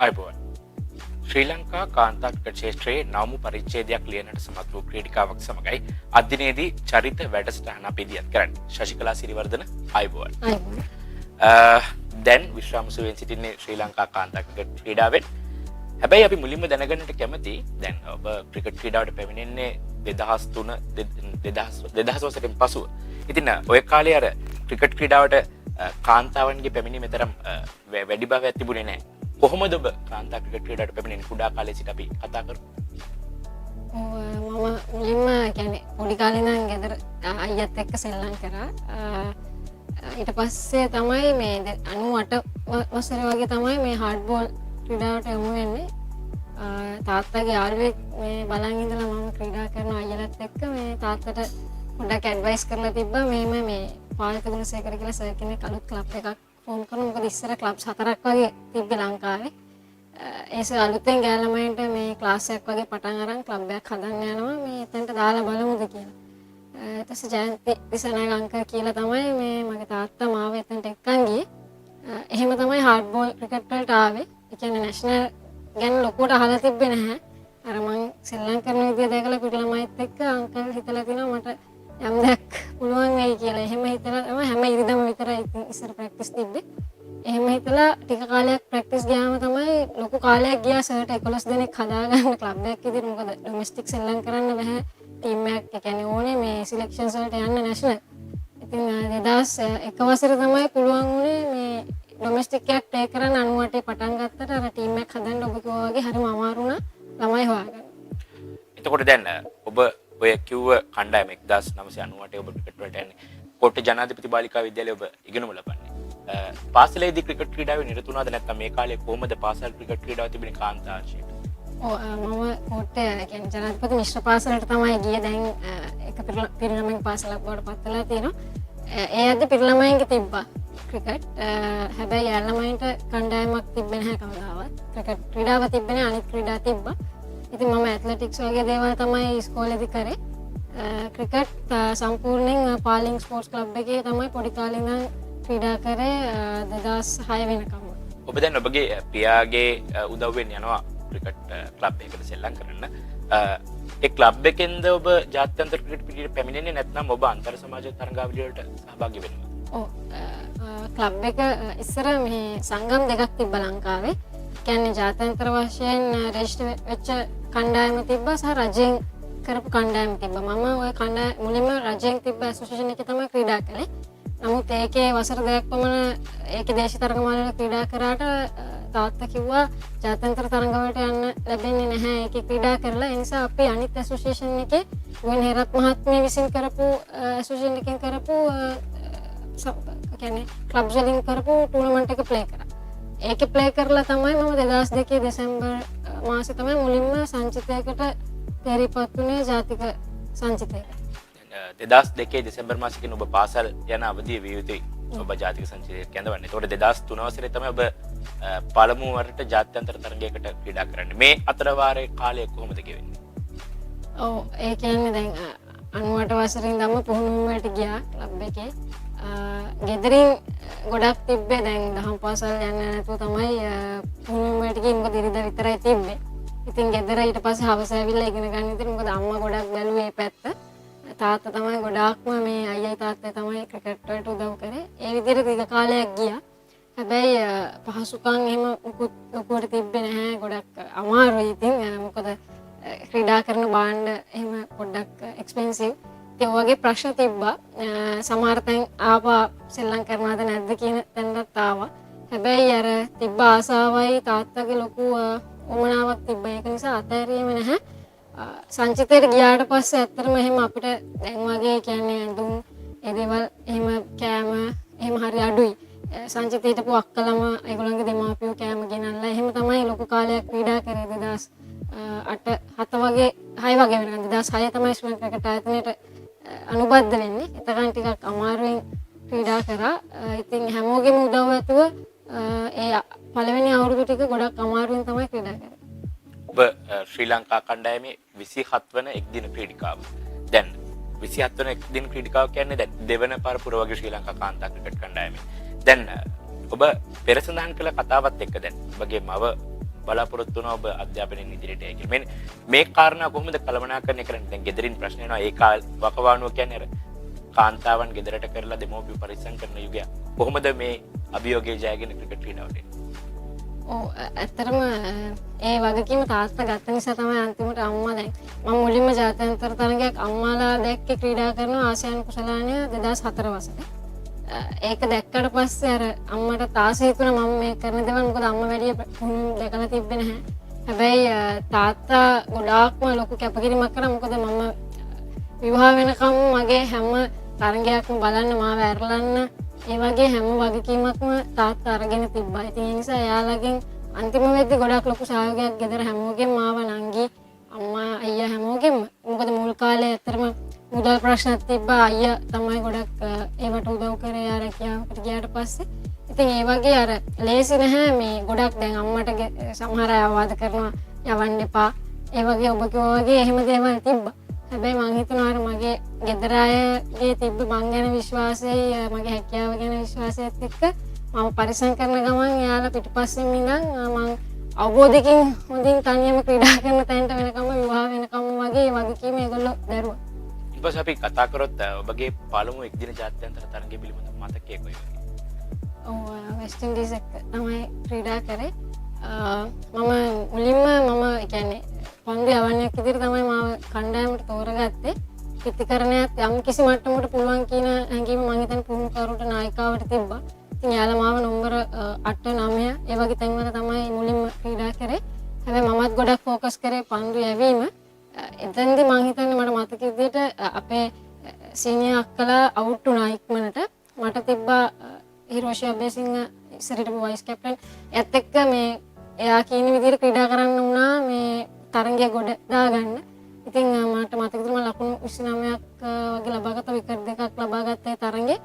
අයිබෝන් ශ්‍රී ලංකා කාන්තා ක්‍රිකට් ක්ෂේත්‍රයේ නවමු පරිච්ඡේදයක් ලියනට සමත් වූ ක්‍රීඩිකාවක් සමගයි අදිනේදී චරිත වැඩසටහන අපි ඉදිරිපත් කරන්නේ. ශශිකලා සිරිවර්ධන අයිබෝන්. දැන් විශ්‍රාම සුවයෙන් සිටින්නේ ශ්‍රී ලංකා කාන්තා ක්‍රිකට් ක්‍රීඩාවෙන්. හැබැයි අපි මුලින්ම දැනගන්නට කැමති දැන් ඔබ ක්‍රිකට් ක්‍රීඩාවට පැමිණෙන්නේ 2003 වසරෙන් පසුව. ඉතින් ඔය කාලේ අර ක්‍රිකට් ක්‍රීඩාවට කාන්තාවන්ගේ පැමිණීම තරම් වැඩි බවක් තිබුණේ නැහැ. කොහොමද ඔබ කාන්තා ක්‍රිකට් ක්‍රීඩාවට පැමිණෙන්නේ? කුඩා කාලේ සිට අපි කතා කරමු. මම මුලින්ම කියන්නේ පොඩි කාලේ ඉඳන් ගෙදර අයියත් එක්ක සෙල්ලම් කරා. ඊට පස්සේ තමයි මේ 98 වසරේ වගේ තමයි මේ හાર્ඩ් බෝල් ක්‍රීඩාවට යමු වෙන්නේ. තාත්තගේ යාළුවෙක් මේ බලන් ඉඳලා මම ක්‍රීඩා කරන අයියලත් එක්ක මේ තාත්තට පොඩ්ඩක් ඇඩ්වයිස් කරලා තිබ්බා මෙහෙම මේ පාලිත ගුණසේකර කියලා සර් කෙනෙක් අලුත් ක්ලබ් එකක් ෆෝම් කරනවා. මොකද ඉස්සර ක්ලබ්ස් 4ක් වගේ තිබ්බේ ලංකාවේ. ඒස අලුතෙන් ගෑලමයින්ට මේ ක්ලාස් එකක් වගේ පටන් අරන් ක්ලබ් එකක් හදන්න යනවා. මේ එතනට දාලා බලමුද කියලා. ඊට පස්සේ ජයන්ති දිසනායක අංකල් කියලා තමයි මේ මගේ තාත්තා මාව එතනට එක්කන් ගියේ. එහෙම තමයි හાર્ඩ් බෝල් ක්‍රිකට් වලට ආවේ. ඒ කියන්නේ නැෂනල් ගැන ලොකුවට අහලා තිබ්බේ නැහැ. අර මං සෙල්ලම් කරන විදිය දැකලා පිට ළමයිත් එක්ක අංකල් හිතලා තිනවා මට යම් දෙයක් පුළුවන් වෙයි කියලා. එහෙම හිතලා තමයි හැම ඉරිදම විතරයි ඉස්සර ප්‍රැක්ටිස් තිබ්බේ. එහෙම හිතලා ටික කාලයක් ප්‍රැක්ටිස් ගියාම තමයි ලොකු කාලයක් ගියා සර්ට 11 දෙනෙක් හදාගන්න ක්ලබ් එකක් විදිහට. මොකද ඩොමෙස්ටික් සෙල්ලම් කරන්න බෑ. ටීම් එකක් ඒ කියන්නේ ඕනේ මේ සිලෙක්ෂන්ස් වලට යන්න නැෂනල්. ඉතින් 2001 වසරේ තමයි පුළුවන් වුණේ මේ ඩොමෙස්ටික් එකක් ප්ලේ කරන්න 98 පටන් ගත්තට අර ටීම් එකක් හදන්න ඔබ කිව්වා වගේ හරිම අමාරු වුණා ළමයි හොයාගන්න. එතකොට දැන් ඔබ ඔය කිව්ව කණ්ඩායම 1998 ඔබ ක්‍රිකට් වලට යන්නේ. කොට්ටේ ජනාධිපති බාලිකා විද්‍යාලයේ ඔබ ඉගෙනුම ලබන්නේ. පාසලේදී ක්‍රිකට් ක්‍රීඩාවේ නිරත වුණාද නැත්නම් මේ කාලේ කොහොමද පාසල් ක්‍රිකට් ක්‍රීඩාව තිබෙන්නේ කාන්තා ආශ්‍රයයට? මම කොට්ටේ කියන්නේ ජනාධිපති මිශ්‍ර පාසලට තමයි ගියේ. දැන් එක පිරිළමයින් පාසලක් බවට පත් වෙලා තියෙනවා. ඒ අද පිරිළමයින්ගේ තිබ්බා ක්‍රිකට්. හැබැයි යාළමයින්ට කණ්ඩායමක් තිබ්බේ නැහැ කවදාවත්. ක්‍රිකට් ක්‍රීඩාව තිබ්බේ නැහැ, අනිත් ක්‍රීඩා තිබ්බා. ඉතින් මම ඇත්ලටික්ස් වගේ දේවල් තමයි ඉස්කෝලේදී කරේ. ක්‍රිකට් සම්පූර්ණයෙන් පාලිං ස්පෝර්ට්ස් ක්ලබ් එකේ තමයි පොඩි කාලේ ඉඳන් ක්‍රීඩා කරේ 2006 වෙනකම්. ඔබ දැන් ඔබගේ පියාගේ උදව්වෙන් යනවා ක්‍රිකට් ක්ලබ් එකකට සෙල්ලම් කරන්න. ඒ ක්ලබ් එකෙන්ද ඔබ ජාත්‍යන්තර ක්‍රිකට් පිටියට පැමිණෙන්නේ නැත්නම් ඔබ අන්තර් සමාජ තරඟාවලිය වලට සහභාගී වෙනවා? ඔව්. ක්ලබ් එක ඉස්සර මේ සංගම් දෙකක් තිබ්බ ලංකාවේ. කියන්නේ ජාත්‍යන්තර වශයෙන් රෙජිස්ටර් වෙච්ච කණ්ඩායම තිබ්බා සහ රජයෙන් කරපු කණ්ඩායම තිබ්බා. මම ওই කණ්ඩායම මුලින්ම රජයෙන් තිබ්බ ඇසෝසියේෂන් එකේ තමයි ක්‍රීඩා කළේ. නමුත් ඒකේ වසර දෙකක් පමණ ඒකේ දේශීය තරගමාලාවල ක්‍රීඩා කරාට තාත්තා කිව්වා ජාත්‍යන්තර තරඟ වලට යන්න ලැබෙන්නේ නැහැ ඒකේ ක්‍රීඩා කරලා. ඒ නිසා අපි අනිත් ඇසෝසියේෂන් එකේ වෙන හේරත් මහත්මිය විසින් කරපු ඇසෝසියේෂන් එකෙන් කරපු කියන්නේ ක්ලබ්ස් වලින් කරපු ටූර්නමන්ට් එක ප්ලේ කරා. ඒකේ ප්ලේ කරලා තමයි මම 2002 දෙසැම්බර් මාසේ තමයි මුලින්ම සංචිතයකට තේරිපත් වුණේ ජාතික සංචිතයකට. 2002 දෙසැම්බර් මාසෙකින් ඔබ පාසල් යන අවධිය විය යුතුයි ඔබ ජාතික සංචිතයට කැඳවන්නේ. ඒතකොට 2003 වසරේ තමයි ඔබ පළමු වරට ජාත්‍යන්තර තරගයකට ක්‍රීඩා කරන්නේ. මේ අතර වාරයේ කාලය කොහොමද ගෙවෙන්නේ? ඔව් ඒ කියන්නේ දැන් 98 වසරේ ඉඳන්ම පුහුණුවීමට ගියා ක්ලබ් එකේ. ගෙදරින් ගොඩක් තිබ්බේ දැන් දහම් පාසල් යන්න නැතුව තමයි පුහුණුවීමට ගියේ. මොකද ඉරිදා විතරයි තිබ්බේ. ඉතින් ගෙදර ඊට පස්සේ හවස ඇවිල්ලා ඉගෙන ගන්න ඉතින් මොකද අම්මා ගොඩක් බැලුවේ මේ පැත්ත. තාත්තා තමයි ගොඩාක්ම මේ අයියයි තාත්තයි තමයි ක්‍රිකට් වලට උදව් කරේ. ඒ විදිහට දීර්ඝ කාලයක් ගියා. හැබැයි පහසුකම් එහෙම මුකුත් ලොකුවට තිබ්බේ නැහැ. ගොඩක් අමාරුයි ඉතින්. මොකද ක්‍රීඩා කරන භාණ්ඩ එහෙම පොඩ්ඩක් එක්ස්පෙන්සිව්. ඒ වගේ ප්‍රශ්න තිබ්බා. සමහර තැන් ආවා සෙල්ලම් කරනවද නැද්ද කියන තැනකට ආවා. හැබැයි අර තිබ්බ ආසාවයි තාත්තගේ ලොකු උමනාවක් තිබ්බා. ඒක නිසා අතහැරියෙම නැහැ. සංචිතයට ගියාට පස්සේ ඇත්තටම එහෙම අපිට දැන් වගේ කියන්නේ ඇඳුම් ඒ දේවල් එහෙම කෑම එහෙම හරි අඩුයි. සංචිතයට හිටපු අක්කලම ඒගොල්ලන්ගේ දෙමාපියෝ කෑම ගෙනල්ලා එහෙම තමයි ලොකු කාලයක් ක්‍රීඩා කරේ 2008 7 වගේ 6 වගේ වෙනකන් 2006 තමයි ශ්‍රී ලංකා ක්‍රිකට් ආයතනයට අනුබද්ධ වෙන්නේ. එතකන් ටිකක් අමාරුවෙන් ක්‍රීඩා කරා. ඉතින් හැමෝගෙම උදව් ඇතුව ඒ පළවෙනි අවුරුදු ටික ගොඩක් අමාරුවෙන් තමයි ක්‍රීඩා කරේ. ඔබ ශ්‍රී ලංකා කණ්ඩායමේ 27 වන එක්දින ක්‍රීඩිකාව. දැන් 27 වන එක්දින ක්‍රීඩිකාව කියන්නේ දැන් දෙවන පරපුර වගේ ශ්‍රී ලංකා කාන්තා ක්‍රිකට් කණ්ඩායමේ. දැන් ඔබ පෙර සඳහන් කළ කතාවත් එක්ක දැන් ඔබගේ මව බලාපොරොත්තු වෙනවා ඔබ අධ්‍යාපනයෙන් ඉදිරියට යයි කියලා. මේ කාරණා කොහොමද කළමනාකරණය කරන්නේ? දැන් ගෙදරින් ප්‍රශ්න එනවා ඒ වකවානුව කියන්නේ අර කාන්තාවන් ගෙදරට කරලා දෙමෝපිය පරිස්සම් කරන යුගයක්. කොහොමද මේ අභියෝගය ජයගෙන ක්‍රිකට් ක්‍රීඩාවට එන්නේ? ඔව් ඇත්තටම ඒ වගකීම තාත්තා ගත්ත නිසා තමයි අන්තිමට අම්මා දැන් මම මුලින්ම ජාත්‍යන්තර තරගයක් අම්මාලා දැක්කේ ක්‍රීඩා කරන ආසියානු කුසලානය 2004 වසරේ. ඒක දැක්කට පස්සේ අර අම්මට තාසය හිතුණා මම මේ කරන දේවල් මොකද අම්මා වැඩි පුහුණු දැකලා තිබ්බේ නැහැ. හැබැයි තාත්තා ගොඩාක්ම ලොකු කැපකිරීමක් කරා මොකද මම විවාහ වෙනකම් මගේ හැම තරගයක්ම බලන්න මාව ඇරලන්න ඒ වගේ හැම වගකීමක්ම තාත්තා අරගෙන තිබ්බා. ඉතින් ඒ නිසා එයාලගෙන් අන්තිම වෙද්දි ගොඩක් ලොකු සහයෝගයක් ගෙදර හැමෝගෙම මාව නංගි අම්මා අයියා හැමෝගෙම මොකද මුල් කාලේ ඇත්තටම මුදල් ප්‍රශ්නත් තිබ්බා අයියා තමයි ගොඩක් ඒවට උදව් කරේ අර කියාකට ගියාට පස්සේ. ඉතින් ඒ වගේ අර ලේසි නැහැ මේ ගොඩක් දැන් අම්මට සමහර අය අවවාද කරනවා යවන්න එපා. ඒ වගේ ඔබ කිව්වා වගේ එහෙම දේවල් තිබ්බා. හැබැයි මං හිතනවා අර මගේ ගෙදර අයගේ තිබ්බ මං ගැන විශ්වාසයයි මගේ හැකියාව ගැන විශ්වාසයත් එක්ක මම පරිස්සම් කරන ගමන් එයාලා පිටිපස්සෙන් ඉඳන් මං අවබෝධයකින් හොඳින් තනියම ක්‍රීඩා කරන තැනට වෙනකම්ම විවාහ වෙනකම්ම වගේ වගකීම ඒගොල්ලෝ දරුවා. ඊට පස්සේ අපි කතා කරොත් ඔබගේ පළමු එක්දින ජාත්‍යන්තර තරගය පිළිබඳව මතකයේ කොයි වගේ? ඔව් වෙස්ට් ඉන්ඩීස් එක්ක තමයි ක්‍රීඩා කරේ. මම මුලින්ම කියන්නේ පන්දු යවන්නයක් විදිහට තමයි මාව කණ්ඩායමට තෝරගත්තේ. පිටිකරණයක් යම් කිසි මට්ටමකට පුළුවන් කියන හැඟීම මම හිතන්නේ පුහුණුකරුට නායිකාවට තිබ්බා. ඉතින් යාලා මාව නම්බර 8 9 ඒ වගේ තැන්වල තමයි මුලින්ම ක්‍රීඩා කරේ. හැබැයි මමත් ගොඩක් ફોකස් කරේ පන්දු යැවීම. එතෙන්දී මම හිතන්නේ මට මතක විදිහට අපේ සීනියර් අක්කලා අවුට් වුණා ඉක්මනට. මට තිබ්බා හිරෝෂි අබේසිංහ ඉස්සරහට වයිස් කැප්ටන්. එයත් එක්ක මේ එයා කියන විදිහට ක්‍රීඩා කරන්න වුණා මේ තරගය ගොඩ දාගන්න. ඉතින් මට මතක තියෙනවා ලකුණු 29ක් වගේ ලබාගත්ත විකට් දෙකක් ලබාගත්ත ඒ තරගයේ.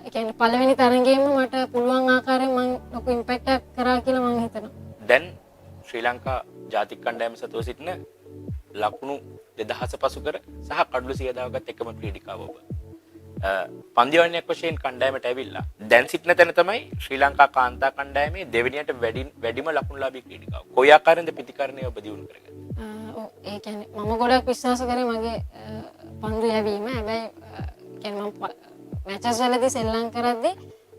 ඒ කියන්නේ පළවෙනි තරගයේම මට පුළුවන් ආකාරයෙන් මම ලොකු ඉම්පැක්ට් එකක් කරා කියලා මම හිතනවා. දැන් ශ්‍රී ලංකා ජාතික කණ්ඩායම සතුව සිටින ලකුණු 2000 පසු කර සහ කඩලු 100 දාගත් එකම ක්‍රීඩිකාව ඔබ. පන්දිවන්නයක් වශයෙන් කණ්ඩායමට ඇවිල්ලා දැන් සිටින තැන තමයි ශ්‍රී ලංකා කාන්තා කණ්ඩායමේ දෙවෙනියට වැඩිම ලකුණුලාභී ක්‍රීඩිකාව. කොයි ආකාරයෙන්ද ප්‍රතිකරණය ඔබ දියුණු කරගත්තේ? ඔව් ඒ කියන්නේ මම ගොඩක් විශ්වාස කරේ මගේ පන්දු යැවීම. හැබැයි කියන්නේ මම මැචස් වලදී සෙල්ලම් කරද්දී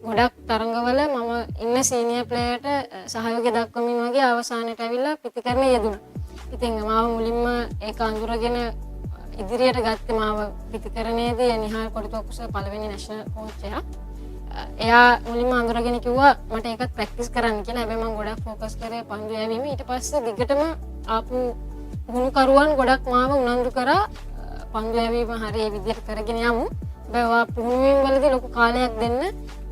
ගොඩක් තරඟවල මම ඉන්න සීනියර් ප්ලේයර්ට සහයෝගය දක්වමින් වගේ අවසානයට ඇවිල්ලා ප්‍රතිකරණය යෙදුණා. ඉතින් මාව මුලින්ම ඒක අඳුරගෙන ඉදිරියට ගත්තේ මාව පිටිකරණයේදී නිහාල් කොටතොක්කුස පළවෙනි නැෂනල් කෝච් එයා මුලින්ම අඳුරගෙන කිව්වා මට ඒකත් ප්‍රැක්ටිස් කරන්න කියලා. හැබැයි මම ගොඩක් ફોකස් කරේ පන්දු යැවීම. ඊට පස්සේ දිගටම ආපු පුහුණුකරුවන් ගොඩක් මාව උනන්දු කරා පන්දු යැවීම හරිය ඒ විදිහට කරගෙන යමු. හැබැයි පුහුණුවීම් වලදී ලොකු කාලයක් දෙන්න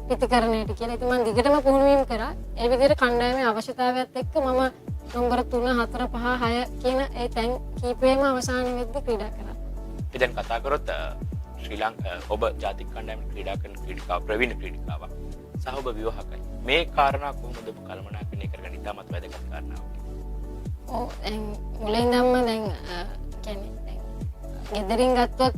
පිටිකරණයට කියලා. ඉතින් මම දිගටම පුහුණුවීම් කරා. ඒ විදිහට කණ්ඩායමේ අවශ්‍යතාවයත් එක්ක මම නම්බර 3 4 5 6 කියන ඒ තැන් කීපෙම අවසාන වෙද්දී ක්‍රීඩා කරා. දැන් කතා කරොත් ශ්‍රී ලංකා ඔබ ජාතික කණ්ඩායමේ ක්‍රීඩා කරන ක්‍රීඩිකාව ප්‍රවීණ ක්‍රීඩිකාවක්. සහ ඔබ විවාහකයි. මේ කාරණා කොහොමද ඔබ කළමනාකරණය කරගන්න ඉතාමත් වැදගත් කාරණාවක්. ඔව් දැන් මුලින්දම දැන් කියන්නේ දැන් ගෙදරින් ගත්තොත්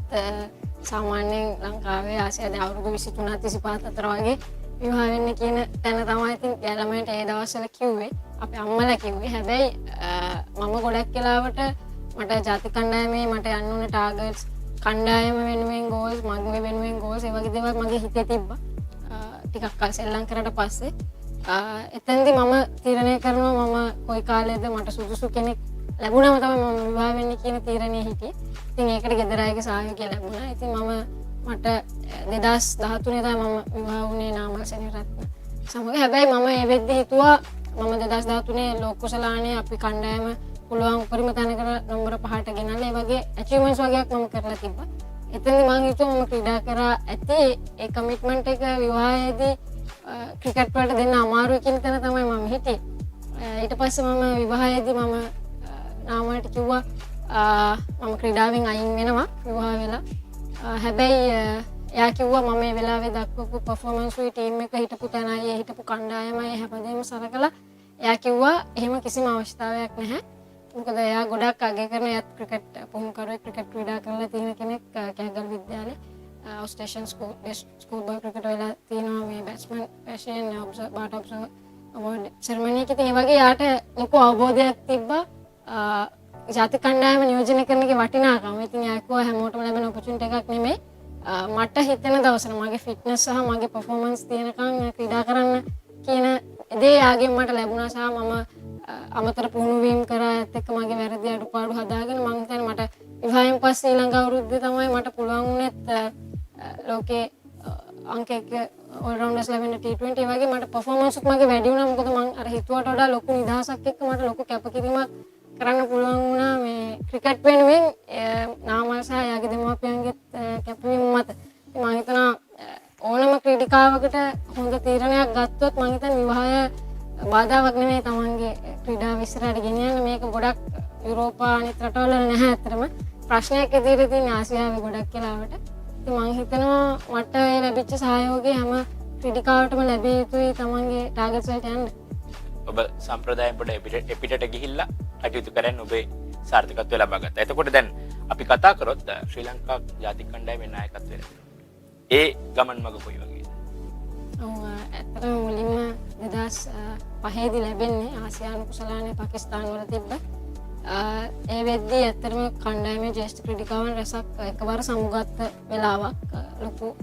සාමාන්‍යයෙන් ලංකාවේ ආසියාවේ අවුරුදු 23 25 අතර වගේ විවාහ වෙන්න කියන තැන තමයි ඉතින් ළමයින්ට ඒ දවස්වල කිව්වේ. අපේ අම්මලා කිව්වේ. හැබැයි මම ගොඩක් වෙලාවට මට ජාතික කණ්ඩායමේ මට යන්න ඕන ටාගට්ස් කණ්ඩායම වෙනුවෙන් ගෝල්ස් මගේ වෙනුවෙන් ගෝල්ස් ඒ වගේ දේවල් මගේ හිතේ තිබ්බා. ටිකක් කල් සෙල්ලම් කරලා පස්සේ එතෙන්දී මම තීරණය කරනවා මම කොයි කාලෙද මට සුදුසු කෙනෙක් ලැබුණාම තමයි මම විවාහ වෙන්න කියන තීරණේ හිටියේ. ඉතින් ඒකට ගෙදර අයගේ සහයෝගය ලැබුණා. ඉතින් මට 2013 තමයි මම විවාහ වුණේ නාමල් සෙනරත්න සමග. හැබැයි මම ඒ වෙද්දි හිතුවා මම 2013 ලෝක කුසලානේ අපි කණ්ඩායම පුළුවන් උපරිම තැනකට නම්බර 5ට ගෙනල්ලා ඒ වගේ ඇචීව්මන්ට්ස් වගේක් මම කරලා තිබ්බා. එතනදී මම හිතුවා මම ක්‍රීඩා කරා ඇති ඒ කමිට්මන්ට් එක විවාහයේදී ක්‍රිකට් වලට දෙන්න අමාරුයි කියන තැන තමයි මම හිටියේ. ඊට පස්සේ මම විවාහයේදී මම නාමයට කිව්වා මම ක්‍රීඩාවෙන් අයින් වෙනවා විවාහ වෙලා. හැබැයි එයා කිව්වා මම මේ වෙලාවේ දක්වපු පර්ෆෝමන්ස් උයි ටීම් එක හිටපු තැනයි හිටපු කණ්ඩායමයි හැමදේම සලකලා එයා කිව්වා එහෙම කිසිම අවශ්‍යතාවයක් නැහැ. මොකද එයා ගොඩක් අගය කරන එයාත් ක්‍රිකට් පුහුණුකරුවෙක් ක්‍රිකට් ක්‍රීඩා කරලා තියෙන කෙනෙක් කැගල් විද්‍යාලේ ඔස්ටේෂන් ස්කූල් බෝයි ක්‍රිකට් වෙලා තියෙනවා මේ බැට්ස්මන් වශයෙන් බාට ඔබ්සර්වර් අවෝඩ් සෙරමනි එකේ ඒ වගේ යාට ලොකු අවබෝධයක් තිබ්බා ජාතික කණ්ඩායම නියෝජනය කරන එකේ වටිනාකම. ඉතින් යාකෝ හැමෝටම ලැබෙන ඔපචුනිටි එකක් නෙමෙයි. මට හිතෙන දවසට මගේ ෆිට්නස් සහ මගේ පර්ෆෝමන්ස් තියෙනකන් ක්‍රීඩා කරන්න කියන දේ යාගෙන් මට ලැබුණා සහ මම අමතර පුහුණුවීම් කරා ඒත් එක්ක මගේ වැරදි අඩුපාඩු හදාගෙන මම හිතන්නේ මට විවාහයෙන් පස්සේ ඊළඟ අවුරුද්දේ තමයි මට පුළුවන් වුණෙත් ලෝකේ අංක 1 all-rounders ලැබෙන T20 වගේ මට පර්ෆෝමන්ස් උත් මගේ වැඩි වුණා. මොකද මම අර හිතුවට වඩා ලොකු නිදහසක් එක්ක මට ලොකු කැපකිරීමක් කරන්න පුළුවන් වුණා මේ ක්‍රිකට් වෙනුවෙන් නාමල් සහ යාගේ දෙමාපියන්ගේ කැපවීම මත. මම හිතනවා ඕනම ක්‍රීඩිකාවකට හොඳ තීරණයක් ගත්තොත් මම හිතන්නේ විවාහය බාධාවක් නෙමෙයි තමන්ගේ ක්‍රීඩාව ඉස්සරහට ගෙනියන්න. මේක ගොඩක් යුරෝපා අනිත් රටවල නැහැ අතරම ප්‍රශ්නයක් ඉදිරියේ තියෙන ආසියාවේ ගොඩක් වෙලාවට. ඉතින් මම හිතනවා මට ලැබිච්ච සහයෝගය හැම ක්‍රීඩිකාවටම ලැබිය යුතුයි තමන්ගේ ටාගට්ස් වලට යන්න. ඔබ සම්ප්‍රදායෙන් පොඩ එපිටට ගිහිල්ලා කටයුතු කරන්න ඔබේ සාර්ථකත්වය ලබා ගත්තා. එතකොට දැන් අපි කතා කරොත් ශ්‍රී ලංකා ජාතික කණ්ඩායමේ නායකත්වය ලැබුණා. ඒ ගමන් මඟ කොයි වගේද? ඔව් ඇත්තටම මුලින්ම 2005 දී ලැබෙන්නේ ආසියානු කුසලානේ පාකිස්තාන වල තිබ්බ. ඒ වෙද්දී ඇත්තටම කණ්ඩායමේ ජ්‍යෙෂ්ඨ ක්‍රීඩිකාවන් රැසක් එකවර සමුගත්ත වෙලාවක් ලොකු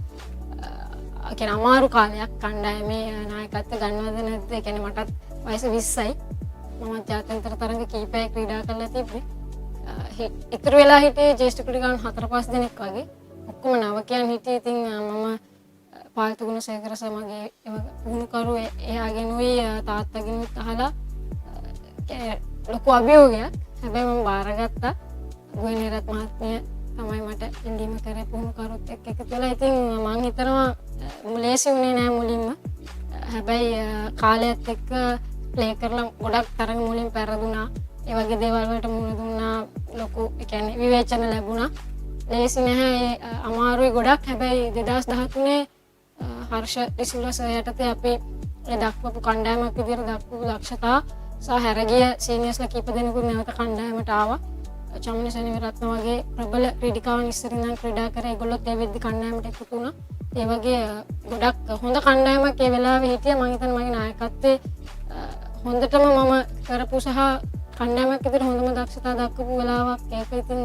කියන්නේ අමාරු කාලයක් කණ්ඩායමේ නායකත්වය ගන්නවද නැද්ද? ඒ කියන්නේ මටත් වයස 20යි. මම ජාත්‍යන්තර තරඟ කීපයක් ක්‍රීඩා කරලා තිබ්බේ. ඉතුරු වෙලා හිටියේ ජ්‍යෙෂ්ඨ ක්‍රීඩිකාවන් 4-5 දෙනෙක් වගේ. ඔක්කොම නවකයන් හිටියේ. ඉතින් මම පාල්තු ගුණසේකර සමගිය පුහුණුකරු එයාගෙනුයි තාත්තගෙනුත් අහලා ලොකු අභියෝගයක්. හැබැයි මම බාරගත්තා. ගුණේරත් මහත්මිය තමයි මට ඉල්ලීම කරේ පුහුණුකරුත් එක්ක එකතු වෙලා. ඉතින් මම හිතනවා ලේසි වුණේ නෑ මුලින්ම. හැබැයි කාලයත් එක්ක ප්ලේ කරලා ගොඩක් තරඟ මුලින් පෙරදුනා. ඒ වගේ දේවල් වලට මුහුණ දුන්නා. ලොකු ඒ කියන්නේ විවේචන ලැබුණා. ලේසි නැහැ අමාරුයි ගොඩක්. හැබැයි 2013 හර්ෂ ඩිසිල්වා සර් යටතේ අපි ඒ දක්වපු කණ්ඩායමක් විදිහට දක්වපු දක්ෂතා සහ හැරගිය සීනියර්ස්ලා කීප දෙනෙකුත් නැවත කණ්ඩායමට ආවා. චම්මනි සෙනවිරත්න වගේ ප්‍රබල ක්‍රීඩිකාවන් ඉස්සරින් ඉඳන් ක්‍රීඩා කරේ. ඒගොල්ලොත් ඒ වෙද්දි කණ්ඩායමට එකතු වුණා. ඒ වගේ ගොඩක් හොඳ කණ්ඩායමක් ඒ වෙලාවේ හිටියා. මම හිතන්නේ මගේ නායකත්වයේ හොඳටම මම කරපු සහ කණ්ඩායමක් විදිහට හොඳම දක්ෂතා දක්වපු වෙලාවක් ඒක. ඉතින්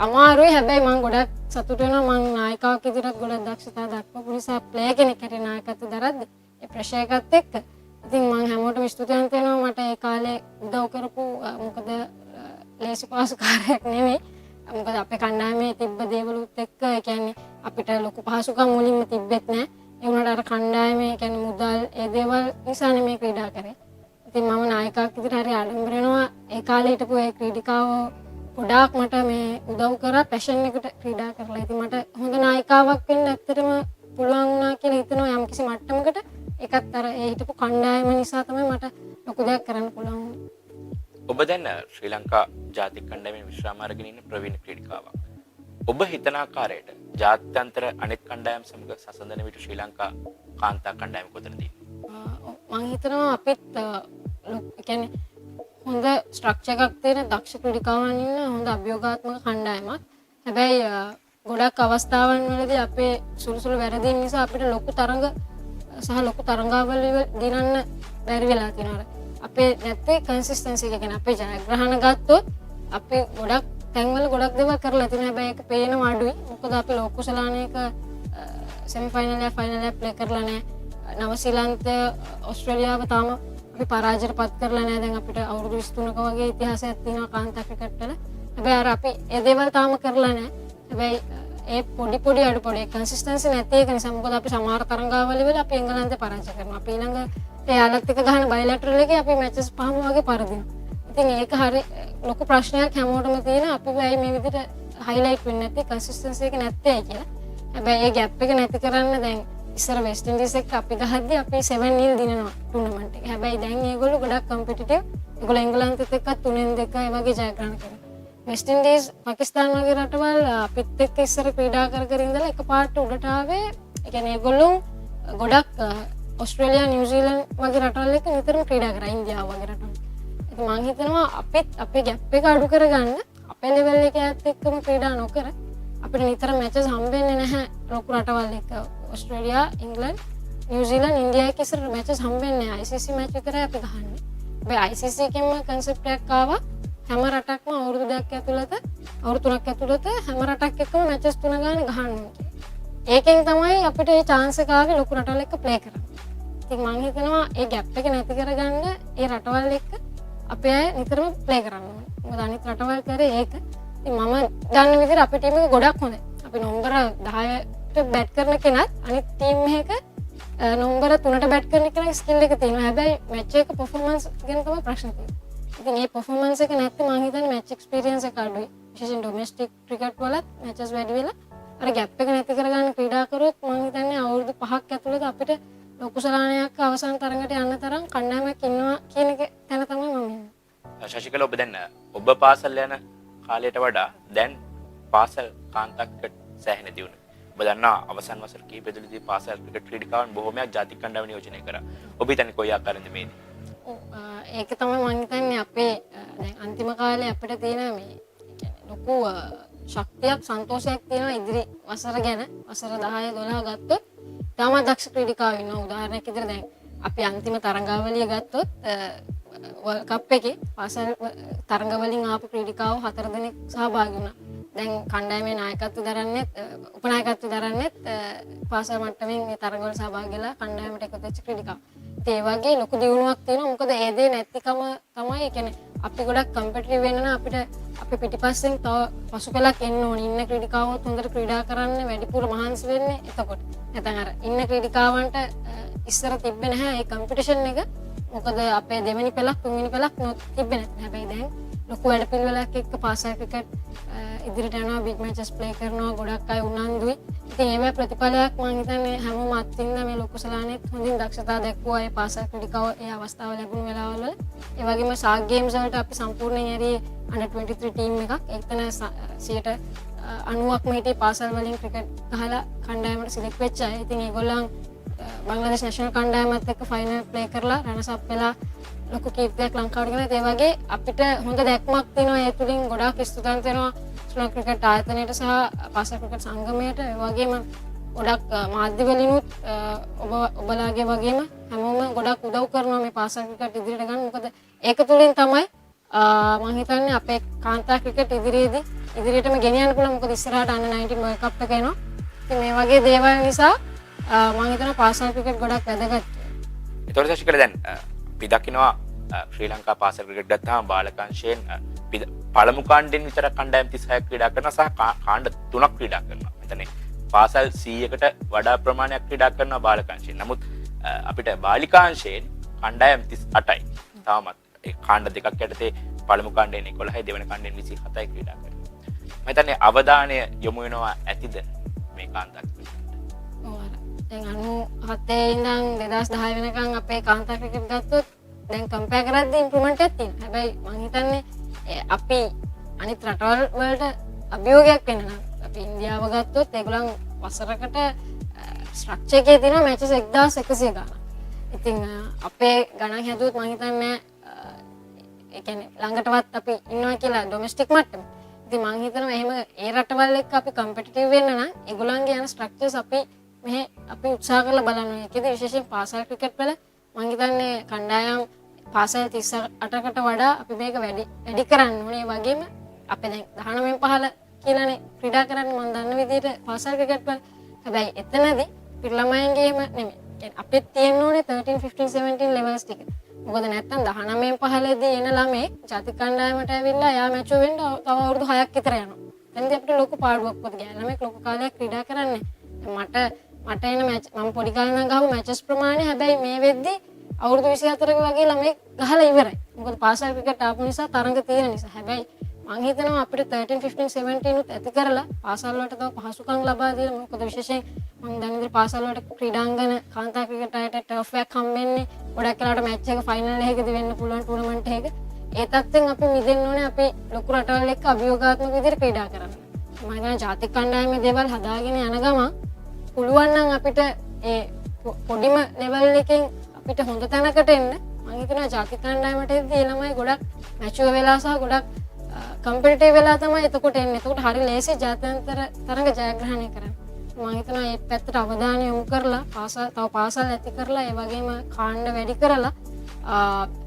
අමාරුයි. හැබැයි මම ගොඩක් සතුටු වෙනවා මම නායිකාවක් විදිහට ගොඩක් දක්ෂතා දක්වපු නිසා ප්ලේ කෙනෙක් හැටියට නායකත්වය දරද්දී ඒ ප්‍රෙෂර් එකත් එක්ක. ඉතින් මම හැමෝටම ස්තුතිවන්ත වෙනවා මට ඒ කාලේ උදව් කරපු මොකද ලේසි පාසු කාර්යයක් නෙමෙයි. මොකද අපේ කණ්ඩායමේ තිබ්බ දේවලුත් එක්ක ඒ කියන්නේ අපිට ලොකු පහසුකම් මුලින්ම තිබ්බෙත් නැහැ. ඒ වුණාට අර කණ්ඩායමේ ඒ කියන්නේ මුදල් ඒ දේවල් නිසා නෙමෙයි ක්‍රීඩා කරේ. ඉතින් මම නායකයෙක් විදිහට හරි ආඩම්බර වෙනවා. ඒ කාලේ හිටපු ඒ ක්‍රීඩිකාවෝ ගොඩාක් මට මේ උදව් කරා පැෂන් එකට ක්‍රීඩා කරලා. ඉතින් මට හොඳ නායිකාවක් වෙන්න ඇත්තටම පුළුවන් වුණා කියලා හිතනවා යම්කිසි මට්ටමකට. ඒකත් අර ඒ හිටපු කණ්ඩායම නිසා තමයි මට ලොකු දෙයක් කරන්න පුළුවන් වුණේ. ඔබ දැන් ශ්‍රී ලංකා ජාතික කණ්ඩායමේ විශ්‍රාම අරගෙන ඉන්න ප්‍රවීණ ක්‍රීඩිකාවක්. ඔබ හිතන ආකාරයට ජාත්‍යන්තර අනෙක් කණ්ඩායම් සමග සසඳන විට ශ්‍රී ලංකා කාන්තා කණ්ඩායම කොතනද තියෙන්නේ? මම හිතනවා අපිත් කියන්නේ හොඳ ස්ට්‍රක්චර් එකක් තියෙන දක්ෂ ක්‍රීඩිකාවන් ඉන්න හොඳ අභියෝගාත්මක කණ්ඩායමක්. හැබැයි ගොඩක් අවස්ථාවන් වලදී අපේ සුළු වැරදීම් නිසා අපිට ලොකු තරඟ සහ ලොකු තරඟාවලි දිනන්න බැරි වෙලා තියෙනවා. අපේ නැත්තේ කන්සිස්ටන්සි එක. කියන්නේ අපේ ජයග්‍රහණ ගත්තොත් අපි ගොඩක් තැන්වල ගොඩක් දේවල් කරලා තියෙනවා. හැබැයි ඒක පේනවා අඩුයි. මොකද අපි ලෝක කුසලානයක සෙමි ෆයිනල් එක ෆයිනල් එක ප්ලේ කරලා නැහැ. නවසීලන්තය ඕස්ට්‍රේලියාව තාම අපි පරාජයටපත් කරලා නැහැ. දැන් අපිට අවුරුදු 23ක වගේ ඉතිහාසයක් තියෙනවා කාන්තා ක්‍රිකට් වල. හැබැයි අර අපි ඒ දේවල් තාම කරලා නැහැ. හැබැයි ඒ පොඩි අඩුපාඩු කන්සිස්ටන්සි නැති එක නිසා මොකද අපි සමහර තරඟාවලි වල අපි එංගලන්තේ පරාජය කරනවා. අපි ඊළඟ එයාලත් එක්ක ගහන බයිලැටරල් එකේ අපි මැචස් පහම වගේ පරදිනවා. ඉතින් ඒක හරි ලොකු ප්‍රශ්නයක් හැමෝටම තියෙන. අපි වෙයි මේ විදිහට හයිලයිට් වෙන්නේ නැති කන්සිස්ටන්සි එක නැත්තේ කියලා. හැබැයි ඒ ගැප් එක නැති කරන්න දැන් ඉස්සර වෙස්ට් ඉන්ඩීස් එක්ක අපි ගහද්දී අපි 7-0 දිනනවා ටූර්නමන්ට් එක. හැබැයි දැන් ඒගොල්ලෝ ගොඩක් කම්පිටිටිව්. ඒගොල්ලෝ එංගලන්තෙත් එක්ක 3-2 ඒ වගේ ජයග්‍රහණ කරනවා. වෙස්ට් ඉන්ඩීස් පාකිස්තාන වගේ රටවල් අපිත් එක්ක ඉස්සර ක්‍රීඩා කර ඉඳලා එකපාරට උඩට ආවේ. ඒ කියන්නේ ඒගොල්ලෝ ගොඩක් ඕස්ට්‍රේලියා නිව්සීලන්ත වගේ රටවල් එක්ක නිතරම ක්‍රීඩා කරා. ඉන්දියාව වගේ රටවල්. ඉතින් මම හිතනවා අපිත් අපේ ගැප් එක අඩු කරගන්න අපේ ලෙවල් එකත් එක්කම ක්‍රීඩා නොකර අපිට නිතර මැචස් හම්බෙන්නේ නැහැ ලොකු රටවල් එක්ක. ඕස්ට්‍රේලියා, ඉංග්ලන්ත, නිව්සීලන්ත ඉන්දියා එක ඉස්සර මැචස් හම්බෙන්නේ ICC මැච් විතරයි අපි ගහන්නේ. හැබැයි ICC එකෙන්ම කන්සෙප්ට් එකක් ආවා හැම රටක්ම අවුරුදු 3ක් ඇතුළත හැම රටක් එක්කම මැචස් 3 ගානේ ගහන්න ඕනේ. ඒකෙන් තමයි අපිට මේ chance එක ආවේ ලොකු රටවල් එක්ක ප්ලේ කරන්න. ඉතින් මම හිතනවා ඒ ગેප් එක නැති කරගන්න ඒ රටවල් එක්ක අපි අය නිතරම ප්ලේ කරන්න ඕනේ. මොකද අනිත් රටවල් කරේ ඒක. ඉතින් මම දන්න විදිහට අපේ ටීම් එක ගොඩක් හොඳයි. අපි නම්බර 10ට බැට් කරන කෙනත් අනිත් ටීම් එකක නම්බර 3ට බැට් කරන කෙනා ස්කිල් එක තියෙනවා. හැබැයි මැච් එක පර්ෆෝමන්ස් ගැන තමයි ප්‍රශ්න තියෙන්නේ. ඉතින් මේ පර්ෆෝමන්ස් එක නැත්නම් මම හිතන්නේ මැච් එක්ස්පීරියන්ස් එක අඩුයි. විශේෂයෙන් ඩොමෙස්ටික් ක්‍රිකට් වලත් මැචස් වැඩි වෙලා අර ગેප් එක නැති කරගන්න ක්‍රීඩා කරොත් මම හිතන්නේ අවුරුදු 5ක් ඇතුළත අපිට ලොකු සලානයක් අවසන් තරඟට යන්න තරම් කණ්ඩායමක් ඉන්නවා කියන එක තැන තමයි මම ඉන්නේ. ශශිකල ඔබ දැන් ඔබ පාසල් යන කාලයට වඩා දැන් පාසල් කාන්තාක්කට සෑහෙන දියුණුව. ඔබ දන්නා අවසන් වසර කිහිපෙදෙලදී පාසල් ක්‍රිකට් ක්‍රීඩිකාවන් බොහෝමයක් ජාතික කණ්ඩායම නියෝජනය කරා. ඔබ හිතන්නේ කොයි ආකාරයෙන්ද මේදී? ඒක තමයි මම හිතන්නේ අපේ දැන් අන්තිම කාලේ අපිට තියෙන මේ ලොකු ශක්තියක් සන්තෝෂයක් තියෙනවා ඉදිරි වසර ගැන. වසර 10 12 ගත්තොත් තාමත් දක්ෂ ක්‍රීඩිකාවෝ ඉන්නවා. උදාහරණයක් විදිහට දැන් අපි අන්තිම තරඟාවලිය ගත්තොත් වර්ල්ඩ් කප් එකේ පාසල් තරඟ වලින් ආපු ක්‍රීඩිකාවෝ 4 දෙනෙක් සහභාගී වුණා. දැන් කණ්ඩායමේ නායකත්වය දරන්නේත් උපනායකත්වය දරන්නේත් පාසල් මට්ටමින් මේ තරඟ වල සහභාගී වෙලා කණ්ඩායමට එකතු වෙච්ච ක්‍රීඩිකාවෝ. ඒ වගේ ලොකු දියුණුවක් තියෙනවා. මොකද ඒ දේ නැතිකම තමයි කියන්නේ අපි ගොඩක් කම්පිටිටිව් වෙන්න නම් අපිට අපි පිටිපස්සෙන් තව පසු පෙළක් එන්න ඕනේ. ඉන්න ක්‍රීඩිකාවොත් හොඳට ක්‍රීඩා කරන්න වැඩිපුර මහන්සි වෙන්නේ එතකොට. නැත්නම් අර ඉන්න ක්‍රීඩිකාවන්ට ඉස්සර තිබ්බේ නැහැ ඒ කම්පිටිෂන් එක. මොකද අපේ දෙවෙනි පෙළක් තුන්වෙනි පෙළක් තිබ්බේ නැහැ. හැබැයි දැන් ලොකු වැඩපිළිවෙලක් එක්ක පාසල් ක්‍රිකට් ඉදිරියට යනවා, බිග් මැචස් ප්ලේ කරනවා, ගොඩක් අය උනන්දුයි. ඉතින් ඒවැ ප්‍රතිඵලයක් මම හිතන්නේ හැමෝම අත්විඳ මේ ලොකු සලානෙත් හොඳින් දක්ෂතා දැක්වුවා ඒ පාසල් ක්‍රීඩිකාව ඒ අවස්ථාව ලැබුණු වෙලාවල් වල. ඒ වගේම සාක් ගේම්ස් වලට අපි සම්පූර්ණයෙන් ඇරියේ under 23 ටීම් එකක්. ඒකතන 90%ක්ම හිටියේ පාසල් වලින් ක්‍රිකට් ගහලා කණ්ඩායමට සිලෙක්ට් වෙච්ච අය. ඉතින් ඒගොල්ලන් බංග්ලාදේශ නැෂනල් කණ්ඩායමත් එක්ක ෆයිනල් ප්ලේ කරලා රනර්ස් අප් වෙලා ලොකු කීර්තියක් ලංකාවට ගෙනත් ඒ වගේ අපිට හොඳ දැක්මක් තියෙනවා. ඒ තුලින් ගොඩාක් ස්තුතිවන්ත වෙනවා ශ්‍රී ලංකා ක්‍රිකට් ආයතනයට සහ පාසල් ක්‍රිකට් සංගමයට. ඒ වගේම ගොඩක් මාධ්‍ය වලිනුත් ඔබලාගේ වගේම හැමෝම ගොඩක් උදව් කරනවා මේ පාසල් ක්‍රිකට් ඉදිරියට ගන්න. මොකද ඒක තුලින් තමයි මම හිතන්නේ අපේ කාන්තා ක්‍රිකට් ඉදිරියටම ගෙනියන්න පුළුවන්. මොකද ඉස්සරහට under 19 World Cup එක එනවා. ඉතින් මේ වගේ දේවල් නිසා මම හිතනවා පාසල් ක්‍රිකට් ගොඩක් වැදගත්. ඒතකොට ශශිකල දැන් අපි දකිනවා ශ්‍රී ලංකා පාසල් ක්‍රිකට් ගත්තාම බාලකංශයෙන් පළමු කාණ්ඩෙන් විතර කණ්ඩායම් 36ක් ක්‍රීඩා කරනවා සහ කාණ්ඩ 3ක් ක්‍රීඩා කරනවා. මෙතන පාසල් 100කට වඩා ප්‍රමාණයක් ක්‍රීඩා කරනවා බාලකංශයෙන්. නමුත් අපිට බාලිකාංශයෙන් කණ්ඩායම් 38යි. තාමත් ඒ කාණ්ඩ දෙකක් යටතේ පළමු කාණ්ඩයෙන් 11යි දෙවන කාණ්ඩයෙන් 27යි ක්‍රීඩා කරනවා. මම හිතන්නේ අවධානය යොමු වෙනවා ඇතිද මේ කාන්තා ක්‍රිකට්? දැන් 97 ඉඳන් 2010 වෙනකන් අපේ කාන්තා ක්‍රිකට් ගත්තොත් දැන් කම්පෙයාර් කරද්දී ඉම්ප්‍රූව්මන්ට් එකක් තියෙනවා. හැබැයි මම හිතන්නේ අපි අනිත් රටවල් වලට අභියෝගයක් වෙන්න නම් අපි ඉන්දියාව ගත්තොත් ඒගොල්ලන් වසරකට ස්ට්‍රක්චර් එකේ තියෙනවා මැචස් 1100 ගණන්. ඉතින් අපේ ගණන් හැදුවොත් මම හිතන්නේ ඒ කියන්නේ ළඟටවත් අපි ඉන්නවා කියලා ඩොමෙස්ටික් මට්ටමේ. ඉතින් මම හිතනවා එහෙම ඒ රටවල් එක්ක අපි කම්පිටිටිව් වෙන්න නම් ඒගොල්ලන්ගේ යන ස්ට්‍රක්චර්ස් අපි උත්සාහ කරලා බලන්න ඕනේ. ඒකද විශේෂයෙන් පාසල් ක්‍රිකට් වල මම හිතන්නේ කණ්ඩායම් පාසල් 38කට වඩා අපි මේක වැඩි කරන්න ඕනේ. ඒ වගේම අපි දැන් 19 15 කියලානේ ක්‍රීඩා කරන්නේ මම දන්න විදිහට පාසල් ක්‍රිකට් වල. හැබැයි එතනදී පිරිළමයන්ගේම නෙමෙයි. කියන්නේ අපිට තියෙන්න ඕනේ 13 15 17 ලෙවල්ස් ටික. මොකද නැත්තම් 19 15 දී එන ළමෙක් ජාතික කණ්ඩායමට ඇවිල්ලා එයා මැචුව වෙන්න තව අවුරුදු 6ක් විතර යනවා. එතනදී අපිට ලොකු පාඩුවක් වුත් ගෑ. ළමෙක් ලොකු කාලයක් ක්‍රීඩා කරන්නේ. මට එන මැච් මම පොඩි කාලේ ඉඳන් ගහපු මැචස් ප්‍රමාණය හැබැයි මේ වෙද්දී අවුරුදු 24ක වගේ ළමෙක් ගහලා ඉවරයි. මොකද පාසල් ක්‍රිකට් ආපු නිසා තරඟ තියෙන නිසා. හැබැයි මම හිතනවා අපිට 13 15 17 උත් ඇති කරලා පාසල් වලට තව පහසුකම් ලබා දෙන්න. මොකද විශේෂයෙන් මම දැන් ඉතින් පාසල් වලට ක්‍රීඩාංගන කාන්තා ක්‍රිකට් අයට ටර්ෆ් එකක් හම්බෙන්නේ. ගොඩක් වෙලාවට මැච් එක ෆයිනල් එකකදී වෙන්න පුළුවන් ටූර්නමන්ට් එකක. ඒ තත්ත්වෙන් අපි මිදෙන්න ඕනේ අපි ලොකු රටවල් එක්ක අභියෝගාත්මක විදිහට ක්‍රීඩා කරන්න. මම හිතනවා ජාතික කණ්ඩායමේ දේවල් හදාගෙන යන ගමන් පුළුවන් නම් අපිට ඒ පොඩිම ලෙවල් එකෙන් අපිට හොඳ තැනකට එන්න මම හිතනවා ජාතික කණ්ඩායමට එද්දී ළමයි ගොඩක් මැචුවර් වෙලා සහ ගොඩක් කම්පිටිටිව් වෙලා තමයි එතකොට එන්නේ. එතකොට හරි ලේසි ජාත්‍යන්තර තරඟ ජයග්‍රහණය කරන්න. මම හිතනවා ඒ පැත්තට අවධානය යොමු කරලා පාසල් ඇති කරලා ඒ වගේම කාණ්ඩ වැඩි කරලා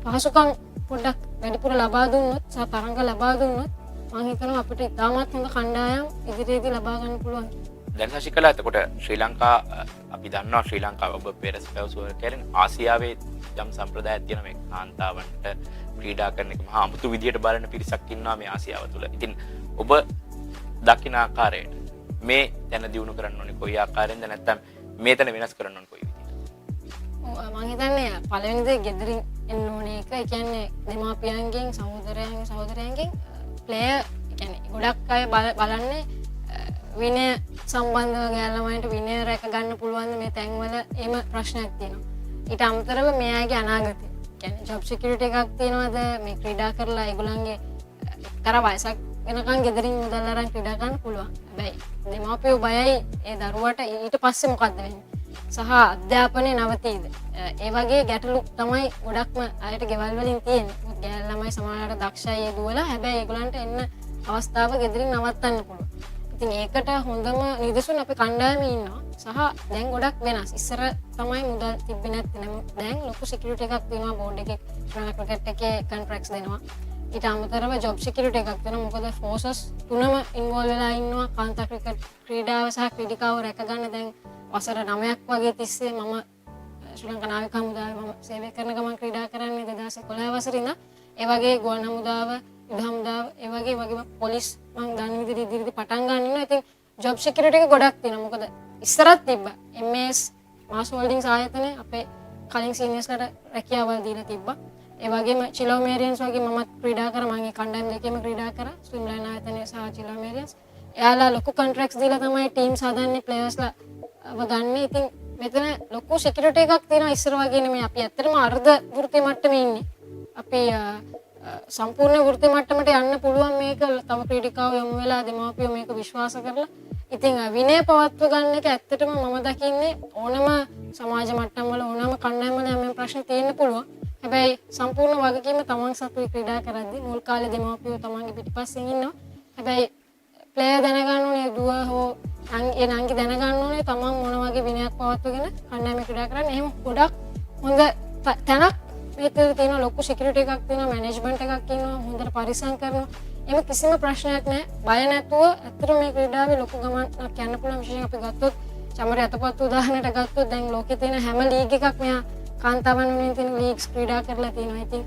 පහසුකම් පොඩ්ඩක් වැඩිපුර ලබා දුන්නොත් සහ තරඟ ලබා දුන්නොත් මම හිතනවා අපිට ඉතාමත් හොඳ කණ්ඩායම් ඉදිරියේදී ලබා ගන්න පුළුවන්. දැන් සසිකලා එතකොට ශ්‍රී ලංකා අපි දන්නවා ශ්‍රී ලංකාව ඔබ පෙරස් පැවසුව කියන්නේ ආසියාවේ යම් සම්ප්‍රදායක් තියෙනවා මේ කාන්තාවන්ට ක්‍රීඩා කරන එක මහා අමුතු විදියට බලන පිරිසක් ඉන්නවා මේ ආසියාව තුළ. ඉතින් ඔබ දකින ආකාරයට මේ තැන දියුණු කරන්න ඕනේ කොයි ආකාරයෙන්ද නැත්නම් මේ තැන වෙනස් කරන්න ඕනේ කොයි විදිහට? මම හිතන්නේ පළවෙනි දේ ගෙදරින් එන්න ඕනේ එක. ඒ කියන්නේ දෙමාපියන්ගෙන් සහෝදරයන්ගෙන් ප්ලේයර් කියන්නේ ගොඩක් අය බලන්නේ විනය සම්බන්ධව ගෑල්ලමයින්ට විනය රැක ගන්න පුළුවන් මේ තැන්වල එහෙම ප්‍රශ්නයක් තියෙනවා. ඊට අමතරව මේ අයගේ අනාගතය කියන්නේ ජොබ් සිකියුරිටි එකක් තියෙනවද මේ ක්‍රීඩා කරලා ඒගොල්ලන්ගේ එක්තරා වයසක් වෙනකන් ගෙදරින් මුදල් අරන් ක්‍රීඩා ගන්න පුළුවන්. හැබැයි දෙමාපියෝ බයයි ඒ දරුවට ඊට පස්සේ මොකද්ද වෙන්නේ? සහ අධ්‍යාපනය නවතීද? ඒ වගේ ගැටලු තමයි ගොඩක්ම අයට ගෙවල් වලින් තියෙන්නේ. ගෑල් ළමයි සමහරවිට දක්ෂයි ඒ දුවලා හැබැයි ඒගොල්ලන්ට එන්න අවස්ථාව ගෙදරින් නවත්තන්න පුළුවන්. ඉතින් ඒකට හොඳම නිදසුන අපේ කණ්ඩායමේ ඉන්නවා. සහ දැන් ගොඩක් වෙනස්. ඉස්සර තමයි මුදල් තිබ්බේ නැත්නම් දැන් ලොකු සිකියුරිටි එකක් දෙනවා බෝඩ් එකේ ක්‍රිකට් එකේ කොන්ට්‍රැක්ට්ස් දෙනවා. ඊට අමතරව ජොබ් සිකියුරිටි එකක් දෙනවා. මොකද ෆෝසස් තුනම ඉන්වෝල්ව් වෙලා ඉන්නවා. කාන්තා ක්‍රිකට් ක්‍රීඩාව සහ ක්‍රීඩිකාව රැක ගන්න දැන් වසර 9ක් වගේ තිස්සේ මම ශ්‍රී ලංකා නාවික හමුදාවේ මම සේවය කරන ගමන් ක්‍රීඩා කරන්නේ 2011 වසරේ ඉඳන්. ඒ වගේ ගුවන් හමුදාව, යුද හමුදාව, ඒ වගේම පොලිස් මම දන්න විදිහට ඉදිරියට පටන් ගන්න ඉන්නවා. ඉතින් ජොබ් සිකියුරිටි එක ගොඩක් තියෙනවා. මොකද ඉස්සරත් තිබ්බා. MS මාස් හෝල්ඩින්ග්ස් ආයතනය අපේ කලින් සීනියර්ස්ලට රැකියාවල් දීලා තිබ්බා. ඒ වගේම චිලෝමේරියන්ස් වගේ මමත් ක්‍රීඩා කරා. මම ඒ කණ්ඩායම් දෙකේම ක්‍රීඩා කරා. ස්විම්ලයින් ආයතනය සහ චිලෝමේරියන්ස්. එයාලා ලොකු කොන්ට්‍රැක්ට්ස් දීලා තමයි ටීම්ස් හදන්නේ ප්ලේයර්ස්ලා ගන්න. ඉතින් මෙතන ලොකු සිකියුරිටි එකක් තියෙනවා. ඉස්සර වගේ නෙමෙයි. අපි ඇත්තටම අර්ධ වෘත්ති මට්ටමේ ඉන්නේ. අපි සම්පූර්ණ වෘත්ති මට්ටමට යන්න පුළුවන් මේක තව ක්‍රීඩිකාව යොමු වෙලා දෙමාපියෝ මේක විශ්වාස කරලා. ඉතින් විනය පවත්ව ගන්න එක ඇත්තටම මම දකින්නේ ඕනම සමාජ මට්ටම් වල ඕනම කණ්ඩායම් වල හැම ප්‍රශ්න තියෙන්න පුළුවන්. හැබැයි සම්පූර්ණ වගකීම තමන් සතුයි ක්‍රීඩා කරද්දී මුල් කාලේ දෙමාපියෝ තමන්ගේ පිටිපස්සෙන් ඉන්නවා. හැබැයි ප්ලේයර් දැනගන්න ඕනේ දුව හෝ ඒ නංගි දැනගන්න ඕනේ තමන් මොන වගේ විනයක් පවත්වගෙන කණ්ඩායමේ ක්‍රීඩා කරන්නේ. එහෙම ගොඩක් හොඳ තැනක් මේකේ තියෙන ලොකු සිකියුරිටි එකක් තියෙනවා, මැනේජ්මන්ට් එකක් ඉන්නවා, හොඳට පරිස්සම් කරනවා. එහෙම කිසිම ප්‍රශ්නයක් නැහැ. බය නැතුව ඇත්තට මේ ක්‍රීඩාවේ ලොකු ගමනක් යන්න පුළුවන්. විශේෂයෙන් අපි ගත්තොත් චමරි අතපත් උදාහරණයක් ගත්තොත් දැන් ලෝකේ තියෙන හැම ලීග් එකක් මෙහා කාන්තාවන් වෙනුවෙන් තියෙන ලීග්ස් ක්‍රීඩා කරලා තියෙනවා. ඉතින්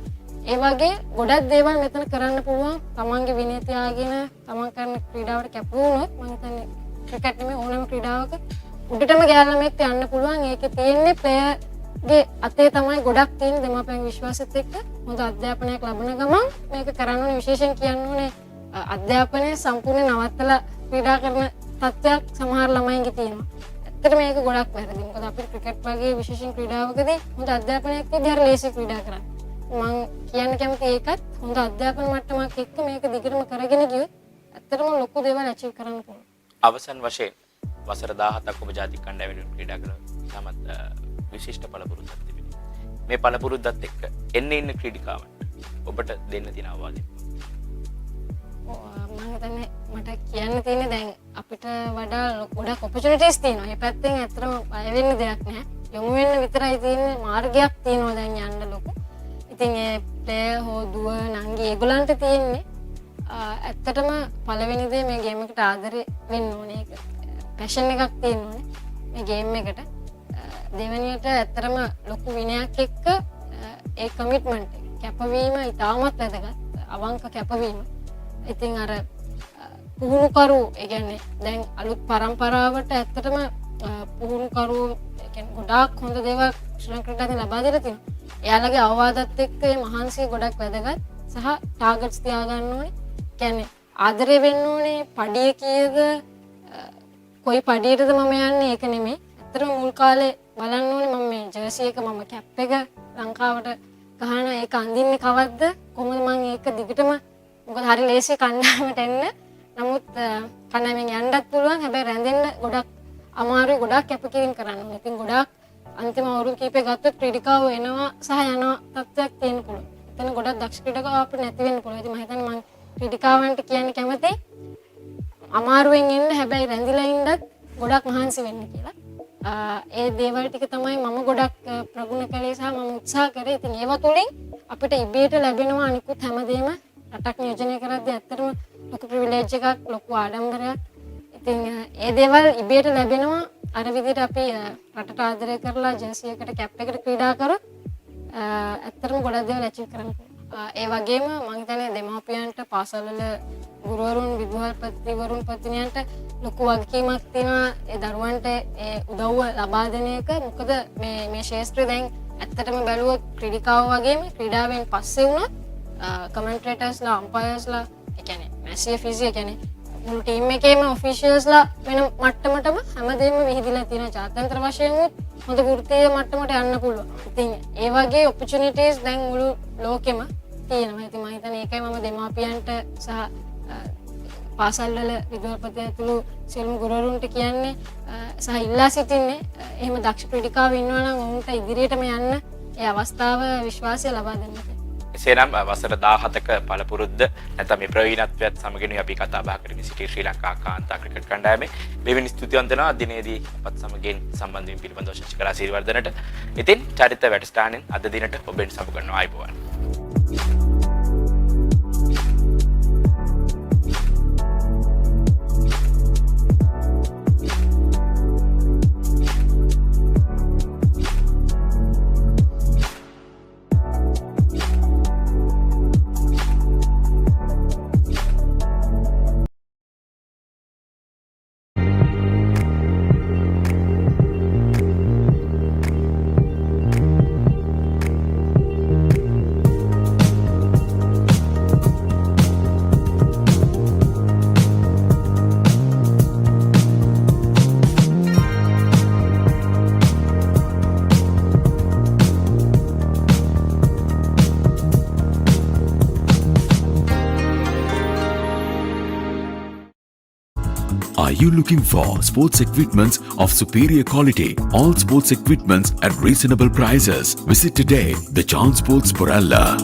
ඒ වගේ ගොඩක් දේවල් මෙතන කරන්න පුළුවන්. තමන්ගේ විනය තියාගෙන තමන් කරන ක්‍රීඩාවට කැප වුණොත් මම හිතන්නේ ක්‍රිකට් නෙමෙයි ඕනම ක්‍රීඩාවක උඩටම ගෑල්ලා මේක යන්න පුළුවන්. ඒකේ තියෙන්නේ ප්ලේයර්ගේ අතේ තමයි ගොඩක් තියෙන දෙමාපියන්ගේ විශ්වාසෙත් එක්ක හොඳ අධ්‍යාපනයක් ලැබුණ ගමන් මේක කරන්න ඕනේ. විශේෂයෙන් කියන්න ඕනේ අධ්‍යාපනය සම්පූර්ණ නවත්තලා ක්‍රීඩා කරන තත්ත්වයක් සමහර ළමයින්ගේ තියෙනවා. ඇත්තට මේක ගොඩක් වැරදි. මොකද අපේ ක්‍රිකට් වගේ විශේෂයෙන් ක්‍රීඩාවකදී හොඳ අධ්‍යාපනයක් තියදී හරි ලේසි ක්‍රීඩා කරන්න. මම කියන්න කැමති ඒකත් හොඳ අධ්‍යාපන මට්ටමක් එක්ක මේක දිගටම කරගෙන ගියොත් ඇත්තටම ලොකු දේවල් අචීව් කරන්න පුළුවන්. අවසන් වශයෙන් වසර 17ක් ඔබ ජාතික කණ්ඩායමෙන් ක්‍රීඩා කළා. තමත් විශිෂ්ට පළපුරුද්දක් තිබෙනවා. මේ පළපුරුද්දත් එක්ක එන්න ඉන්න ක්‍රීඩිකාවන්ට ඔබට දෙන්න තියෙන අවවාදය. මම හිතන්නේ මට කියන්න තියෙන්නේ දැන් අපිට වඩා ගොඩක් ඔපචුනිටිස් තියෙනවා. මේ පැත්තෙන් ඇත්තටම බය වෙන්න දෙයක් නැහැ. යොමු වෙන්න විතරයි තියෙන්නේ. මාර්ගයක් තියෙනවා දැන් යන්න ලොකු. ඉතින් ඒ ප්ලේයර් හෝ දුව නංගි ඒගොල්ලන්ට තියෙන්නේ ඇත්තටම පළවෙනි දේ මේ ගේම් එකට ආදරේ වෙන්න ඕනේ. ඒක පැෂන් එකක් තියෙන්න ඕනේ මේ ගේම් එකට. දෙවෙනියට ඇත්තටම ලොකු විනයක් එක්ක ඒ කමිට්මන්ට් එක කැපවීම ඉතාමත් වැදගත්. අවංක කැපවීම. ඉතින් අර පුහුණුකරු ඒ කියන්නේ දැන් අලුත් පරම්පරාවට ඇත්තටම පුහුණුකරු ඒ කියන්නේ ගොඩාක් හොඳ දේවල් ශ්‍රී ලංකාවට ලබා දෙලා තියෙනවා. එයාලගේ අවවාදත් එක්ක මේ මහන්සිය ගොඩක් වැදගත්. සහ ටාගට්ස් තියාගන්න ඕනේ. කියන්නේ ආදරය වෙන්න ඕනේ. පඩිය කීයද කොයි පඩියටද මම යන්නේ ඒක නෙමෙයි. ඇත්තටම මුල් කාලේ බලන්න ඕනේ මම මේ ජර්සි එක මම කැප් එක ලංකාවට ගහන ඒක අඳින්නේ කවද්ද කොහොමද මම ඒක දිගටම මොකද හරි ලේසි කණ්ඩායමට එන්න. නමුත් කණ්ඩායමෙන් යන්නත් පුළුවන්. හැබැයි රැඳෙන්න ගොඩක් අමාරුයි. ගොඩක් කැපකිරීම කරන්න ඕනේ. ඉතින් ගොඩක් අන්තිම අවුරුදු කීපේ ගත්තොත් ක්‍රීඩිකාව එනවා සහ යනවා තත්ත්වයක් තියෙන්න පුළුවන්. එතන ගොඩක් දක්ෂ ක්‍රීඩකව අපිට නැති වෙන්න පුළුවන්. ඉතින් මම හිතන්නේ මම ක්‍රීඩිකාවන්ට කියන්න කැමති අමාරුවෙන් එන්න හැබැයි රැඳිලා ඉන්නත් ගොඩක් මහන්සි වෙන්න කියලා. ඒ දේවල් ටික තමයි මම ගොඩක් ප්‍රගුණ කළේ සහ මම උත්සාහ කරේ. ඉතින් ඒව තුලින් අපිට ඉබේට ලැබෙනවා අනිකුත් හැමදේම රටක් නියෝජනය කරද්දී ඇත්තටම ලොකු ප්‍රිවිලේජ් එකක්, ලොකු ආඩම්බරයක්. ඉතින් ඒ දේවල් ඉබේට ලැබෙනවා අර විදිහට අපි රටට ආදරය කරලා ජර්සි එකට කැප් එකට ක්‍රීඩා කරොත් ඇත්තටම ගොඩක් දේවල් ඇචීව් කරන්න පුළුවන්. ඒ වගේම මම හිතන්නේ දෙමාපියන්ට පාසල්වල ගුරුවරුන් විදුහල්පතිවරුන් පත්නියන්ට ලොකු වගකීමක් තියෙනවා ඒ දරුවන්ට ඒ උදව්ව ලබා දෙන එක. මොකද මේ ශාස්ත්‍රය දැන් ඇත්තටම බැලුවොත් ක්‍රීඩිකාව වගේම ක්‍රීඩාවෙන් පස්සේ වුණත් කමෙන්ටේටර්ස්ලා අම්පයර්ස්ලා ඒ කියන්නේ මැසිය ෆිසිය ඒ කියන්නේ මුළු ටීම් එකේම ඔෆිෂියල්ස්ලා වෙන මට්ටමටම හැමදේම විහිදිලා තියෙන ජාත්‍යන්තර වශයෙන් උත් හොඳ වෘත්තීය මට්ටමට යන්න පුළුවන්. ඉතින් ඒ වගේ ඔපචුනිටිස් දැන් මුළු ලෝකෙම තියෙනවා. ඉතින් මම හිතන්නේ ඒකයි මම දෙමාපියන්ට සහ පාසල්වල විද්‍යාපති ඇතුළු සියලුම ගුරුවරුන්ට කියන්නේ සහ ඉල්ලා සිටින්නේ එහෙම දක්ෂ ක්‍රීඩිකාව ඉන්නවා නම් ඔවුන්ට ඉදිරියටම යන්න ඒ අවස්ථාව විශ්වාසය ලබා දෙන්න. එසේනම් වසර 17ක පළපුරුද්ද නැත්නම් මේ ප්‍රවීණත්වයත් සමගින් අපි කතා බහ කරමින් සිටි ශ්‍රී ලංකා කාන්තා ක්‍රිකට් කණ්ඩායමේ මෙවැනි ස්තුතිවන්ත වෙනවා දිනේදී අපත් සමගින් සම්බන්ධ වීම පිළිබඳව ශිෂ්කලා සිරිවර්ධනට. ඉතින් චරිත වැඩසටහනෙන් අද දිනට ඔබෙන් සමු කරනවා ආයිබෝවන්. Are you looking for sports equipments of superior quality? All sports equipments at reasonable prices. Visit today the Chance Sports Boralla.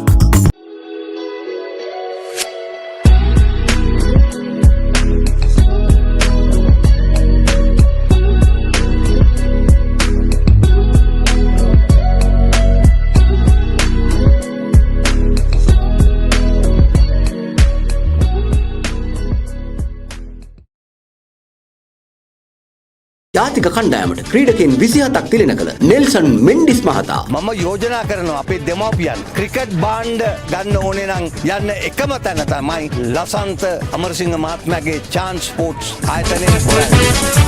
ජාතික කණ්ඩායමට ක්‍රීඩකයන් 27ක් තිලන කළ නෙල්සන් මෙන්ඩිස් මහතා මම යෝජනා කරනවා අපේ දෙමව්පියන් ක්‍රිකට් බාණ්ඩ ගන්න ඕනේ නම් යන්න එකම තැන තමයි ලසන්ත අමරසිංහ මහත්මයාගේ chance sports ආයතනයේ හොයන්නේ.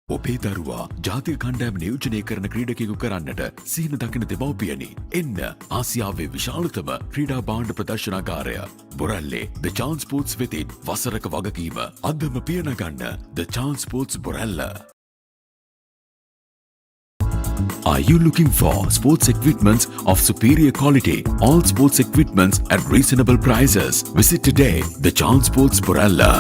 ඔබේ දරුවා ජාතික කණ්ඩායම නියෝජනය කරන ක්‍රීඩකයෙකු කරන්නට සිහින දකින දෙමව්පියනි එන්න ආසියාවේ විශාලතම ක්‍රීඩා භාණ්ඩ ප්‍රදර්ශනාගාරය බොරැල්ලේ The Chance Sports වෙතින් වසරක වගකීම අදම පියනගන්න The Chance Sports Boralla. Are you looking for sports equipments of superior quality? All sports equipments at reasonable prices. Visit today the Chance Sports Boralla.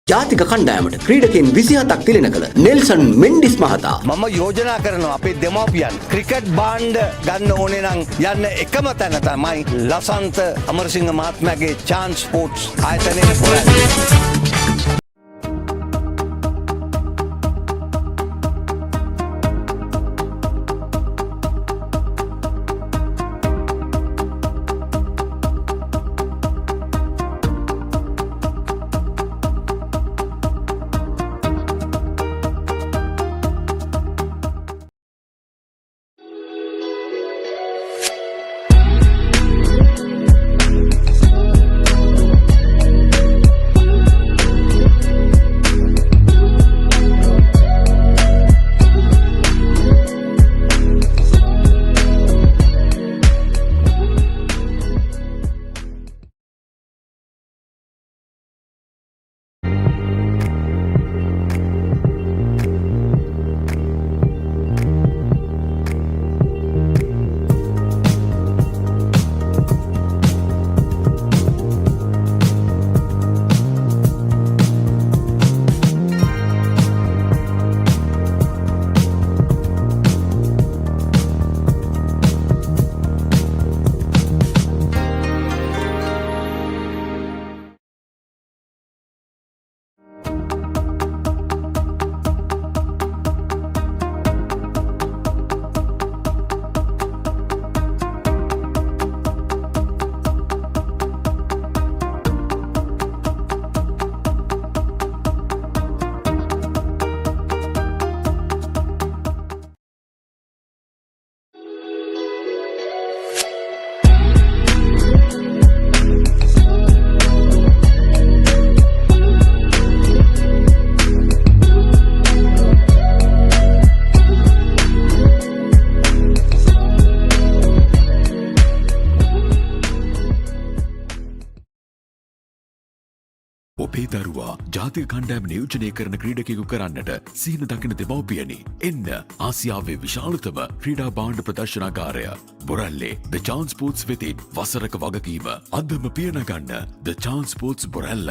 ජාතික කණ්ඩායමට ක්‍රීඩකයන් 27ක් තිලන කළ නෙල්සන් මෙන්ඩිස් මහතා මම යෝජනා කරනවා අපේ දෙමව්පියන් ක්‍රිකට් බාණ්ඩ ගන්න ඕනේ නම් යන්න එකම තැන තමයි ලසන්ත අමරසිංහ මහත්මයාගේ chance sports ආයතනයේ හොයන්නේ. ඔබේ දරුවා ජාතික කණ්ඩායම නියෝජනය කරන ක්‍රීඩකයෙකු කරන්නට සීන දකින දෙමව්පියනි. එන්න ආසියාවේ විශාලතම ක්‍රීඩා භාණ්ඩ ප්‍රදර්ශනාගාරය බොරැල්ලේ The Chance Sports වෙතින් වසරක වගකීම අදම පියනගන්න The Chance Sports බොරැල්ල.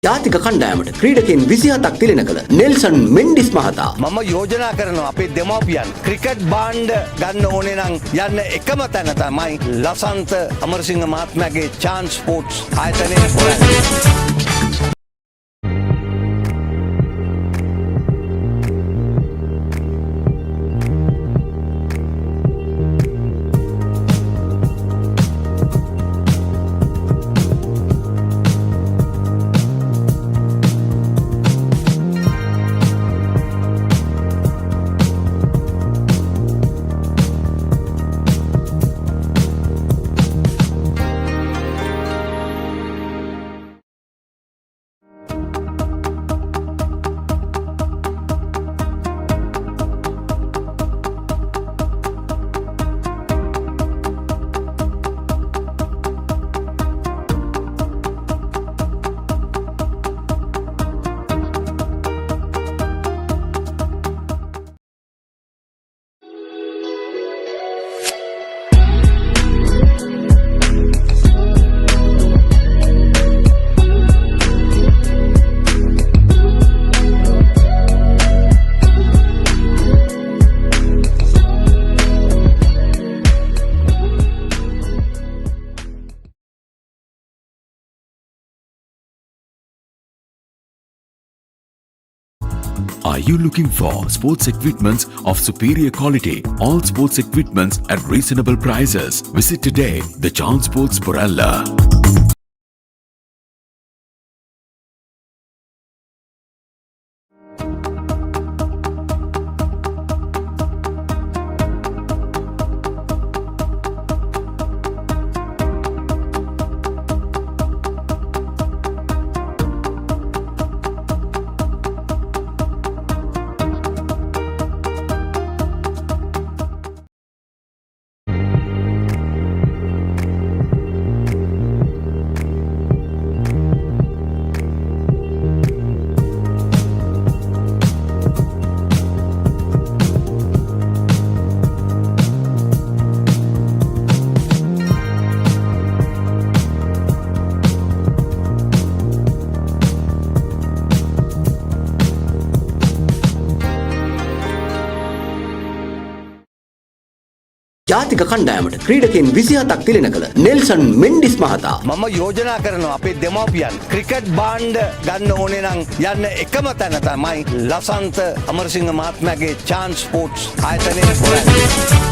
ජාතික කණ්ඩායමට ක්‍රීඩකයන් 27ක් තිලෙන කළ නෙල්සන් මෙන්ඩිස් මහතා මම යෝජනා කරනවා අපේ දෙමව්පියන් ක්‍රිකට් බාණ්ඩ ගන්න ඕනේ නම් යන්න එකම තැන තමයි ලසන්ත අමරසිංහ මහත්මයාගේ chance sports ආයතනයේ Borella. Are you looking for sports equipments of superior quality? All sports equipments at reasonable prices. Visit today The Chance Sports Borella. ජාතික කණ්ඩායමට ක්‍රීඩකයන් 27ක් තිලෙන කළ නෙල්සන් මෙන්ඩිස් මහතා මම යෝජනා කරනවා අපේ දෙමව්පියන් ක්‍රිකට් බාණ්ඩ ගන්න ඕනේ නම් යන්න එකම තැන තමයි ලසන්ත අමරසිංහ මහත්මයාගේ chance sports ආයතනයේ බොරැල්ල.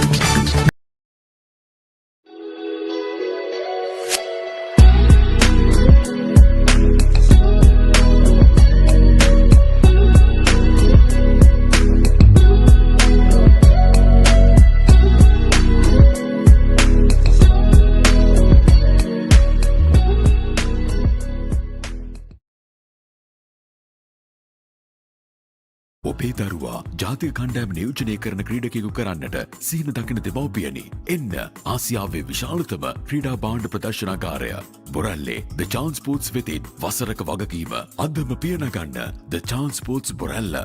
ඔබේ දරුවා ජාතික කණ්ඩායම නියෝජනය කරන ක්‍රීඩකයෙකු කරන්නට සීන දකින දෙමව්පියනි. එන්න ආසියාවේ විශාලතම ක්‍රීඩා භාණ්ඩ ප්‍රදර්ශනාගාරය බොරැල්ලේ The Chance Sports වෙතින් වසරක වගකීම අදම පියනගන්න The Chance Sports Borella.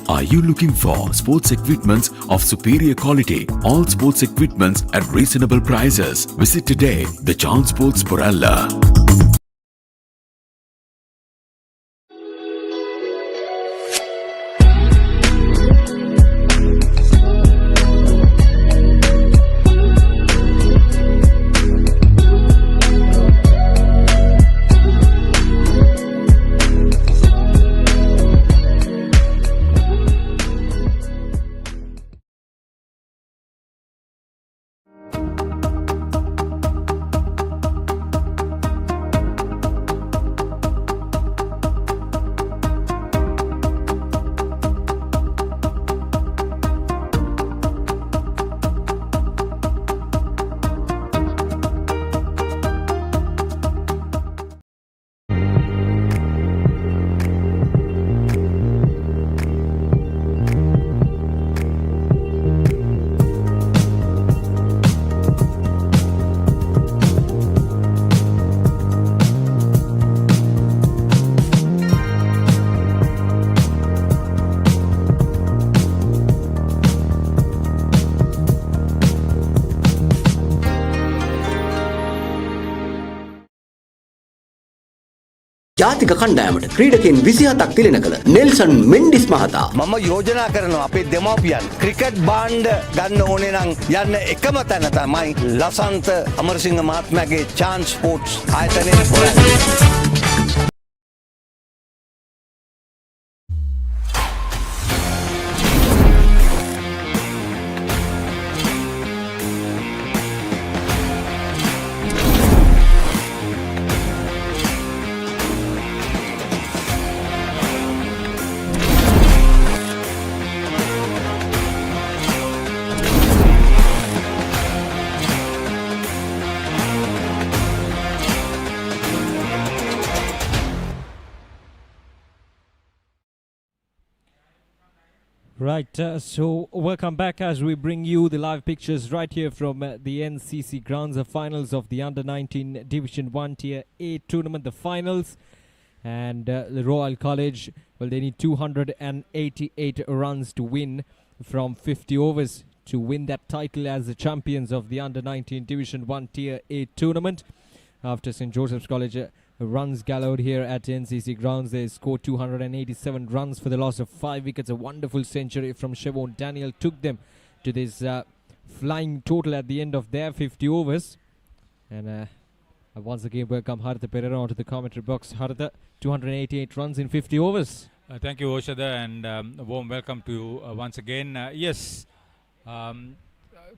Are you looking for sports equipments of superior quality? All sports equipments at reasonable prices. Visit today The Chance Sports Borella. ජාතික කණ්ඩායමට ක්‍රීඩකයන් 27ක් තිලන කළ නෙල්සන් මෙන්ඩිස් මහතා මම යෝජනා කරනවා අපේ දෙමව්පියන් ක්‍රිකට් භාණ්ඩ ගන්න ඕනේ නම් යන්න එකම තැන තමයි ලසන්ත අමරසිංහ මහත්මයාගේ chance sports ආයතනයේ හොයන්න. Right, so welcome back as we bring you the live pictures right here from the NCC grounds, the finals of the Under-19 Division 1 Tier A tournament, the finals. And the Royal College, well, they need 288 runs to win from 50 overs to win that title as the champions of the Under-19 Division 1 Tier A tournament. After St. Joseph's College runs gallowed here at NCC grounds, they scored 287 runs for the loss of 5 wickets. A wonderful century from Siobhan Daniel took them to this flying total at the end of their 50 overs. And once again, welcome Haritha Pereira onto the commentary box. Haritha, 288 runs in 50 overs. Thank you, Oshada, and a warm welcome to you once again. Yes,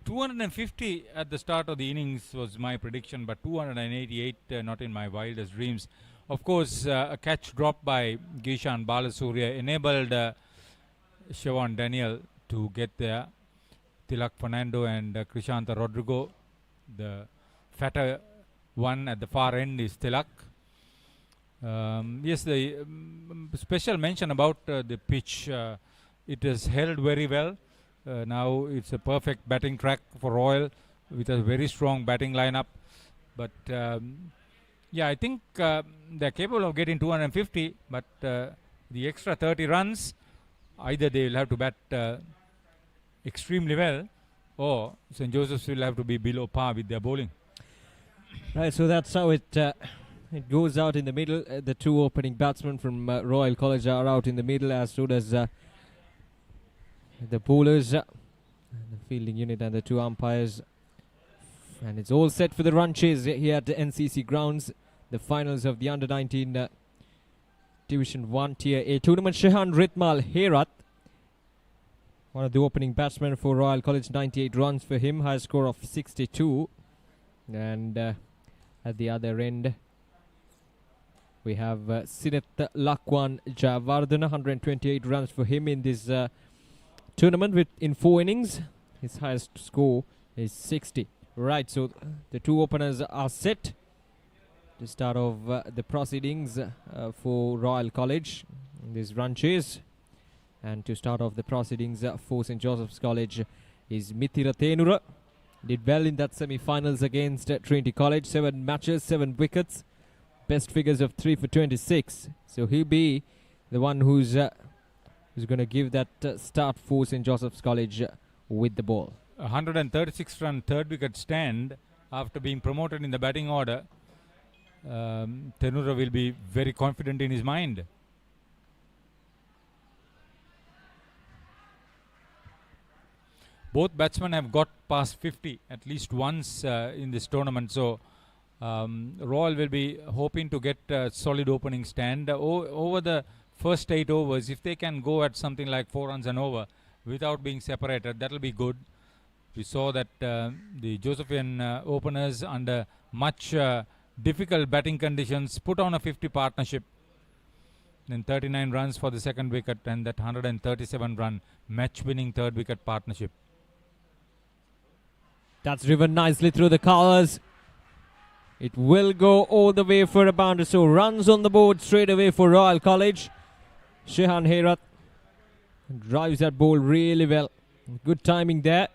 250 at the start of the innings was my prediction, but 288 not in my wildest dreams. Of course, a catch dropped by Gishan Balasurya enabled Siobhan Daniel to get there. Tilak Fernando and Krishanta Rodrigo. The fatter one at the far end is Tilak. Yes, the special mention about the pitch. It has held very well. Now it's a perfect batting track for Royal with a very strong batting lineup. But yeah, I think they're capable of getting 250. But the extra 30 runs, either they will have to bat extremely well, or St. Joseph's will have to be below par with their bowling. Right, so that's how it goes out in the middle. The two opening batsmen from Royal College are out in the middle, as soon as the bowlers, the fielding unit and the two umpires. And it's all set for the run chase here at the NCC grounds. The finals of the Under-19 Division 1 Tier A tournament. Shehan Ritmal Herat, one of the opening batsmen for Royal College, 98 runs for him, high score of 62. And at the other end, we have Sineth Lakwan Javardhana, 128 runs for him in this tournament in 4 innings. His highest score is 60. Right, so the two openers are set to start off the proceedings for Royal College in this run chase. And to start off the proceedings for St. Joseph's College is Mithira Thenura. Did well in that semi-finals against Trinity College. 7 matches, 7 wickets. Best figures of 3 for 26. So he'll be the one who's going to give that start for St. Joseph's College with the ball. 136 run third wicket stand after being promoted in the batting order. Thenura will be very confident in his mind. Both batsmen have got past 50 at least once in this tournament. So Royal will be hoping to get a solid opening stand. Over the first 8 overs, if they can go at something like 4 runs and over without being separated, that will be good. We saw that the Josephian openers, under much difficult batting conditions, put on a 50 partnership. Then 39 runs for the second wicket and that 137 run match-winning third wicket partnership. That's driven nicely through the colours. It will go all the way for a boundary. So runs on the board straight away for Royal College. Shehan Herat drives that ball really well. Good timing there.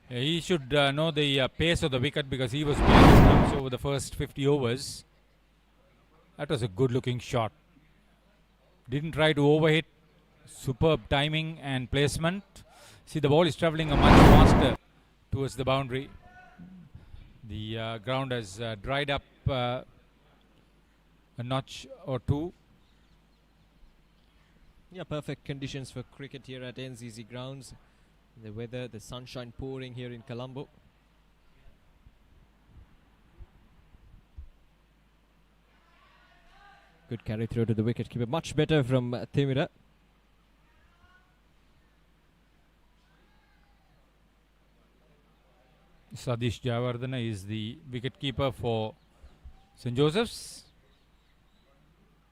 He should know the pace of the wicket because he was playing his stumps over the first 50 overs. That was a good looking shot. Didn't try to overhit. Superb timing and placement. See, the ball is travelling much faster towards the boundary. The ground has dried up a notch or two. Yeah, perfect conditions for cricket here at NCC grounds. The weather, the sunshine pouring here in Colombo. Good carry through to the wicketkeeper. Much better from Thimira. Sadish Jayawardena is the wicketkeeper for St. Joseph's.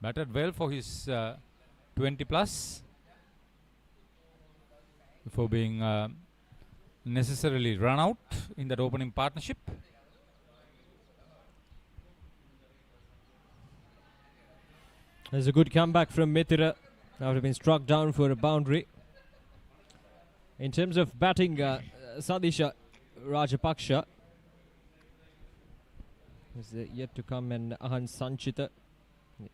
Batted well for his 20 plus before being necessarily run out in that opening partnership. There's a good comeback from Mithira after being struck down for a boundary. In terms of batting, Sadisha Rajapaksha is yet to come, and Ahan Sanchita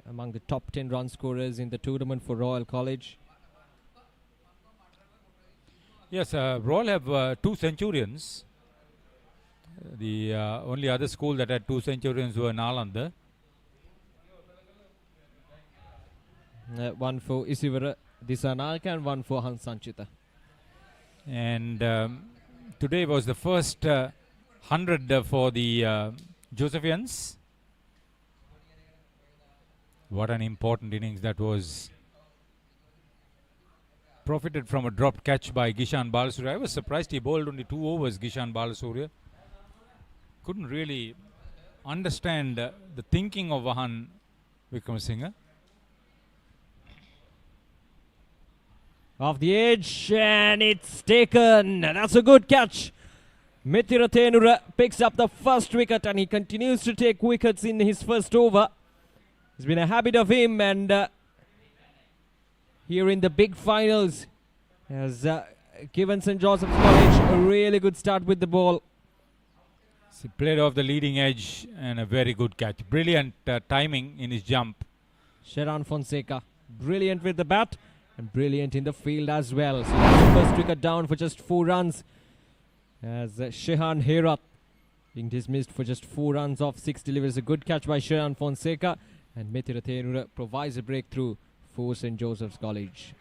among the top 10 run scorers in the tournament for Royal College. Yes, Royal have 2 centurions. The only other school that had 2 centurions were Nalanda. One for Isivara Disanaka and one for Ahan Sanchita. And today was the first 100 for the Josephians. What an important innings that was. Profited from a dropped catch by Gishan Balasurya. I was surprised he bowled only 2 overs, Gishan Balasurya. Couldn't really understand the thinking of Ahan Wickramasinghe. Off the edge, and it's taken. That's a good catch. Mithira Thenura picks up the first wicket, and he continues to take wickets in his first over. It's been a habit of him, and here in the big finals has given St. Joseph's College a really good start with the ball. He played off the leading edge and a very good catch. Brilliant timing in his jump. Sheran Fonseca, brilliant with the bat and brilliant in the field as well. So that's the first wicket down for just 4 runs. As Shehan Herat being dismissed for just 4 runs off 6 deliveries. A good catch by Sheran Fonseca, and Mithira Thenura provides a breakthrough for St. Joseph's College.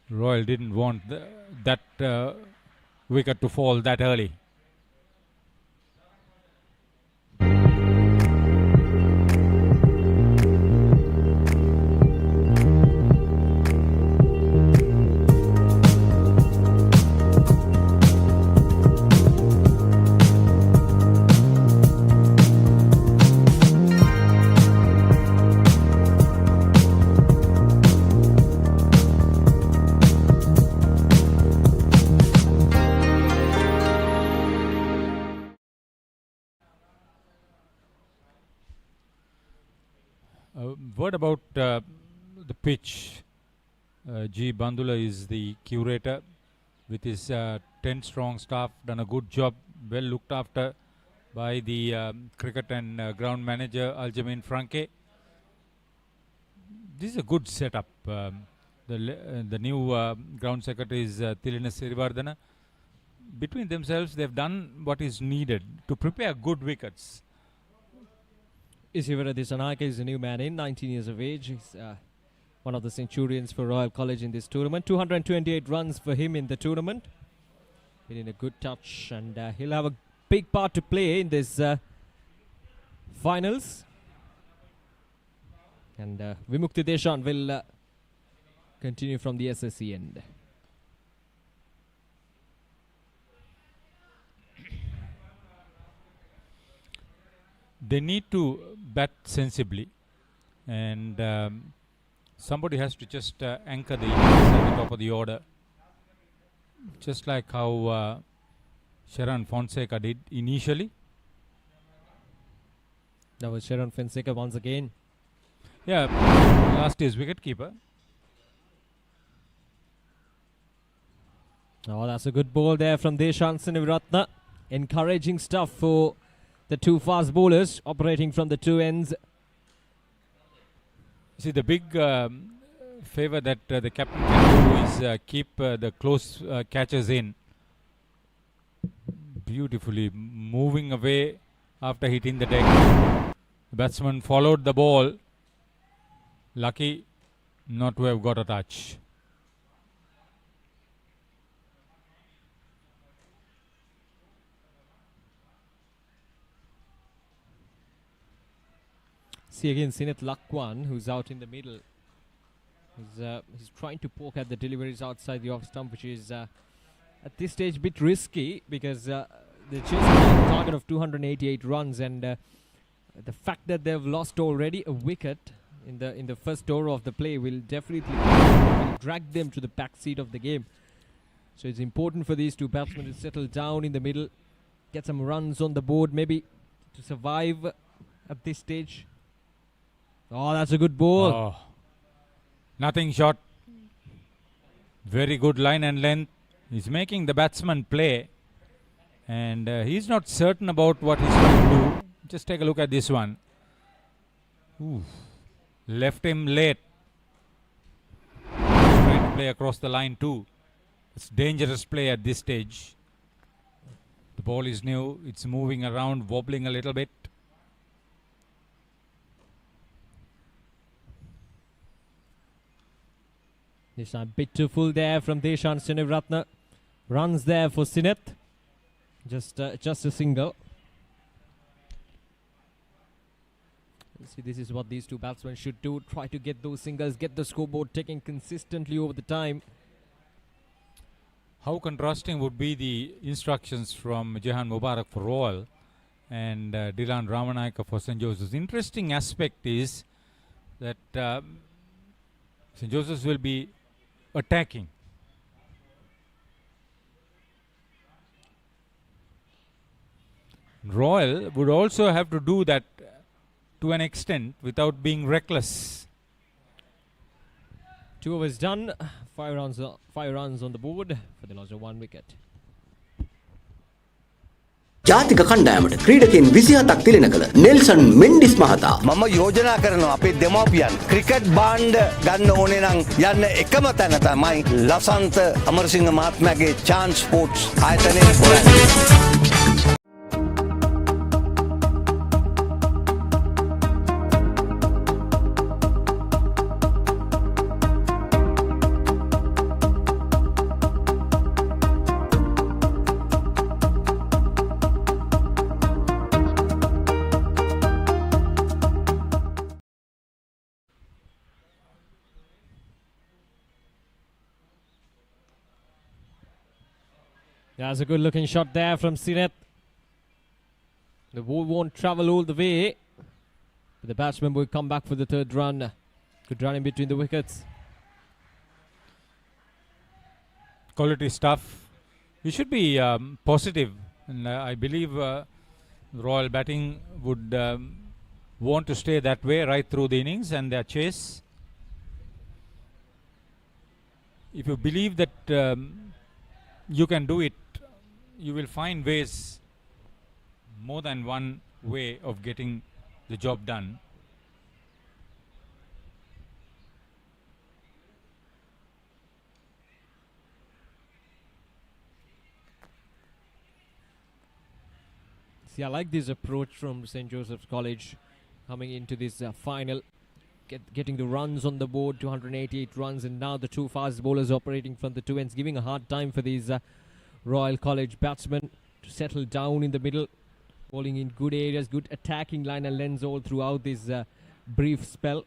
Royal didn't want that wicket to fall that early. Word about the pitch. G. Bandula is the curator with his 10 strong staff. Done a good job, well looked after by the cricket and ground manager Aljamain Franke. This is a good setup. The new ground secretary is Tilina Sirivardhana. Between themselves, they've done what is needed to prepare good wickets. Isivara Disanaka is a new man in, 19 years of age. He's one of the centurions for Royal College in this tournament. 228 runs for him in the tournament. Been in a good touch, and he'll have a big part to play in this finals. And Vimukti Deshan will continue from the SSC end. They need to bat sensibly, and somebody has to just anchor the innings at the top of the order, just like how Sheran Fonseca did initially. That was Sheran Fonseca once again. Yeah, last year's wicketkeeper. Oh, that's a good ball there from Deshan Siniviratna. Encouraging stuff for the 2 fast bowlers operating from the 2 ends. See, the big favor that the captain can do is keep the close catches in. Beautifully moving away after hitting the deck. The batsman followed the ball Lucky not to have got a touch. See again Sineth Lakwan, who's out in the middle. He's trying to poke at the deliveries outside the off stump, which is at this stage a bit risky because they're chasing a target of 288 runs, and the fact that they've lost already a wicket in the first over of the play will definitely drag them to the back seat of the game. So it's important for these two batsmen to settle down in the middle, get some runs on the board, maybe to survive at this stage. Oh, that's a good ball. Oh. Nothing short. Very good line and length. He's making the batsman play. And he's not certain about what he's going to do. Just take a look at this one. Ooh. Left him late. He's trying to play across the line too. It's dangerous play at this stage. The ball is new. It's moving around, wobbling a little bit. This time bit too full there from Deshan Siniratna. Runs there for Sineth. Just a single. See, this is what these two batsmen should do. Try to get those singles, get the scoreboard ticking consistently over the time. How contrasting would be the instructions from Jehan Mubarak for Royal and Dylan Ramanayaka for St. Joseph's. Interesting aspect is that St. Joseph's will be attacking. Royal would also have to do that to an extent without being reckless. 2 overs done. 5 runs on the board for the loss of 1 wicket. ජාතික කණ්ඩායමට ක්‍රීඩකයන් 27ක් තිලෙන කළ Nelson Mendis මහතා මම යෝජනා කරනවා අපේ දෙමව්පියන් cricket බාණ්ඩ ගන්න ඕනේ නම් යන්න එකම තැන තමයි ලසන්ත අමරසිංහ මහත්මයාගේ chance sports ආයතනයේ Borella. That's a good looking shot there from Sineth. The ball won't travel all the way, but the batsman will come back for the third run. Good run in between the wickets. Quality stuff. We should be positive, and I believe Royal batting would want to stay that way right through the innings and their chase. If you believe that you can do it, you will find ways, more than one way of getting the job done. See, I like this approach from St. Joseph's College coming into this final, getting the runs on the board, 288 runs, and now the two fast bowlers operating from the two ends, giving a hard time for these Royal College batsmen to settle down in the middle, bowling in good areas, good attacking line and lengths all throughout this brief spell.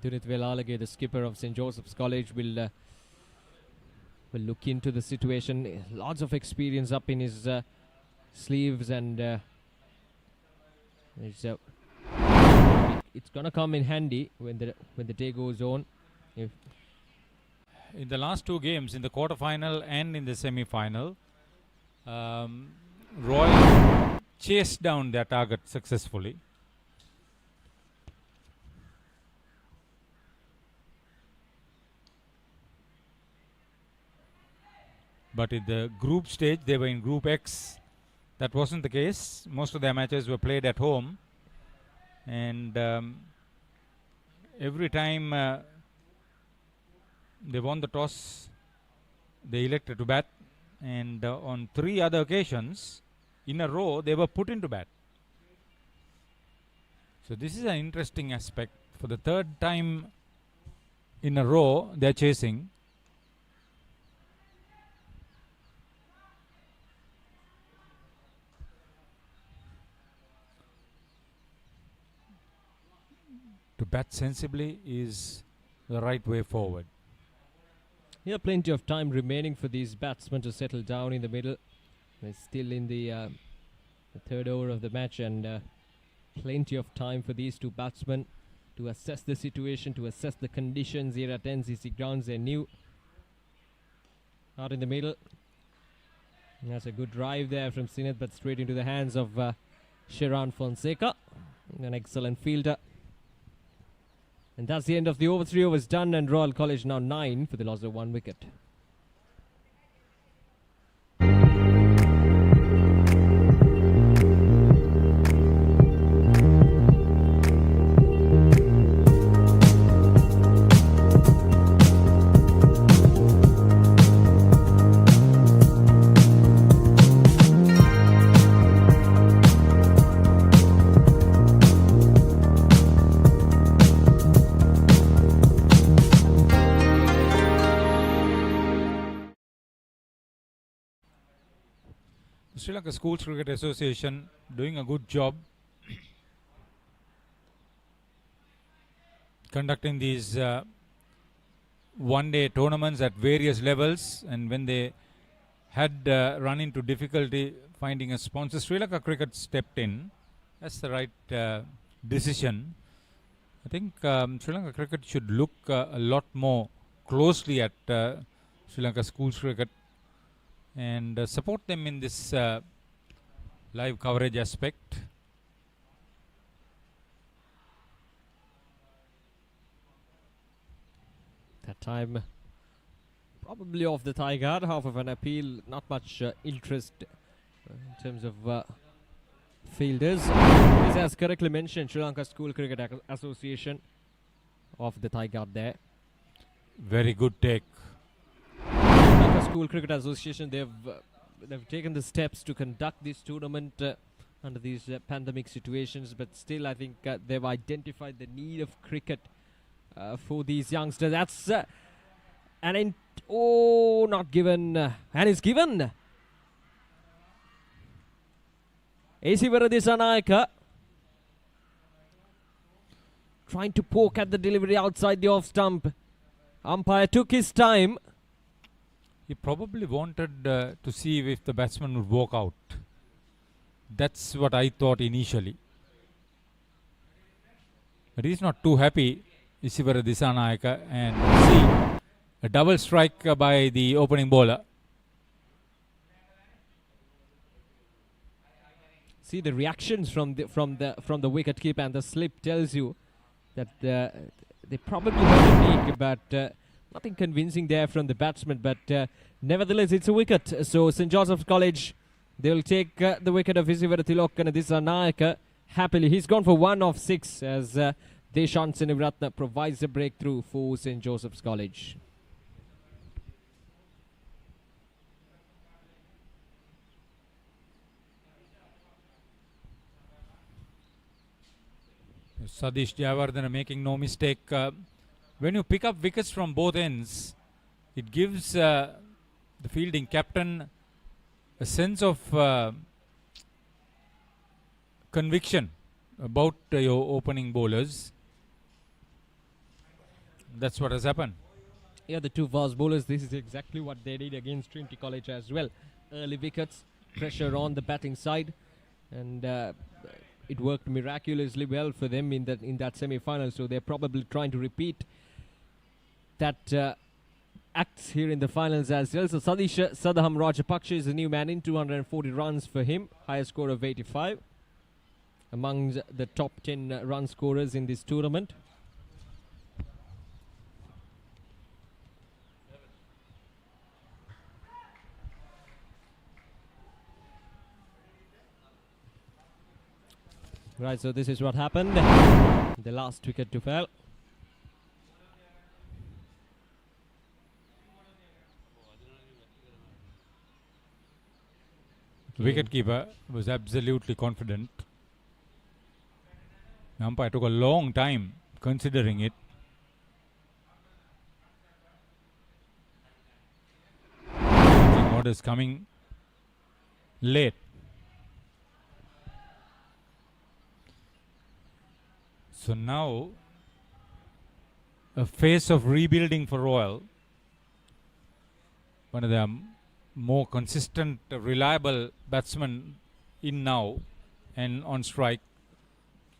Dunit Velalage, the skipper of St. Joseph's College, will look into the situation. Lots of experience up in his sleeves, and it's gonna come in handy when the day goes on. In the last two games, in the quarter-final and in the semi-final, Royal chased down their target successfully. But in the group stage, they were in Group X. That wasn't the case. Most of their matches were played at home. And every time they won the toss, they elected to bat, and on 3 other occasions in a row they were put into bat. So this is an interesting aspect. For the 3rd time in a row they are chasing. To bat sensibly is the right way forward. Yeah, plenty of time remaining for these batsmen to settle down in the middle. They're still in the 3rd over of the match, and plenty of time for these 2 batsmen to assess the situation, to assess the conditions here at NCC grounds. They're new. Out in the middle. And that's a good drive there from Sineth, but straight into the hands of Sheran Fonseca, an excellent fielder. And that's the end of the over. 3 overs done, and Royal College now 9 for the loss of 1 wicket. Sri Lanka Schools Cricket Association doing a good job conducting these one-day tournaments at various levels, and when they had run into difficulty finding a sponsor, Sri Lanka Cricket stepped in. That's the right decision. I think Sri Lanka Cricket should look a lot more closely at Sri Lanka Schools Cricket and support them in this live coverage aspect. That time probably off the thigh guard, half of an appeal, not much interest in terms of fielders. This, as correctly mentioned, Sri Lanka School Cricket Association off the thigh guard there. Very good take. School Cricket Association, they've taken the steps to conduct this tournament under these pandemic situations, but still I think they've identified the need of cricket for these youngsters. That's not given, and it's given. Esivara Disanayaka trying to poke at the delivery outside the off stump. Umpire took his time. He probably wanted to see if the batsman would walk out. That's what I thought initially. But he's not too happy, Isivara Disanayaka, and see a double strike by the opening bowler. See the reactions from the wicket keeper, and the slip tells you that they probably heard a peak, but nothing convincing there from the batsman. But nevertheless, it's a wicket. So St. Joseph's College, they'll take the wicket of Isivara Tilokana Disanayaka happily. He's gone for 1 of 6 as Deshant Senivaratna provides a breakthrough for St. Joseph's College. Sadish Jayawardena making no mistake. When you pick up wickets from both ends, it gives the fielding captain a sense of conviction about your opening bowlers. That's what has happened. Yeah, the 2 fast bowlers, this is exactly what they did against Trinity College as well. Early wickets, pressure on the batting side, and it worked miraculously well for them in that semi-final. So they're probably trying to repeat that acts here in the finals as well. So Sadish Sadham Rajapaksha is the new man in, 240 runs for him, highest score of 85 among the top 10 run scorers in this tournament. Right, so this is what happened. The last wicket to fall. game. Wicketkeeper was absolutely confident. The umpire took a long time considering it. Orders coming late. So now a phase of rebuilding for Royal. One of the more consistent, reliable batsmen in now and on strike,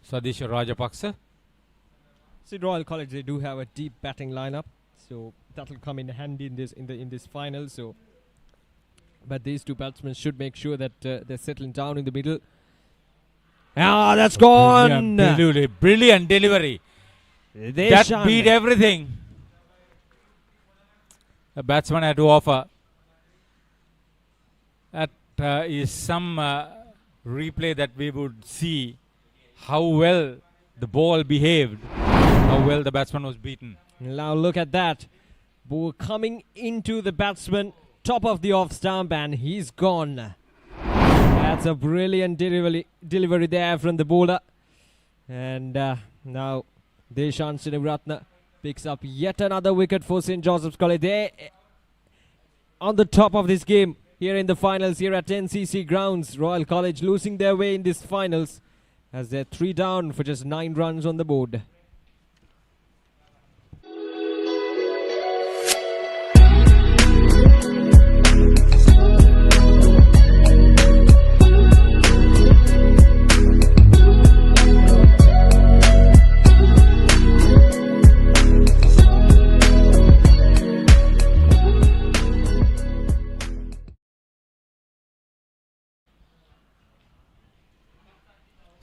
Sadisha Rajapaksa. See, Royal College, they do have a deep batting lineup, so that will come in handy in this final. So, but these two batsmen should make sure that they're settling down in the middle. Ah, that's gone! Brilliant delivery. That beat everything the batsman had to offer. That is some replay that we would see how well the ball behaved, how well the batsman was beaten. Now look at that. Ball coming into the batsman, top of the off stump, and he's gone. That's a brilliant delivery there from the bowler. And now Deshan Sinivaratna picks up yet another wicket for St. Joseph's College. They're on the top of this game here in the finals here at NCC grounds. Royal College losing their way in this finals as they're 3 down for just 9 runs on the board.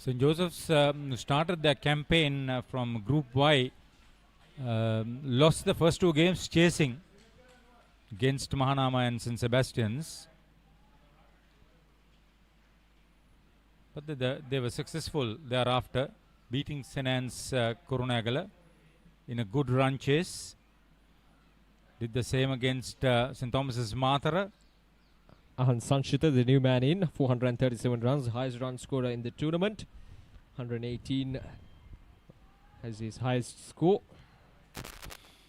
St. Joseph's started their campaign from Group Y, lost the first 2 games chasing against Mahanama and St. Sebastian's. But they were successful thereafter, beating St. Anne's Kurunagala in a good run chase. Did the same against St. Thomas's Matara. Ahan Sanchita, the new man in, 437 runs, highest run scorer in the tournament. 118 as his highest score.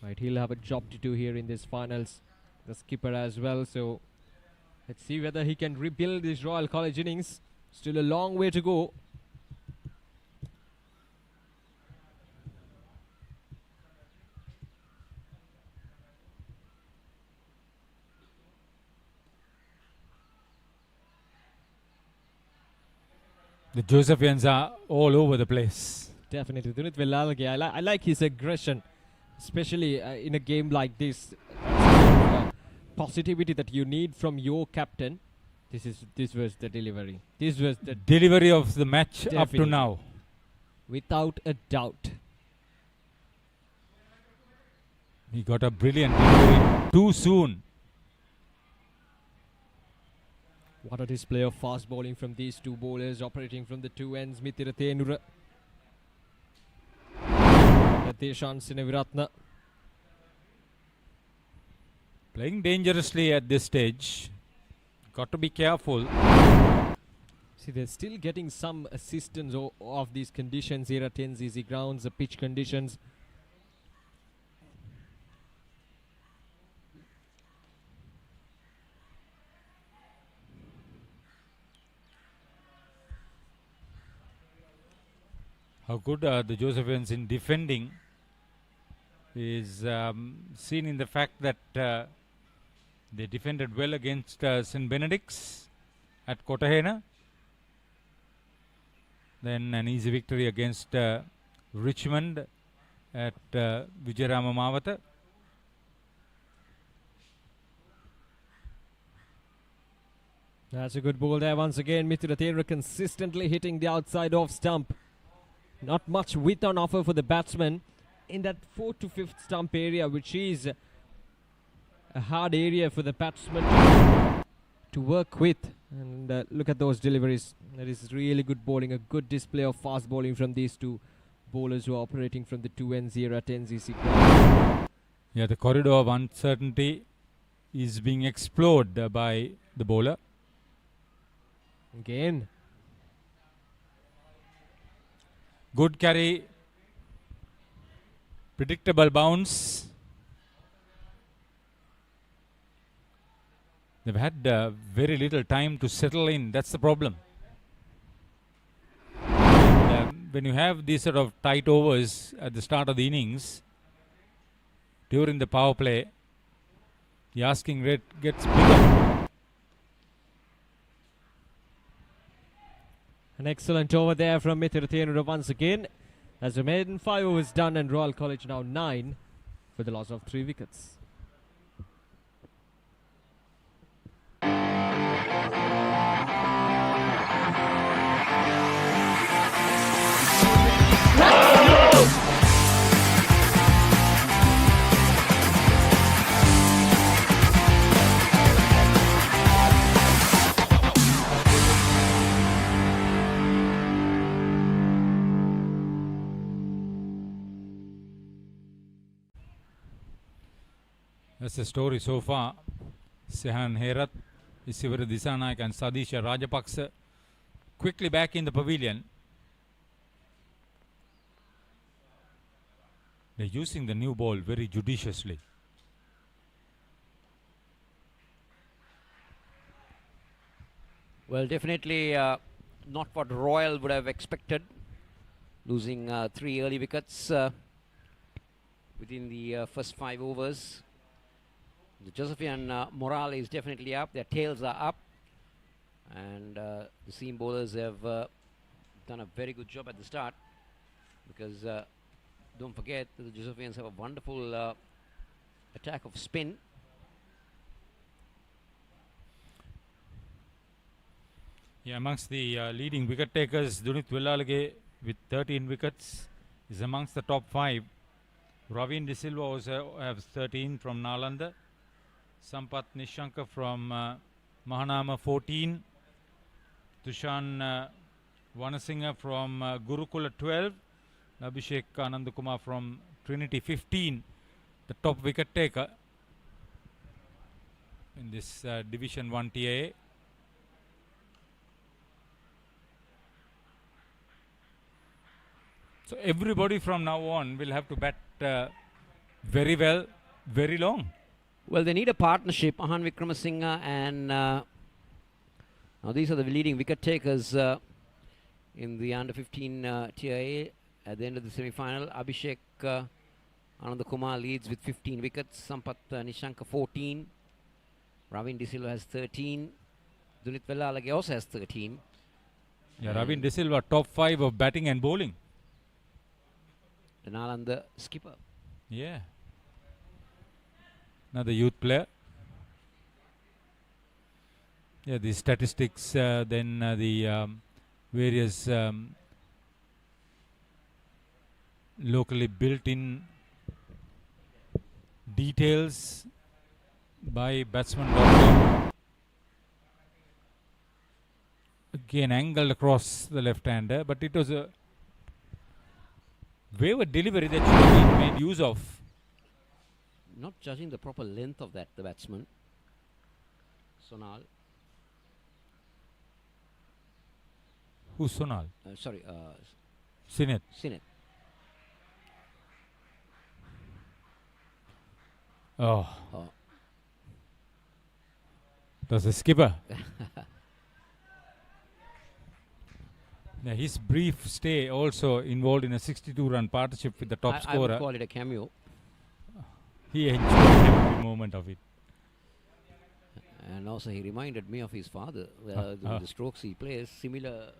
Right, he'll have a job to do here in this finals. The skipper as well, so let's see whether he can rebuild his Royal College innings. Still a long way to go. The Josephians are all over the place. Definitely. Dunit Villalge, I like his aggression, especially in a game like this. Positivity that you need from your captain. This was the delivery. This was the delivery of the match up to now. Without a doubt. He got a brilliant delivery too soon. What a display of fast bowling from these two bowlers operating from the 2 ends. Mithira Thenura, Deshan Sinivaratna. Playing dangerously at this stage. Got to be careful. See, they're still getting some assistance of these conditions here at NCC grounds, the pitch conditions. How good are the Josephians in defending is seen in the fact that they defended well against St. Benedict's at Kotahena. Then an easy victory against Richmond at Vijayarama Mawata. That's a good ball there once again. Mithira Thenura consistently hitting the outside off stump. Not much width on offer for the batsman in that 4th to 5th stump area, which is a hard area for the batsman to work with. And look at those deliveries. That is really good bowling, a good display of fast bowling from these two bowlers who are operating from the 2 ends here at NCC ground. Yeah, the corridor of uncertainty is being explored by the bowler. Again. Good carry. Predictable bounce. They've had very little time to settle in. That's the problem. When you have these sort of tight overs at the start of the innings, during the power play, the asking rate gets bigger. An excellent over there from Mithira Thenura once again. As the maiden 5 overs done and Royal College now 9 for the loss of 3 wickets. That's the story so far. Sehan Herath, Isivara Disanayak and Sadisha Rajapaksa quickly back in the pavilion. They're using the new ball very judiciously. Well, definitely not what Royal would have expected. Losing 3 early wickets within the first 5 overs. The Josephian morale is definitely up. Their tails are up. And the seam bowlers have done a very good job at the start. Because don't forget that the Josephians have a wonderful attack of spin. Yeah, amongst the leading wicket takers, Dunith Villalage with 13 wickets is amongst the top 5. Ravin De Silva also has 13 from Nalanda. Sampath Nishanka from Mahanama 14. Tushan Vanasinghe from Gurukula 12. Abhishek Anandakumar from Trinity 15. The top wicket taker in this Division 1 TAA. So everybody from now on will have to bat very well, very long. Well, they need a partnership. Ahan Wickramasinghe and now these are the leading wicket takers in the under 15 TIA at the end of the semi-final. Abhishek Anandakumar leads with 15 wickets. Sampath Nishanka 14. Ravin De Silva has 13. Dunith Villalage also has 13. Yeah, Ravin De Silva top 5 of batting and bowling. The Nalanda skipper. Yeah. Another youth player. Yeah, the statistics, then the various locally built-in details by Batsman. Again, angled across the left-hander, but it was a wayward delivery that should have been made use of. Not judging the proper length of that, the batsman. Sonal. Who's Sonal? Sorry. Sinet. Sinet. Oh. That's the skipper. Now his brief stay also involved in a 62-run partnership with the top scorer. I would call it a cameo. He enjoyed every moment of it. And also he reminded me of his father. The strokes he plays, similar.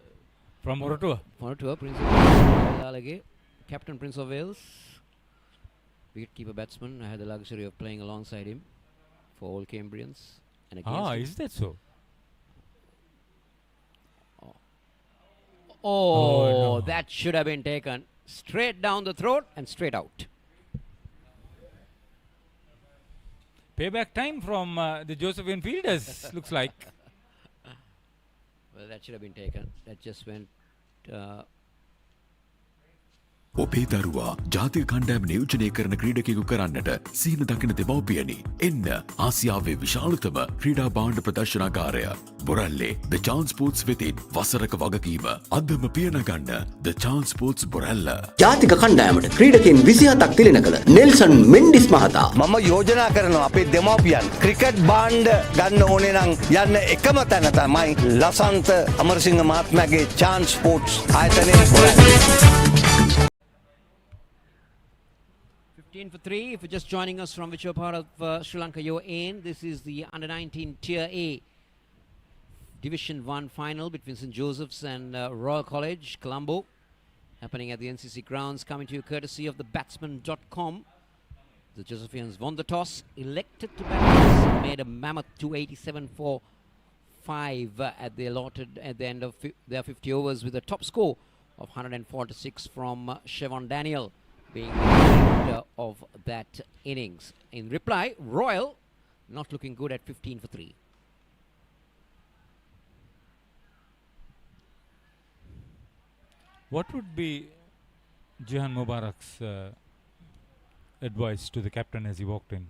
From Moratua? Moratua, Prince of Wales, Captain Prince of Wales. Wicketkeeper batsman. I had the luxury of playing alongside him for all Cambrians. And against him. Is that so? Oh, no. That should have been taken straight down the throat and straight out. Payback time from the Josephian fielders, looks like. Well, that should have been taken. That just went ඔබේ දරුවා ජාතික කණ්ඩායම නියෝජනය කරන ක්‍රීඩකයෙකු කරන්නට සීන දකින දෙමව්පියනි. එන්න ආසියාවේ විශාලතම ක්‍රීඩා භාණ්ඩ ප්‍රදර්ශනාකාරය බොරැල්ලේ ද චාන්ස් ස්පෝර්ට්ස් වෙතින් වසරක වගකීම අදම පියනගන්න ද චාන්ස් ස්පෝර්ට්ස් බොරැල්ල. ජාතික කණ්ඩායමට ක්‍රීඩකයන් 27ක් තිලන කළ නෙල්සන් මෙන්ඩිස් මහතා මම යෝජනා කරනවා අපේ දෙමව්පියන් ක්‍රිකට් බාණ්ඩ ගන්න ඕනේ නම් යන්න එකම තැන තමයි ලසන්ත අමරසිංහ මහත්මයාගේ චාන්ස් ස්පෝර්ට්ස් ආයතනයේ Borella. 15 for 3. If you're just joining us from whichever part of Sri Lanka you're in, this is the Under-19 Tier A Division 1 final between St. Joseph's and Royal College, Colombo, happening at the NCC grounds, coming to you courtesy of the Batsman.com. The Josephians won the toss, elected to bat, made a mammoth 287 for 5 at the end of their 50 overs with a top score of 146 from Shevon Daniel being the leader of that innings. In reply, Royal not looking good at 15 for 3. What would be Jihan Mubarak's advice to the captain as he walked in?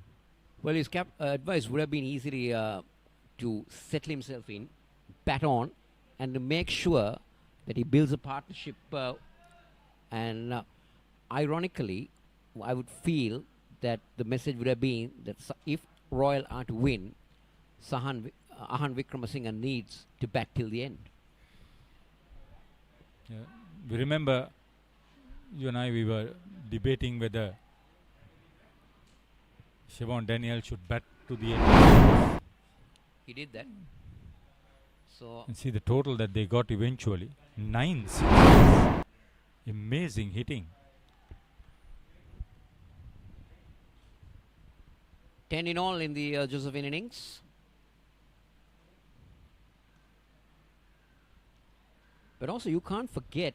Well, his advice would have been easily to settle himself in, bat on, and to make sure that he builds a partnership. And ironically, I would feel that the message would have been that if Royal are to win, Ahan Wickramasinghe needs to bat till the end. Yeah. We remember, you and I, we were debating whether Shevon Daniel should bat to the end. He did that. So and see the total that they got eventually. 9 sixes. Amazing hitting. 10 in all in the Josephine innings. But also you can't forget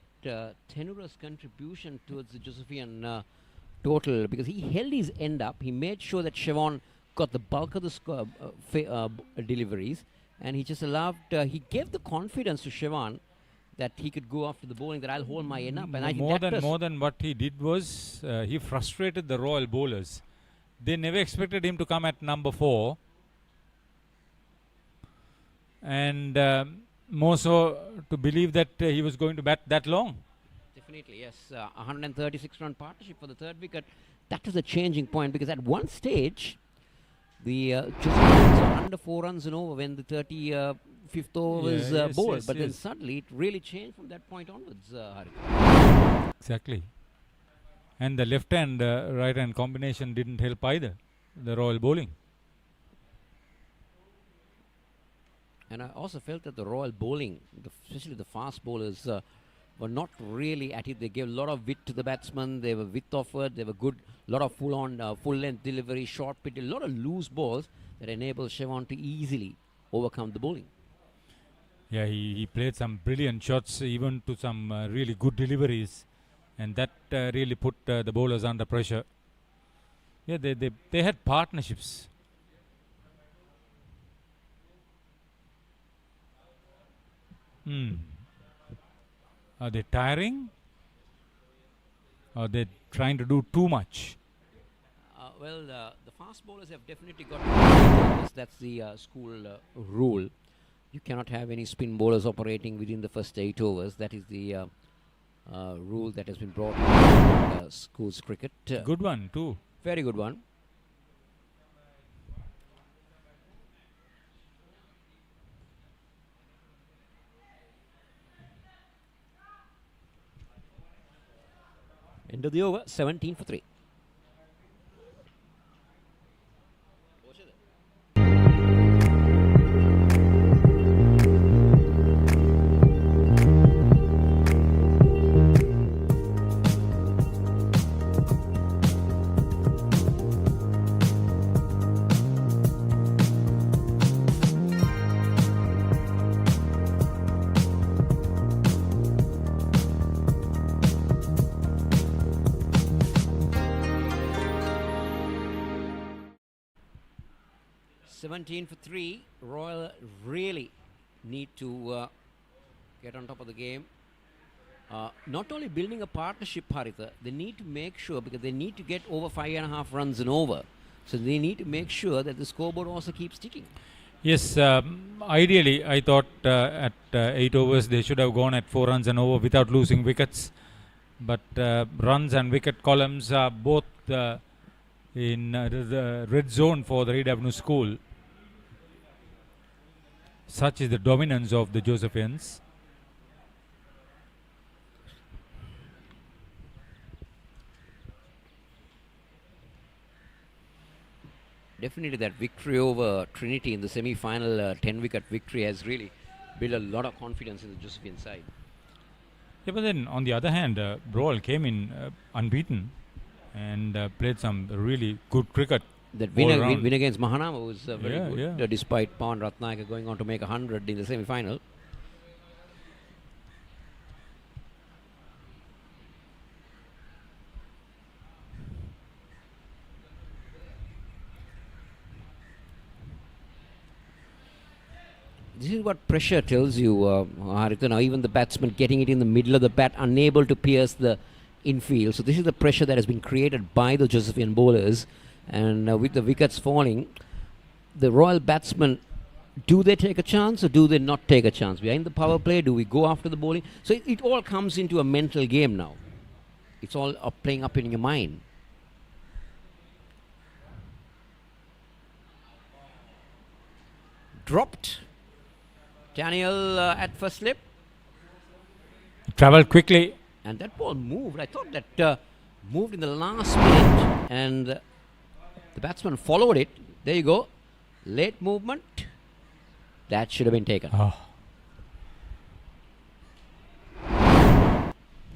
Tenura's contribution towards the Josephine total, because he held his end up. He made sure that Shevon got the bulk of the deliveries, and he just allowed, he gave the confidence to Shevon that he could go after the bowling, that I'll hold my end up. And I think more than what he did was he frustrated the Royal bowlers. They never expected him to come at number 4, and more so to believe that he was going to bat that long. Definitely, yes. 136-run partnership for the third wicket. That was a changing point, because at one stage, the Josephines were under 4 runs and over when the 35th over was bowled. But then suddenly it really changed from that point onwards, Harika. Exactly. And the left hand, right hand combination didn't help either, the Royal bowling. And I also felt that the Royal bowling, especially the fast bowlers, were not really at it. They gave a lot of width to the batsman. They were width offered. They were good. A lot of full length delivery, short pitch, a lot of loose balls that enabled Shevon to easily overcome the bowling. Yeah, he played some brilliant shots, even to some really good deliveries, and that really put the bowlers under pressure. Yeah, they had partnerships. Are they tiring? Are they trying to do too much? Well, the fast bowlers have definitely got 8 overs. That's the school rule. You cannot have any spin bowlers operating within the first 8 overs. That is the rule that has been brought in schools cricket. Good one too. Very good one. End of the over, 17 for 3. For 3, Royal really need to get on top of the game. Not only building a partnership, Haritha, they need to make sure, because they need to get over 5.5 runs and over. So they need to make sure that the scoreboard also keeps ticking. Yes, ideally, I thought at 8 overs they should have gone at 4 runs and over without losing wickets. But runs and wicket columns are both in the red zone for the Reed Avenue School. Such is the dominance of the Josephians. Definitely that victory over Trinity in the semi-final 10-wicket victory has really built a lot of confidence in the Josephian side. Yeah, but then on the other hand, Royal came in unbeaten and played some really good cricket. That win against Mahanama was very good, Yeah. Despite Pawan Ratnayaka going on to make 100 in the semi-final. This is what pressure tells you, Haritha. Now even the batsman getting it in the middle of the bat, unable to pierce the infield. So this is the pressure that has been created by the Josephian bowlers. And with the wickets falling, the Royal batsmen, do they take a chance or do they not take a chance? We are in the power play. Do we go after the bowling? So it all comes into a mental game now. It's all playing up in your mind. Dropped. Daniel at first slip. Travelled quickly. And that ball moved. I thought that moved in the last minute. And the batsman followed it. There you go. Late movement. That should have been taken. Oh.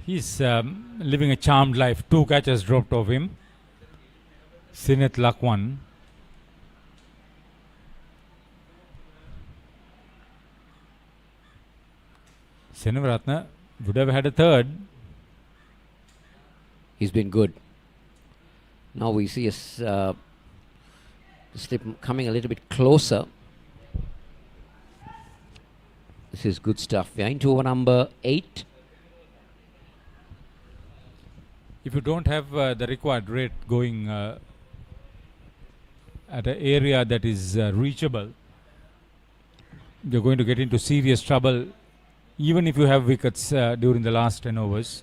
He's living a charmed life. 2 catches dropped off him. Sineth Lakwan. Senavaratna would have had a third. He's been good. Now we see a slip coming a little bit closer. This is good stuff. We are into over number 8. If you don't have the required rate going at an area that is reachable, you're going to get into serious trouble, even if you have wickets during the last 10 overs.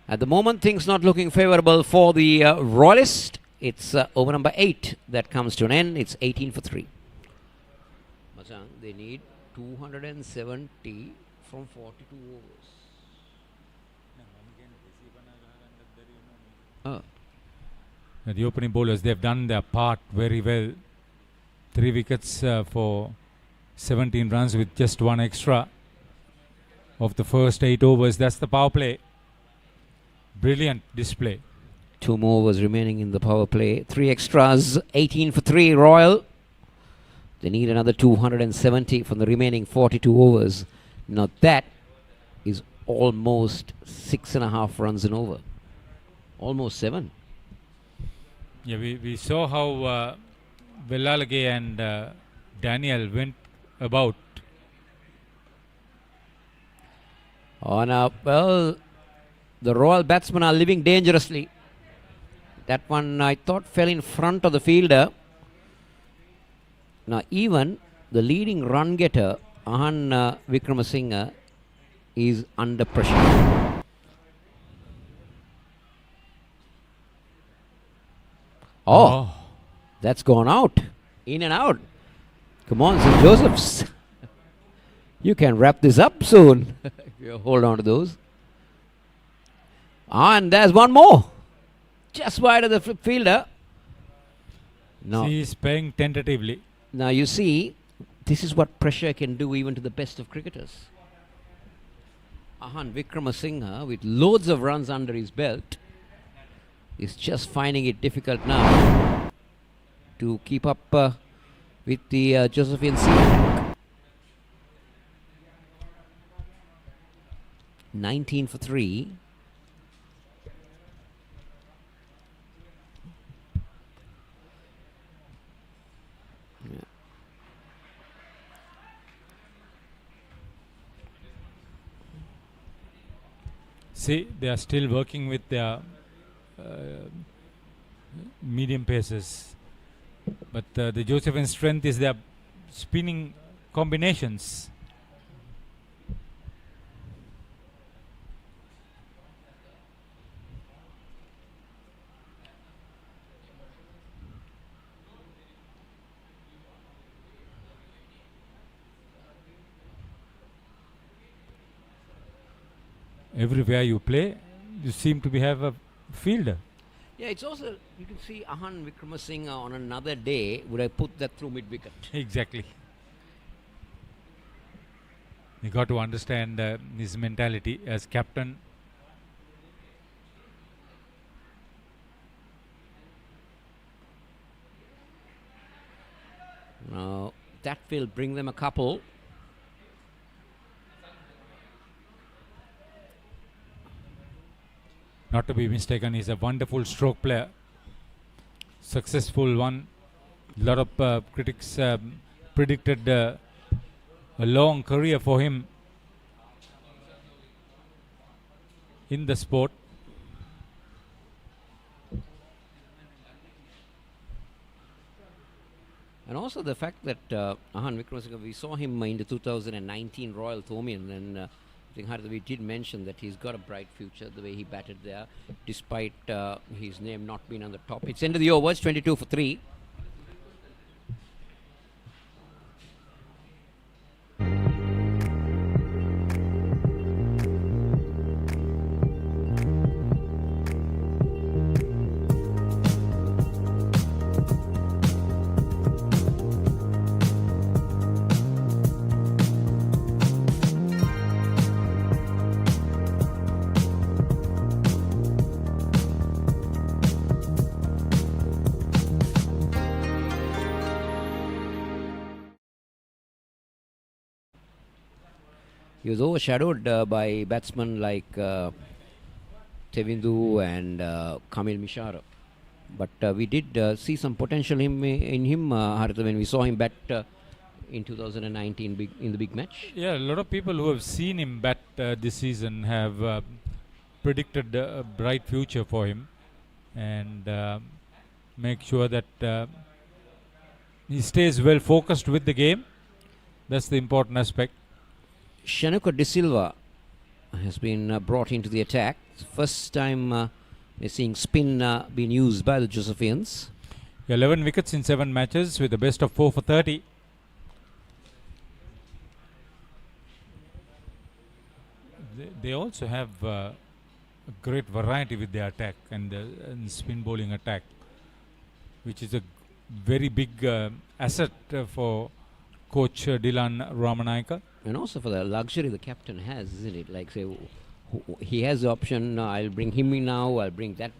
At the moment, things not looking favourable for the Royalist. It's over number 8 that comes to an end. It's 18 for 3. Masang, they need 270 from 42 overs. Oh. The opening bowlers, they've done their part very well. 3 wickets for 17 runs with just 1 extra of the first 8 overs. That's the power play. Brilliant display. 2 more overs remaining in the power play. 3 extras, 18 for 3 Royal. They need another 270 from the remaining 42 overs. Now that is almost 6.5 runs and over. Almost 7. Yeah, we saw how Vellalage and Daniel went about. Oh, now, well, the Royal batsmen are living dangerously. That one, I thought, fell in front of the fielder. Now, even the leading run getter, Ahan Wickramasinghe, is under pressure. Oh, that's gone out. In and out. Come on, St. Joseph's. You can wrap this up soon. If you hold on to those. And there's one more. Just wide of the fielder. No. He's playing tentatively. Now you see, this is what pressure can do even to the best of cricketers. Ahan Wickramasinghe, with loads of runs under his belt, is just finding it difficult now to keep up with the Josephian sea attack. 19 for 3. see, they are still working with their medium paces. But the Josephian strength is their spinning combinations. Everywhere you play, you seem to have a fielder. Yeah, it's also, you can see Ahan Wickramasinghe on another day would have put that through mid-wicket. Exactly. You got to understand his mentality as captain. Now, that will bring them a couple. Not to be mistaken, he's a wonderful stroke player. Successful one. A lot of critics predicted a long career for him in the sport. And also the fact that Ahan Wickramasinghe, we saw him in the 2019 Royal Thomaian, and I think we did mention that he's got a bright future, the way he batted there, despite his name not being on the top. It's end of the overs, 22 for 3. He was overshadowed by batsmen like Tevindu and Kamil Mishara. But we did see some potential in him, Haritha, when we saw him bat in 2019 in the big match. Yeah, a lot of people who have seen him bat this season have predicted a bright future for him, and make sure that he stays well focused with the game. That's the important aspect. Shanuka De Silva has been brought into the attack. First time we're seeing spin being used by the Josephians. 11 wickets in 7 matches with a best of 4 for 30. They also have a great variety with their attack and spin bowling attack, which is a very big asset for coach Dilan Ramanayaka. And also for the luxury the captain has, isn't it? Like, say, he has the option, I'll bring him in now, I'll bring that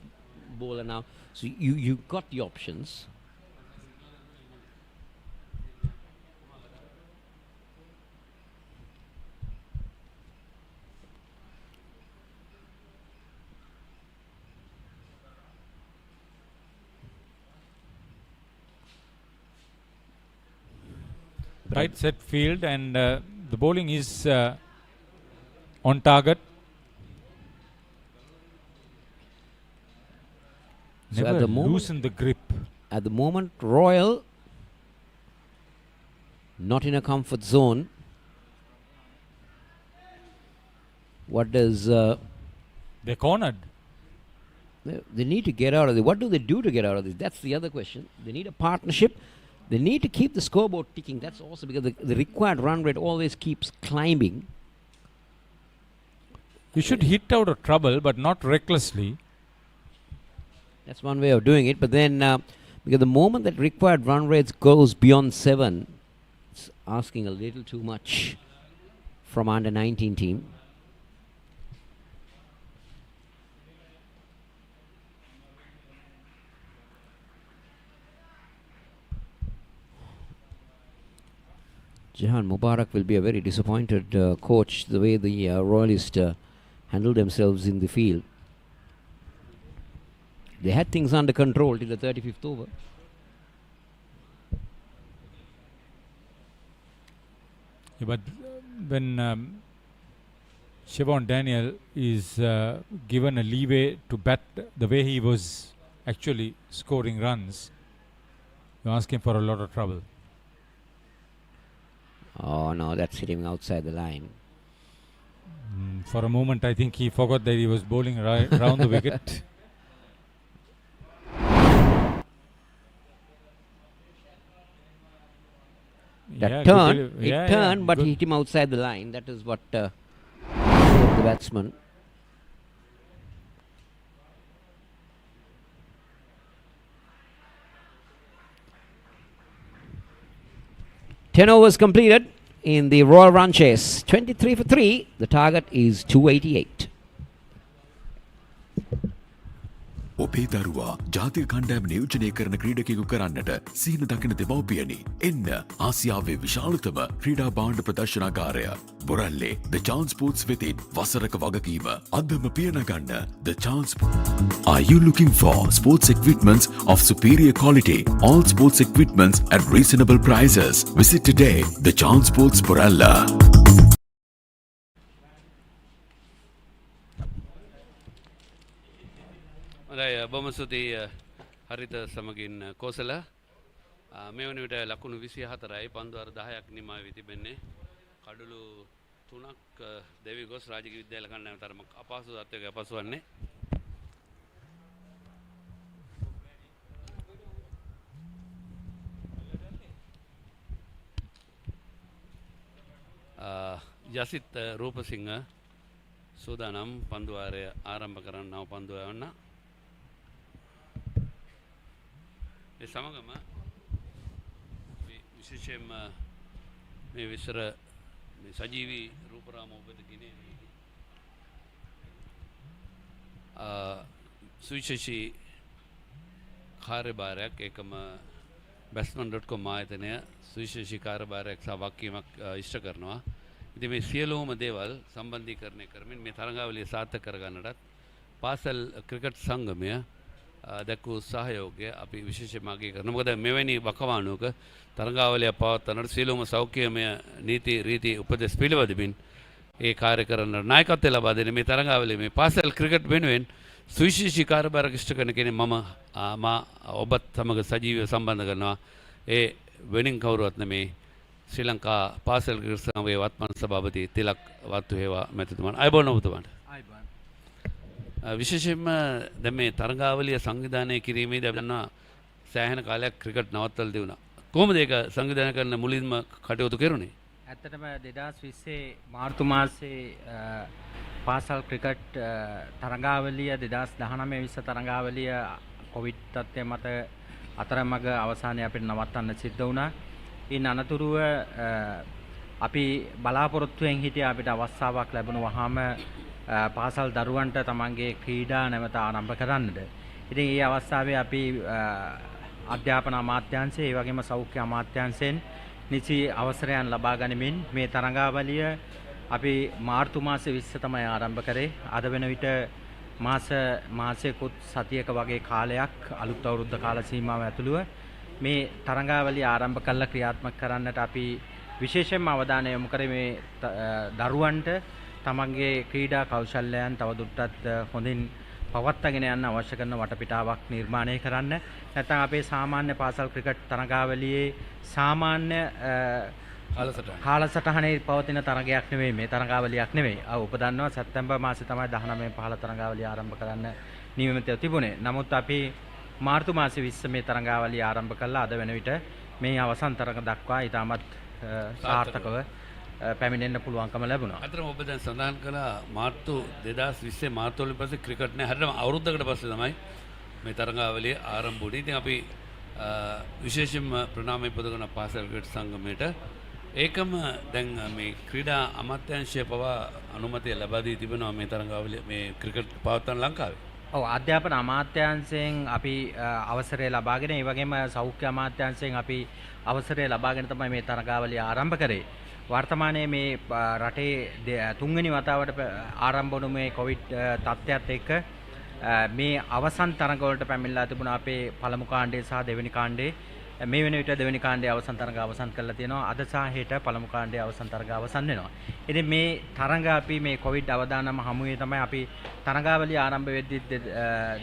bowler now. So you got the options. Right set field, and the bowling is on target. So Never at the moment, loosen the grip. At the moment, Royal not in a comfort zone. What does... They're cornered. They need to get out of this. What do they do to get out of this? That's the other question. They need a partnership. They need to keep the scoreboard ticking. That's also because the required run rate always keeps climbing. You should hit out of trouble, but not recklessly. That's one way of doing it. But then, because the moment that required run rates goes beyond 7, it's asking a little too much from under 19 team. Jahan Mubarak will be a very disappointed coach, the way the Royalists handled themselves in the field. They had things under control till the 35th over. Yeah, but when Siobhan Daniel is given a leeway to bat the way he was actually scoring runs. You ask him for a lot of trouble. Oh no, that's hitting outside the line. For a moment, I think he forgot that he was bowling right round the wicket. That turned, but hit him outside the line. That is what saved the batsman. Ten overs completed in the Royal Run Chase. 23 for 3. The target is 288. ඔබේ දරුවා ජාතික කණ්ඩායම නියෝජනය කරන ක්‍රීඩකයෙකු කරන්නට සීන දකින දෙමව්පියනි. එන්න ආසියාවේ විශාලතම ක්‍රීඩා භාණ්ඩ ප්‍රදර්ශනාගාරය බොරැල්ලේ The Chance Sports වෙතින් වසරක වගකීම අදම පියනගන්න The Chance. Are you looking for sports equipments of superior quality? All sports equipments at reasonable prices. Visit today The Chance Sports Borella. බොහොම ස්තුතියි හරිත සමගින් කෝසල මේ වන විට ලකුණු 24යි පන්දු අර 10ක් නිමා වී තිබෙන්නේ කඩලු 3ක් දෙවි ගොස් රාජකීය විද්‍යාල කණ්ඩායම තරමක් අපහසු තත්ත්වයක අපසු වන්නේ යසිත් රූපසිංහ සූදානම් පන්දු වාරය ආරම්භ කරන්න නව පන්දුව යවන්න ඒ සමගම විශේෂයෙන්ම මේ විසර මේ සජීවී රූපරාම ඔබට ගෙනෙන්නේ සුවිශේෂී කාර්යභාරයක් ඒකම batsman.com ආයතනය සුවිශේෂී කාර්යභාරයක් සහ වගකීමක් ඉෂ්ට කරනවා. ඉතින් මේ සියලුම දේවල් සම්බන්ධීකරණය කරමින් මේ තරඟාවලිය සාර්ථක කරගන්නටත් පාසල් ක්‍රිකට් සංගමය දැක්වූ සහයෝගය අපි විශේෂයෙන්ම අගය කරනවා. මොකද මෙවැනි වකවානුවක තරඟාවලිය පවත්වනට සියලුම සෞඛ්‍යමය නීති රීති උපදෙස් පිළිපදමින් ඒ කාර්ය කරන නායකත්වය ලබා දෙන මේ තරඟාවලිය මේ පාසල් ක්‍රිකට් වෙනුවෙන් සුවිශේෂී කාර්යභාරයක් ඉෂ්ට කරන කෙනෙක් මම ඔබත් සමග සජීවීව සම්බන්ධ කරනවා. ඒ වෙනින් කවුරුවත් නෙමේ ශ්‍රී ලංකා පාසල් ක්‍රිකට් සංඝයේ වත්මන් සභාපති තිලක් වත්තු හේවා මැතිතුමන්. අයබෝන ඔබතුමාට. විශේෂයෙන්ම දැන් මේ තරඟාවලිය සංවිධානය කිරීමේදී අපි දන්නවා සෑහෙන කාලයක් ක්‍රිකට් නවත්තලා තිබුණා. කොහොමද ඒක සංවිධානය කරන මුලින්ම කටයුතු කෙරුණේ? ඇත්තටම 2020 මාර්තු මාසයේ පාසල් ක්‍රිකට් තරඟාවලිය 2019-20 තරඟාවලිය කොවිඩ් තත්ත්වය මත අතරමඟ අවසානයේ අපිට නවත්තන්න සිද්ධ වුණා. ඉන් අනතුරුව අපි බලාපොරොත්තුෙන් හිටිය අපිට අවස්ථාවක් ලැබුණ වහාම පාසල් දරුවන්ට තමන්ගේ ක්‍රීඩා නැවත ආරම්භ කරන්නට. ඉතින් මේ අවස්ථාවේ අපි අධ්‍යාපන අමාත්‍යාංශය ඒ වගේම සෞඛ්‍ය අමාත්‍යාංශයෙන් නිසි අවසරයන් ලබා ගනිමින් මේ තරඟාවලිය අපි මාර්තු මාසේ 20 තමයි ආරම්භ කරේ. අද වෙන විට මාසයකුත් සතියක වගේ කාලයක් අලුත් අවුරුද්ද කාල සීමාව ඇතුළුව මේ තරඟාවලිය ආරම්භ කළා ක්‍රියාත්මක කරන්නට අපි විශේෂයෙන්ම අවධානය යොමු කරේ මේ දරුවන්ට තමන්ගේ ක්‍රීඩා කෞශල්‍යයන් තවදුරටත් හොඳින් පවත්වාගෙන යන්න අවශ්‍ය කරන වටපිටාවක් නිර්මාණය කරන්න. නැත්නම් අපේ සාමාන්‍ය පාසල් ක්‍රිකට් තරඟාවලියේ සාමාන්‍ය කාලසටහනේ පවතින තරඟයක් නෙවෙයි මේ තරඟාවලියක් නෙවෙයි. ඔබ දන්නවා සැප්තැම්බර් මාසේ තමයි 19 15 තරඟාවලිය ආරම්භ කරන්න නියමිතව තිබුණේ. නමුත් අපි මාර්තු මාසේ 20 මේ තරඟාවලිය ආරම්භ කළා. අද වෙන විට මේ අවසන් තරඟ දක්වා ඉතාමත් සාර්ථකව පැමිණෙන්න පුළුවන්කම ලැබුණා. අතරම ඔබ දැන් සඳහන් කළා මාර්තු 2020 මාර්තු වලින් පස්සේ ක්‍රිකට් නෑ. හරියටම අවුරුද්දකට පස්සේ තමයි මේ තරඟාවලිය ආරම්භ වුණේ. ඉතින් අපි විශේෂයෙන්ම ප්‍රණාමය පුදගෙන පාසල් ක්‍රිකට් සංගමයට ඒකම දැන් මේ ක්‍රීඩා අමාත්‍යාංශය පවා අනුමැතිය ලබා දී තිබෙනවා මේ තරඟාවලිය මේ ක්‍රිකට් පවත්වන ලංකාවේ. ඔව් අධ්‍යාපන අමාත්‍යාංශයෙන් අපි අවසරය ලබාගෙන ඒ වගේම සෞඛ්‍ය අමාත්‍යාංශයෙන් අපි අවසරය ලබාගෙන තමයි මේ තරඟාවලිය ආරම්භ කරේ. වර්තමානයේ මේ රටේ තුන්වෙනි වතාවට ආරම්භ වුණු මේ කොවිඩ් තත්ත්වයත් එක්ක මේ අවසන් තරඟ වලට පැමිණලා තිබුණා අපේ පළමු කාණ්ඩය සහ දෙවෙනි කාණ්ඩේ මේ වෙන විට දෙවෙනි කාණ්ඩයේ අවසන් තරඟ අවසන් කරලා තියෙනවා. අද සහ හෙට පළමු කාණ්ඩයේ අවසන් තරඟ අවසන් වෙනවා. ඉතින් මේ තරඟ අපි මේ කොවිඩ් අවදානම හමුවේ තමයි අපි තරඟාවලිය ආරම්භ වෙද්දී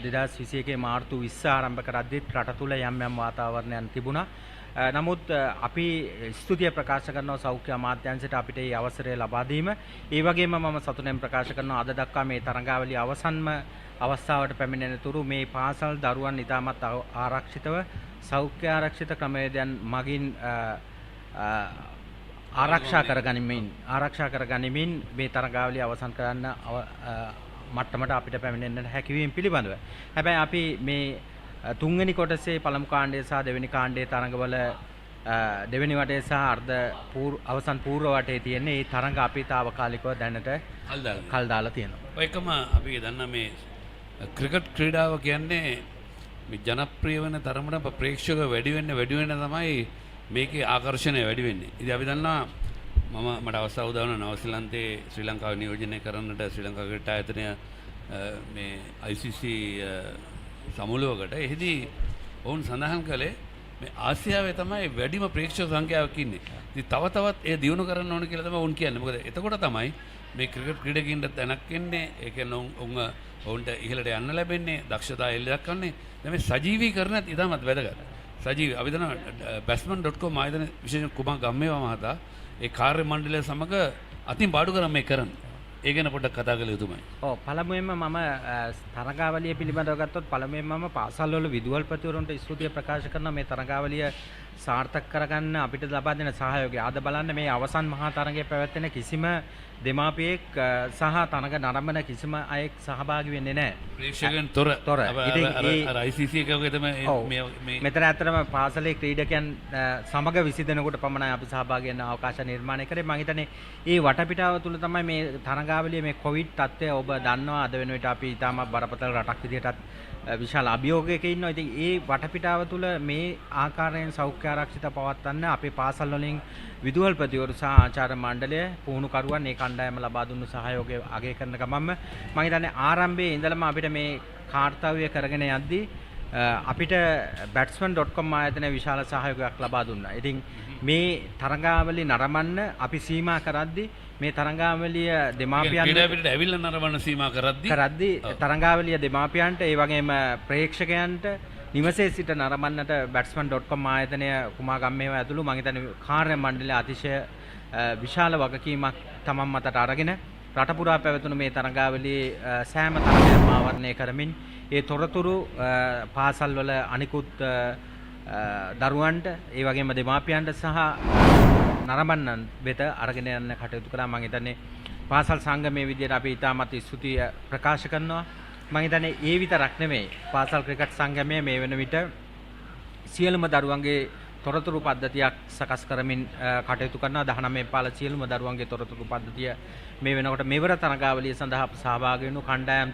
2021 මාර්තු 20 ආරම්භ කරද්දී රට තුල යම් යම් වාතාවරණයන් තිබුණා. නමුත් අපි ස්තුතිය ප්‍රකාශ කරනවා සෞඛ්‍ය අමාත්‍යාංශයට අපිට මේ අවසරය ලබා දීම. ඒ වගේම මම සතුටෙන් ප්‍රකාශ කරනවා අද දක්වා මේ තරඟාවලිය අවසන්ම අවස්ථාවට පැමිණෙන තුරු මේ පාසල් දරුවන් ඉතාමත් ආරක්ෂිතව සෞඛ්‍ය ආරක්ෂිත ක්‍රමවේදයන් මගින් ආරක්ෂා කරගනිමින් මේ තරඟාවලිය අවසන් කරන්න මට්ටමට අපිට පැමිණෙන්නට හැකියවීම පිළිබඳව. හැබැයි අපි මේ තුන්වෙනි කොටසේ පළමු කාණ්ඩය සහ දෙවෙනි කාණ්ඩයේ තරඟවල දෙවෙනි වටේ සහ අවසන් පූර්ව වටේ තියෙන මේ තරඟ අපි තාවකාලිකව දැනට කල් දාලා තියෙනවා. ඔයකම අපි දන්නා මේ ක්‍රිකට් ක්‍රීඩාව කියන්නේ මේ ජනප්‍රිය වෙන තරමට ප්‍රේක්ෂක වැඩි වෙන්න තමයි මේකේ ආකර්ෂණය වැඩි වෙන්නේ. ඉතින් අපි දන්නවා මට අවස්ථාව උදා වුණා නවසීලන්තයේ ශ්‍රී ලංකාව නියෝජනය කරන්නට ශ්‍රී ලංකා ක්‍රිකට් ආයතනය මේ ICC සමුළුවකට. එහිදී ඔවුන් සඳහන් කළේ මේ ආසියාවේ තමයි වැඩිම ප්‍රේක්ෂක සංඛ්‍යාවක් ඉන්නේ. ඉතින් තව තවත් ඒ දියුණු කරන්න ඕන කියලා තමයි ඔවුන් කියන්නේ. මොකද එතකොට තමයි මේ ක්‍රිකට් ක්‍රීඩකින්ට තැනක් එන්නේ. ඒ කියන්නේ ඔවුන්ට ඉහළට යන්න ලැබෙන්නේ, දක්ෂතා එල්ල දක්වන්නේ. දැන් මේ සජීවීකරණත් ඉතාමත් වැදගත්. සජීවී අපි දන්නවා batsman.com ආයතන විශේෂයෙන් කුමාර ගම්මේවා මහතා ඒ කාර්ය මණ්ඩලය සමග අතින් පාඩු කරන් මේ කරන්නේ. ඒ ගැන පොඩ්ඩක් කතා කළ යුතුමයි. ඔව් පළමුවෙන්ම මම තරඟාවලිය පිළිබඳව ගත්තොත් පළමුවෙන්ම මම පාසල්වල විදුහල්පතිවරුන්ට ස්තුතිය ප්‍රකාශ කරනවා මේ තරඟාවලිය සාර්ථක කරගන්න අපිට ලබා දෙන සහයෝගය. අද බලන්න මේ අවසන් මහා තරඟයේ පැවැත්වෙන කිසිම දෙමාපියෙක් සහ තරඟ නරඹන කිසිම අයෙක් සහභාගී වෙන්නේ නැහැ. ප්‍රේක්ෂකයන් තොර. අර ICC එකකගේ තමයි මේ මෙතන ඇත්තටම පාසලේ ක්‍රීඩකයන් සමග 20 දෙනෙකුට පමණයි අපි සහභාගී වෙන්න අවකාශ නිර්මාණය කරේ. මම හිතන්නේ මේ වටපිටාව තුල තමයි මේ තරඟාවලිය මේ කොවිඩ් තත්ත්වය ඔබ දන්නවා අද වෙන විට අපි ඊටම බරපතල රටක් විදිහටත් විශාල අභියෝගයක ඉන්නවා. ඉතින් ඒ වටපිටාව තුළ මේ ආකාරයෙන් සෞඛ්‍ය ආරක්ෂිත පවත්වන්න අපේ පාසල් වලින් විදුහල්පතිවරු සහ ආචාර්ය මණ්ඩලය පුහුණුකරුවන් ඒ කණ්ඩායම ලබා දුන්නු සහයෝගය අගය කරන ගමන්ම මම හිතන්නේ ආරම්භයේ ඉඳලම අපිට මේ කාර්යය කරගෙන යද්දී අපිට batsman.com ආයතනය විශාල සහයෝගයක් ලබා දුන්නා. ඉතින් මේ තරඟාවලිය නරඹන්න අපි සීමා කරද්දී මේ තරඟාවලිය දෙමාපියන්ට ක්‍රීඩාපිටට ඇවිල්ලා නරඹන්න සීමා කරද්දී තරඟාවලිය දෙමාපියන්ට ඒ වගේම ප්‍රේක්ෂකයන්ට නිවසේ සිට නරඹන්නට batsman.com ආයතනය කුමා ගම්මේවා ඇතුළු මම හිතන්නේ කාර්ය මණ්ඩලය අතිශය විශාල වගකීමක් තමන් මතට අරගෙන රට පුරා පැවතුණු මේ තරඟාවලියේ සෑම තරගයක්ම ආවරණය කරමින් ඒ තොරතුරු පාසල්වල අනිකුත් දරුවන්ට ඒ වගේම දෙමාපියන්ට සහ නරඹන්නන් වෙත අරගෙන යන්න කටයුතු කළා. මම හිතන්නේ පාසල් සංගමයේ විදියට අපි ඉතාමත් ස්තුතිය ප්‍රකාශ කරනවා. මම හිතන්නේ ඒ විතරක් නෙමෙයි පාසල් ක්‍රිකට් සංගමය මේ වෙන විට සියලුම දරුවන්ගේ තොරතුරු පද්ධතියක් සකස් කරමින් කටයුතු කරනවා. 19 පාල සියලුම දරුවන්ගේ තොරතුරු පද්ධතිය මේ වෙනකොට මෙවර තරඟාවලිය සඳහා සහභාගී වෙනු කණ්ඩායම්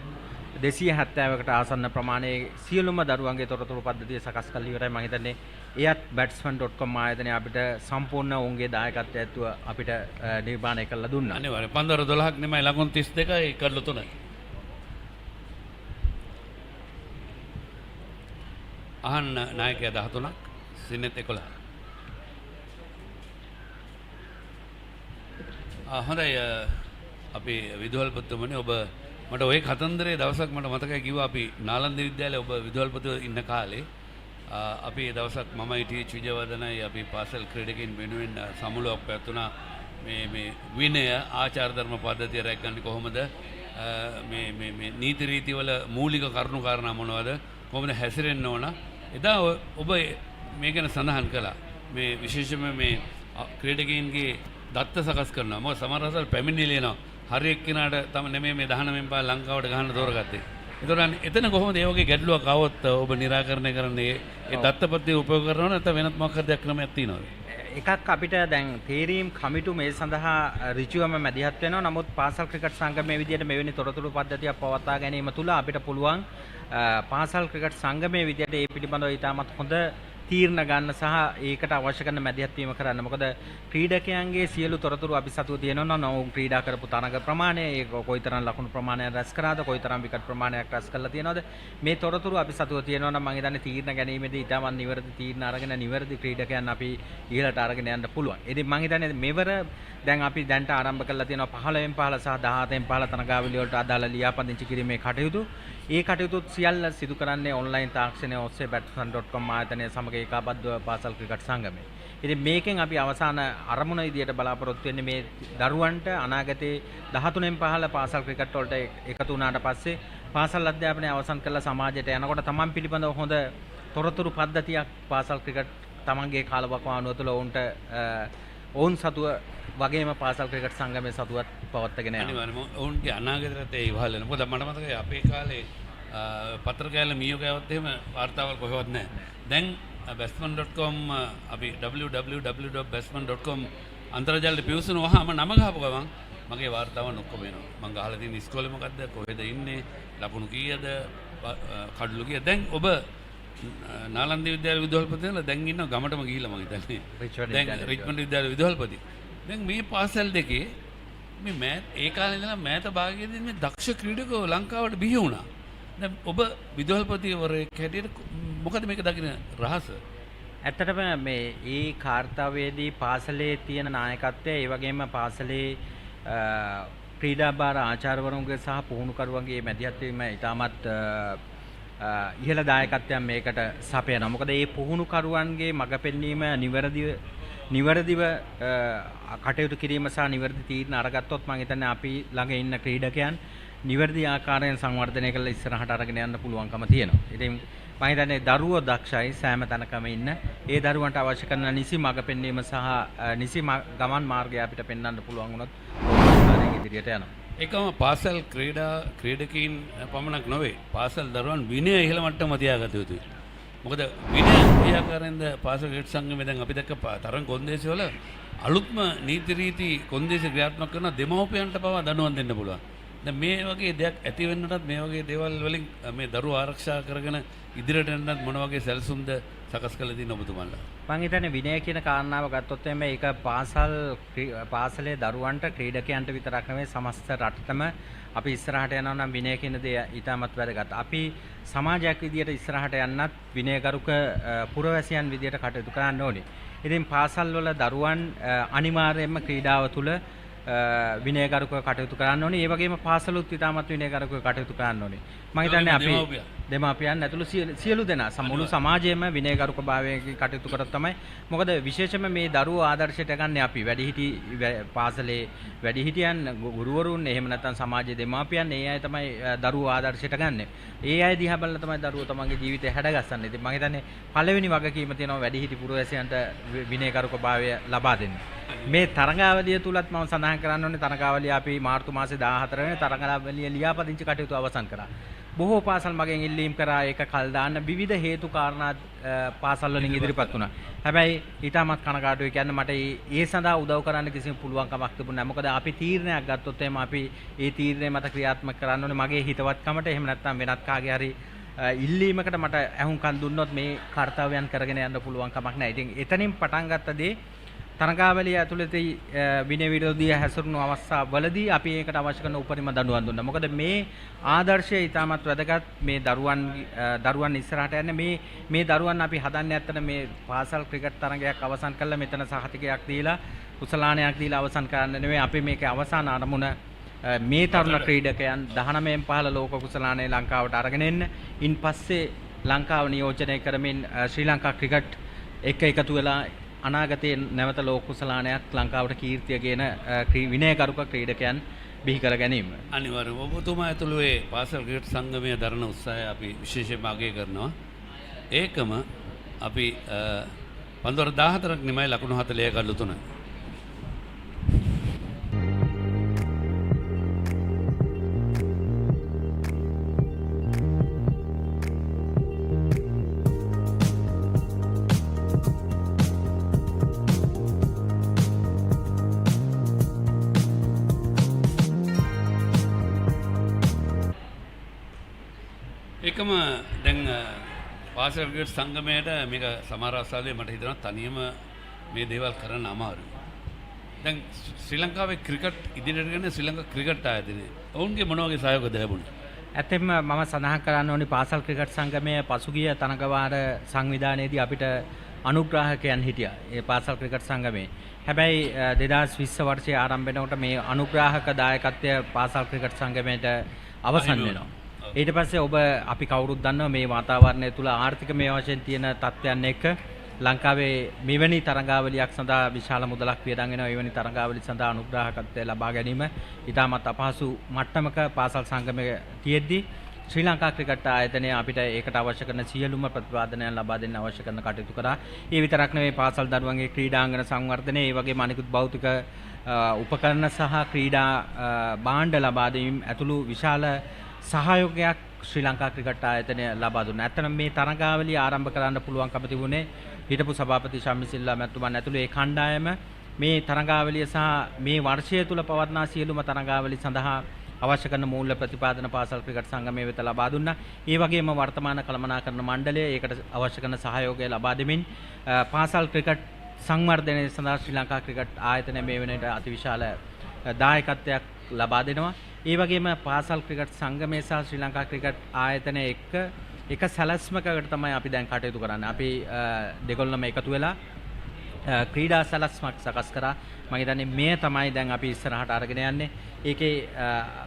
270කට ආසන්න ප්‍රමාණයේ සියලුම දරුවන්ගේ තොරතුරු පද්ධතිය සකස් කළ ඉවරයි. මම හිතන්නේ එයත් batsman.com ආයතනය අපිට සම්පූර්ණ ඔවුන්ගේ දායකත්වය ඇතුව අපිට නිර්මාණය කරලා දුන්නා. අනිවාර්යයෙන් 15 12ක් නෙමෙයි ලකුණු 32යි කඩලු 3යි. අහන්න නායකයා 13ක් සිනෙත් 11. හොඳයි අපි විදුහල්පතිතුමනි ඔබ මට ওই කතන්දරේ දවසක් මට මතකයි කිව්වා අපි නාලන්ද විද්‍යාලයේ ඔබ විදුහල්පතිව ඉන්න කාලේ අපි දවසක් මමයි ටීච් විජයවර්ධනයි අපි පාසල් ක්‍රීඩකයන් වෙනුවෙන් සමුළුවක් පැවැත්වුණා මේ විනය ආචාර ධර්ම පද්ධතිය රැකගන්නේ කොහොමද මේ නීති රීති වල මූලික කරුණු කාරණා මොනවද කොහොමද හැසිරෙන්න ඕන එදා ඔබ මේ ගැන සඳහන් කළා මේ විශේෂයෙන්ම මේ ක්‍රීඩකයන්ගේ දත්ත සකස් කරනවා මොකද සමහර රසල් පැමිණිලිනවා හරි එක්කිනාට තම නෙමෙයි මේ 19 පාර ලංකාවට ගහන්න තෝරගත්තේ. ඒතරම් එතන කොහොමද ඒ වගේ ගැටලුවක් ආවොත් ඔබ निराකරණය කරන්නේ ඒ දත්තපත්‍ය උපයෝග කරනව නැත්නම් වෙනත් මොකක් හරි ක්‍රමයක් තියෙනවද? එකක් අපිට දැන් තේරීම් කමිටු මේ සඳහා ඍජුවම මැදිහත් වෙනවා. නමුත් පාසල් ක්‍රිකට් සංගමයේ විදියට මෙවැනි තොරතුරු පද්ධතියක් පවත්වා ගැනීම තුළ අපිට පුළුවන් පාසල් ක්‍රිකට් සංගමයේ විදියට ඒ පිළිබඳව ඉතාමත් හොඳ තීරණ ගන්න සහ ඒකට අවශ්‍ය කරන මැදිහත් වීම කරන්න. මොකද ක්‍රීඩකයන්ගේ සියලු තොරතුරු අපි සතුව තියෙනවා නම් ඔවුන් ක්‍රීඩා කරපු තරඟ ප්‍රමාණය, ඒක කොයිතරම් ලකුණු ප්‍රමාණයක් රැස් කරාද, කොයිතරම් විකට් ප්‍රමාණයක් රැස් කරලා තියෙනවද, මේ තොරතුරු අපි සතුව තියෙනවා නම් මම හිතන්නේ තීරණ ගැනීමේදී ඊටමත් නිවැරදි තීරණ අරගෙන නිවැරදි ක්‍රීඩකයන් අපි ඉහළට අරගෙන යන්න පුළුවන්. ඉතින් මම හිතන්නේ මෙවර දැන් අපි දැන්ට ආරම්භ කරලා තියෙනවා 15න් 15 සහ 17න් 15 තරඟාවලිය වලට අදාළ ලියාපදිංචි කිරීමේ කටයුතු. ඒ කටයුතු සියල්ල සිදු කරන්නේ ඔන්ලයින් තාක්ෂණය ඔස්සේ batsman.com ආයතනය සමග ඒකාබද්ධව පාසල් ක්‍රිකට් සංගමය. ඉතින් මේකෙන් අපි අවසාන අරමුණ විදියට බලාපොරොත්තු වෙන්නේ මේ දරුවන්ට අනාගතයේ 13න් 15 පාසල් ක්‍රිකට් වලට එකතු වුණාට පස්සේ පාසල් අධ්‍යාපනය අවසන් කරලා සමාජයට යනකොට තමන් පිළිබඳව හොඳ තොරතුරු පද්ධතියක් පාසල් ක්‍රිකට් තමන්ගේ කාලවකවානුව තුළ ඔවුන් සතුව වගේම පාසල් ක්‍රිකට් සංගමයේ සතුවත් පවත්වාගෙන යනවා. අනිවාර්යයෙන්ම ඔවුන්ගේ අනාගතයට ඒ ඉවහල් වෙන. මොකද මට මතකයි අපේ කාලේ පත්‍ර කෑල්ල මීයෝ කෑවත් එහෙම වාර්තාවල් කොහෙවත් නැහැ. දැන් batsman.com අපි www.batsman.com අන්තර්ජාලයට පිවිසන වහම නම ගහපු ගමන් මගේ වාර්තාවන් ඔක්කොම එනවා. මම ගහලා තියෙන ඉස්කෝලේ මොකද්ද, කොහෙද ඉන්නේ, ලකුණු කීයද, කඩලු කීයද. දැන් ඔබ නාලන්දේ විද්‍යාලය විදුහල්පතිවල දැන් ඉන්න ගමටම ගිහිල්ලා මම හිතන්නේ. දැන් රිච්මන්ඩ් විද්‍යාලය විදුහල්පති. දැන් මේ පාසල් දෙකේ මේ ඒ කාලේ ඉඳලා මෑත භාගයේදී මේ දක්ෂ ක්‍රීඩකයෝ ලංකාවට බිහි වුණා. දැන් ඔබ විදුහල්පතිවරයෙක් හැටියට මොකද මේක දකින්න රහස? ඇත්තටම මේ ඒ කාර්යවේදී පාසලේ තියෙන නායකත්වය, ඒ වගේම පාසලේ ක්‍රීඩා භාර ආචාර්යවරුන්ගේ සහ පුහුණුකරුවන්ගේ මැදිහත් වීම ඉතාමත් ඉහළ දායකත්වයක් මේකට සපයනවා. මොකද මේ පුහුණුකරුවන්ගේ මඟ පෙන්වීම නිවැරදිව කටයුතු කිරීම සහ නිවැරදි තීරණ අරගත්තොත් මම හිතන්නේ අපි ළඟ ඉන්න ක්‍රීඩකයන් නිවැරදි ආකාරයෙන් සංවර්ධනය කරලා ඉස්සරහට අරගෙන යන්න පුළුවන්කම තියෙනවා. ඉතින් මම හිතන්නේ දරුවෝ දක්ෂයි සෑම තැනකම ඉන්න. ඒ දරුවන්ට අවශ්‍ය කරන නිසි මඟ පෙන්වීම සහ නිසි ගමන් මාර්ගය අපිට පෙන්වන්න පුළුවන් වුණොත් ඕනෑම ඉදිරියට යනවා. ඒකම පාසල් ක්‍රීඩකීන් පමණක් නොවේ. පාසල් දරුවන් විනය ඉහළ මට්ටම තියාගත යුතුයි. මොකද විනය ක්‍රියාකාරයෙන්ද පාසල් ක්‍රිකට් සංගමය දැන් අපි දැක්ක තරඟ කොන්දේසිවල අලුත්ම නීති රීති කොන්දේසි ක්‍රියාත්මක කරන දෙමව්පියන්ට පවා දඬුවම් දෙන්න පුළුවන්. දැන් මේ වගේ දෙයක් ඇති වෙන්නටත් මේ වගේ දේවල් වලින් මේ දරුවෝ ආරක්ෂා කරගෙන ඉදිරියට යන්නත් මොන වගේ සැලසුම්ද සකස් කළ තියෙන ඔබතුමාලා? මම හිතන්නේ විනය කියන කාරණාව ගත්තොත් එimhe ඒක පාසලේ දරුවන්ට ක්‍රීඩකයන්ට විතරක් නෙවෙයි සමස්ත රටටම අපි ඉස්සරහට යනවා නම් විනය කියන දේ ඊටමත් වැදගත්. අපි සමාජයක් විදියට ඉස්සරහට යන්නත් විනයගරුක පුරවැසියන් විදියට කටයුතු කරන්න ඕනේ. ඉතින් පාසල් වල දරුවන් අනිවාර්යයෙන්ම ක්‍රීඩාව තුළ විනයගරුකව කටයුතු කරන්න ඕනේ. ඒ වගේම පාසලුත් ඉතාමත් විනයගරුකව කටයුතු කරන්න ඕනේ. මම හිතන්නේ අපි දෙමාපියන් ඇතුළු සියලු දෙනා මුළු සමාජයේම විනයගරුකභාවයෙන් කටයුතු කරත් තමයි. මොකද විශේෂයෙන්ම මේ දරුවෝ ආදර්ශයට ගන්න අපි වැඩිහිටි පාසලේ වැඩිහිටියන් ගුරුවරුන් එහෙම නැත්නම් සමාජයේ දෙමාපියන් ඒ අය තමයි දරුවෝ ආදර්ශයට ගන්න. ඒ අය දිහා බලලා තමයි දරුවෝ තමන්ගේ ජීවිතය හැඩගස්සන්නේ. ඉතින් මම හිතන්නේ පළවෙනි වගකීම තියෙනවා වැඩිහිටි පුරවැසියන්ට විනයගරුකභාවය ලබා දෙන්න. මේ තරඟාවලිය තුලත් මම සඳහන් කරන්න ඕනේ තරඟාවලිය අපි මාර්තු මාසේ 14 වෙනි තරඟාවලිය ලියාපදිංචි කටයුතු අවසන් කරා. බොහෝ පාසල් මගෙන් ඉල්ලීම් කරා ඒක කල් දාන්න විවිධ හේතු කාරණා පාසල් වලින් ඉදිරිපත් වුණා. හැබැයි ඊටමත් කනගාටුයි කියන්නේ මට ඒ සඳහා උදව් කරන්න කිසිම පුළුවන් කමක් තිබුණේ නැහැ. මොකද අපි තීරණයක් ගත්තොත් එහෙම අපි ඒ තීරණය මත ක්‍රියාත්මක කරන්න ඕනේ මගේ හිතවත්කමට එහෙම නැත්නම් වෙනත් කාගේ හරි ඉල්ලීමකට මට ඇහුම්කන් දුන්නොත් මේ කාර්යයන් කරගෙන යන්න පුළුවන් කමක් නැහැ. ඉතින් එතනින් පටන් ගත්ත දේ තරඟාවලිය ඇතුළතදී විනය විරෝධී හැසිරුණු අවස්ථාවවලදී අපි ඒකට අවශ්‍ය කරන උපරිම දඬුවම් දුන්නා. මොකද මේ ආදර්ශය ඉතාමත් වැදගත්. මේ දරුවන් ඉස්සරහට යන්නේ මේ දරුවන් අපි හදන්නේ ඇත්තට මේ පාසල් ක්‍රිකට් තරඟයක් අවසන් කළා මෙතන සහතිකයක් දීලා කුසලානයක් දීලා අවසන් කරන්න නෙවෙයි. අපි මේකේ අවසාන අරමුණ මේ තරුණ ක්‍රීඩකයන් 19න් 15 ලෝක කුසලානය ලංකාවට අරගෙන එන්න. ඉන් පස්සේ ලංකාව නියෝජනය කරමින් ශ්‍රී ලංකා ක්‍රිකට් එකතු වෙලා අනාගතයේ නැවත ලෝක කුසලානයක් ලංකාවට කීර්තිය ගෙන විනයගරුක ක්‍රීඩකයන් බිහි කර ගැනීම. අනිවාර්යයෙන්ම ඔබතුමා ඇතුළු ඒ පාසල් ක්‍රිකට් සංගමය දරන උත්සාහය අපි විශේෂයෙන්ම අගය කරනවා. ඒකම අපි පන්දුවර 14ක් නිමයි ලකුණු 40 කඩලු 3. ඒකම දැන් පාසල් ක්‍රිකට් සංගමයට මේක සමහර අවස්ථාවලදී මට හිතෙනවා තනියම මේ දේවල් කරන්න අමාරුයි. දැන් ශ්‍රී ලංකාවේ ක්‍රිකට් ඉදිරියට ගෙන ශ්‍රී ලංකා ක්‍රිකට් ආයතනය ඔවුන්ගේ මොන වගේ සහයෝගද ලැබුණේ? ඇත්තෙන්ම මම සඳහන් කරන්න ඕනි පාසල් ක්‍රිකට් සංගමය පසුගිය තරඟවාර සංවිධානයේදී අපිට අනුග්‍රාහකයන් හිටියා. ඒ පාසල් ක්‍රිකට් සංගමේ. හැබැයි 2020 වර්ෂයේ ආරම්භ වෙනකොට මේ අනුග්‍රාහක දායකත්වය පාසල් ක්‍රිකට් සංගමයට අවසන් වෙනවා. ඊට පස්සේ ඔබ අපි කවුරුත් දන්නවා මේ වාතාවරණය තුල ආර්ථික මේ වශයෙන් තියෙන තත්ත්වයන් එක්ක ලංකාවේ මෙවැනි තරඟාවලියක් සඳහා විශාල මුදලක් වියදම් වෙනවා. එවැනි තරඟාවලි සඳහා අනුග්‍රාහකත්වය ලබා ගැනීම ඉතාමත් අපහසු මට්ටමක පාසල් සංගමයේ තියෙද්දී ශ්‍රී ලංකා ක්‍රිකට් ආයතනය අපිට ඒකට අවශ්‍ය කරන සියලුම ප්‍රතිපාදනයන් ලබා දෙන්න අවශ්‍ය කරන කටයුතු කරා. ඒ විතරක් නෙවෙයි පාසල් දරුවන්ගේ ක්‍රීඩාංගන සංවර්ධනය, ඒ වගේම අනිකුත් භෞතික උපකරණ සහ ක්‍රීඩා භාණ්ඩ ලබා දීම ඇතුළු විශාල සහයෝගයක් ශ්‍රී ලංකා ක්‍රිකට් ආයතනය ලබා දුන්නා. ඇත්තටම මේ තරඟාවලිය ආරම්භ කරන්න පුළුවන්කම තිබුණේ හිටපු සභාපති ශම්මිසිල්ලා මැතිතුමන් ඇතුළු ඒ කණ්ඩායම මේ තරඟාවලිය සහ මේ වර්ෂය තුල පවත්නා සියලුම තරඟාවලි සඳහා අවශ්‍ය කරන මූල්‍ය ප්‍රතිපාදන පාසල් ක්‍රිකට් සංගමයේ වෙත ලබා දුන්නා. ඒ වගේම වර්තමාන කළමනාකරණ මණ්ඩලය ඒකට අවශ්‍ය කරන සහයෝගය ලබා දෙමින් පාසල් ක්‍රිකට් සංවර්ධනය සඳහා ශ්‍රී ලංකා ක්‍රිකට් ආයතනය මේ වෙනට අතිවිශාල දායකත්වයක් ලබා දෙනවා. ඒ වගේම පාසල් ක්‍රිකට් සංගමය සහ ශ්‍රී ලංකා ක්‍රිකට් ආයතනය එක්ක එක සැලැස්මකට තමයි අපි දැන් කටයුතු කරන්නේ. අපි දෙගොල්ලම එකතු වෙලා ක්‍රීඩා සැලැස්මක් සකස් කරා. මම හිතන්නේ මේ තමයි දැන් අපි ඉස්සරහට අරගෙන යන්නේ. ඒකේ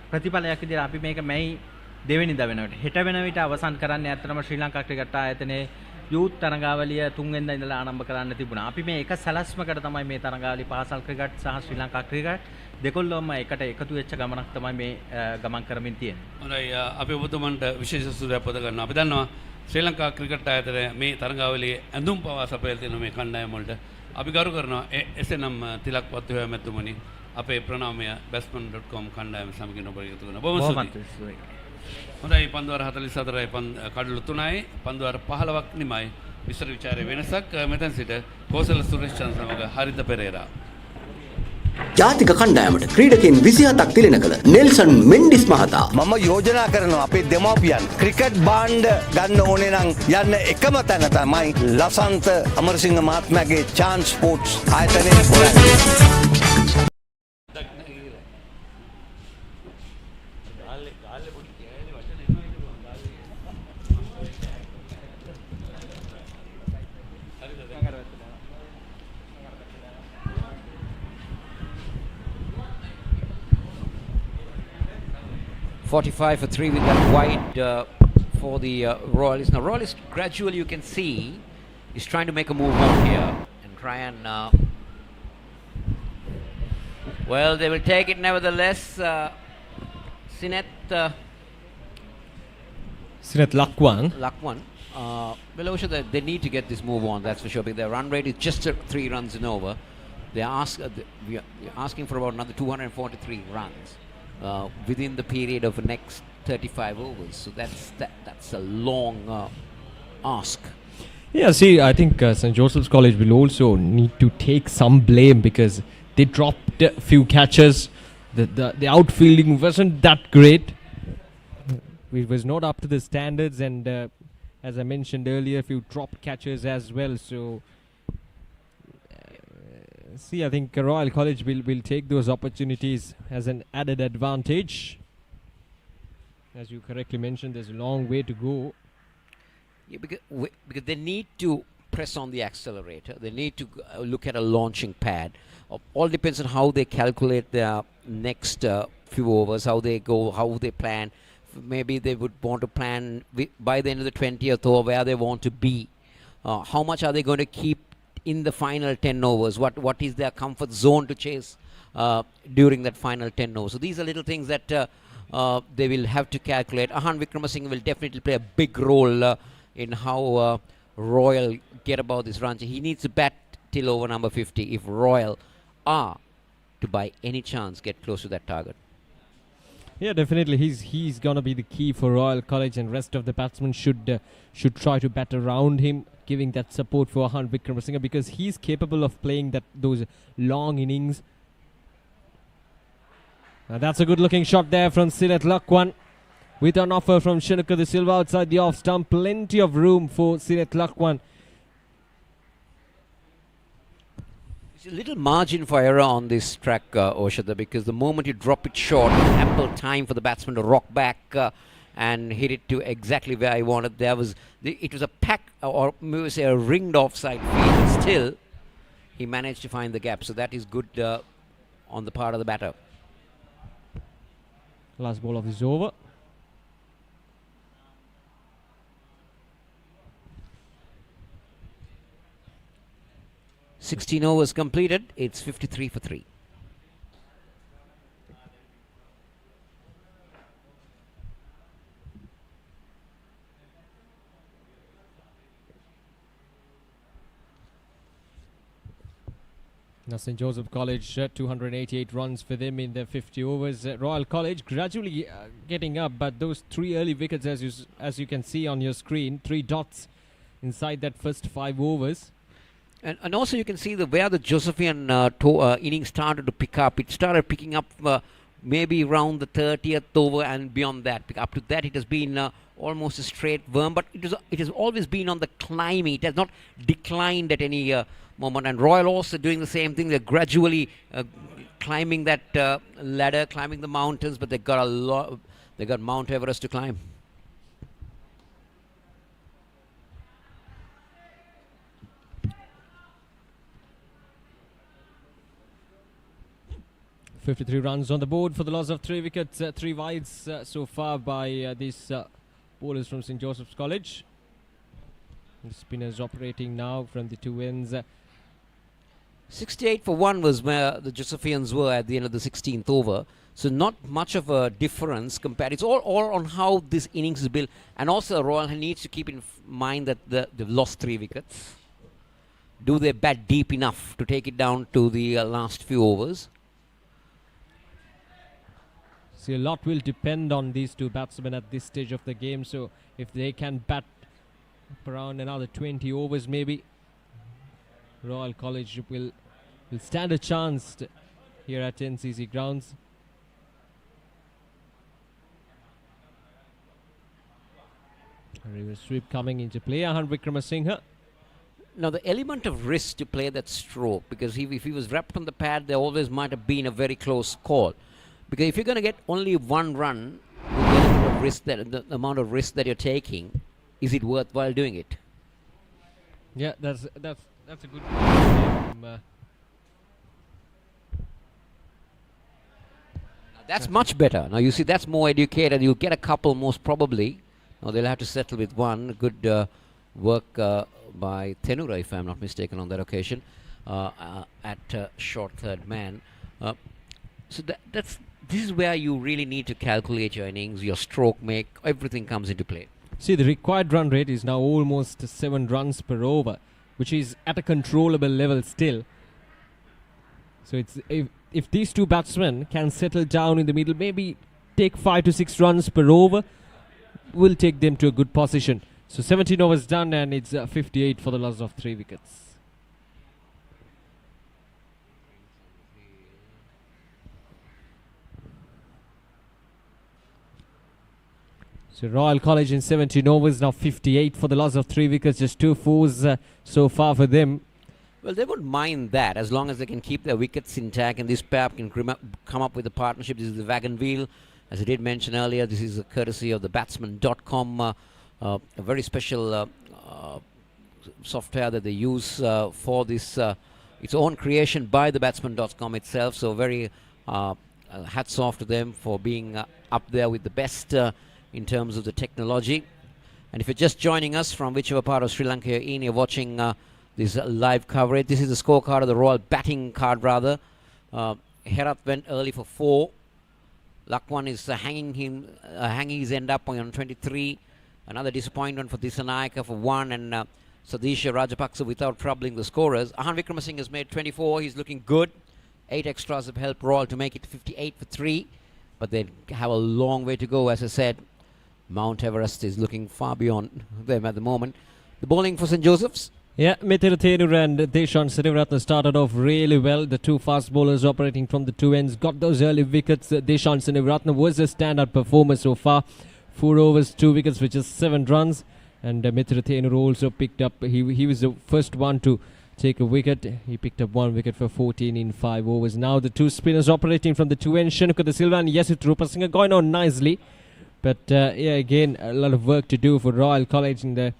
ප්‍රතිඵලයක් විදිහට අපි මේක මැයි 2 වෙනිදා වෙනකොට හෙට වෙන විට අවසන් කරන්නේ අත්‍තරම ශ්‍රී ලංකා ක්‍රිකට් ආයතනයේ යූත් තරඟාවලිය 3 වෙනිදා ඉඳලා ආරම්භ කරන්න තිබුණා. අපි මේ එක සැලැස්මකට තමයි මේ තරඟාවලිය පාසල් ක්‍රිකට් සහ ශ්‍රී ලංකා ක්‍රිකට් දෙකොල්ලම එකට එකතු වෙච්ච ගමනක් තමයි මේ ගමන් කරමින් තියෙන්නේ. හොඳයි අපි ඔබතුමන්ට විශේෂ සුදුසුකම් පොද ගන්නවා. අපි දන්නවා ශ්‍රී ලංකා ක්‍රිකට් ආයතනය මේ තරඟාවලියේ ඇඳුම් පවා සපයලා තියෙන මේ කණ්ඩායම වලට අපි ගරු කරනවා. එසේනම් තිලක් වත්තුවේ මැතිතුමනි අපේ ප්‍රණාමය batsman.com කණ්ඩායම සමගින් ඔබ එකතු කරනවා. බොහොම ස්තුතියි. හොඳයි පන්දුවර 44යි කඩලු 3යි පන්දුවර 15ක් නිමයි විස්තර විචාරයේ වෙනසක් මෙතන සිට කෝසල සුරේෂ් චන්ද්‍ර සමග හරිත පෙරේරා. ජාතික කණ්ඩායමට ක්‍රීඩකයන් 27ක් තිලන කළ නෙල්සන් මෙන්ඩිස් මහතා මම යෝජනා කරනවා අපේ දෙමව්පියන් ක්‍රිකට් බාණ්ඩ ගන්න ඕනේ නම් යන්න එකම තැන තමයි ලසන්ත අමරසිංහ මහත්මයාගේ chance sports ආයතනයේ හොයන්නේ. 45 for 3 with that wide for the Royalists. Now Royalists gradually you can see is trying to make a move on here and try and well they will take it nevertheless. Sinet Lakwan. Well, also they need to get this move on, that's for sure, because their run rate is just 3 runs and over. We are asking for about another 243 runs within the period of the next 35 overs. So that's a long ask. Yeah, see, I think St. Joseph's College will also need to take some blame because they dropped a few catches. The outfielding wasn't that great. It was not up to the standards, and as I mentioned earlier, a few dropped catches as well. So, see, I think Royal College will take those opportunities as an added advantage. As you correctly mentioned, there's a long way to go. Yeah, because they need to press on the accelerator. They need to look at a launching pad. All depends on how they calculate their next few overs, how they go, how they plan. Maybe they would want to plan by the end of the 20th over where they want to be. How much are they going to keep in the final 10 overs? What is their comfort zone to chase during that final 10 overs? So these are little things that they will have to calculate. Ahan Wickramasinghe will definitely play a big role in how Royal get about this run. He needs to bat till over number 50 if Royal are to by any chance get close to that target. Yeah, definitely. He's gonna be the key for Royal College, and rest of the batsmen should try to bat around him, giving that support for Ahan Wickramasinghe, because he's capable of playing those long innings. That's a good looking shot there from Sirat Lakwan. with an offer from Shanukar De Silva outside the off stump. Plenty of room for Sinet Lakwan. There's a little margin for error on this track, Oshada, because the moment you drop it short, ample time for the batsman to rock back and hit it to exactly where I wanted. It was a pack, or maybe say a ringed offside field, but still he managed to find the gap. So that is good on the part of the batter. Last ball of this over. "16 overs completed. It's 53 for 3. Now St. Joseph College, 288 runs for them in their 50 overs. Royal College gradually getting up, but those 3 early wickets, as you can see on your screen, 3 dots inside that first 5 overs. And also you can see where the Josephian innings started to pick up. It started picking up maybe around the 30th over and beyond that. Up to that it has been almost a straight worm, but it has always been on the climbing. It has not declined at any moment. And Royal also doing the same thing. They're gradually climbing that ladder, climbing the mountains, but they've got they got Mount Everest to climb. "53 runs on the board for the loss of 3 wickets, 3 wides so far by these bowlers from St. Joseph's College. The spinners operating now from the 2 ends. 68 for 1 was where the Josephians were at the end of the 16th over. So not much of a difference compared. It's all on how this innings is built. And also Royal needs to keep in mind that they've lost 3 wickets. Do they bat deep enough to take it down to the last few overs? See, a lot will depend on these 2 batsmen at this stage of the game. So if they can bat around another 20 overs maybe, Royal College will stand a chance here at NCC grounds. A reverse sweep coming into play. Ahan Wickramasinghe. Now the element of risk to play that stroke, because if he was wrapped on the pad, there always might have been a very close call. Because if you're going to get only 1 run, the element of risk, the amount of risk that you're taking, is it worthwhile doing it? Yeah, that's a good point. That's much better. Now you see, that's more educated. You'll get a couple most probably. Now they'll have to settle with 1. Good work by Tenura, if I'm not mistaken, on that occasion at short third man. So this is where you really need to calculate your innings, your stroke make, everything comes into play. See, the required run rate is now almost 7 runs per over, which is at a controllable level still. So it's if these 2 batsmen can settle down in the middle, maybe take 5 to 6 runs per over, will take them to a good position. So 17 overs done, and it's 58 for the loss of 3 wickets. So Royal College in 17 overs, now 58 for the loss of 3 wickets, just 2 fours so far for them. Well, they wouldn't mind that as long as they can keep their wickets intact, and this pair can come up with a partnership. This is the wagon wheel. As I did mention earlier, this is a courtesy of the Batsman.com, a very special software that they use for this, its own creation by the Batsman.com itself. So very hats off to them for being up there with the best in terms of the technology. And if you're just joining us from whichever part of Sri Lanka you're in, you're watching this live coverage. This is the scorecard of the Royal batting card, rather. Herat went early for 4. Lakwan is hanging his end up on 23. Another disappointment for Dissanayaka for 1, and Sadisha Rajapaksa without troubling the scorers. Ahan Wickramasinghe has made 24. He's looking good. 8 extras have helped Royal to make it 58 for 3. But they have a long way to go, as I said. Mount Everest is looking far beyond them at the moment. The bowling for St. Joseph's. Yeah, Mithila Thenura and Deshan Sinivaratne started off really well. The 2 fast bowlers operating from the 2 ends got those early wickets. Deshan Sinivaratne was a standout performer so far. 4 overs, 2 wickets, which is 7 runs. And Mitra Thenur also picked up, he was the first one to take a wicket. He picked up 1 wicket for 14 in 5 overs. Now the 2 spinners operating from the 2 end, Shanukha De Silva and Yasith Rupasinghe, going on nicely. But again, a lot of work to do for Royal College in the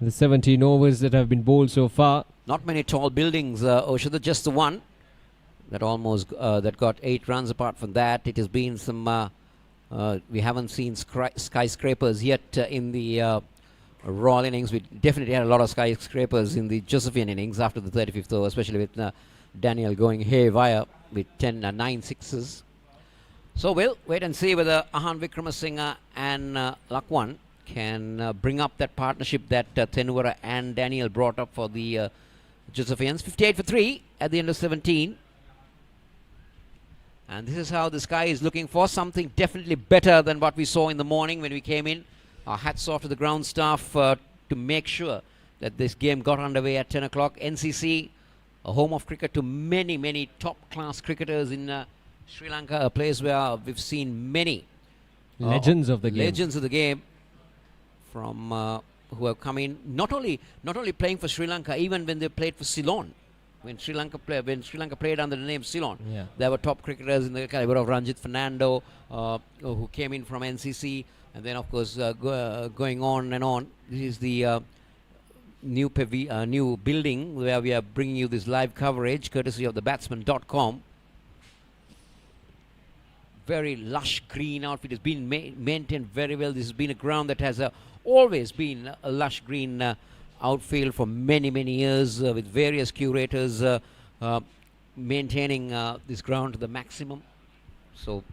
17 overs that have been bowled so far. Not many tall buildings, Oshada, just the one that almost that got 8 runs. Apart from that, it has been some we haven't seen skyscrapers yet in the Royal innings. We definitely had a lot of skyscrapers in the Josephian innings after the 35th over, especially with Daniel going haywire with 9 sixes. So we'll wait and see whether Ahan Wickramasinghe and Lakwan can bring up that partnership that Thenura and Daniel brought up for the Josephians. 58 for 3 at the end of 17. And this is how the sky is looking for. Something definitely better than what we saw in the morning when we came in. Our hats off to the ground staff to make sure that this game got underway at 10 o'clock. NCC, a home of cricket to many, many top-class cricketers in Sri Lanka, a place where we've seen many legends of the game. Legends of the game from who have come in, not only playing for Sri Lanka, even when they played for Ceylon. When Sri Lanka played under the name Ceylon, there were top cricketers in the caliber of Ranjit Fernando, who came in from NCC, and then of course going on and on. This is the new building where we are bringing you this live coverage, courtesy of the Batsman.com. Very lush green outfit. It's been maintained very well. This has been a ground that has always been a lush green outfield for many, many years, with various curators maintaining this ground to the maximum. So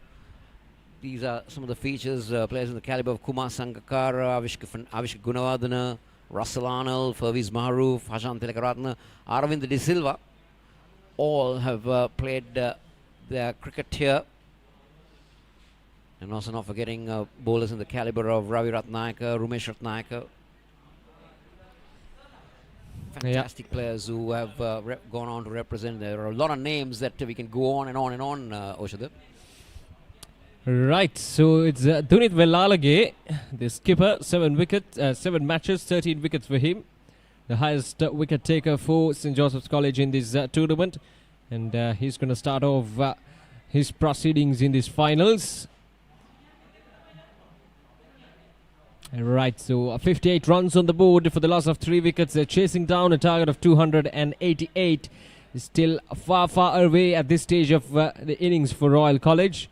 these are some of the features. Players in the caliber of Kumar Sangakkara, Avishka Gunawardena, Russell Arnold, Fawaz Maharouf, Hashan Tilakaratne, Aravind De Silva, all have played their cricket here. And also not forgetting bowlers in the caliber of Ravi Ratnayaka, Rumesh Ratnayaka. Fantastic players who have gone on to represent. There are a lot of names that we can go on and on and on, Oshada. Right, so it's Dunit Velalage, the skipper, 7 matches, 13 wickets for him. The highest wicket taker for St. Joseph's College in this tournament. And he's going to start off his proceedings in these finals. Right, so 58 runs on the board for the loss of 3 wickets. They're chasing down a target of 288. Still far, far away at this stage of the innings for Royal College.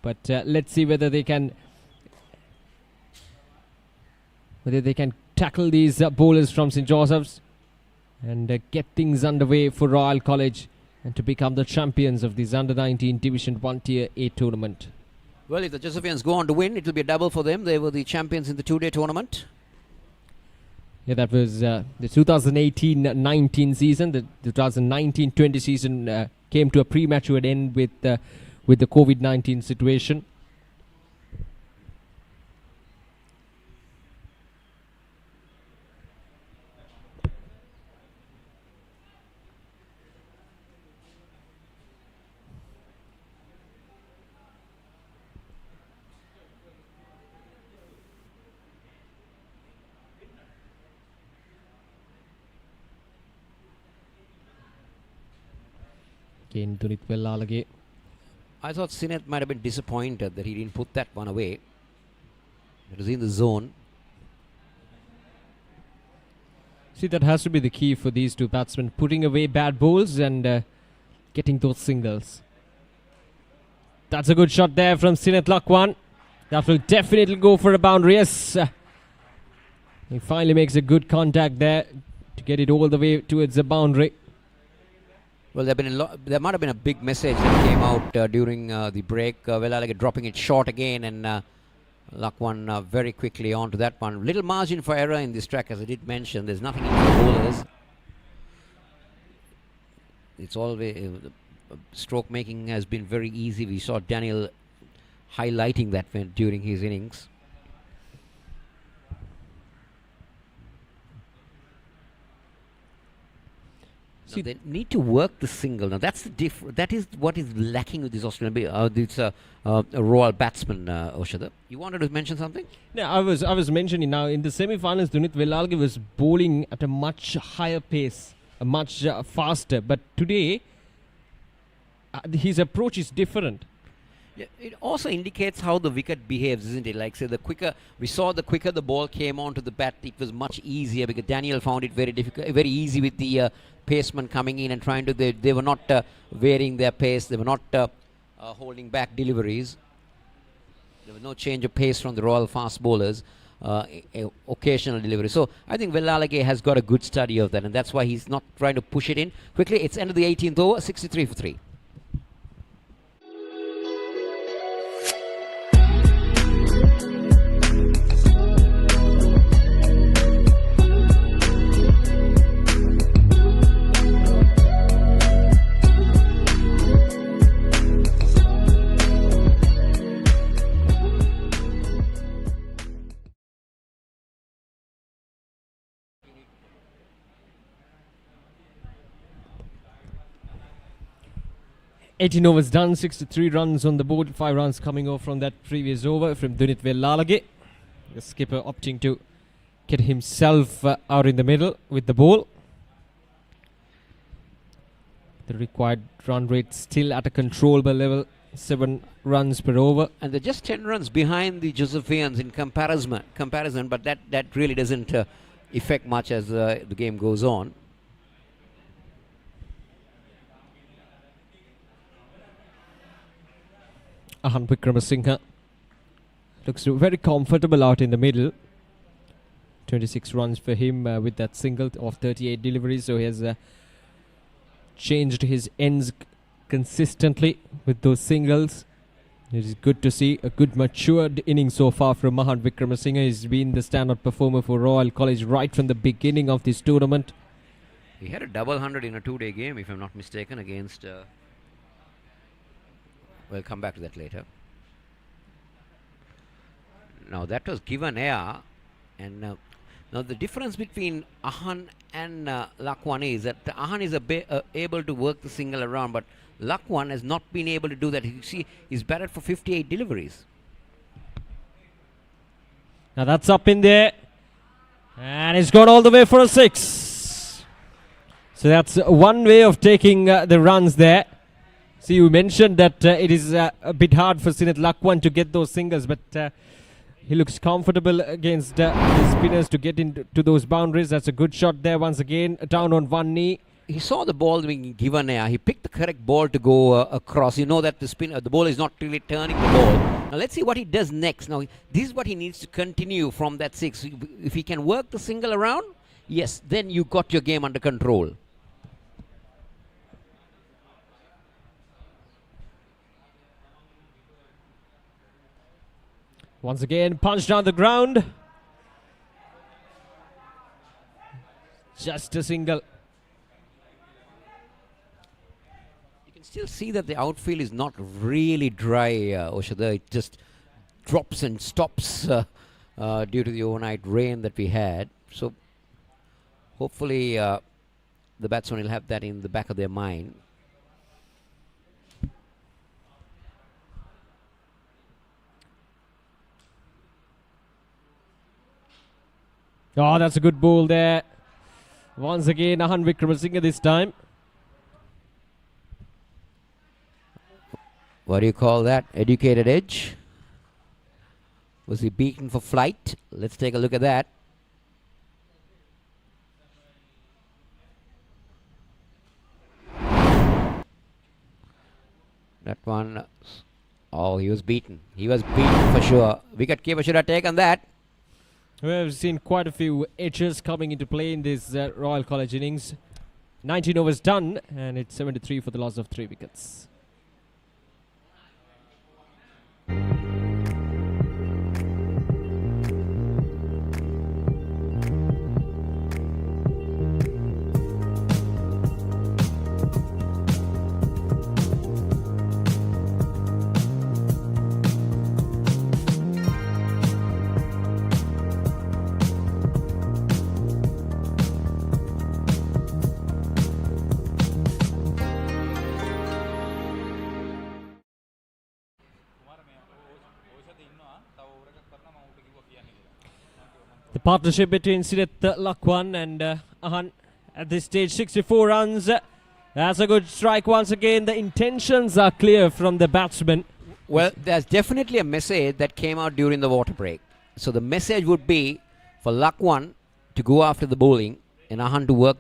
But let's see whether they can tackle these bowlers from St. Joseph's and get things underway for Royal College and to become the champions of this Under-19 Division 1 Tier 8 tournament. Well, if the Josephians go on to win, it will be a double for them. They were the champions in the 2-day tournament. Yeah, that was the 2018-19 season. The 2019-20 season came to a premature end with the COVID-19 situation. Again, Dunit Velalage. I thought Sinet might have been disappointed that he didn't put that one away. It was in the zone. See, that has to be the key for these two batsmen, putting away bad bowls and getting those singles. That's a good shot there from Sinet Lakwan. That will definitely go for a boundary. Yes. He finally makes a good contact there to get it all the way towards the boundary. Well, there might have been a big message that came out during the break. Velalage dropping it short again, and Lakwan very quickly onto that one. Little margin for error in this track, as I did mention. There's nothing in the bowlers. It's always stroke making has been very easy. We saw Daniel highlighting that during his innings. See, they need to work the single. Now that's that is what is lacking with this Australian, this Royal Batsman, Oshada. You wanted to mention something? Yeah, I was mentioning now in the semi-finals, Dunit Velalge was bowling at a much higher pace, much faster. But today, his approach is different. Yeah, it also indicates how the wicket behaves, isn't it? Like, say, the quicker the ball came onto the bat, it was much easier because Daniel found it very difficult, very easy with the paceman coming in and trying to. They were not varying their pace. They were not holding back deliveries. There was no change of pace from the Royal fast bowlers. Occasional delivery. So I think Velalage has got a good study of that, and that's why he's not trying to push it in quickly. It's end of the 18th over, 63 for 3. $18 overs done, 63 runs on the board, 5 runs coming off from that previous over from Dunit Velalage. The skipper opting to get himself out in the middle with the ball. The required run rate still at a controllable level, 7 runs per over. And they're just 10 runs behind the Josephians in comparison, but that really doesn't affect much as the game goes on. Ahan Wickramasinghe looks very comfortable out in the middle. 26 runs for him with that single of 38 deliveries. So he has changed his ends consistently with those singles. It is good to see a good matured inning so far from Mahan Wickramasinghe. He's been the standout performer for Royal College right from the beginning of this tournament. He had a double 100 in a 2-day game, if I'm not mistaken, against... we'll come back to that later. Now that was given air, and now the difference between Ahan and Lakwan is that Ahan is able to work the single around, but Lakwan has not been able to do that. You see, he's batted for 58 deliveries. Now that's up in there, and it's gone all the way for a 6. So that's one way of taking the runs there. See, you mentioned that it is a bit hard for Sinat Lakwan to get those singles, but he looks comfortable against the spinners to get into those boundaries. That's a good shot there once again, down on one knee. He saw the ball being given air. He picked the correct ball to go across. You know that the ball is not really turning the ball. Now let's see what he does next. Now this is what he needs to continue from that 6. If he can work the single around, yes, then you got your game under control. Once again, punch down the ground. Just a single. You can still see that the outfield is not really dry, Oshada. It just drops and stops due to the overnight rain that we had. So hopefully the batsmen will have that in the back of their mind. Oh, that's a good ball there. Once again, Ahan Wickramasinghe this time. What do you call that? Educated edge? Was he beaten for flight? Let's take a look at that. That one. Oh, he was beaten. He was beaten for sure. Wicketkeeper should have taken that. We've seen quite a few edges coming into play in this Royal College innings. 19 overs done, and it's 73 for the loss of 3 wickets. The partnership between Sinet Lakwan and Ahan at this stage, 64 runs. That's a good strike once again. The intentions are clear from the batsman. Well, there's definitely a message that came out during the water break. So the message would be for Lakwan to go after the bowling and Ahan to work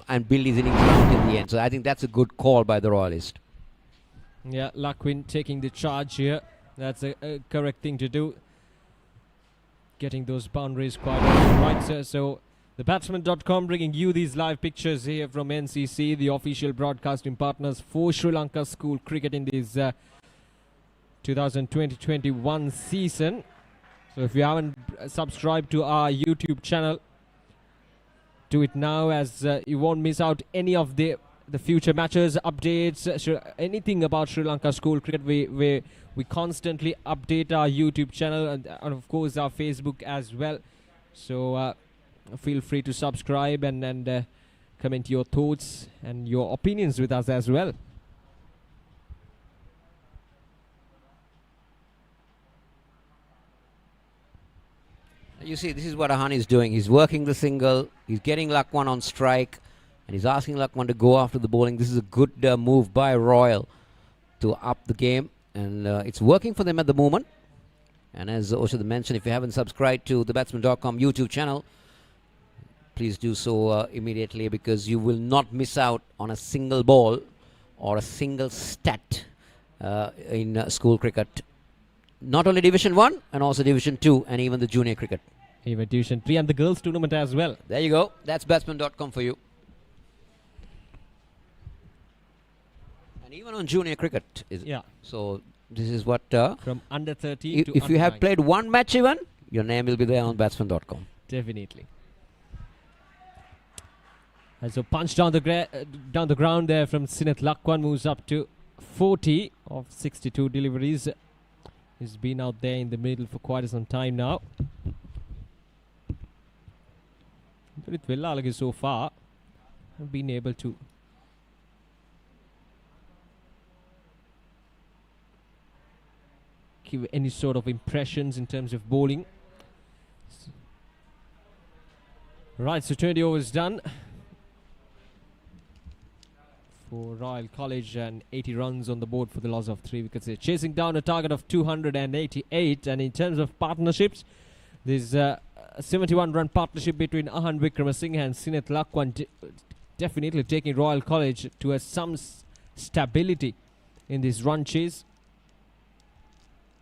and build his innings around in the end. So I think that's a good call by the Royalist. Yeah, Lakwin taking the charge here. That's a correct thing to do. Getting those boundaries quite right, sir. So the Batsman.com bringing you these live pictures here from NCC, the official broadcasting partners for Sri Lanka school cricket in this 2020-21 season. So if you haven't subscribed to our YouTube channel, do it now, as you won't miss out any of the future matches, updates, anything about Sri Lanka school cricket. We constantly update our YouTube channel and of course our Facebook as well. So feel free to subscribe and comment your thoughts and your opinions with us as well. You see, this is what Ahan is doing. He's working the single, he's getting Lakwan on strike, and he's asking Lakwan to go after the bowling. This is a good move by Royal to up the game, and it's working for them at the moment. And as Oshad mentioned, if you haven't subscribed to the Batsman.com YouTube channel, please do so immediately, because you will not miss out on a single ball or a single stat in school cricket. Not only Division 1 and also Division 2 and even the junior cricket. Even Division 3 and the girls tournament as well. There you go. That's Batsman.com for you. And even on junior cricket. Yeah. So this is what... from under 13 to if under you have 9. played one match even, your name will be there on Batsman.com. Definitely. And so punch down the ground there from Sinet Lakwan, moves up to 40 of 62 deliveries. He's been out there in the middle for quite some time now. With Villalagi so far, have been able to give any sort of impressions in terms of bowling. Right, so 20 overs done for Royal College and 80 runs on the board for the loss of 3 wickets. They're chasing down a target of 288, and in terms of partnerships, there's a 71-run partnership between Ahan Wickramasinghe and Sinet Lakwan, definitely taking Royal College to some stability in this run chase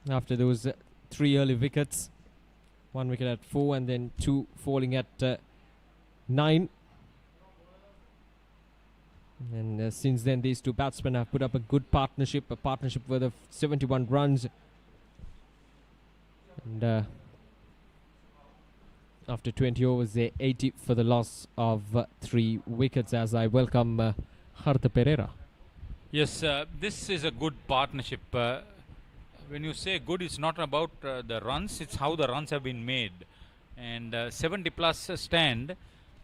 after those 3 early wickets. 1 wicket at 4 and then 2 falling at 9. And since then, these two batsmen have put up a good partnership, a partnership worth of 71 runs. And after 20 overs, they're 80 for the loss of 3 wickets, as I welcome Hartha Pereira. Yes, this is a good partnership. When you say good, it's not about the runs, it's how the runs have been made. And 70 plus stand.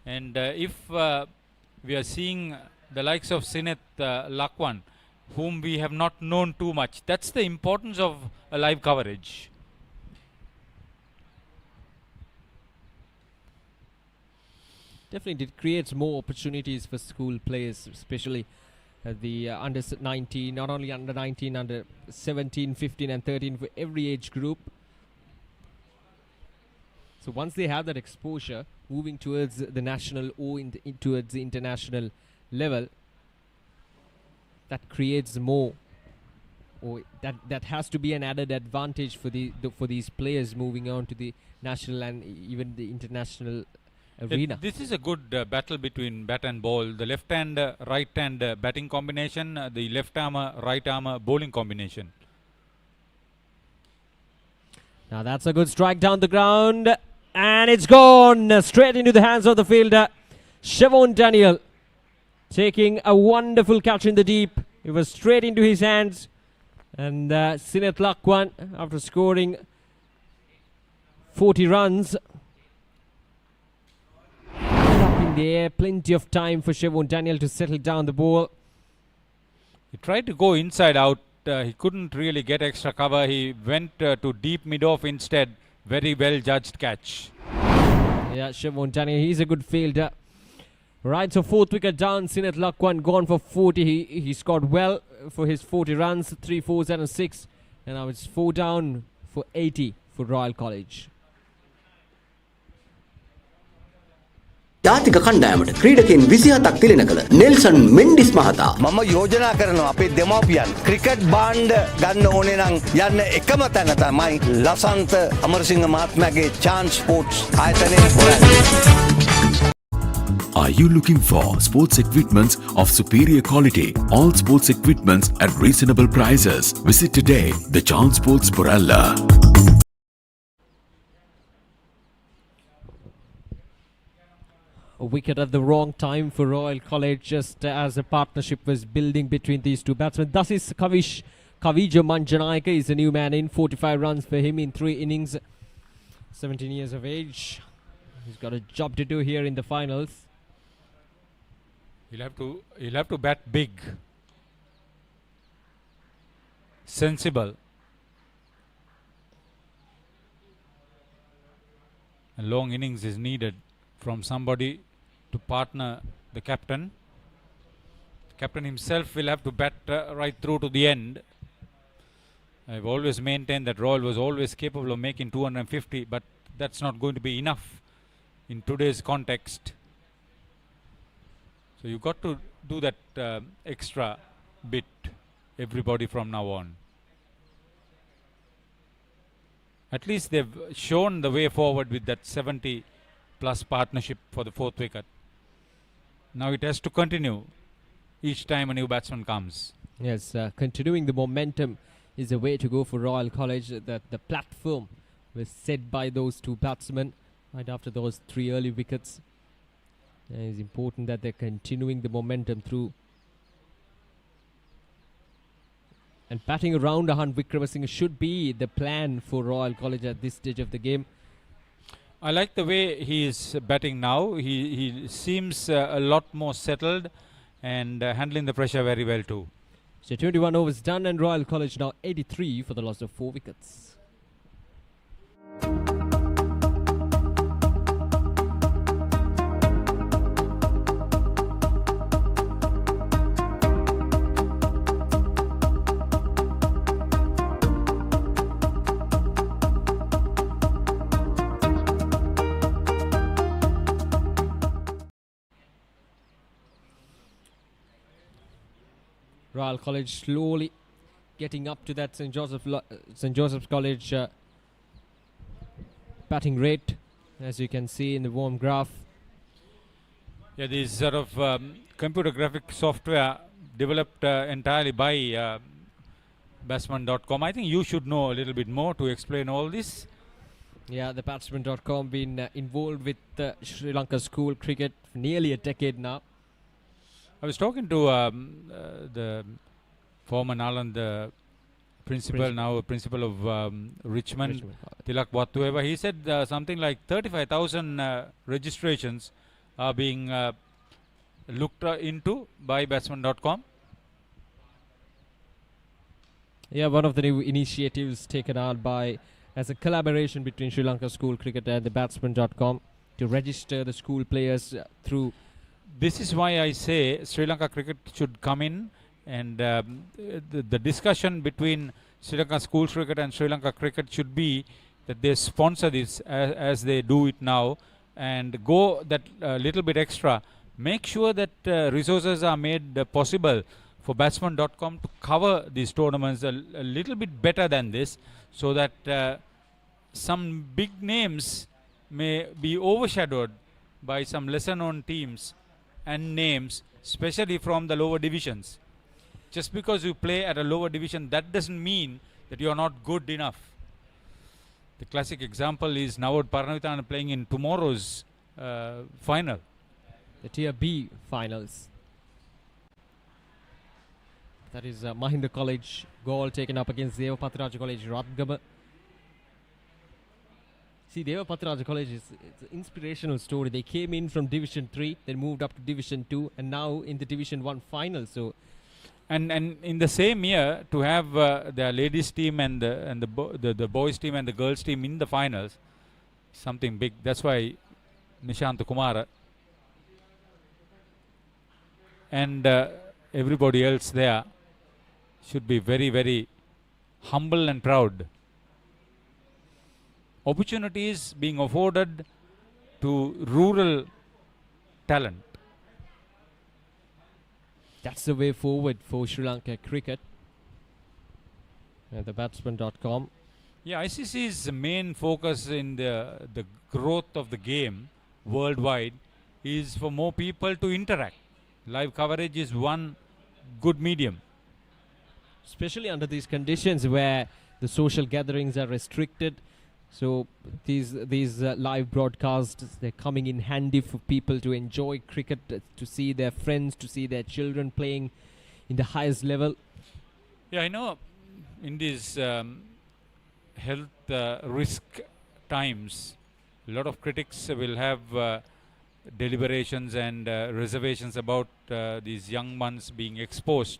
And if we are seeing the likes of Sinet Lakwan, whom we have not known too much, that's the importance of a live coverage. Definitely, it creates more opportunities for school players, especially the under 19, not only under 19, under 17, 15 and 13, for every age group. So once they have that exposure, moving towards the national or towards the international level, that creates more, or that has to be an added advantage for for these players moving on to the national and even the international arena. This is a good battle between bat and ball. The left hand, right hand batting combination, the left arm, right arm bowling combination. Now that's a good strike down the ground, and it's gone straight into the hands of the fielder, Siobhan Daniel, taking a wonderful catch in the deep. It was straight into his hands, and Sinet Lakwan, after scoring 40 runs, up in the air. Plenty of time for Siobhan Daniel to settle down the ball. He tried to go inside out. He couldn't really get extra cover. He went to deep mid-off instead. Very well judged catch. Yeah, Siobhan Daniel, he's a good fielder. Right, so fourth wicket down. Sinet Lakwan gone for 40. He scored well for his 40 runs, 3 fours and a 6. And now it's 4 down for 80 for Royal College. ජාතික කණ්ඩායමට ක්‍රීඩකයන් 27ක් තිලෙන කළ Nelson Mendis මහතා මම යෝජනා කරනවා අපේ දෙමව්පියන් cricket බාණ්ඩ ගන්න ඕනේ නම් යන්න එකම තැන තමයි ලසන්ත අමරසිංහ මහත්මයාගේ chance sports ආයතනයේ හොයන්න. Are you looking for sports equipments of superior quality? All sports equipments at reasonable prices. Visit today the Chance Sports Borella. A wicket at the wrong time for Royal College, just as a partnership was building between these two batsmen. Thus is Kavija Manjanayaka is a new man in. 45 runs for him in 3 innings. 17 years of age. He's got a job to do here in the finals. He'll have to bat big, sensible. A long innings is needed from somebody to partner the captain. The captain himself will have to bat right through to the end. I've always maintained that Royal was always capable of making 250, but that's not going to be enough in today's context. So you've got to do that extra bit, everybody from now on. At least they've shown the way forward with that 70 plus partnership for the 4th wicket. Now it has to continue each time a new batsman comes. Yes, continuing the momentum is the way to go for Royal College. That the platform was set by those two batsmen right after those 3 early wickets. It's important that they're continuing the momentum through. And batting around Ahan Wickramasinghe should be the plan for Royal College at this stage of the game. I like the way he is batting now. He seems a lot more settled and handling the pressure very well too. So 21 overs done and Royal College now 83 for the loss of 4 wickets. Royal College slowly getting up to that St. Joseph's College batting rate, as you can see in the warm graph. Yeah, this sort of computer graphic software developed entirely by Batsman.com. I think you should know a little bit more to explain all this. Yeah, the Batsman.com been involved with Sri Lanka school cricket for nearly a decade now. I was talking to the former Naland, the now principal of Richmond, Tilak Wattueva. He said something like 35,000 registrations are being looked into by Batsman.com. Yeah, one of the new initiatives taken on by as a collaboration between Sri Lanka school cricket and the Batsman.com to register the school players through. This is why I say Sri Lanka cricket should come in and the discussion between Sri Lanka school cricket and Sri Lanka cricket should be that they sponsor this as they do it now and go that little bit extra. Make sure that resources are made possible for Batsman.com to cover these tournaments a little bit better than this, so that some big names may be overshadowed by some lesser known teams and names, especially from the lower divisions. Just because you play at a lower division, that doesn't mean that you are not good enough. The classic example is Nawad Paranavitan playing in tomorrow's final. The Tier B finals. That is Mahinda College goal taken up against Devapathiraja College, Radgama. See, Devapathiraja College it's an inspirational story. They came in from Division 3, then moved up to Division 2, and now in the Division 1 final. So, and in the same year to have the ladies team and the boys team and the girls team in the finals, something big. That's why Nishant Kumara, and everybody else there should be very, very humble and proud. Opportunities being afforded to rural talent. That's the way forward for Sri Lanka cricket. The Batsman.com. Yeah, ICC's main focus in the growth of the game worldwide is for more people to interact. Live coverage is one good medium. Especially under these conditions where the social gatherings are restricted. So these live broadcasts, they're coming in handy for people to enjoy cricket, to see their friends, to see their children playing in the highest level. Yeah, I know in these health risk times, a lot of critics will have deliberations and reservations about these young ones being exposed.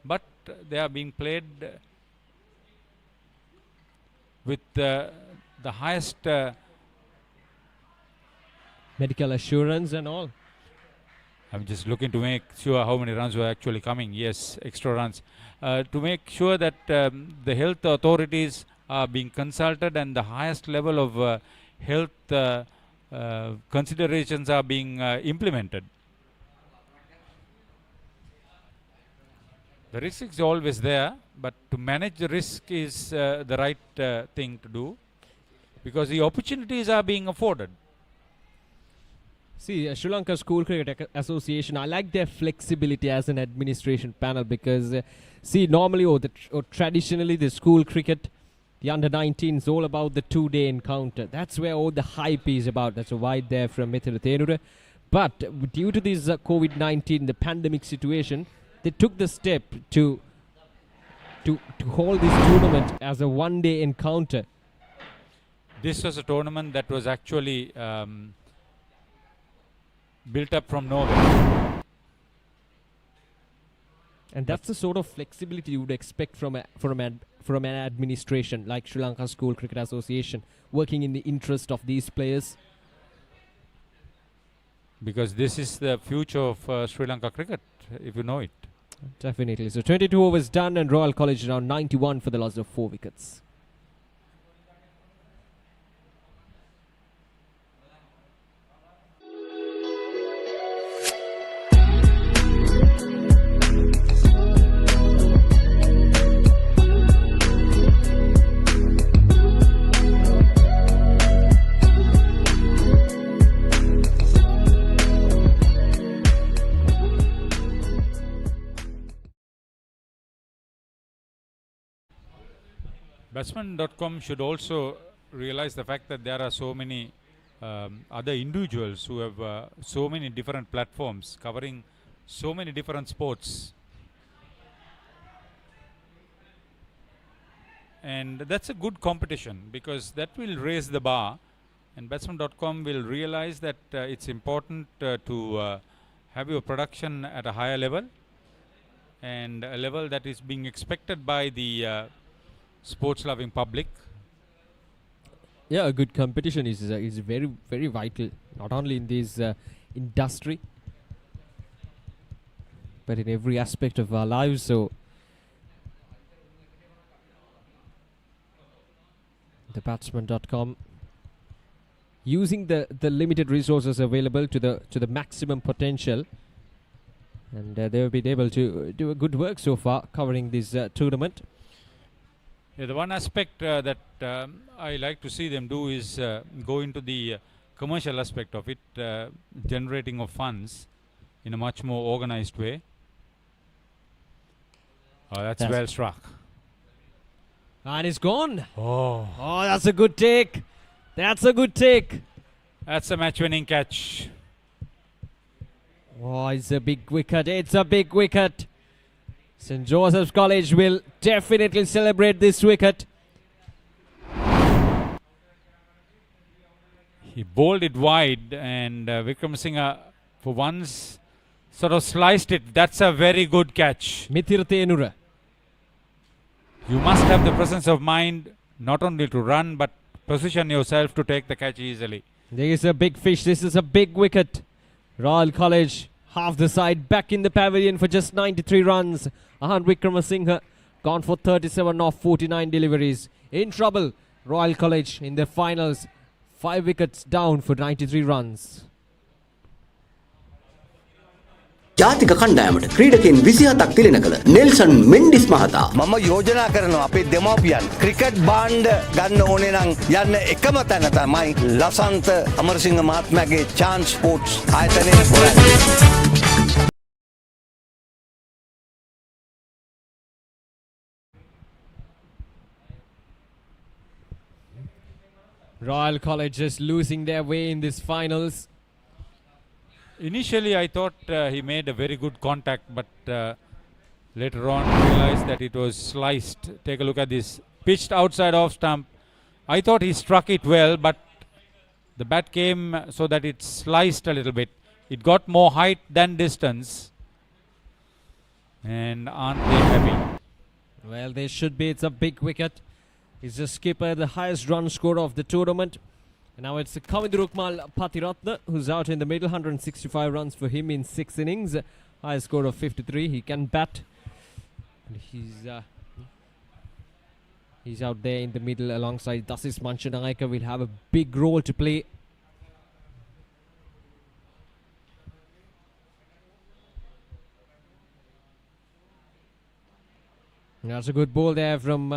But they are being played with the highest medical assurance and all. I'm just looking to make sure how many runs were actually coming. Yes, extra runs. To make sure that the health authorities are being consulted and the highest level of health considerations are being implemented. The risk is always there, but to manage the risk is the right thing to do, because the opportunities are being afforded. See, Sri Lanka School Cricket Association, I like their flexibility as an administration panel because, see, normally or traditionally the school cricket, the under-19 is all about the two-day encounter. That's where all the hype is about. That's why they're from Mithila Thenura. But due to this COVID-19, the pandemic situation, they took the step to hold this tournament as a one-day encounter. This was a tournament that was actually built up from nowhere. And that's the sort of flexibility you would expect from an administration like Sri Lanka School Cricket Association, working in the interest of these players. Because this is the future of Sri Lanka cricket, if you know it. Definitely. So 22 overs done and Royal College around 91 for the loss of 4 wickets. Batsman.com should also realize the fact that there are so many other individuals who have so many different platforms covering so many different sports. And that's a good competition because that will raise the bar, and Batsman.com will realize that it's important to have your production at a higher level and a level that is being expected by the sports loving public. Yeah, a good competition is very, very vital, not only in this industry but in every aspect of our lives. So the Batsman.com using the limited resources available to the maximum potential, and they've been able to do a good work so far covering this tournament. Yeah, the one aspect that I like to see them do is go into the commercial aspect of it, generating of funds in a much more organized way. Oh, that's well struck. And it's gone. Oh, that's a good take. That's a good take. That's a match-winning catch. Oh, it's a big wicket. It's a big wicket. St. Joseph's College will definitely celebrate this wicket. He bowled it wide, and Vikram Singh for once sort of sliced it. That's a very good catch. Mithila Thenura. You must have the presence of mind not only to run but position yourself to take the catch easily. There is a big fish. This is a big wicket. Royal College, half the side, back in the pavilion for just 93 runs. Ahan Wickramasinghe gone for 37 off 49 deliveries. In trouble, Royal College in the finals. 5 wickets down for 93 runs. ජාතික කණ්ඩායමට ක්‍රීඩකයන් 27ක් තිලෙන කළ Nelson Mendis මහතා මම යෝජනා කරනවා අපේ දෙමව්පියන් cricket බාණ්ඩ ගන්න ඕනේ නම් යන්න එකම තැන තමයි ලසන්ත අමරසිංහ මහත්මයාගේ chance sports ආයතනයේ හොරන්නේ. Royal College just losing their way in these finals. Initially, I thought he made a very good contact, but later on realized that it was sliced. Take a look at this. Pitched outside off stump. I thought he struck it well, but the bat came so that it sliced a little bit. It got more height than distance. And aren't they happy? Well, they should be. It's a big wicket. He's the skipper, the highest run scorer of the tournament. And now it's Kavindurukmal Pathiratna who's out in the middle. 165 runs for him in 6 innings. Highest score of 53. He can bat. And he's out there in the middle alongside Dasis Manchanayaka. Will have a big role to play. And that's a good ball there from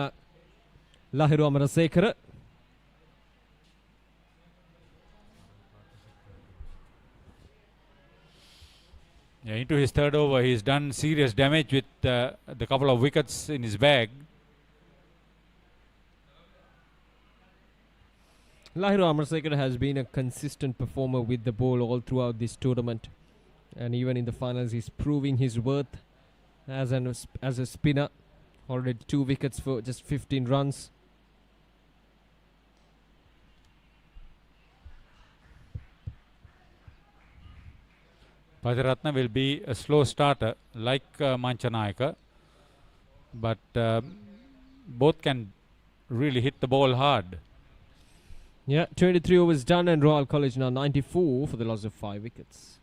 Lahiru Amarasekara. Yeah, into his third over, he's done serious damage with the couple of wickets in his bag. Lahiru Amarasekara has been a consistent performer with the ball all throughout this tournament. And even in the finals, he's proving his worth as a spinner. Already 2 wickets for just 15 runs. Pathiratna will be a slow starter like Manchanayaka, but both can really hit the ball hard. Yeah, 23 overs done and Royal College now 94 for the loss of 5 wickets.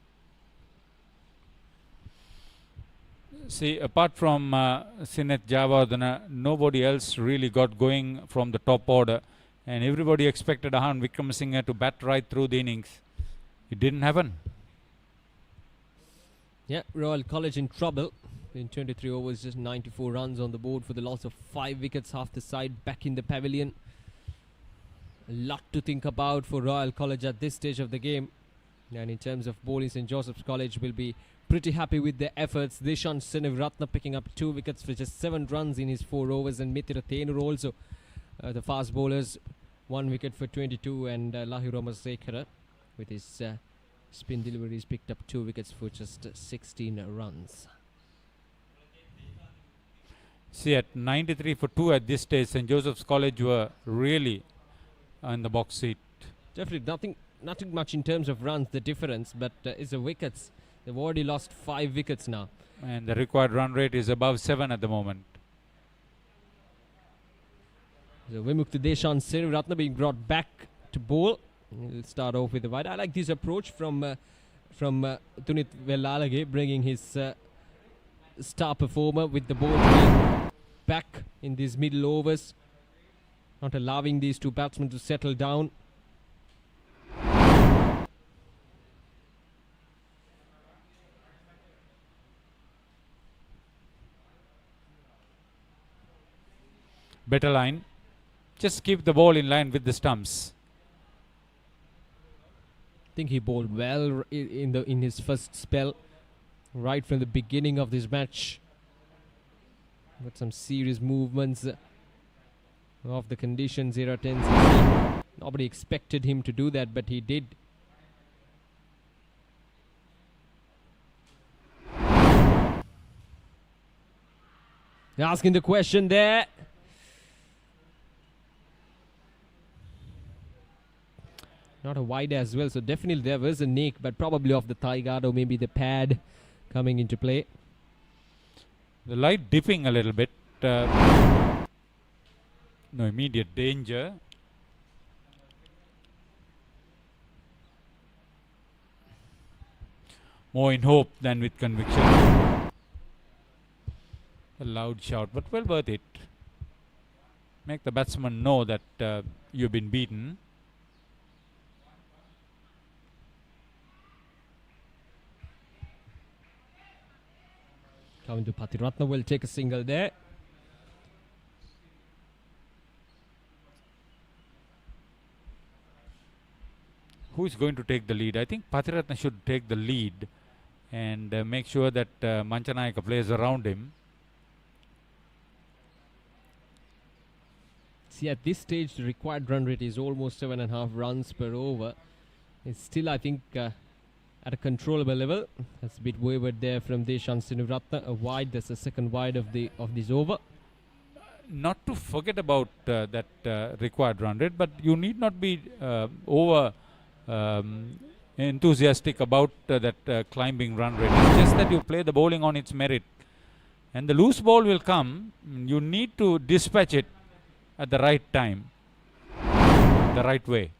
See, apart from Sinet Javardhana, nobody else really got going from the top order, and everybody expected Ahan Wickramasinghe to bat right through the innings. It didn't happen. Yeah, Royal College in trouble. In 23 overs, just 94 runs on the board for the loss of 5 wickets, half the side back in the pavilion. A lot to think about for Royal College at this stage of the game. And in terms of bowling, St. Joseph's College will be pretty happy with their efforts. Deshan Senevratna picking up 2 wickets for just 7 runs in his 4 overs, and Mithira Thenur also, the fast bowlers, 1 wicket for 22, and Lahiru Amarasekara with his spin deliveries picked up 2 wickets for just 16 runs. See, at 93 for 2 at this stage, St. Joseph's College were really in the box seat. Definitely nothing much in terms of runs, the difference, but is the wickets. They've already lost 5 wickets now. And the required run rate is above 7 at the moment. So Vimukta Deshan Senevratna being brought back to bowl. We'll start off with the wide. I like this approach from Tunit Vellalage, bringing his star performer with the ball back in these middle overs, not allowing these 2 batsmen to settle down. Better line. Just keep the ball in line with the stumps. I think he bowled well in his first spell, right from the beginning of this match. Got some serious movements of the conditions era 10. Nobody expected him to do that, but he did. Asking the question there. Not a wide as well, so definitely there was a nick, but probably off the thigh guard or maybe the pad coming into play. The light dipping a little bit. No immediate danger. more in hope than with conviction. A loud shout, but well worth it. Make the batsman know that you've been beaten. Coming to Patiratna will take a single there. Who is going to take the lead? I think Patiratna should take the lead and make sure that Manchanayaka plays around him. See, at this stage, the required run rate is almost 7.5 runs per over. It's still, I think, at a controllable level. That's a bit wavered there from Deshan Sinuratna. A wide, that's the second wide of this over. Not to forget about that required run rate, but you need not be over enthusiastic about that climbing run rate. It's just that you play the bowling on its merit. And the loose ball will come. You need to dispatch it at the right time, the right way.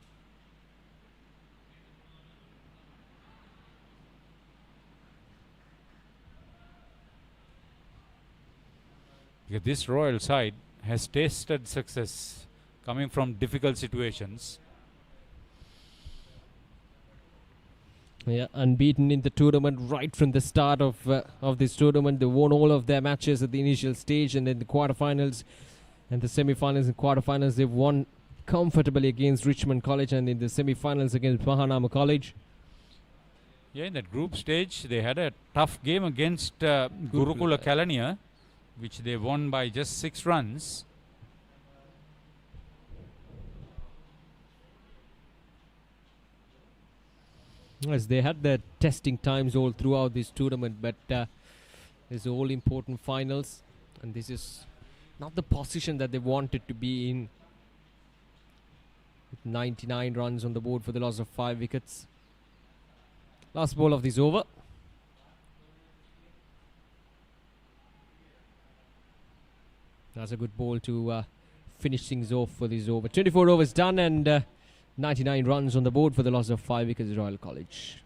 Because this Royal side has tasted success coming from difficult situations. Yeah, unbeaten in the tournament right from the start of this tournament. They won all of their matches at the initial stage, and then the quarterfinals and the semi-finals and quarterfinals they've won comfortably against Richmond College, and in the semi-finals against Mahanama College. Yeah, in that group stage they had a tough game against Gurukula Kalaniya, which they won by just 6 runs. Yes, they had their testing times all throughout this tournament, but it's all important finals, and this is not the position that they wanted to be in. With 99 runs on the board for the loss of 5 wickets. Last ball of this over. That's a good ball to finish things off for this over. 24 overs done, and 99 runs on the board for the loss of 5 wickets, Royal College.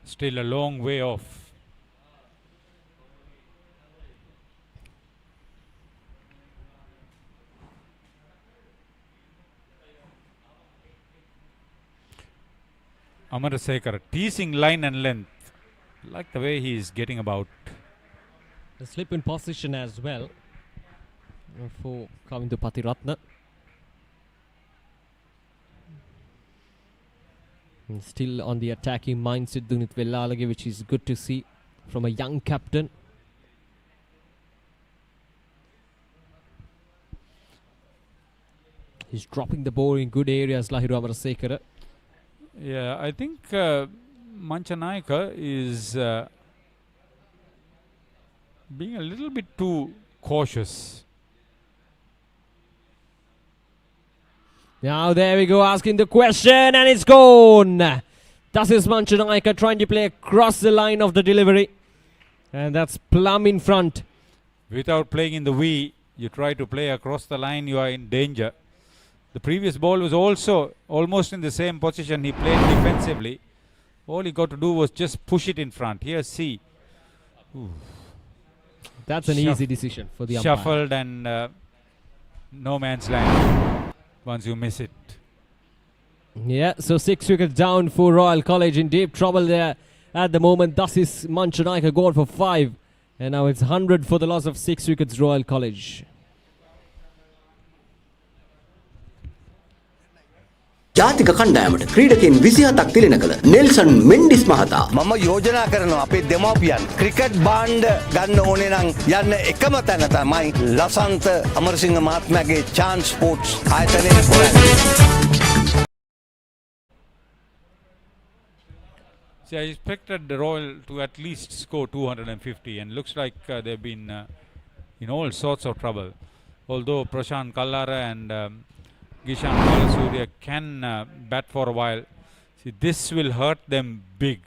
Still a long way off. Amarasekar teasing line and length. Like the way he is getting about. The slip in position as well for coming to Patiratna. And still on the attacking mindset, Dunit Vellalage, which is good to see from a young captain. He's dropping the ball in good areas, Lahiru Amarasekara. Yeah, I think Manchanayaka is being a little bit too cautious. Now there we go, asking the question, and it's gone. That is Manchanayaka trying to play across the line of the delivery, and that's plumb in front. Without playing in the V, you try to play across the line, you are in danger. The previous ball was also almost in the same position. He played defensively. All he got to do was just push it in front. Here, see. Ooh. That's an easy decision for the umpire. Shuffled and no man's land once you miss it. Yeah, so 6 wickets down for Royal College. In deep trouble there at the moment. Thus is Manchanayaka gone for 5. And now it's 100 for the loss of 6 wickets, Royal College. ජාතික කණ්ඩායමට ක්‍රීඩකයන් 27ක් තිලන කළ Nelson Mendis මහතා මම යෝජනා කරනවා අපේ දෙමව්පියන් cricket බාණ්ඩ ගන්න ඕනේ නම් යන්න එකම තැන තමයි ලසන්ත අමරසිංහ මහත්මයාගේ chance sports ආයතනයේ පොරන්නේ. See, I expected the Royal to at least score 250 and looks like they've been in all sorts of trouble. Although Prashant Kallara and Gishan Balasuriya can bat for a while, see, this will hurt them big.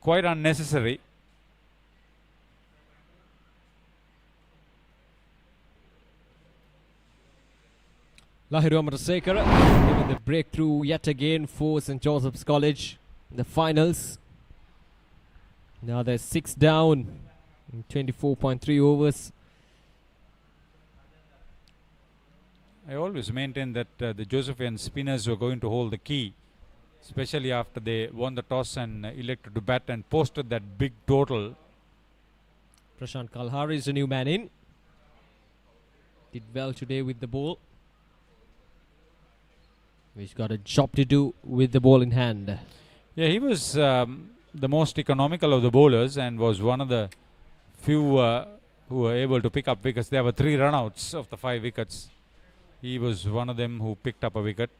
Quite unnecessary. Lahiru Amarasekara giving the breakthrough yet again for St. Joseph's College in the finals. Now they're 6 down in 24.3 overs. I always maintained that the Josephian spinners were going to hold the key, especially after they won the toss and elected to bat and posted that big total. Prashant Kalhari is a new man in. Did well today with the ball. He's got a job to do with the ball in hand. Yeah, he was the most economical of the bowlers and was one of the few who were able to pick up wickets. There were 3 runouts of the 5 wickets. He was one of them who picked up a wicket.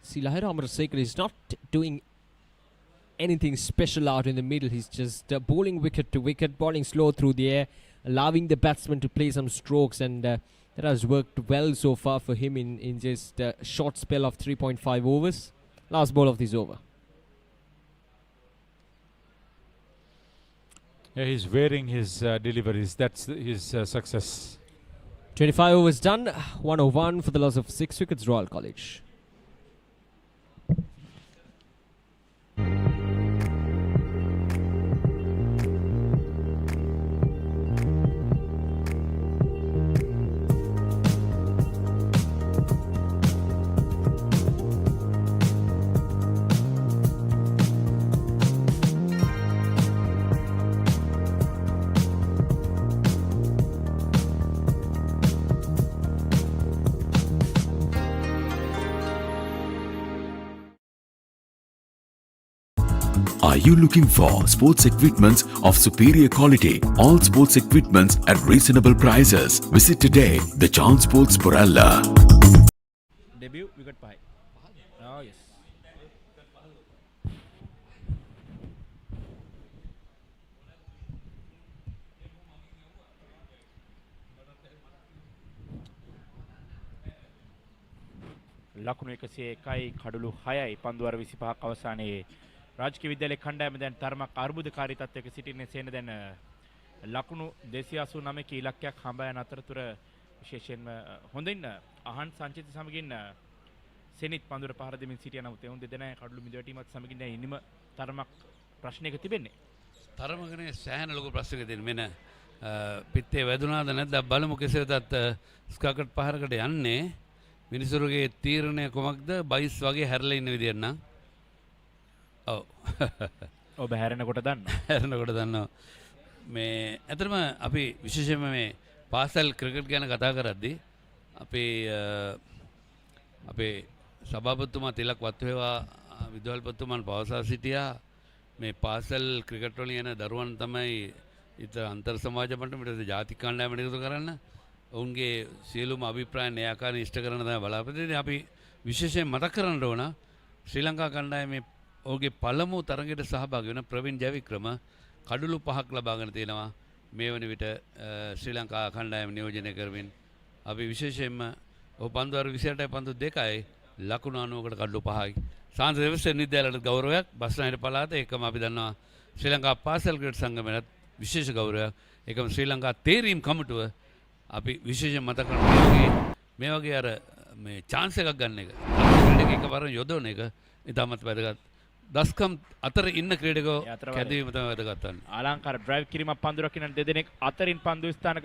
See, Lahiru Amarasekara is not doing anything special out in the middle. He's just bowling wicket to wicket, bowling slow through the air, allowing the batsman to play some strokes, and that has worked well so far for him in just a short spell of 3.5 overs. Last ball of this over. Yeah, he's wearing his deliveries. That's his success. 25 overs done. 101 for the loss of 6 wickets, Royal College. Are you looking for sports equipments of superior quality? All sports equipments at reasonable prices. Visit today the Chance Sports Boralla. Debut wicket 5. Oh yes. ලකුණු 101යි කඩලු 6යි පන්දුවර 25ක් අවසානයේ රාජකීය විද්‍යාලයේ කණ්ඩායම දැන් තරමක් අර්බුදකාරී තත්ත්වයක සිටින්නේ සේන දැන් ලකුණු 289ක ඉලක්කයක් හඹ යන අතරතුර විශේෂයෙන්ම හොඳින් අහන් සංචිත සමගින් සෙනිත් පන්දුර පහර දෙමින් සිටින නමුත් එවුන් දෙදෙනා කඩලු මිදුව ටීමත් සමගින් ඉනිම තරමක් ප්‍රශ්නයක තිබෙන්නේ තරමකනේ සෑහෙන ලොකු ප්‍රශ්නයක තියෙන මෙන්න පිත්තේ වැදුනාද නැද්ද බලමු කෙසේ වෙතත් ස්කකට් පහරකට යන්නේ මිනිසුරුගේ තීරණය කොමක්ද බයිස් වගේ හැරලා ඉන්න විදියට නම් ඔව් ඔබ හැරෙනකොට දන්නවා හැරෙනකොට දන්නවා මේ ඇත්තටම අපි විශේෂයෙන්ම මේ පාසල් ක්‍රිකට් ගැන කතා කරද්දී අපේ සභාපතිතුමා තිලක් වත්වේවා විදුහල්පතිතුමන් පවසා සිටියා මේ පාසල් ක්‍රිකට් වලින් යන දරුවන් තමයි අන්තර් සමාජ මට්ටමට ජාතික කණ්ඩායමට එකතු කරන්න ඔවුන්ගේ සියලුම අභිප්‍රායන් ඒ ආකාරයෙන් ඉෂ්ට කරන තමයි බලාපොරොත්තු වෙන්නේ. අපි විශේෂයෙන් මතක් කරන්න ඕන ශ්‍රී ලංකා කණ්ඩායමේ ඔහුගේ පළමු තරඟයට සහභාගී වෙන ප්‍රවීන් ජයවික්‍රම කඩලු 5ක් ලබාගෙන තියෙනවා. මේ වන විට ශ්‍රී ලංකා කණ්ඩායම නියෝජනය කරමින් අපි විශේෂයෙන්ම ඔහු පන්දු 28යි පන්දු 2යි ලකුණු 90කට කඩලු 5යි. සාන්ත දෙවියන් විද්‍යාලයට ගෞරවයක් බස්නාහිර පළාත ඒකම අපි දන්නවා ශ්‍රී ලංකා පාසල් ක්‍රිකට් සංගමයට විශේෂ ගෞරවයක්. ඒකම ශ්‍රී ලංකා තේරීම් කමිටුව අපි විශේෂයෙන් මතක් කරනවා මේ වගේ අර මේ chance එකක් ගන්න එක. ක්‍රීඩක එකපාරම යොදවන එක ඉතාමත් වැදගත්. දස්කම් අතර ඉන්න ක්‍රීඩකෝ කැදවීම තමයි වැදගත් වන්නේ. ආලංකාර ඩ්‍රයිව් කිරීමක් පන්දුරක් ඉන්න දෙදෙනෙක් අතරින් පන්දු ස්ථානගත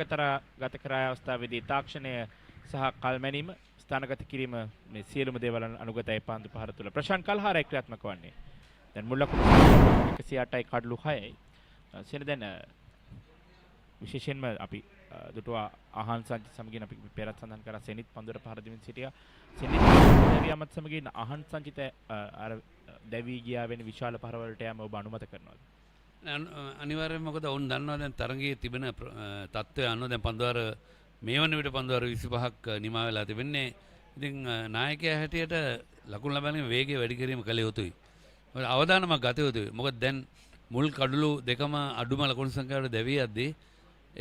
ගත කරා අවස්ථාවේදී තාක්ෂණය සහ කල්මැනීම ස්ථානගත කිරීම මේ සියලුම දේවල් අනුගතයි පන්දු පහර තුල. ප්‍රශාන්ත් කල්හාරය ක්‍රියාත්මක වන්නේ. දැන් මුල් ලකුණු 108යි කඩලු 6යි. සෙන දැන් විශේෂයෙන්ම අපි දුටුවා අහන් සංචිත සමගින් අපි පෙරත් සඳහන් කරා සෙනිත් පන්දුවට පහර දෙමින් සිටියා. සෙනිත් දැවි අමත් සමගින් අහන් සංචිත අර දැවි ගියා වෙන විශාල පහරවලට යෑම ඔබ අනුමත කරනවද? අනිවාර්යයෙන්ම මොකද ඔවුන් දන්නවා දැන් තරගයේ තිබෙන තත්ත්වය අනුව දැන් පන්දුවාර මේ වන විට පන්දුවාර 25ක් නිමා වෙලා තිබෙන්නේ. ඉතින් නායකයා හැටියට ලකුණු ලබන්නේ වේගය වැඩි කිරීම කළ යුතුයි. මොකද අවධානමක් ගත යුතුයි. මොකද දැන් මුල් කඩළු දෙකම අඩුම ලකුණු සංඛ්‍යාවට දැවී යද්දී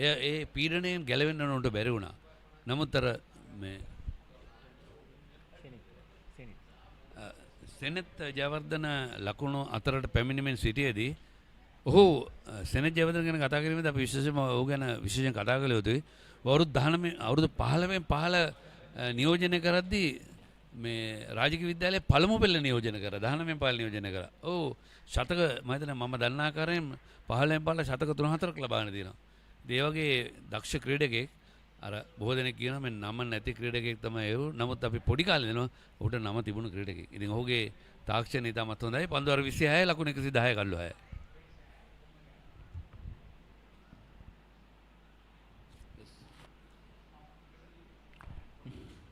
ඒ පීඩණයෙන් ගැලවෙන්න උන්ට බැරි වුණා. නමුත් අර මේ සෙනෙත් ජයවර්ධන ලකුණු අතරට පැමිණීමෙන් සිටියේදී ඔහු සෙනෙත් ජයවර්ධන ගැන කතා කිරීමේදී අපි විශේෂයෙන්ම ඔහු ගැන විශේෂයෙන් කතා කළ යුතුයි. අවුරුදු 15 නියෝජනය කරද්දී මේ රාජකීය විද්‍යාලයේ පළමු පෙළ නියෝජනය කරා 19 පාල නියෝජනය කරා. ඔව් ශතක මම හිතන්නේ මම දන්න ආකාරයෙන් 15 පාල ශතක 3-4ක් ලබාගෙන තියෙනවා. ඒ වගේ දක්ෂ ක්‍රීඩකෙක් අර බොහෝ දෙනෙක් කියනවා මේ නම නැති ක්‍රීඩකෙක් තමයි ඒ. නමුත් අපි පොඩි කාලේ දෙනවා ඔහුට නම තිබුණු ක්‍රීඩකෙක්. ඉතින් ඔහුගේ තාක්ෂණය ඉතාමත් හොඳයි. පන්දුවාර 26 ලකුණු 110 කල්ලු 6.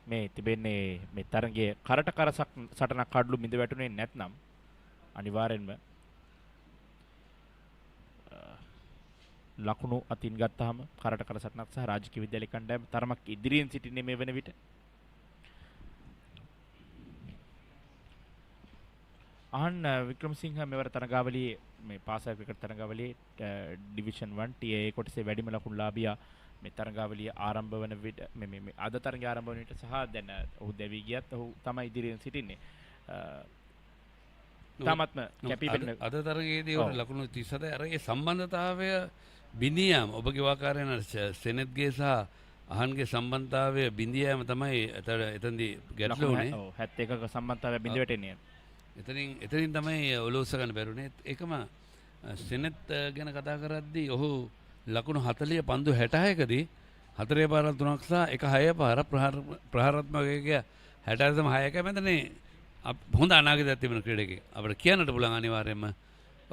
මේ තිබෙන්නේ මේ තරගයේ කරට කර සටනක් කඩලු බිඳ වැටුනේ නැත්නම් අනිවාර්යෙන්ම ලකුණු අතින් ගත්තාම කරට කර සටනක් සහ රාජකීය විද්‍යාලය කණ්ඩායම තරමක් ඉදිරියෙන් සිටින්නේ මේ වෙන විට. අහන් වික්‍රමසිංහ මෙවර තරගාවලියේ මේ පාසල් ක්‍රිකට් තරගාවලියේ ඩිවිෂන් 1 TA කොටසේ වැඩිම ලකුණු ලාභියා මේ තරගාවලිය ආරම්භ වන විට මේ අද තරගය ආරම්භ වන විට සහ දැන් ඔහු දැවි ගියත් ඔහු තමයි ඉදිරියෙන් සිටින්නේ. තාමත්ම කැපී පෙනෙන අද තරගයේදී ඔහු ලකුණු 37 අර ඒ සම්බන්ධතාවය බිඳියාම ඔබගේ වාකාරයෙන් සෙනෙත්ගේ සහ අහන්ගේ සම්බන්ධතාවය බිඳියාම තමයි එතනදී ගැටලු වුණේ. ඔව් 71ක සම්බන්ධතාවය බිඳ වැටෙන්නේ. එතනින් තමයි ඔලෝස ගන්න බැරුනේ. ඒකම සෙනෙත් ගැන කතා කරද්දී ඔහු ලකුණු 40 පන්දු 66කදී 4 පාරල් 3ක් සහ 1 6 පාර ප්‍රහාරාත්මක වේගය 60.6ක මැදනේ හොඳ අනාගතයක් තිබෙන ක්‍රීඩකයෙක්. අපිට කියන්නට පුළුවන් අනිවාර්යයෙන්ම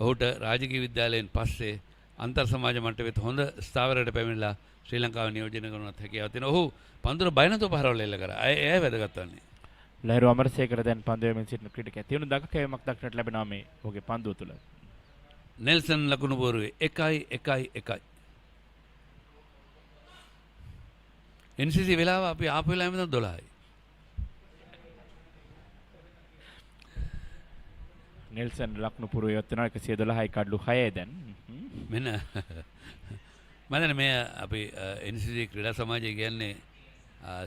ඔහුට රාජකීය විද්‍යාලයෙන් පස්සේ අන්තර් සමාජ මට්ටමේ හොඳ ස්ථාවරයට පැමිණලා ශ්‍රී ලංකාව නියෝජනය කරනවත් හැකියාව තියෙනවා. ඔහු පන්දුර බය නැතුව පහරවල් එල්ල කරා. ඒ වැදගත් වන්නේ. ලහිරු අමරසේකර දැන් පන්දු වෙමින් සිටින ක්‍රීඩකයා. තියෙන දගකෑමක් දක්නට ලැබෙනවා මේ ඔහුගේ පන්දුව තුළ. නෙල්සන් ලකුණු බෝරුවේ 1-1-1. NCC වෙලාව අපි ආපු වෙලාවෙම 12යි. නෙල්සන් ලකුණු පුරව යොත්නවා 112යි කඩලු 6 දැන්. මෙන්න මම මේ අපි NCC ක්‍රීඩා සමාජය කියන්නේ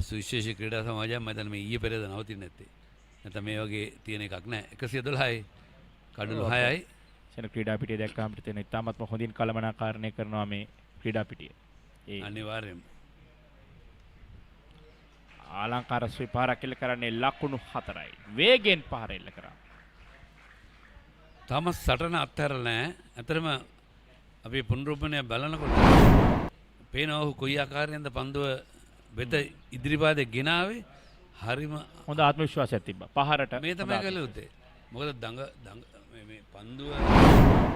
සුවිශේෂී ක්‍රීඩා සමාජයක්. මම හිතන්නේ මේ ඊයේ පෙරේද නවතින්නේ නැත්තේ. නැත්නම් මේ වගේ තියෙන එකක් නැහැ. 112යි කඩලු 6යි. සෙන ක්‍රීඩා පිටිය දැක්කම අපිට තේරෙන ඉතාමත්ම හොඳින් කළමනාකරණය කරනවා මේ ක්‍රීඩා පිටිය. ඒ අනිවාර්යයෙන්ම ආලංකාර ස්විපාරක් එල්ල කරන්නේ ලකුණු 4යි. වේගෙන් පහර එල්ල කරා. තම සටන අත්හැරලා නැහැ. අතරම අපි පුනරුපණය බලනකොට පේනවා ඔහු කොයි ආකාරයෙන්ද පන්දුව වෙත ඉදිරිපාදේ ගෙනාවේ. හරිම හොඳ ආත්ම විශ්වාසයක් තිබ්බා. පහරට මේ තමයි කළ යුත්තේ. මොකද මේ පන්දුව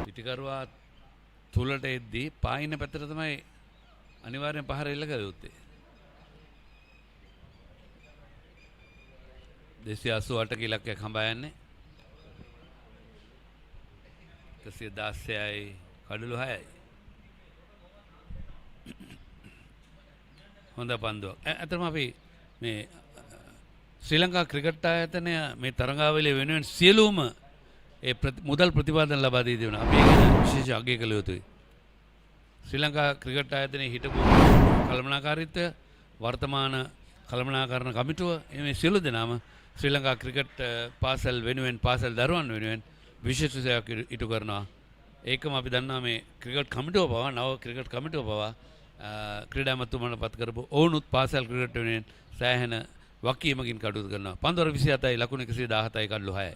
පිටිකරුවා තුලට එද්දී පායින පැත්තට තමයි අනිවාර්යෙන් පහර එල්ල කළ යුත්තේ. 288 ඉලක්කයක් හඹා යන්නේ. 116යි කඩලු 6යි. හොඳ පන්දුවක්. අතරම අපි මේ ශ්‍රී ලංකා ක්‍රිකට් ආයතනය මේ තරගාවලිය වෙනුවෙන් සියලුම ඒ මුදල් ප්‍රතිපාදන ලබා දී දෙනවා. අපි ගැන විශේෂ අගය කළ යුතුයි. ශ්‍රී ලංකා ක්‍රිකට් ආයතනයේ හිටපු කළමනාකාරීත්වය, වර්තමාන කළමනාකරණ කමිටුව මේ සියලු දෙනාම ශ්‍රී ලංකා ක්‍රිකට් පාසල් වෙනුවෙන් පාසල් දරුවන් වෙනුවෙන් විශේෂ සේවයක් ඉටු කරනවා. ඒකම අපි දන්නවා මේ ක්‍රිකට් කමිටුව පවා නව ක්‍රිකට් කමිටුව පවා ක්‍රීඩා මතුමන පත් කරපු ඔවුනුත් පාසල් ක්‍රිකට් වෙනුවෙන් සෑහෙන වකීමකින් කටයුතු කරනවා. පන්දුවර 27යි ලකුණු 117යි කඩලු 6යි.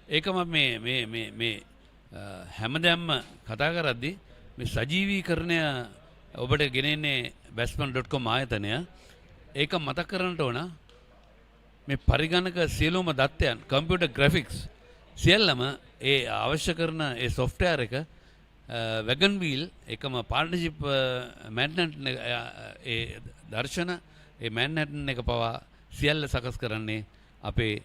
ඒකම මේ හැමදෑම්ම කතා කරද්දි මේ සජීවීකරණය ඔබට ගෙනෙන්නේ batsman.com ආයතනය. ඒක මතක් කරන්නට ඕන මේ පරිගණක සියලුම දත්තයන් කම්පියුටර් ග්‍රැෆික්ස් සියල්ලම ඒ අවශ්‍ය කරන ඒ software එක වැගන් වීල් එකම පාර්ට්නර්ෂිප් මැන්හටන් ඒ දර්ශන ඒ මැන්හටන් එක පවා සියල්ල සකස් කරන්නේ අපේ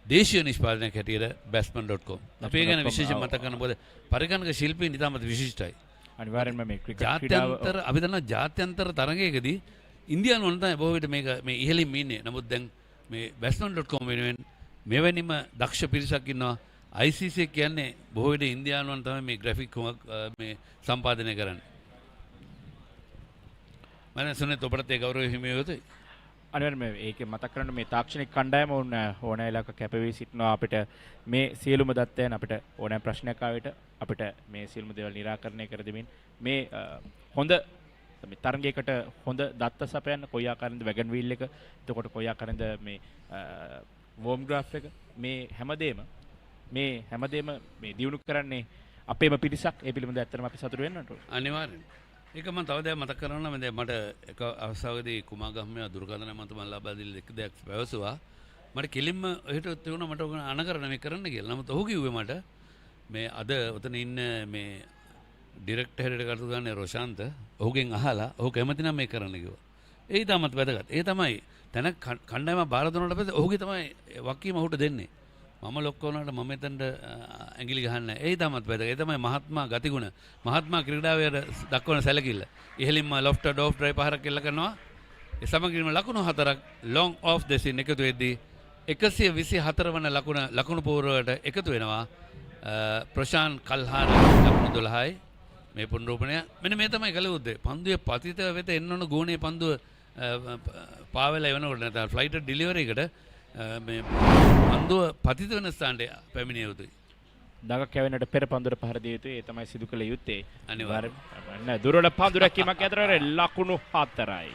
දේශීය නිෂ්පාදනයක් හැටියට batsman.com. අපේ ගැන විශේෂයෙන් මතක් කරන පොද පරිගණක ශිල්පීන් ඉතාමත් විශිෂ්ටයි. අනිවාර්යෙන්ම මේ ක්‍රිකට් ජාත්‍යන්තර අපි දන්නවා ජාත්‍යන්තර තරගයකදී ඉන්දියානු වල තමයි බොහෝ විට මේක මේ ඉහළින් ඉන්නේ. නමුත් දැන් මේ batsman.com වෙනුවෙන් මෙවැනිම දක්ෂ පිරිසක් ඉන්නවා. ICC කියන්නේ බොහෝ විට ඉන්දියානුවන් තමයි මේ ග්‍රැෆික් මේ සම්පාදනය කරන්නේ. මම සුනිත් ඔබට ඒ ගෞරවය හිමි වෙතයි. අනිවාර්යයෙන්ම ඒකේ මතක් කරන්න මේ තාක්ෂණික කණ්ඩායම ඕන වෙලාවක කැපවී සිටිනවා අපිට මේ සියලුම දත්තයන් අපිට ඕනෑම ප්‍රශ්නයක් ආවෙට අපිට මේ සියලුම දේවල් निराකරණය කර දෙමින් මේ හොඳ මේ තරගයකට හොඳ දත්ත සපයන්න කොයි ආකාරයෙන්ද වැගන් වීල් එක එතකොට කොයි ආකාරයෙන්ද මේ වෝම් ග්‍රාෆ් එක මේ හැමදේම මේ දියුණු කරන්නේ අපේම පිරිසක්. ඒ පිළිබඳව ඇත්තටම අපි සතුටු වෙන්නට ඕන. අනිවාර්යෙන්. ඒක මම තව දෙයක් මතක් කරනවා නම් මට එක අවස්ථාවකදී කුමාගම්මේ දුර්ගන්ධන මන්ත්‍රී ලබා දීලා එක දෙයක් පැවසුවා. මට කෙලින්ම එහෙට තියුණා මට ඔක අනකරන මේ කරන්න කියලා. නමුත් ඔහු කිව්වේ මට මේ අද උතන ඉන්න මේ ඩිරෙක්ටර් හැඩයට කටු ගන්න රොෂාන්ත ඔහුගෙන් අහලා ඔහු කැමති නම් මේ කරන්න කිව්වා. ඒ ඊටමත් වැදගත්. ඒ තමයි තන කණ්ඩායම බාර දුන්නාට පස්සේ ඔහුගේ තමයි වකීම ඔහුට දෙන්නේ. මම ලොක්ක වුණාට මම එතනට ඇඟිලි ගහන්නේ නැහැ. ඒ තමත් වැදගත්. ඒ තමයි මහත්මා ගතිගුණ. මහත්මා ක්‍රීඩාවේ දක්වන සැලකිල්ල. ඉහළින්ම ලොෆ්ට් ඩෝෆ් ඩ්‍රයිව් පහරක් කෙල්ල කරනවා. ඒ සමගින්ම ලකුණු 4ක් ලොං ඔෆ් දෙසින් එකතු වෙද්දී 124 වන ලකුණු පූර්වයට එකතු වෙනවා. ප්‍රශාන්ත් කල්හාන ලකුණු 12යි. මේ පුනරූපණය මෙන්න මේ තමයි කළ යුත්තේ. පන්දුවේ පතිත වෙත එන්න ඕන ගෝණේ පන්දුව පාවෙලා එවනකොට නැත්නම් ෆ්ලයිට් ඩිලිවරි එකට මේ පන්දුව පතිත වෙන ස්ථානට පැමිණිය යුතුයි. දඟ කැවෙනට පෙර පන්දුවට පහර දිය යුතුයි. ඒ තමයි සිදු කළ යුත්තේ. අනිවාර්යයෙන්ම දුරවල පන්දු රැකීමක් ඇතරේ ලකුණු 4යි.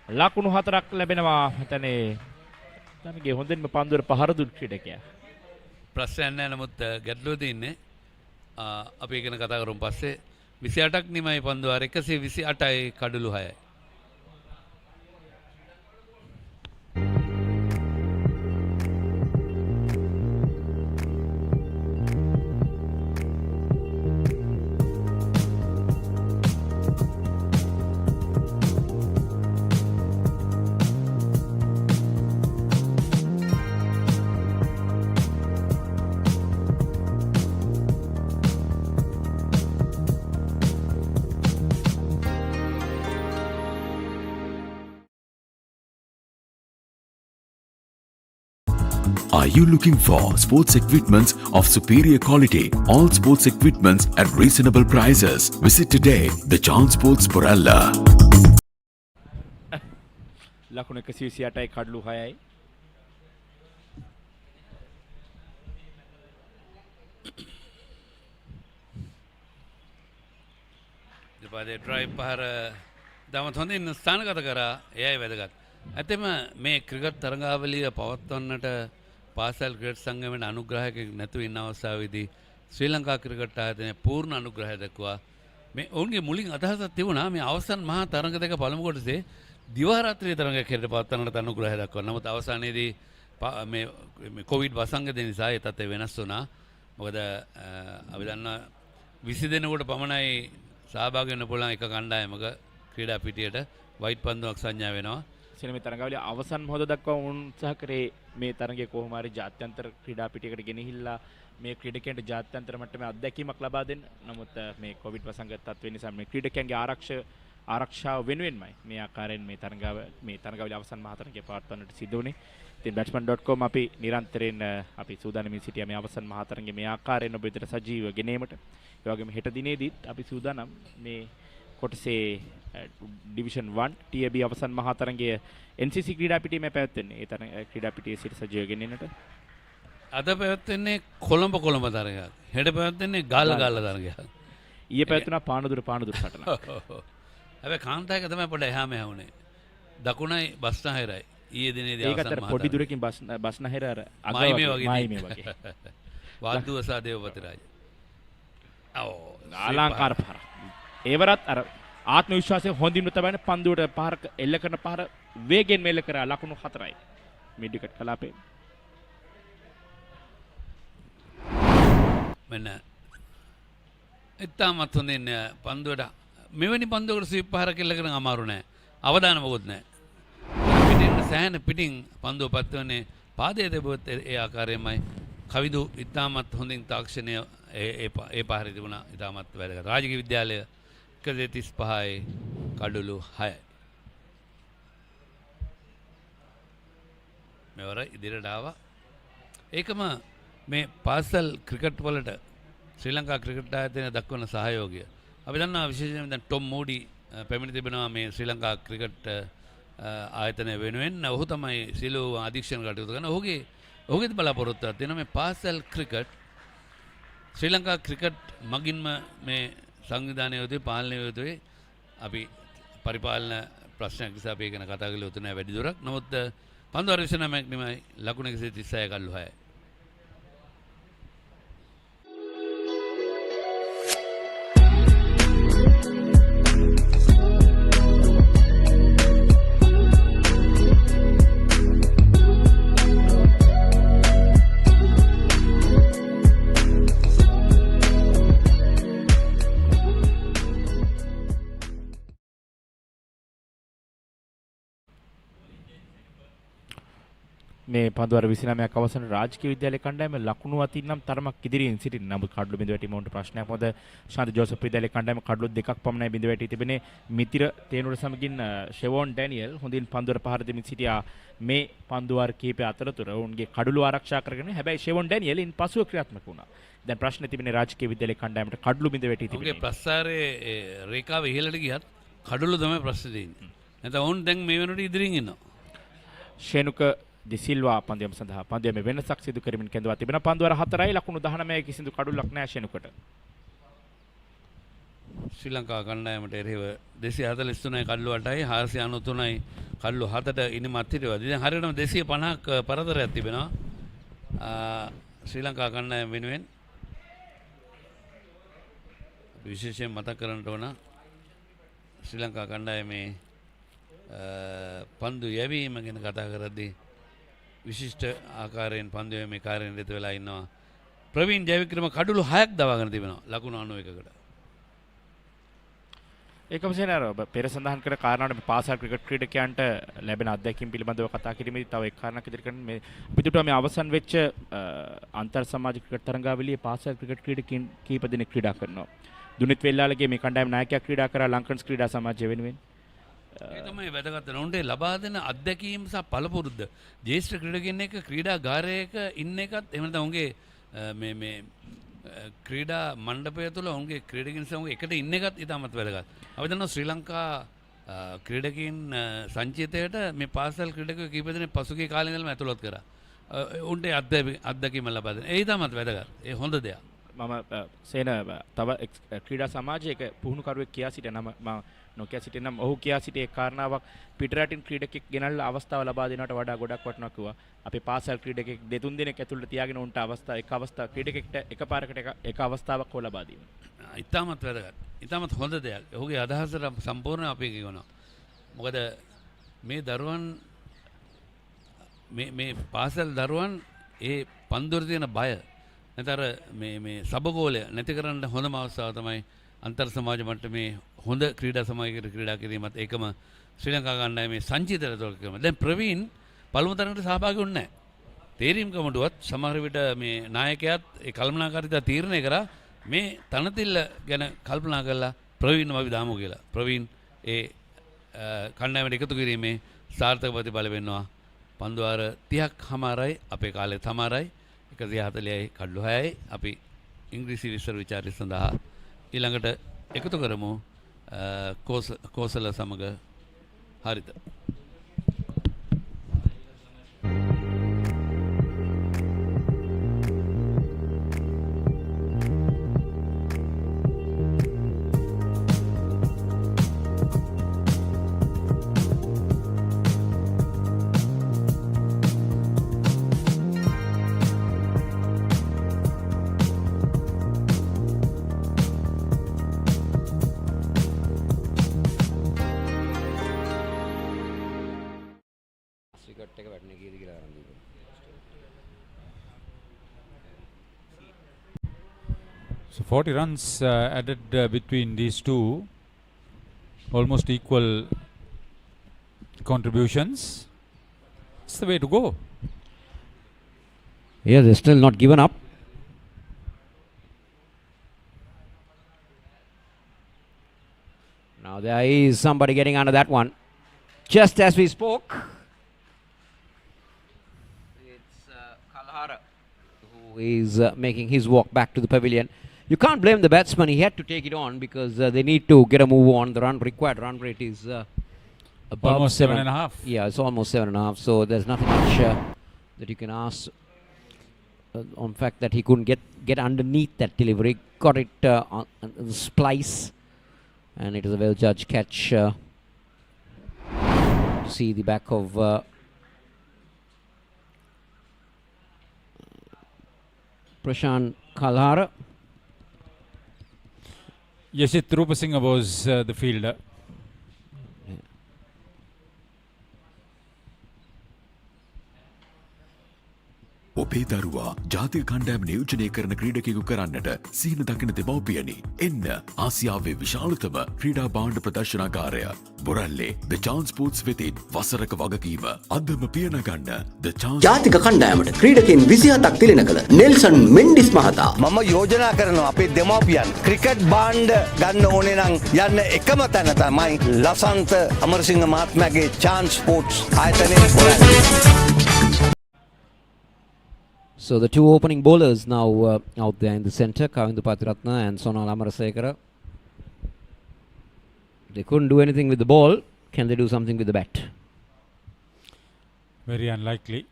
ලකුණු 4ක් ලැබෙනවා. හිතන්නේ තනගේ හොඳින්ම පන්දුවට පහර දුන් ක්‍රීඩකයා. ප්‍රශ්නයක් නැහැ. නමුත් ගැටලුව තියෙන්නේ අපි ඉගෙන කතා කරමු පස්සේ 28ක් නිමයි පන්දු ආර 128යි කඩලු 6යි. Are you looking for sports equipments of superior quality? All sports equipments at reasonable prices. Visit today the Chance Sports Porella. ලකුණු 128යි කඩලු 6යි. දෙපාරේ ඩ්‍රයිව් පහර දමත් හොඳින් ස්ථානගත කරා. එයයි වැදගත්. ඇත්තම මේ ක්‍රිකට් තරඟාවලිය පවත්වන්නට පාසල් ක්‍රිකට් සංගමයේ අනුග්‍රහයක් නැතුව ඉන්න අවස්ථාවේදී ශ්‍රී ලංකා ක්‍රිකට් ආයතනය පූර්ණ අනුග්‍රහය දක්වා මේ ඔවුන්ගේ මුලින් අදහසක් තිබුණා මේ අවසන් මහා තරඟ දෙක පළමු කොටසේ දිවා රාත්‍රී තරඟයක් හැටියට පවත්වන්නට අනුග්‍රහය දක්වනවා. නමුත් අවසානයේදී මේ කොවිඩ් වසංගතය නිසා ඒ තත්ත්වය වෙනස් වුණා. මොකද අපි දන්නා 20 දෙනෙකුට පමණයි සහභාගී වෙන්න පුළුවන් එක කණ්ඩායමක ක්‍රීඩා පිටියට වයිට් පන්දුවක් සංඥා වෙනවා. මේ තරගාවලිය අවසන් මොහොත දක්වා උත්සාහ කරේ මේ තරගය කොහොම හරි ජාත්‍යන්තර ක්‍රීඩා පිටියකට ගෙනහිල්ලා මේ ක්‍රීඩකයන්ට ජාත්‍යන්තර මට්ටමේ අත්දැකීමක් ලබා දෙන්න. නමුත් මේ කොවිඩ් වසංගත තත්ත්වය නිසා මේ ක්‍රීඩකයන්ගේ ආරක්ෂාව වෙනුවෙන්මයි මේ ආකාරයෙන් මේ තරගාවලිය අවසන් මහ තරගය පවත්වන්නට සිදු වුණේ. ඉතින් batsman.com අපි නිරන්තරයෙන් අපි සූදානම්ින් සිටියා මේ අවසන් මහ තරගයේ මේ ආකාරයෙන් ඔබ වෙතට සජීව ගෙනීමට. ඒ වගේම හෙට දිනේදීත් අපි සූදානම් මේ කොටසේ ඩිවිෂන් 1 TAB අවසන් මහා තරගයේ NCC ක්‍රීඩා පිටියේ පැවැත්වෙන්නේ. ඒ තරග ක්‍රීඩා පිටියේ සිට සජීව ගෙනෙන්නට අද පැවැත්වෙන්නේ කොළඹ තරගයක්. හෙට පැවැත්වෙන්නේ ගාල්ල තරගයක්. ඊයේ පැවැත්ුණා පානදුර සටනක්. හැබැයි කාන්තායක තමයි පොඩ එහා මෙහා වුණේ. දකුණයි බස්නාහිරයි. ඊයේ දිනේදී අවසන් මහා පොඩි දුරකින් බස්නාහිර අර මායිමේ වගේ. වාද්දුව සහ දේවපති රාජ. අලංකාර පහර. ඒවරත් අර ආත්ම විශ්වාසයෙන් හොඳින් තමයි පන්දුවට පහරක එල්ල කරන පහර වේගෙන් මෙල්ල කරා ලකුණු 4යි. Mid wicket කලාපේ. මෙන්න ඉතාමත් හොඳින් පන්දුවට මෙවැනි පන්දුවකට ස්වීප් පහර කෙල්ල කරන අමාරු නෑ. අවදාන මොකොත් නෑ. පිටින් සෑහෙන පිටින් පන්දුව පත්වන්නේ පාදයේ තිබුවත් ඒ ආකාරයෙන්මයි. කවිදු ඉතාමත් හොඳින් තාක්ෂණය ඒ පහරේ තිබුණා. ඉතාමත් වැදගත්. රාජකීය විද්‍යාලය 135යි කඩුළු 6යි. මෙවර ඉදිරියට ආවා. ඒකම මේ පාසල් ක්‍රිකට් වලට ශ්‍රී ලංකා ක්‍රිකට් ආයතනය දක්වන සහයෝගය. අපි දන්නවා විශේෂයෙන්ම දැන් ටොම් මූඩි පැමිණ තිබෙනවා මේ ශ්‍රී ලංකා ක්‍රිකට් ආයතනය වෙනුවෙන්. ඔහු තමයි සියලු අධීක්ෂණ කටයුතු කරන. ඔහුගේ බලාපොරොත්තුවක් තියෙනවා මේ පාසල් ක්‍රිකට් ශ්‍රී ලංකා ක්‍රිකට් මගින්ම මේ සංවිධානය යොදවේ පාලනය යොදවේ. අපි පරිපාලන ප්‍රශ්නයක් නිසා අපි ගැන කතා කළේ උතුනේ වැඩි දුරක්. නමුත් පන්දු අරිසනමක් නෙමෙයි ලකුණ 136 කල්ලු 6යි. මේ පන්දුවර 29ක් අවසන් රාජකීය විද්‍යාලයේ කණ්ඩායම ලකුණු අතින් නම් තරමක් ඉදිරියෙන් සිටින නමුත් කඩලු බිඳ වැටීම උන්ට ප්‍රශ්නයක්. මොකද ශාන්ත ජෝසප් විද්‍යාලයේ කණ්ඩායම කඩලු දෙකක් පමණයි බිඳ වැටී තිබෙනේ. මිතිර තේනුර සමගින් ෂෙවෝන් ඩැනියල් හොඳින් පන්දුවර පහර දෙමින් සිටියා. මේ පන්දුවර කීපය අතරතුර ඔවුන්ගේ කඩලු ආරක්ෂා කරගෙන හැබැයි ෂෙවෝන් ඩැනියල් ඉන් පසුව ක්‍රියාත්මක වුණා. දැන් ප්‍රශ්නේ තිබෙන්නේ රාජකීය විද්‍යාලයේ කණ්ඩායමට කඩලු බිඳ වැටී තිබෙනවා. ඔහුගේ ප්‍රස්තාරයේ රේඛාව ඉහළට ගියත් කඩලු තමයි ප්‍රශ්නේ තියෙන්නේ. නැත්නම් ඔවුන් දැන් මේ වෙනකොට ඉදිරියෙන් ඉන්නවා. ෂේනුක දිසිල්වා පන්දුවම සඳහා පන්දුවමේ වෙනසක් සිදු කරමින් කැඳවා තිබෙන පන්දුවර 4යි ලකුණු 19 කිසිදු කඩුලක් නැහැ ෂෙනුකට. ශ්‍රී ලංකා කණ්ඩායමට එරෙහිව 243යි කඩලු 8යි 493යි කඩලු 7ට ඉනිමත් හිටියවා. දැන් හරියටම 250ක් පරතරයක් තිබෙනවා. ශ්‍රී ලංකා කණ්ඩායම වෙනුවෙන් විශේෂයෙන් මතක් කරන්නට ඕන ශ්‍රී ලංකා කණ්ඩායමේ පන්දු යැවීම ගැන කතා කරද්දී විශිෂ්ට ආකාරයෙන් පන්දුවේ මේ කාර්යයෙන් නිරත වෙලා ඉන්නවා. ප්‍රවීන් ජයවික්‍රම කඩුළු 6ක් දවාගෙන තිබෙනවා ලකුණු 91කට. ඒකම සේනාර ඔබ පෙර සඳහන් කර කාරණාවට පාසල් ක්‍රිකට් ක්‍රීඩකයන්ට ලැබෙන අත්දැකීම් පිළිබඳව කතා කිරීමේදී තව එක් කාරණාවක් ඉදිරි කරන්න මේ අපිට මේ අවසන් වෙච්ච අන්තර් සමාජ ක්‍රිකට් තරඟාවලියේ පාසල් ක්‍රිකට් ක්‍රීඩකයන් කීප දෙනෙක් ක්‍රීඩා කරනවා. දුනිත් වෙල්ලාලගේ මේ කණ්ඩායම නායකයා ක්‍රීඩා කරා ලංකන්ස් ක්‍රීඩා සමාජය වෙනුවෙන්. ඒ තමයි වැදගත් වෙන උන්ට ලබා දෙන අත්දැකීම් සහ පළපුරුද්ද. ජ්‍යෙෂ්ඨ ක්‍රීඩකෙන් එක්ක ක්‍රීඩාගාරයක ඉන්න එකත් එහෙම නැත්නම් උන්ගේ මේ ක්‍රීඩා මණ්ඩපය තුළ උන්ගේ ක්‍රීඩකින් සමග එකට ඉන්න එකත් ඉතාමත් වැදගත්. අපි දන්නවා ශ්‍රී ලංකා ක්‍රීඩකින් සංචිතයට මේ පාසල් ක්‍රීඩකයෝ කීප දෙනෙක් පසුගිය කාලේ ඉඳලම ඇතුළත් කරා. උන්ට අත්දැකීම් ලබා දෙන. ඒ ඉතාමත් වැදගත්. ඒ හොඳ දෙයක්. මම සේන තව ක්‍රීඩා සමාජයක පුහුණුකරුවෙක් කියා සිටින මම නොකිය සිටිනම් ඔහු කියා සිටි ඒ කාරණාවක් පිටරටින් ක්‍රීඩකෙක් ගෙනල්ලා අවස්ථාව ලබා දෙනවට වඩා ගොඩක් වටිනවා කිව්වා. අපි පාසල් ක්‍රීඩකෙක් දෙතුන් දිනක් ඇතුළත තියාගෙන උන්ට අවස්ථාව ක්‍රීඩකෙක්ට එකපාරකට එක අවස්ථාවක් හො ලබා දීම. ඉතාමත් වැදගත්. ඉතාමත් හොඳ දෙයක්. ඔහුගේ අදහසට සම්පූර්ණ අපි කියනවා. මොකද මේ දරුවන් මේ පාසල් දරුවන් ඒ පන්දුවර තියෙන බය නැතර මේ සබගෝලය නැති කරන්න හොඳම අවස්ථාව තමයි අන්තර් සමාජ මට්ටමේ හොඳ ක්‍රීඩා සමාජයකට ක්‍රීඩා කිරීමත් ඒකම ශ්‍රී ලංකා කණ්ඩායමේ සංචිතයට තොරකම. දැන් ප්‍රවීන් පළමු තරඟට සහභාගී වුණේ නැහැ. තේරීම් කමිටුවත් සමහර විට මේ නායකයාත් ඒ කල්පනාකාරීත්වය තීරණය කරා මේ තනතිල්ල ගැන කල්පනා කරලා ප්‍රවීන්ව අපි දාමු කියලා. ප්‍රවීන් ඒ කණ්ඩායමට එකතු කිරීමේ සාර්ථක ප්‍රතිඵල වෙනවා. පන්දුවාර 30ක් හමාරයි අපේ කාලේ තමාරයි 140යි කඩලු 6යි අපි ඉංග්‍රීසි විස්තර විචාරය සඳහා ඊළඟට එකතු කරමු කෝසල සමග හරිත. So 40 runs added between these two, almost equal contributions. It's the way to go. Yeah, they're still not given up. Now there is somebody getting under that one. Just as we spoke, it's Kalhara who is making his walk back to the pavilion. You can't blame the batsman. He had to take it on because they need to get a move on. The required run rate is above almost 7.5. Yeah, it's almost 7.5. So there's nothing much that you can ask on fact that he couldn't get underneath that delivery. Got it on the splice, and it is a well judged catch. To see the back of Prashant Kalhara. Yashit Rupasinghe was the fielder. ඔබේ දරුවා ජාතික කණ්ඩෑම නියෝජනය කරන ක්‍රීඩකයෙකු කරන්නට සීන දකින දෙමව්පියනි. එන්න ආසියාවේ විශාලතම ක්‍රීඩා භාණ්ඩ ප්‍රදර්ශනාකාරය බොරැල්ලේ The Chance Sports වෙතින් වසරක වගකීම අදම පියනගන්න The Chance. ජාතික කණ්ඩායමට ක්‍රීඩකයන් 27ක් තිලන කළ නෙල්සන් මෙන්ඩිස් මහතා මම යෝජනා කරනවා අපේ දෙමව්පියන් ක්‍රිකට් භාණ්ඩ ගන්න ඕනේ නම් යන්න එකම තැන තමයි ලසන්ත අමරසිංහ මහත්මයාගේ Chance Sports ආයතනයේ බොරැල්ලේ. So the two opening bowlers now out there in the centre, Kavindu Patiratna and Sonal Amarasekara. They couldn't do anything with the ball. Can they do something with the bat? Very unlikely.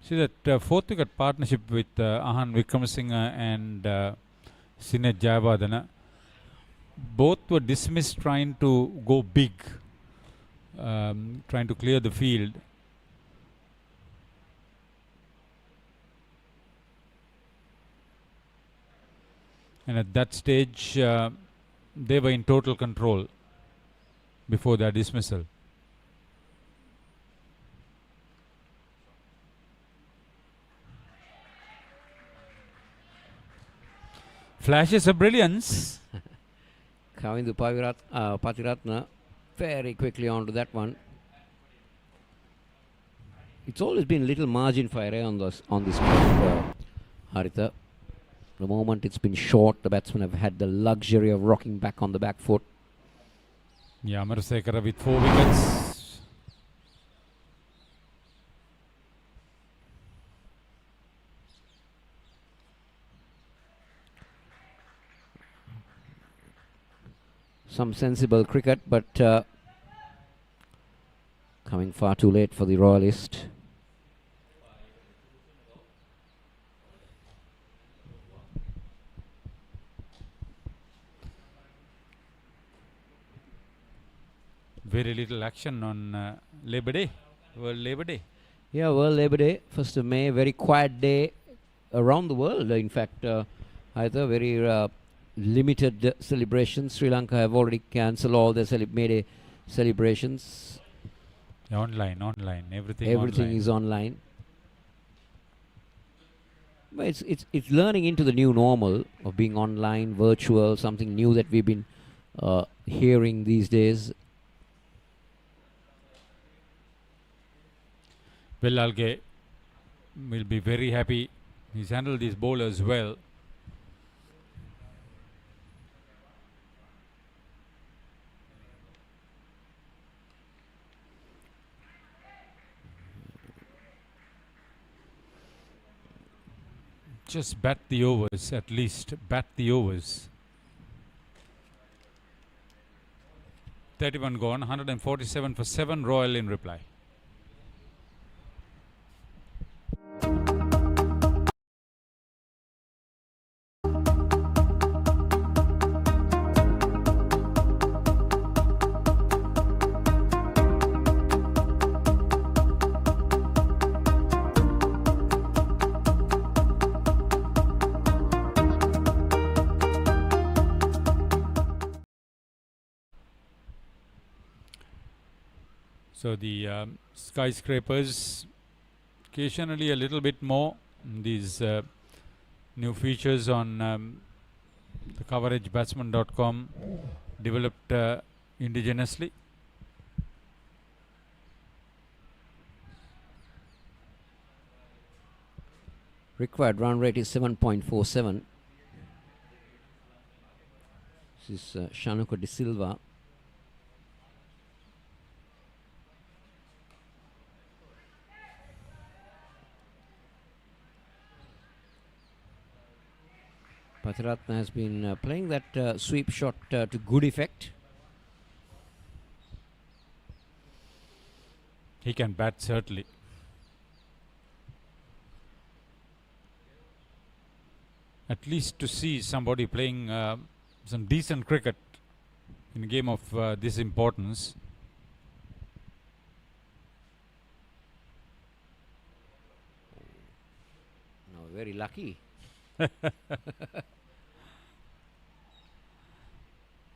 See that fourth wicket partnership with Ahan Wickramasinghe and Sinet Jayawardena. Both were dismissed trying to go big. Trying to clear the field. And at that stage, they were in total control before their dismissal. Flashes of brilliance. Kavindu Patiratna very quickly onto that one. It's always been little margin for error on this Haritha. The moment it's been short, the batsmen have had the luxury of rocking back on the back foot. Yeah, Amarasekara with 4 wickets. Some sensible cricket, but coming far too late for the Royalist. Very little action on Labour Day, World Labour Day. Yeah, World Labour Day, 1st of May, very quiet day around the world. In fact, either very limited celebrations. Sri Lanka have already cancelled all their May Day celebrations. Online, everything online. Is online. But it's learning into the new normal of being online, virtual, something new that we've been hearing these days. Well, Alge will be very happy. He's handled these bowlers well. Just bat the overs, at least. Bat the overs. 31 gone, 147 for 7, Royal in reply. So the skyscrapers occasionally a little bit more. These new features on the coverage batsman.com developed indigenously. Required run rate is 7.47. This is Shanuka De Silva. Pathiratna has been playing that sweep shot to good effect. He can bat certainly. At least to see somebody playing some decent cricket in a game of this importance. No, very lucky.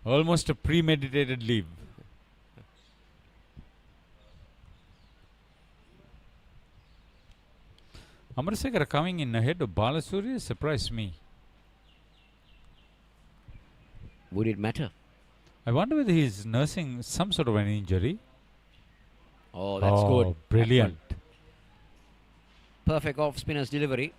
Almost a premeditated leave. Amarasekara coming in ahead of Balasuriya surprised me. Would it matter? I wonder whether he's nursing some sort of an injury. Oh, that's good. Brilliant. Perfect off spinner's delivery.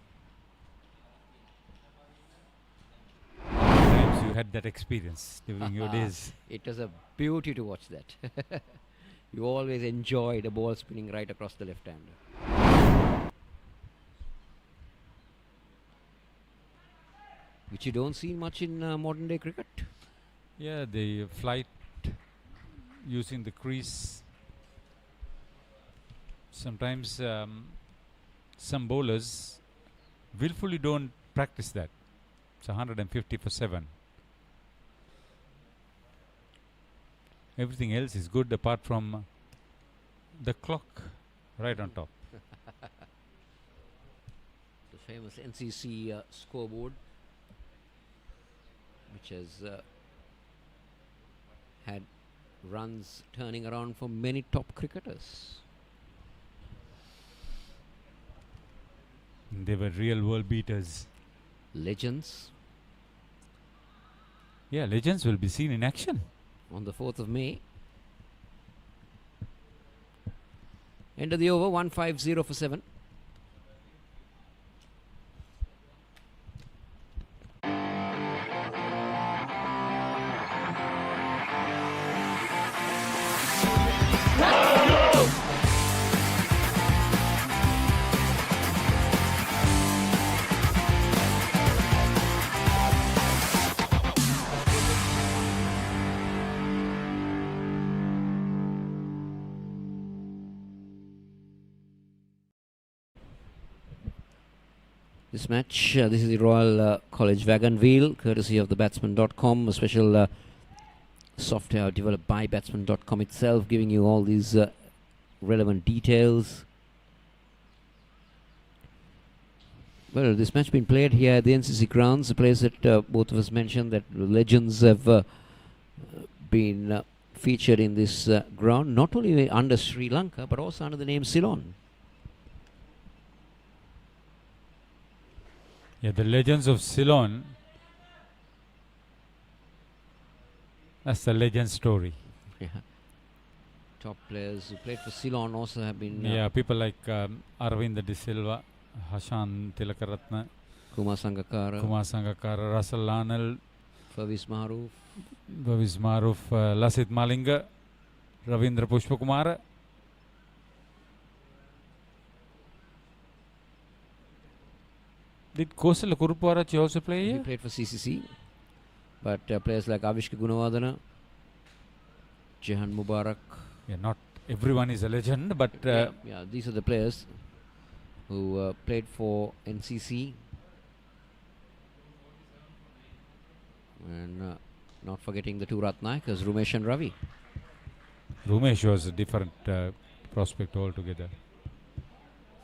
Sometimes you had that experience during your days. It was a beauty to watch that. You always enjoy the ball spinning right across the left hander, which you don't see much in modern day cricket. Yeah, the flight using the crease. Sometimes some bowlers willfully don't practice that. It's 150 for 7. Everything else is good apart from the clock right on top. The famous NCC scoreboard, which has had runs turning around for many top cricketers. They were real world beaters. Legends. Yeah, legends will be seen in action. On the 4th of May. End of the over, 150 for 7. This match, this is the Royal College Wagon Wheel, courtesy of the Batsman.com, a special software developed by Batsman.com itself, giving you all these relevant details. Well, this match been played here at the NCC grounds, a place that both of us mentioned that legends have been featured in this ground, not only under Sri Lanka, but also under the name Ceylon. Yeah, the legends of Ceylon. That's the legend story. Yeah. Top players who played for Ceylon also have been... yeah, people like Arvind De Silva, Hashan Tilakaratna, Kumar Sangakkara, Russell Arnold, Fawaz Maroof, Lasit Malinga, Ravindra Pushpakumara. Did Kosala Kuruparachi also play here? He played for CCC. But players like Avishka Gunawardana, Jehan Mubarak. Yeah, not everyone is a legend, but... yeah, these are the players who played for NCC. And not forgetting the two Ratnayakas, Rumesh and Ravi. Rumesh was a different prospect altogether.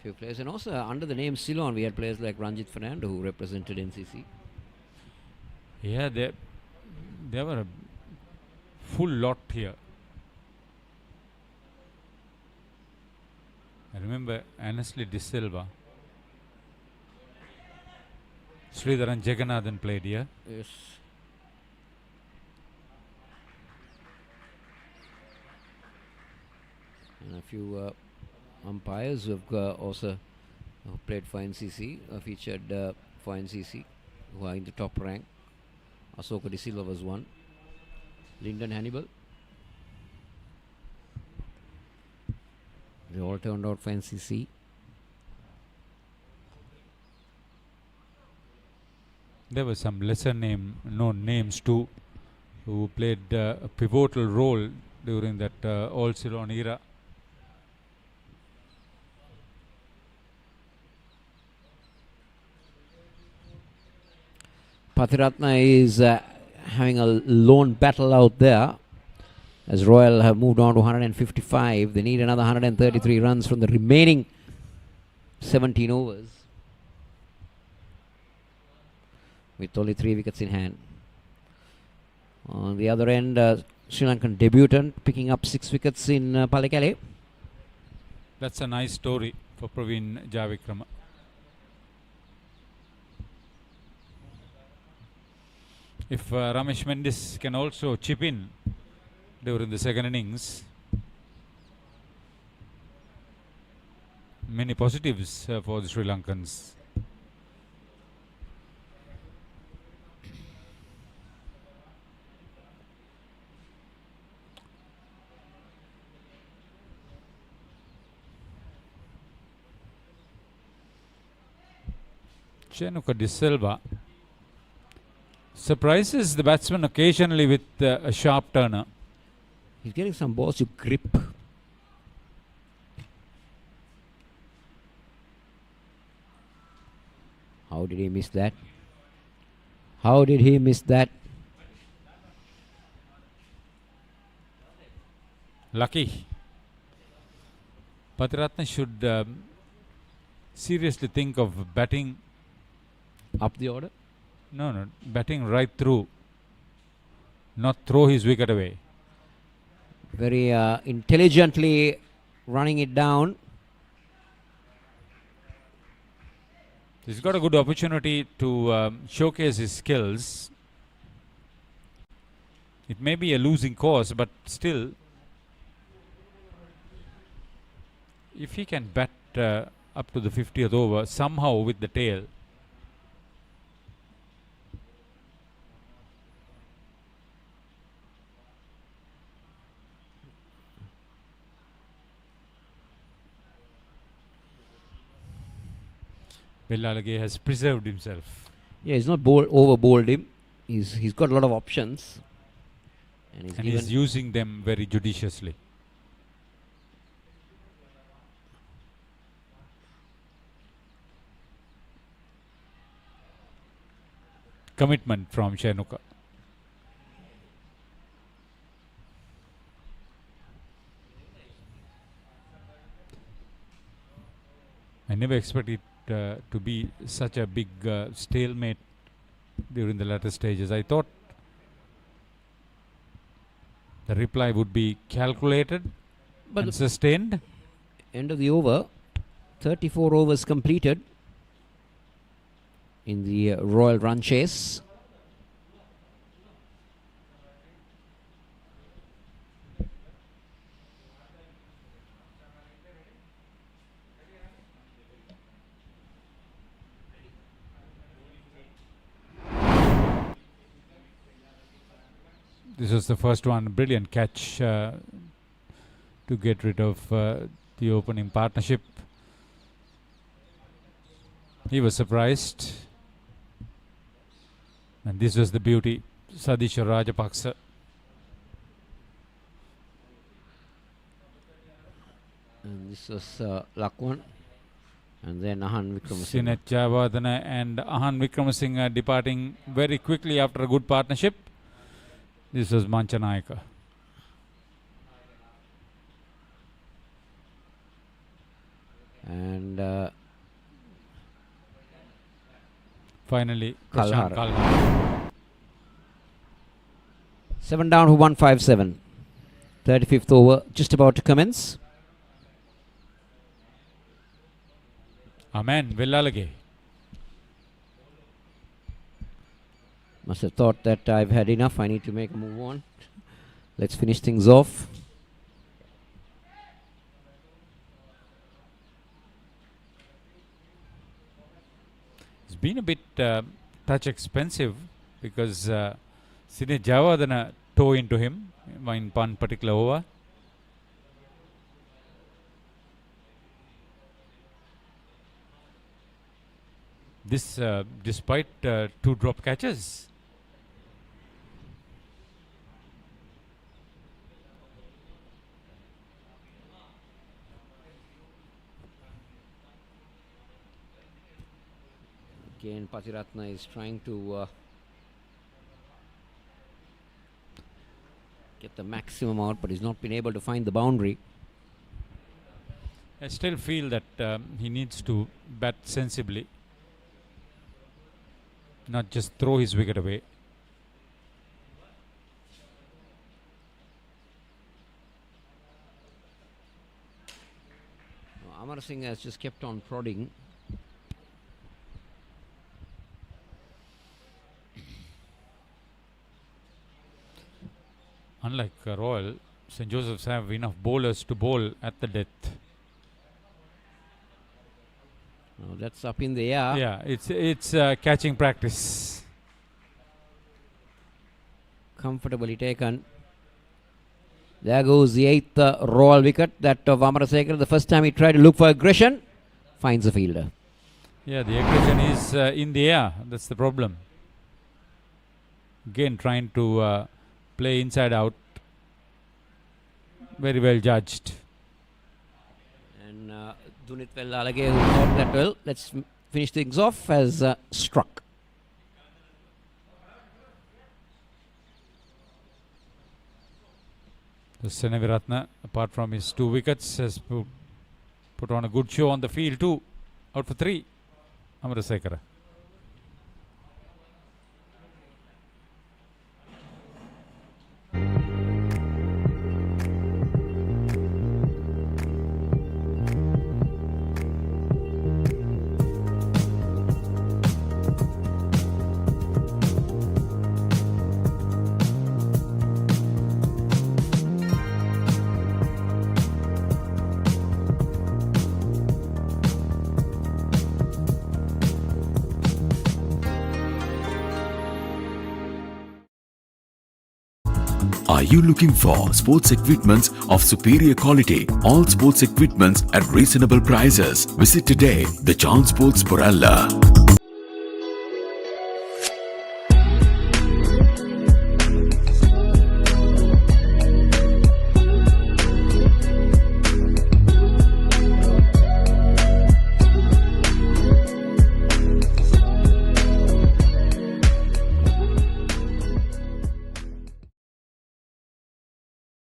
Few players, and also under the name Ceylon we had players like Ranjit Fernando who represented NCC. Yeah, there were a full lot here. I remember Annesley De Silva. Sridharan Jagannathan played here. Yes. And a few umpires who have also played for NCC, featured for NCC, who are in the top rank. Asoka De Silva was one. Lyndon Hannibal. They all turned out for NCC. There were some lesser known names too, who played a pivotal role during that All Ceylon era. Pathiratna is having a lone battle out there, as Royal have moved on to 155. They need another 133 runs from the remaining 17 overs, with only 3 wickets in hand. On the other end, Sri Lankan debutant picking up 6 wickets in Pallekele. That's a nice story for Praveen Javikrama. If Ramesh Mendis can also chip in during the second innings, many positives for the Sri Lankans. Chenuka De Silva surprises the batsman occasionally with a sharp turner. He's getting some balls to grip. How did he miss that? How did he miss that? Lucky. Pathiratna should seriously think of batting up the order. No, batting right through, not throw his wicket away. Very intelligently running it down. He's got a good opportunity to showcase his skills. It may be a losing cause, but still, if he can bat up to the 50th over somehow with the tail, Bellalage has preserved himself. Yeah, he's not over bowled him. He's got a lot of options, and he's using them very judiciously. Commitment from Chenuka. I never expected to be such a big stalemate during the latter stages. I thought the reply would be calculated and sustained. End of the over, 34 overs completed in the Royal run chase. This was the first one. Brilliant catch to get rid of the opening partnership. He was surprised. And this was the beauty. Sadisha Rajapaksa. And this was Lakwan. And then Ahan Wickramasinghe. Sinet Jayawardene and Ahan Wickramasinghe departing very quickly after a good partnership. This was Manchanayaka. And finally, Kalhara. 7 down to 157. 35th over just about to commence. Amen. Vellalage. Must have thought that I've had enough. I need to make a move on. Let's finish things off. It's been a bit touch expensive because Sine Javadana toe into him in one particular over. This despite 2 drop catches. Again, Patiratna is trying to get the maximum out, but he's not been able to find the boundary. I still feel that he needs to bat sensibly, not just throw his wicket away. Amar Singh has just kept on prodding. Unlike Royal, St. Joseph's have enough bowlers to bowl at the death. Oh, that's up in the air. Yeah, it's catching practice. Comfortably taken. There goes the 8th Royal wicket, that of Amarasekar. The first time he tried to look for aggression, finds a fielder. Yeah, the aggression is in the air. That's the problem. Again, trying to play inside out. Very well judged. And Dunit Vellalage, who thought that well. Let's finish things off, has struck. Seneviratna, apart from his 2 wickets, has put on a good show on the field too. Out for 3. Amarasekara. Are you looking for sports equipments of superior quality? All sports equipments at reasonable prices. Visit today the John Sports Borella.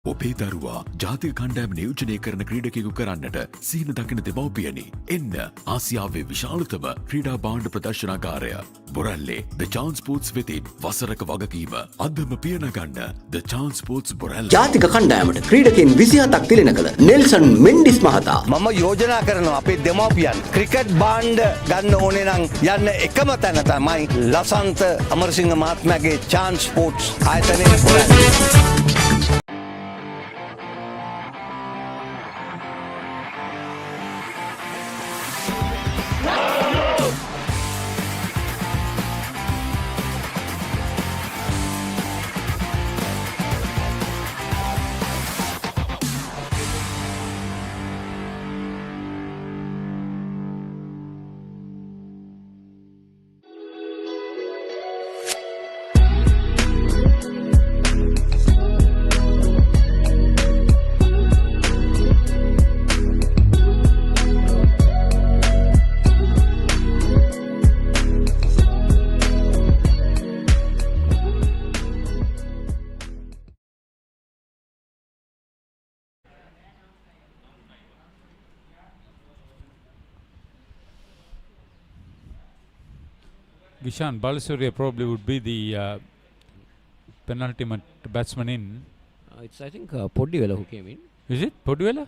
ඔබේ දරුවා ජාතික කණ්ඩායම නියෝජනය කරන ක්‍රීඩකයෙකු කරන්නට සීන දකින දෙමව්පියනි. එන්න ආසියාවේ විශාලතම ක්‍රීඩා භාණ්ඩ ප්‍රදර්ශනාගාරය බොරැල්ලේ The Chance Sports වෙතින් වසරක වගකීම අදම පියනගන්න The Chance Sports බොරැල්ල. ජාතික කණ්ඩායමට ක්‍රීඩකයන් 27ක් තිලන කළ නෙල්සන් මෙන්ඩිස් මහතා මම යෝජනා කරනවා අපේ දෙමව්පියන් ක්‍රිකට් භාණ්ඩ ගන්න ඕනේ නම් යන්න එකම තැන තමයි ලසන්ත අමරසිංහ මහත්මයාගේ Chance Sports ආයතනයේ Borella. Vishan Balasurya probably would be the penultimate batsman in. It's, I think, Poddiwala who came in. Is it Poddiwala?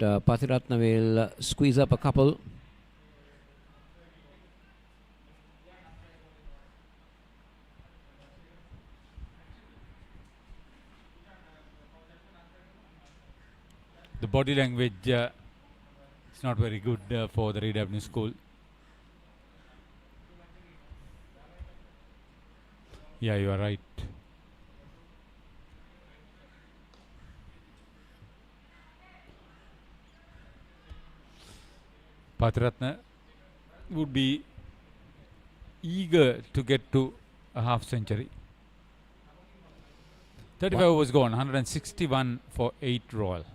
Pathiratna will squeeze up a couple. The body language is not very good for the Reed School. Yeah, you are right. Pathiratna would be eager to get to a half century. 35 overs gone, 161 for 8 Royal.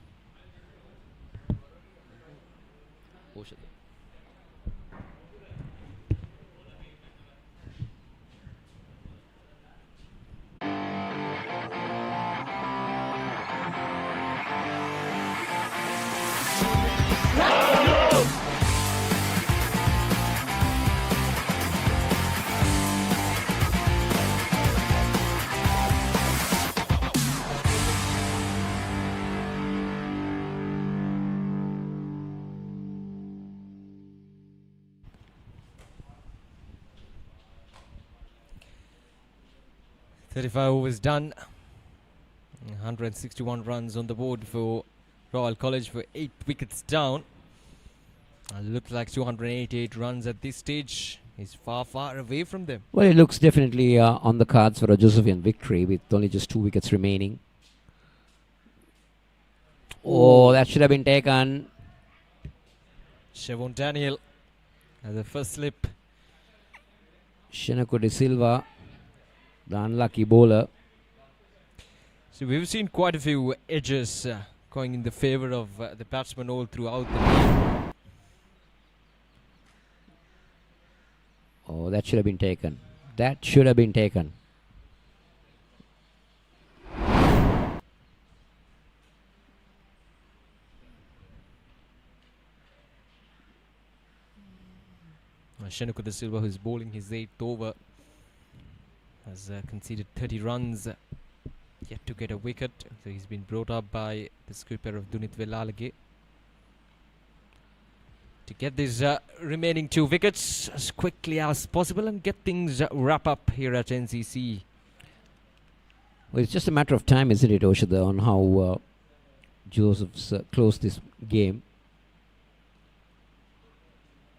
overs done. 161 runs on the board for Royal College for 8 wickets down. Looks like 288 runs at this stage is far away from them. Well, it looks definitely on the cards for a Josephian victory with only just 2 wickets remaining. Oh, that should have been taken. Siobhan Daniel as the first slip. Shenako de Silva, the unlucky bowler. So we've seen quite a few edges going in the favour of the batsman all throughout the game. Oh, that should have been taken. That should have been taken. Shenako de Silva, who's bowling his 8th over, has conceded 30 runs, yet to get a wicket. So he's been brought up by the skipper of Dunit Velalage to get these remaining 2 wickets as quickly as possible and get things wrap up here at NCC. Well, it's just a matter of time, isn't it, Oshada, on how Joseph's closed this game.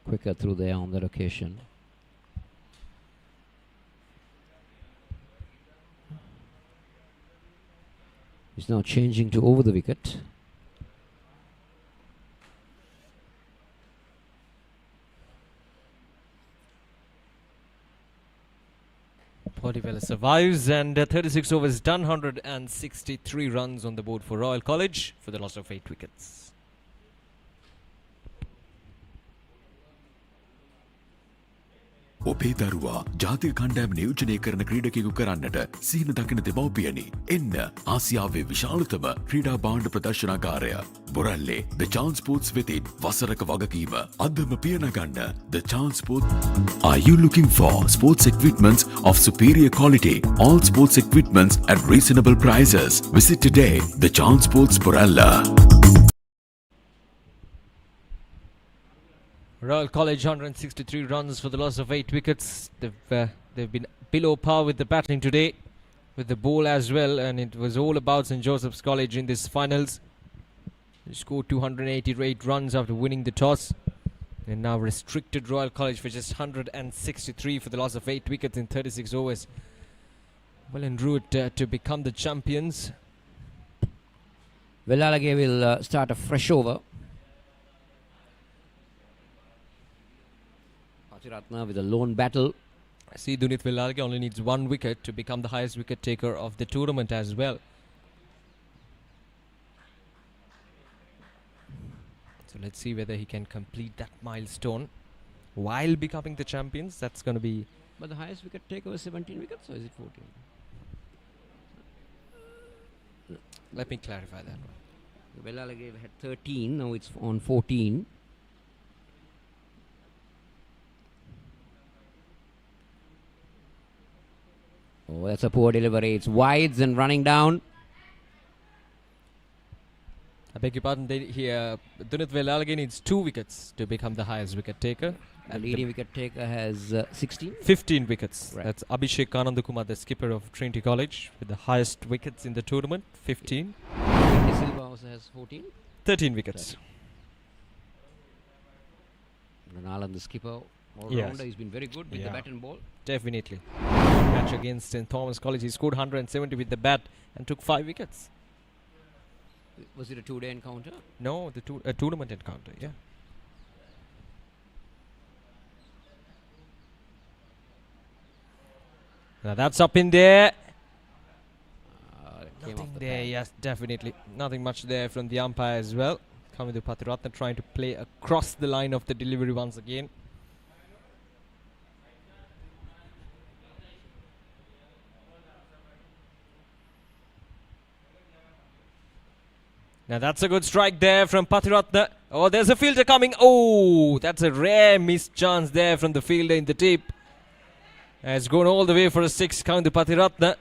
Quicker through there on that occasion. He's now changing to over the wicket. Podivela survives and 36 overs done, 163 runs on the board for Royal College for the loss of 8 wickets. ඔබේ දරුවා ජාතික කණ්ඩෑම නියෝජනය කරන ක්‍රීඩකයෙකු කරන්නට සීන දකින දෙමව්පියනි. එන්න ආසියාවේ විශාලතම ක්‍රීඩා භාණ්ඩ ප්‍රදර්ශනාකාරය බොරැල්ලේ The Chance Sports වෙතින් වසරක වගකීම අදම පියනගන්න The Chance Sports. Are you looking for sports equipments of superior quality? All sports equipments at reasonable prices. Visit today The Chance Sports Borella. Royal College 163 runs for the loss of 8 wickets. They've been below par with the batting today, with the ball as well, and it was all about St. Joseph's College in this finals. They scored 288 runs after winning the toss, and now restricted Royal College for just 163 for the loss of 8 wickets in 36 overs. Well en route to become the champions. Velalage will start a fresh over. Ratna with a lone battle. I see Dunit Velalage only needs 1 wicket to become the highest wicket taker of the tournament as well. So let's see whether he can complete that milestone while becoming the champions. That's going to be... But the highest wicket taker was 17 wickets, or is it 14? Let me clarify that one. Velalage had 13, now it's on 14. Oh, that's a poor delivery. It's wides and running down. I beg your pardon, Dunit Velalage needs 2 wickets to become the highest wicket taker. The leading wicket taker has 16? 15 wickets. Right. That's Abhishek Anandakumar, the skipper of Trinity College, with the highest wickets in the tournament, 15. De Silva also has 14? 13 wickets. Ranalan, the skipper, all Yes. rounder, he's been very good with the bat and ball. Definitely. Match against St. Thomas College, he scored 170 with the bat and took 5 wickets. Was it a 2-day encounter? No, a tournament encounter, yeah. Now that's up in there. Nothing there, yes, definitely. Nothing much there from the umpire as well. Kamindu Pathiratna trying to play across the line of the delivery once again. Now that's a good strike there from Pathiratna. Oh, there's a fielder coming. Oh, that's a rare missed chance there from the fielder in the tip. Has gone all the way for a 6. Kamindu Pathiratna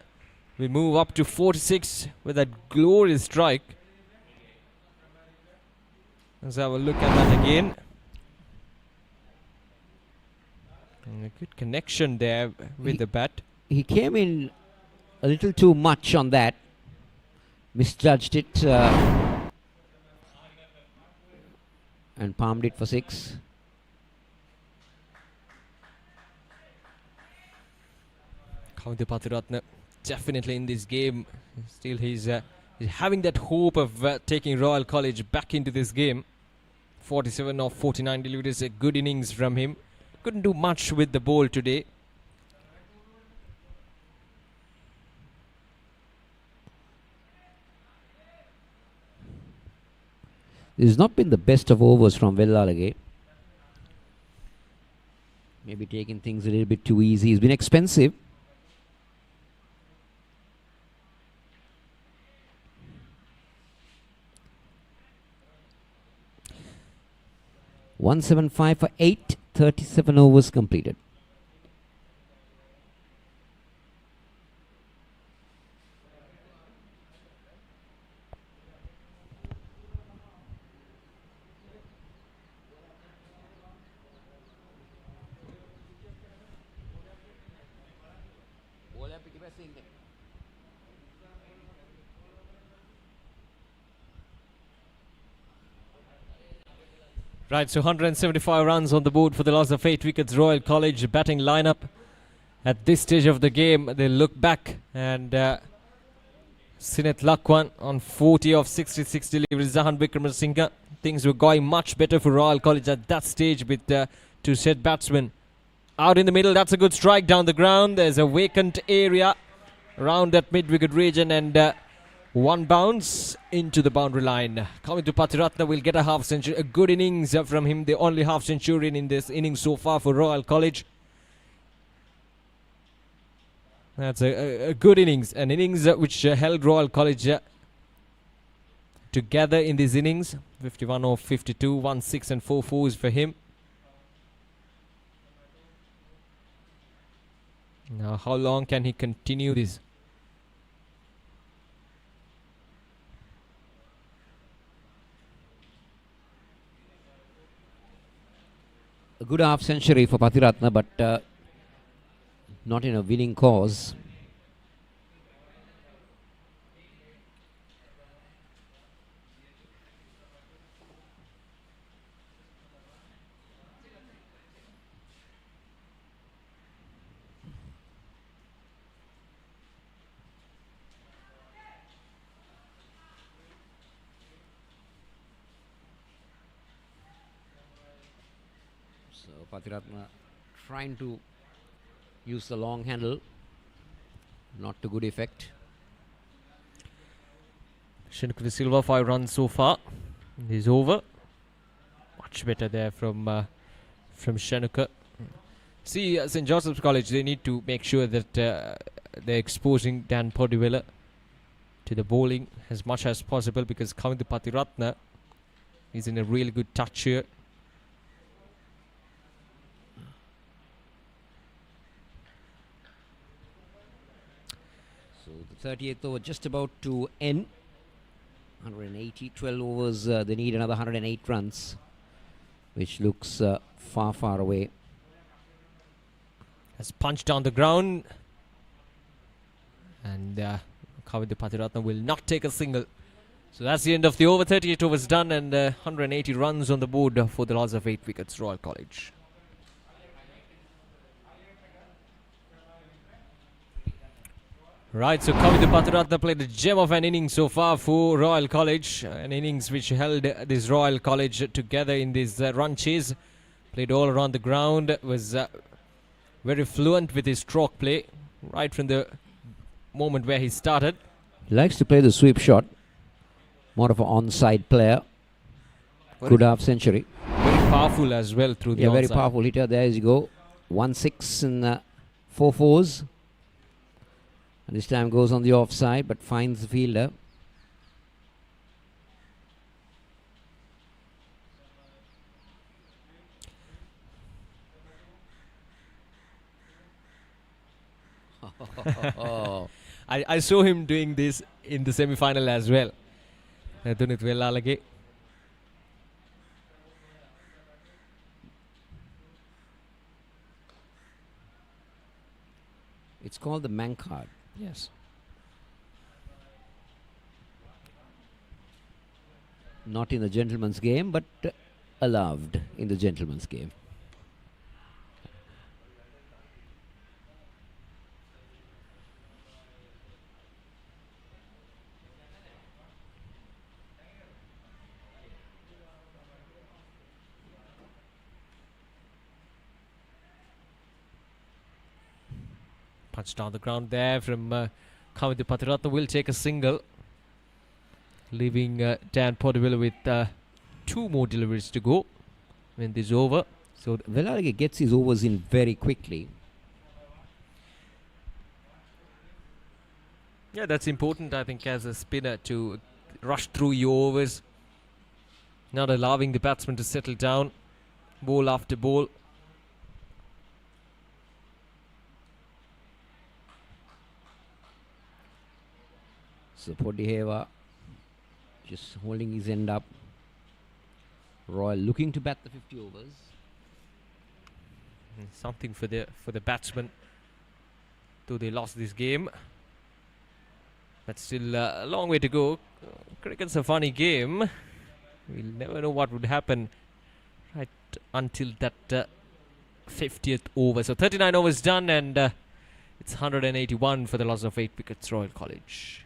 will move up to 46 with that glorious strike. Let's have a look at that again. And a good connection there with the bat. He came in a little too much on that. Misjudged it and palmed it for 6. Kamindu Pathiratna definitely in this game. Still he's having that hope of taking Royal College back into this game. 47 of 49 deliveries, a good innings from him. Couldn't do much with the ball today. This has not been the best of overs from Velalage. Maybe taking things a little bit too easy. He's been expensive. $175 for 8, 37 overs completed. Right, so 175 runs on the board for the loss of 8 wickets. Royal College batting lineup at this stage of the game. They look back and Sineth Lakwan on 40 of 66 deliveries. Zahan Wickramasinghe. Things were going much better for Royal College at that stage with 2 set batsmen. Out in the middle, that's a good strike down the ground. There's a vacant area around that mid-wicket region and 1 bounce into the boundary line. Kamindu Pathiratna will get a half century. A good innings from him. The only half centurion in this innings so far for Royal College. That's a good innings. An innings which held Royal College together in this innings. 51 of 52. 1 6 and 4 fours for him. Now how long can he continue this? A good half century for Pathiratna, but not in a winning cause. So Pathiratna trying to use the long handle, not to good effect. Shanuka De Silva 5 runs so far. He's over. Much better there from Shanuka. See, St. Joseph's College, they need to make sure that they're exposing Dan Podivela to the bowling as much as possible, because Kamindu Pathiratna is in a really good touch here. So the 38th over just about to end. 180, 12 overs, they need another 108 runs, which looks far, far away. Has punched down the ground. And Kavindra Patiratna will not take a single. So that's the end of the over. 38 overs done and 180 runs on the board for the loss of 8 wickets, Royal College. Right, so Kavindra Patiratna played a gem of an innings so far for Royal College. An innings which held this Royal College together in this run chase. Played all around the ground, was very fluent with his stroke play right from the moment where he started. He likes to play the sweep shot. More of an onside player. Good half century. Very powerful as well through the onside. Very powerful hitter. There you go. 1-6 and 4 fours. And this time goes on the offside but finds the fielder. I saw him doing this in the semi-final as well. It's called the man card. Yes. Not in the gentleman's game, but allowed in the gentleman's game. Punch down the ground there from Kavindra Patiratna. Will take a single, leaving Dan Porterville with 2 more deliveries to go when this is over. So Velarde gets his overs in very quickly. Yeah, that's important, I think, as a spinner to rush through your overs, not allowing the batsman to settle down, ball after ball. So Podiheva just holding his end up. Royal looking to bat the 50 overs. Something for the batsman, though they lost this game. But still a long way to go. Cricket's a funny game. We'll never know what would happen right until that 50th over. So 39 overs done and it's 181 for the loss of 8 wickets, Royal College.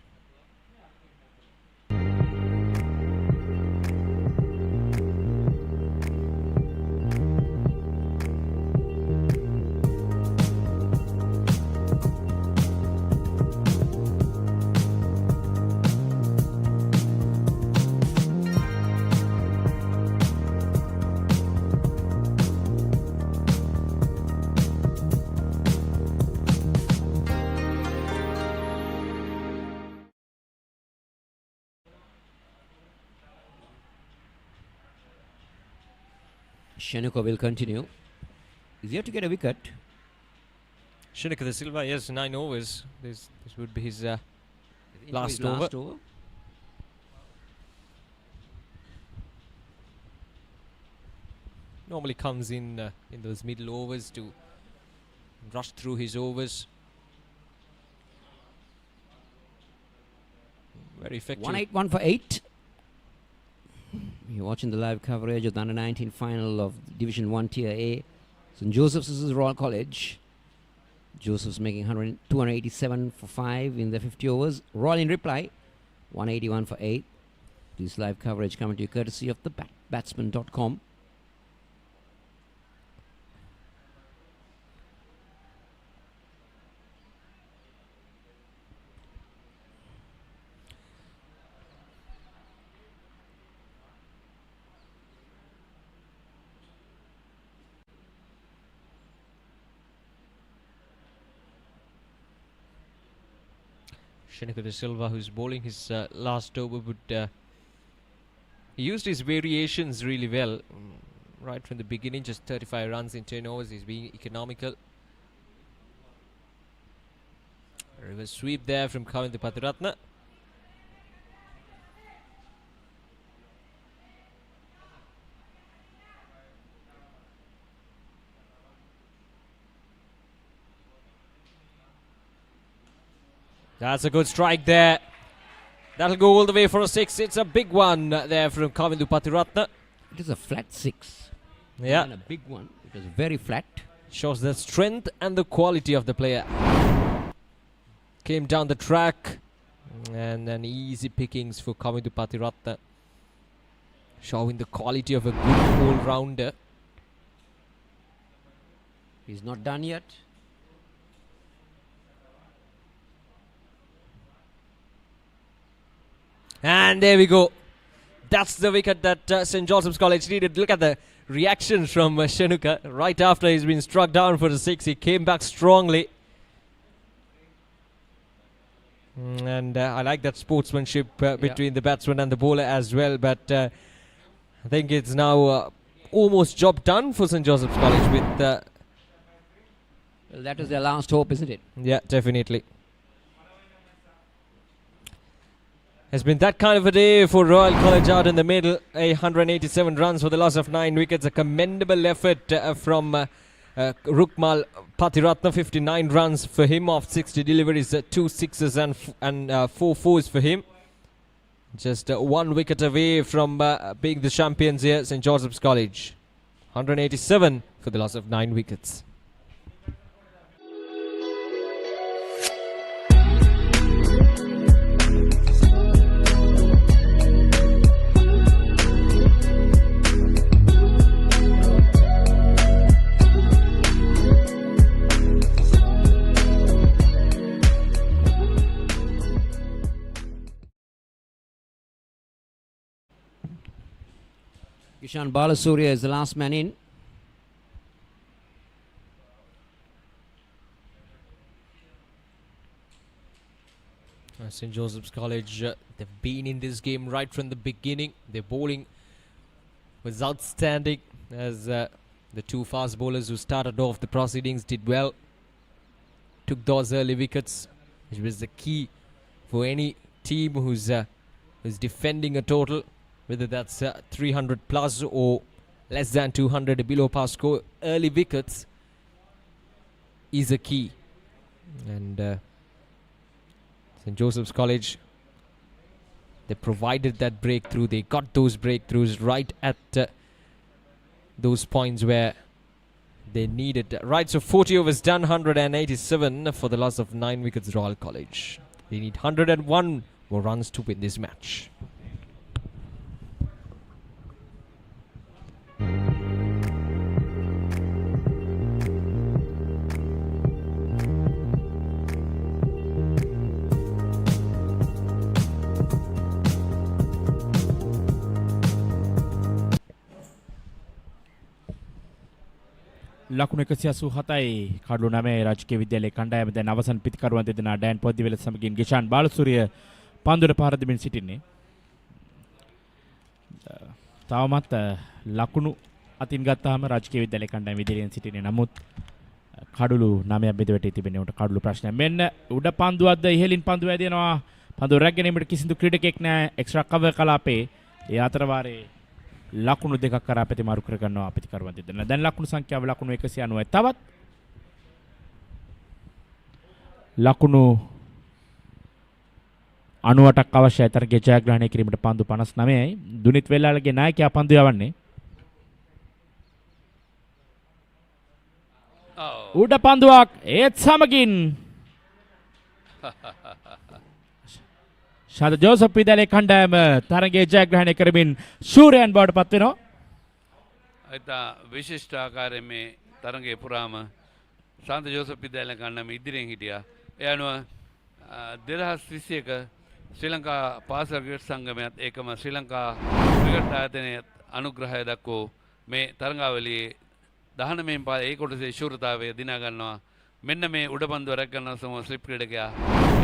Shenuka will continue. He's yet to get a wicket. Shinaka de Silva, yes, 9 overs. This would be his last over. Normally comes in those middle overs to rush through his overs. Very effective. 181 for 8. You're watching the live coverage of the Under-19 final of Division 1 Tier A. St. Joseph's is Royal College. Joseph's making 287 for 5 in the 50 overs. Royal in reply, 181 for 8. This live coverage coming to you courtesy of the Batsman.com. Shinaka de Silva, who's bowling his last over, would he used his variations really well right from the beginning. Just 35 runs in 10 overs. He's being economical. A reverse sweep there from Kavindra Patiratna. That's a good strike there. That'll go all the way for a 6. It's a big one there from Kavindu Patiratna. It is a flat 6. Yeah. And a big one. It was very flat. Shows the strength and the quality of the player. Came down the track. And an easy pickings for Kavindu Patiratna. Showing the quality of a good all-rounder. He's not done yet. And there we go. That's the wicket that St. Joseph's College needed. Look at the reaction from Shenuka. Right after he's been struck down for the 6, he came back strongly. And I like that sportsmanship between the batsman and the bowler as well. But I think it's now almost job done for St. Joseph's College with... well, that is their last hope, isn't it? Yeah, definitely. It's been that kind of a day for Royal College out in the middle. 187 runs for the loss of 9 wickets. A commendable effort from Rukmal Patiratna. 59 runs for him off 60 deliveries. 2 sixes and 4 fours for him. Just 1 wicket away from being the champions here, St. Joseph's College. 187 for the loss of 9 wickets. Kishan Balasuriya is the last man in. St. Joseph's College, they've been in this game right from the beginning. Their bowling was outstanding, as the 2 fast bowlers who started off the proceedings did well. Took those early wickets, which was the key for any team who's defending a total, whether that's 300 plus or less than 200 below par score. Early wickets is a key. And St. Joseph's College, they provided that breakthrough. They got those breakthroughs right at those points where they needed. Right, so 40 overs done, 187 for the loss of 9 wickets, Royal College. They need 101 more runs to win this match. ලකුණු 187යි කඩලු 9 රාජකීය විද්‍යාලයේ කණ්ඩායම දැන් අවසන් පිතිකරුවන් දෙදෙනා Dan පොද්දිවෙල සමගින් ගිෂාන් බාලසූරිය පන්දුවට පහර දෙමින් සිටින්නේ. තවමත් ලකුණු අතින් ගත්තාම රාජකීය විද්‍යාලයේ කණ්ඩායම ඉදිරියෙන් සිටින්නේ. නමුත් කඩලු 9ක් බෙද වැටී තිබෙන්නේ. උට කඩලු ප්‍රශ්නයක්. මෙන්න උඩ පන්දුවක්ද ඉහළින් පන්දුව ඇදෙනවා. පන්දුව රැගෙනීමට කිසිදු ක්‍රීඩකෙක් නැහැ. Extra cover කලාපේ. ඒ අතර වාරේ ලකුණු දෙකක් කරා ප්‍රතිමාරු කර ගන්නවා පිටිකරුවන් දෙදෙනා. දැන් ලකුණු සංඛ්‍යාව ලකුණු 190යි. තවත් ලකුණු 98ක් අවශ්‍යයි. තරගයේ ජයග්‍රහණය කිරීමට පන්දු 59යි. දුනිත් වෙල්ලාලගේ නායකයා පන්දු යවන්නේ. උඩ පන්දුවක් ඒත් සමගින් ශාද ජෝසප් විද්‍යාලයේ කණ්ඩායම තරගයේ ජයග්‍රහණය කරමින් ශූරයන් බවට පත් වෙනවා. ඉතා විශිෂ්ට ආකාරයෙන් මේ තරගයේ පුරාම ශාන්ත ජෝසප් විද්‍යාලයේ කණ්ඩායම ඉදිරියෙන් හිටියා. ඒ අනුව 2021 ශ්‍රී ලංකා පාසල් ක්‍රිකට් සංගමයත් ඒකම ශ්‍රී ලංකා ක්‍රිකට් ආයතනයේ අනුග්‍රහය දක්වෝ මේ තරගාවලියේ 19 පාද ඒ කොටසේ ශූරතාවය දිනා ගන්නවා. මෙන්න මේ උඩපන්දුව රැක ගන්නා සම ස්ලිප් ක්‍රීඩකයා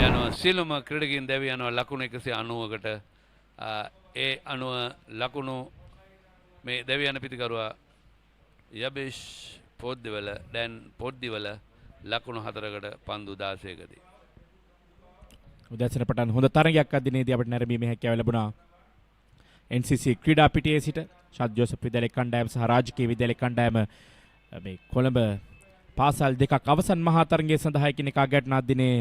යනවා සියලුම ක්‍රීඩකයන් දැවි යනවා ලකුණු 190කට. ඒ අනුව ලකුණු මේ දැවි යන පිටිකරුවා යබේෂ් පොද්දිවල දැන් පොද්දිවල ලකුණු 4කට පන්දු 16කදී. උදැසන පටන් හොඳ තරගයක් අදිනේදී අපිට නැරඹීමේ හැකියාව ලැබුණා. NCC ක්‍රීඩා පිටියේ සිට ශාන්ත ජෝසප් විද්‍යාලයේ කණ්ඩායම සහ රාජකීය විද්‍යාලයේ කණ්ඩායම මේ කොළඹ පාසල් දෙකක් අවසන් මහා තරගයේ සඳහා එකිනෙකා ගැටෙන දිනේ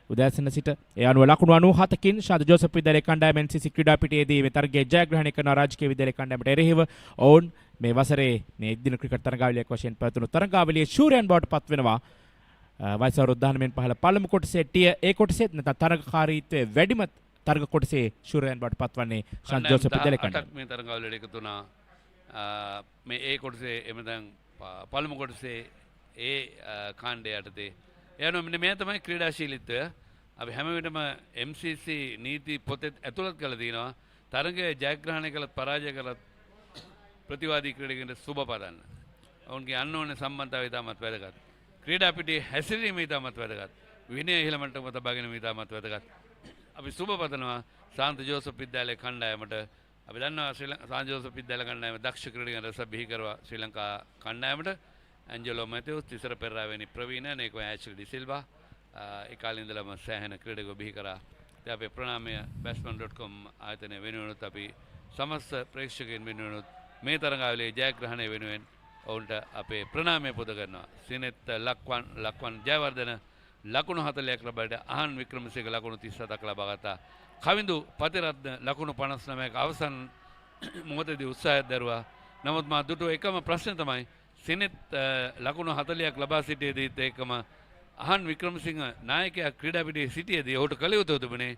උදෑසන සිට ඒ අනුව ලකුණු 97කින් ශාන්ත ජෝසප් විද්‍යාලයේ කණ්ඩායමෙන් සිසි ක්‍රීඩා පිටියේදී මේ තරගයේ ජයග්‍රහණය කරන රාජකීය විද්‍යාලයේ කණ්ඩායමට එරෙහිව ඔවුන් මේ වසරේ මේ එක්දින ක්‍රිකට් තරගාවලියක් වශයෙන් පැවතුණු තරගාවලියේ ශූරයන් බවට පත් වෙනවා. වයස අවුරුදු 19 පහළ පළමු කොටසේ ටිය ඒ කොටසෙත් නැත්නම් තරගකාරීත්වයේ වැඩිම තරග කොටසේ ශූරයන් බවට පත්වන්නේ ශාන්ත ජෝසප් විද්‍යාලයේ කණ්ඩායම. මේ තරගාවලියට එකතු වුණා. මේ ඒ කොටසේ එමෙ දැන් පළමු කොටසේ ඒ කාණ්ඩය යටතේ එනවා. මෙන්න මේ තමයි ක්‍රීඩාශීලීත්වය. අපි හැම විටම MCC නීති පොතේ ඇතුළත් කරලා තියෙනවා. තරගයේ ජයග්‍රහණය කළත් පරාජය කළත් ප්‍රතිවාදී ක්‍රීඩකයන්ට සුබ පතන්න. ඔවුන්ගේ අන්න ඕනේ සම්බන්ධතාවය ඉතාමත් වැදගත්. ක්‍රීඩා පිටියේ හැසිරීම ඉතාමත් වැදගත්. විනය ඉහළ මට්ටමක තබා ගැනීම ඉතාමත් වැදගත්. අපි සුබ පතනවා ශාන්ත ජෝසප් විද්‍යාලයේ කණ්ඩායමට. අපි දන්නවා ශාන්ත ජෝසප් විද්‍යාල කණ්ඩායම දක්ෂ ක්‍රීඩකයන් රැසක් බිහි කරවා ශ්‍රී ලංකා කණ්ඩායමට. ඇන්ජලෝ මැතිව්ස්, තිසර පෙරාවෙනි ප්‍රවීණ, නේකෝ ඇෂලි ඩිසිල්වා ඒ කාලේ ඉඳලම සෑහෙන ක්‍රීඩකයෝ බිහි කරා. ඉතින් අපේ ප්‍රණාමය batsman.com ආයතනය වෙනුවෙනුත් අපි සමස්ත ප්‍රේක්ෂකයන් වෙනුවෙනුත් මේ තරගාවලියේ ජයග්‍රහණය වෙනුවෙන් ඔවුන්ට අපේ ප්‍රණාමය පුද කරනවා. සිනෙත් ලක්වන් ජයවර්ධන ලකුණු 40ක් ලබාට අහන් වික්‍රමසිංහ ලකුණු 37ක් ලබා ගත්තා. කවිඳු පතිරත්න ලකුණු 59ක අවසන් මොහොතේදී උත්සාහයක් දරුවා. නමුත් මා දුටු එකම ප්‍රශ්නේ තමයි සිනෙත් ලකුණු 40ක් ලබා සිටියේදීත් ඒකම අහන් වික්‍රමසිංහ නායකයා ක්‍රීඩා පිටියේ සිටියේදී ඔහුට කළ යුතු තිබුණේ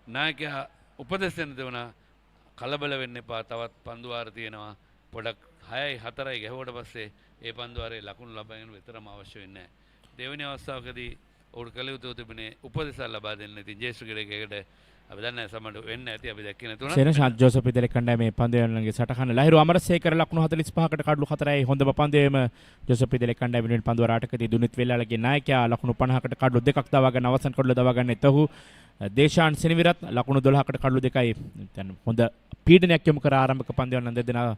නායකයා උපදෙස් දෙන්න දෙවනා කලබල වෙන්න එපා. තවත් පන්දු වාර තියෙනවා. පොඩක් 6යි 4යි ගැහුවට පස්සේ ඒ පන්දු වාරේ ලකුණු ලබාගෙන විතරම අවශ්‍ය වෙන්නේ නැහැ. දෙවෙනි අවස්ථාවකදී ඔහුට කළ යුතු තිබුණේ උපදෙස් ලබා දෙන්න. ඉතින් ජේෂ්ඨ ක්‍රීඩකයෙකුට අපි දන්නේ සමහර වෙන්නේ නැති අපි දැක්කේ නැතුණා. සේන ශාන්ත ජෝසප් විද්‍යාලයේ කණ්ඩායමේ පන්දුවලගේ සටහන ලහිරු අමරසේකර ලකුණු 45කට කඩලු 4යි හොඳම පන්දුවේම ජෝසප් විද්‍යාලයේ කණ්ඩායම වෙනුවෙන් පන්දුව රාටකදී දුනිත් වෙල්ලාලගේ නායකයා ලකුණු 50කට කඩලු 2ක් දවා ගන්න අවසන් කඩලු දවා ගන්න එතහු දේශාන් සෙනවිරත් ලකුණු 12කට කඩලු 2යි දැන් හොඳ පීඩනයක් යොමු කර ආරම්භක පන්දුවන දෙදෙනා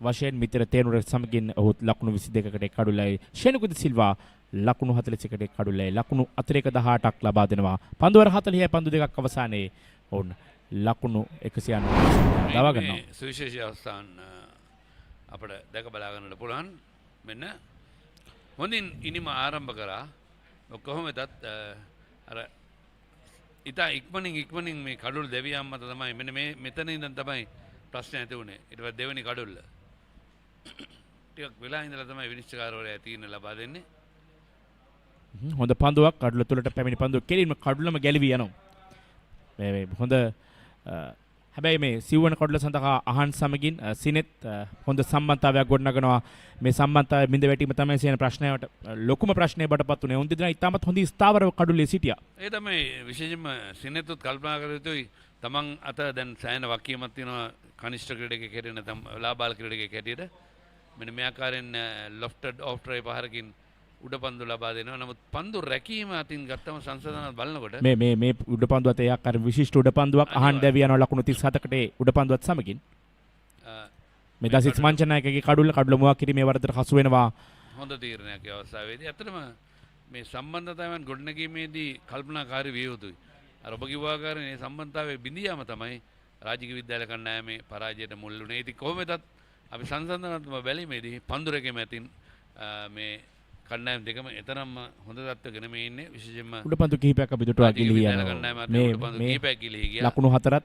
වශයෙන් මිත්‍ර තේනුර සමගින් ඔහු ලකුණු 22කට කඩුලයි ෂෙනුකුද සිල්වා ලකුණු 41කට කඩුලයි ලකුණු 418ක් ලබා දෙනවා. පන්දුවර 40යි පන්දු දෙකක් අවසානයේ ඔවුන් ලකුණු 190 දවා ගන්නවා. සුවිශේෂී අවස්ථාන් අපිට දැක බලා ගන්නට පුළුවන්. මෙන්න හොඳින් ඉනිම ආරම්භ කරා. කොහොමදත් අර ඉතා ඉක්මනින් මේ කඩුල් දෙවියන් මත තමයි මෙන්න මේ මෙතන ඉඳන් තමයි ප්‍රශ්නේ ඇති වුණේ. ඊට පස්සේ දෙවෙනි කඩුල්ල ටිකක් වෙලා ඉඳලා තමයි විනිශ්චයකාරවරයා තීරණ ලබා දෙන්නේ. හොඳ පන්දුවක් කඩුල තුලට පැමිණි පන්දුව කෙලින්ම කඩුලම ගැලවි යනවා. මේ හොඳ හැබැයි මේ සිව්වන කඩුල සඳහා අහන් සමගින් සිනෙත් හොඳ සම්බන්ධතාවයක් ගොඩනගනවා. මේ සම්බන්ධතාවය බිඳ වැටීම තමයි සියන ප්‍රශ්නයට ලොකුම ප්‍රශ්නේ බටපත් උනේ. උන් දෙදෙනා ඉතාමත් හොඳින් ස්ථාවරව කඩුලේ සිටියා. ඒ තමයි විශේෂයෙන්ම සිනෙතුත් කල්පනා කර යුතුයි. තමන් අත දැන් සෑහෙන වකියමක් තියෙනවා කනිෂ්ඨ ක්‍රීඩකයෙක් හැටියට නැත්නම් ලාබාල ක්‍රීඩකයෙක් හැටියට. මෙන්න මේ ආකාරයෙන් ලොෆ්ටඩ් ඔෆ් ට්‍රයි පහරකින් උඩ පන්දු ලබා දෙනවා. නමුත් පන්දු රැකීම අතින් ගත්තම සංසන්දනය බලනකොට මේ උඩ පන්දුවත් ඒ ආකාර විශිෂ්ට උඩ පන්දුවක් අහන් දැවි යනවා ලකුණු 37කට උඩ පන්දුවත් සමගින්. මේ දසිත් මංචනායකගේ කඩුල මුවා කිරීමේ වරදට හසු වෙනවා. හොඳ තීරණයක් ඒ අවස්ථාවේදී. ඇත්තටම මේ සම්බන්ධතාවයන් ගොඩනැගීමේදී කල්පනාකාරී විය යුතුයි. අර ඔබ කිව්වා ආකාරයෙන් මේ සම්බන්ධතාවයේ බිඳියාම තමයි රාජකීය විද්‍යාල කණ්ඩායමේ පරාජයට මුල් වුණේ. ඉතින් කොහොමදත් අපි සංසන්දනාත්මක බැලීමේදී පන්දුරකෙම ඇතින් මේ කණ්ඩායම් දෙකම එතරම්ම හොඳ තත්ත්වයක මේ ඉන්නේ. විශේෂයෙන්ම උඩ පන්දු කිහිපයක් අපි දුටුවා ගිලී යනවා. මේ ලකුණු 4ත්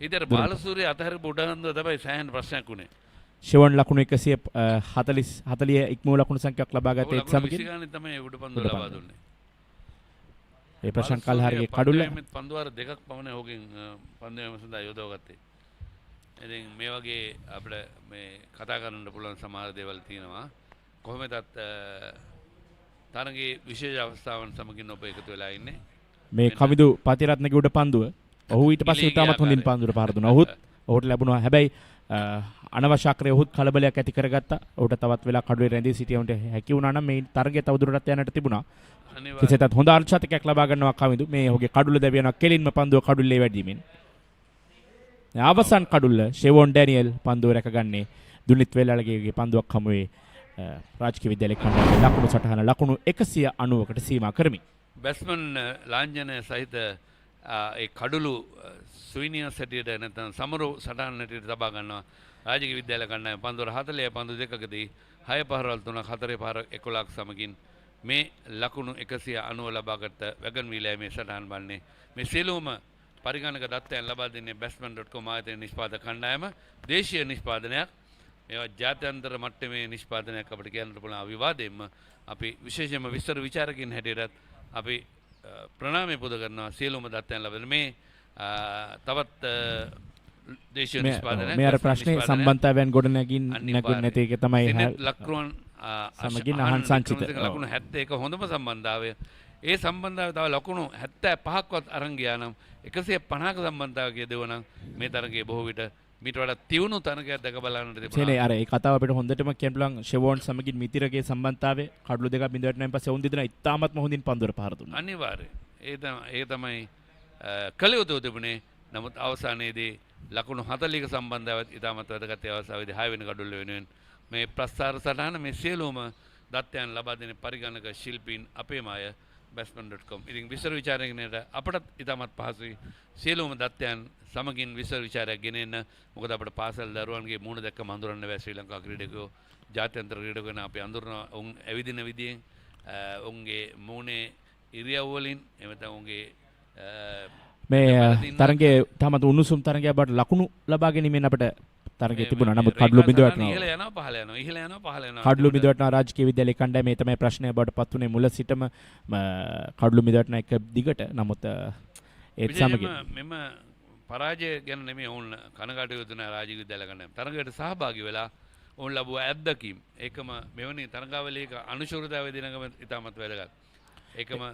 ඉතින් බාලසූරිය අතහැරපු උඩහන්ද තමයි සෑහෙන ප්‍රශ්නයක් උනේ. ෂෙවන් ලකුණු 140 ඉක්මව ලකුණු සංඛ්‍යාවක් ලබා ගත එක් සමගින් තමයි උඩ පන්දු ලබා දුන්නේ. ඒ ප්‍රශාන්ත් කල්හාරිගේ කඩුල්ල පන්දු වාර දෙකක් පමණ ඕකෙන් පන්දුවම සඳහා යොදව ගත්තේ. ඉතින් මේ වගේ අපිට මේ කතා කරන්න පුළුවන් සමහර දේවල් තියෙනවා. කොහොමදත් තරගයේ විශේෂ අවස්ථාවන් සමගින් ඔබ එකතු වෙලා ඉන්නේ. මේ කවිදු පතිරත්නගේ උඩ පන්දුව ඔහු ඊට පස්සේ ඉතාමත් හොඳින් පන්දුවට පහර දුන්නා. ඔහුට ලැබුණා. හැබැයි අනවශ්‍ය ආකාරයේ ඔහුත් කලබලයක් ඇති කරගත්තා. ඔහුට තවත් වෙලා කඩුවේ රැඳී සිටියුන්ට හැකි වුණා නම් මේ තරගය තවදුරටත් යන්නට තිබුණා. කෙසේතත් හොඳ අර්ථශතකයක් ලබා ගන්නවා කවිදු. මේ ඔහුගේ කඩුල දැවියනවා කෙලින්ම පන්දුව කඩුල්ලේ වැඩිමින්. අවසන් කඩුල්ල ෂෙවොන් ඩැනියල් පන්දුව රැකගන්නේ දුනිත් වෙල්ලාලගේ පන්දුවක් හමුවේ රාජකීය විද්‍යාලයේ කණ්ඩායමේ ලකුණු සටහන ලකුණු 190කට සීමා කරමි. බැට්ස්මන් ලාංඡනය සහිත ඒ කඩුළු සුයිනියස් හැටියට නැත්නම් සමරු සටහන් හැටියට තබා ගන්නවා රාජකීය විද්‍යාල කණ්ඩායම. පන්දුවර 40 පන්දු දෙකකදී 6 පහරවල් 3ක් 4 පහර 11ක් සමගින් මේ ලකුණු 190 ලබාගත් වැගන් වීලෑ මේ සටහන් බලන්නේ මේ සියලුම පරිගණක දත්තයන් ලබා දෙන්නේ batsman.com ආයතනයේ නිෂ්පාදක කණ්ඩායම දේශීය නිෂ්පාදනයක් මේවා ජාත්‍යන්තර මට්ටමේ නිෂ්පාදනයක් අපිට කියන්නට පුළුවන් අවිවාදයෙන්ම අපි විශේෂයෙන්ම විස්තර විචාරකින් හැටියටත් අපි ප්‍රණාමය පුද කරනවා සියලුම දත්තයන් ලබන මේ තවත් දේශීය නිෂ්පාදනයක් මේ අර ප්‍රශ්නේ සම්බන්ධතාවයන් ගොඩ නැගින් නැති එක තමයි ලක්රුවන් සමගින් අහන් සංචිත ලකුණු 71 හොඳම සම්බන්ධතාවය ඒ සම්බන්ධතාවය තව ලකුණු 75ක්වත් අරන් ගියා නම් 150ක සම්බන්ධතාවකයේ දෙවනම් මේ තරගයේ බොහෝ විට මීට වඩා තියුණු තරගයක් දැක බලන්නට තිබුණා. සේනේ අර ඒ කතාව අපිට හොඳටම කියන්න පුළුවන් ෂෙවෝන් සමගින් මිතිරගේ සම්බන්ධතාවය කඩලු දෙකක් බිඳවට නම් පස්සේ වුන් දෙදෙනා ඉතාමත්ම හොඳින් පන්දුර පහර දුන්නා. අනිවාර්යයෙන්. ඒ තමයි කලියුතු තිබුණේ. නමුත් අවසානයේදී ලකුණු 40ක සම්බන්ධතාවයත් ඉතාමත් වැදගත් අවස්ථාවේදී 6 වෙනි කඩුල්ල වෙනුවෙන් මේ ප්‍රස්ථාර සටහන මේ සියලුම දත්තයන් ලබා දෙන පරිගණක ශිල්පීන් අපේම අය batsman.com. ඉතින් විස්තර විචාරයකට අපටත් ඉතාමත් පහසුයි සියලුම දත්තයන් සමගින් විස්තර විචාරයක් ගෙනෙන්න. මොකද අපිට පාසල් දරුවන්ගේ මූණ දැක්කම අඳුරන්න බෑ ශ්‍රී ලංකා ක්‍රීඩකයෝ ජාත්‍යන්තර ක්‍රීඩකයන් අපි අඳුරන උන් ඇවිදින විදියෙන් උන්ගේ මූණේ ඉරියව් වලින් එහෙම නැත්නම් උන්ගේ මේ තරගයේ තමත් උණුසුම් තරගයක් බට ලකුණු ලබා ගැනීමෙන් අපිට තරගයේ තිබුණා. නමුත් කඩලු බිඳවටනවා. ඉහළ යනවා පහළ යනවා. ඉහළ යනවා පහළ යනවා. කඩලු බිඳවටනවා රාජකීය විද්‍යාලයේ කණ්ඩායමේ තමයි ප්‍රශ්නය බවට පත් වුණේ මුල සිටම කඩලු බිඳවටන එක දිගට. නමුත් ඒත් සමගින් මෙම පරාජය ගැන නෙමෙයි ඔවුන් කනගාටු වෙන රාජකීය විද්‍යාල කණ්ඩායම තරගයට සහභාගී වෙලා ඔවුන් ලැබුවා අත්දැකීම්. ඒකම මෙවැනි තරගාවලියක අනුශූරතාවය දෙනකම ඉතාමත් වැදගත්. ඒකම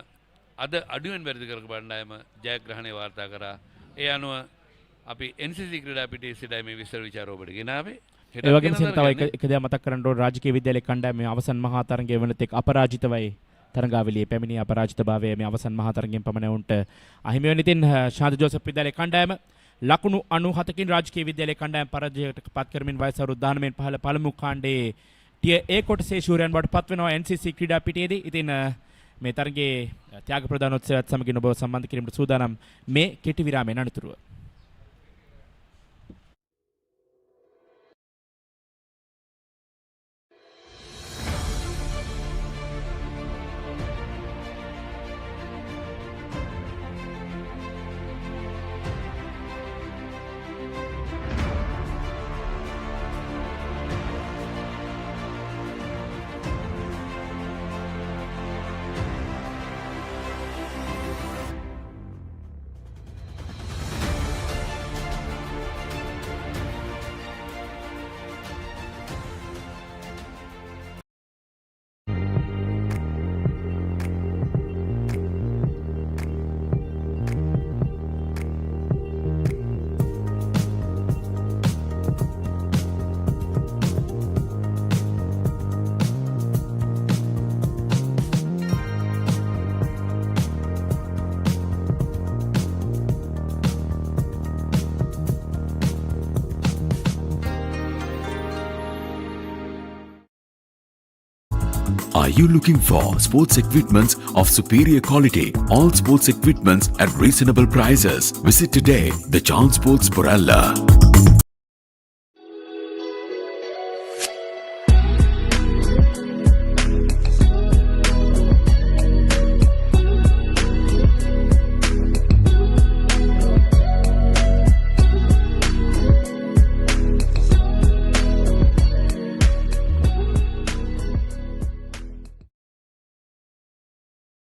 අද අඩුවෙන් වැඩි කරක කණ්ඩායම ජයග්‍රහණය වාර්තා කරා. ඒ අනුව අපි NCC ක්‍රීඩා පිටියේ සිටයි මේ විස්තර විචාර ඔබට ගෙනාවේ. ඒ වගේම තව එක දෙයක් මතක් කරන්න ඕන රාජකීය විද්‍යාලයේ කණ්ඩායමේ අවසන් මහා තරගයේ වන තෙක් අපරාජිතවයි තරගාවලියේ පැමිණි අපරාජිතභාවය මේ අවසන් මහා තරගයෙන් පමණ උන්ට අහිමි වෙන ඉතින් ශාන්ත ජෝසප් විද්‍යාලයේ කණ්ඩායම ලකුණු 97කින් රාජකීය විද්‍යාලයේ කණ්ඩායම පරාජයට පත් කරමින් වයස අවුරුදු 19 පහළ පළමු කාණ්ඩයේ ටියර් A කොටසේ ශූරයන් බවට පත් වෙනවා NCC ක්‍රීඩා පිටියේදී. ඉතින් මේ තරගයේ ත්‍යාග ප්‍රදානෝත්සවයත් සමගින් ඔබ සම්බන්ධ කිරීමට සූදානම් මේ කෙටි විරාමයෙන් අනතුරුව. Are you looking for sports equipments of superior quality? All sports equipments at reasonable prices. Visit today the Chance Sports Borella.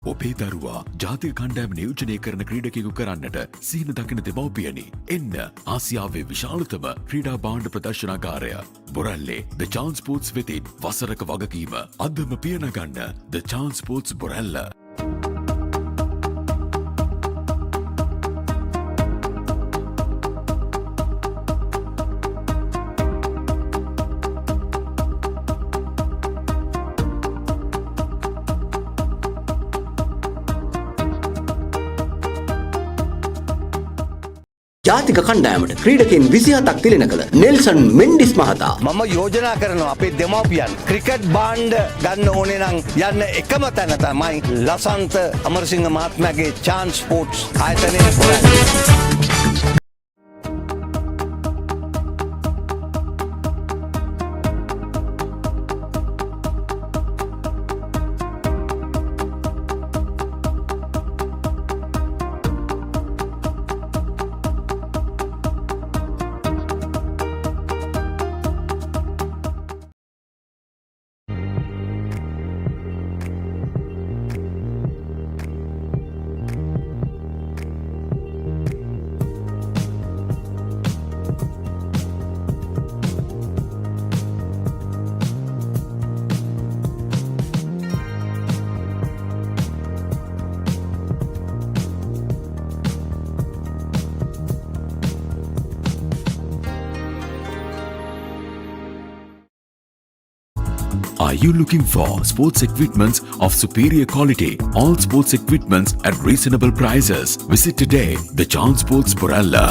ඔබේ දරුවා ජාතික කණ්ඩායම නියෝජනය කරන ක්‍රීඩකයෙකු කරන්නට සිහින දකින දෙමව්පියනි. එන්න ආසියාවේ විශාලතම ක්‍රීඩා භාණ්ඩ ප්‍රදර්ශනාගාරය බොරැල්ලේ The Chance Sports වෙතින් වසරක වගකීම අදම පියනගන්න The Chance Sports Borella. ජාතික කණ්ඩායමට ක්‍රීඩකයන් 27ක් තිලෙන කළ නෙල්සන් මෙන්ඩිස් මහතා මම යෝජනා කරනවා අපේ දෙමව්පියන් ක්‍රිකට් බාණ්ඩ ගන්න ඕනේ නම් යන්න එකම තැන තමයි ලසන්ත අමරසිංහ මහත්මයාගේ චාන්ස් ස්පෝර්ට්ස් ආයතනයේ Borella. Are you looking for sports equipments of superior quality? All sports equipments at reasonable prices. Visit today Bechans Sports Boralla.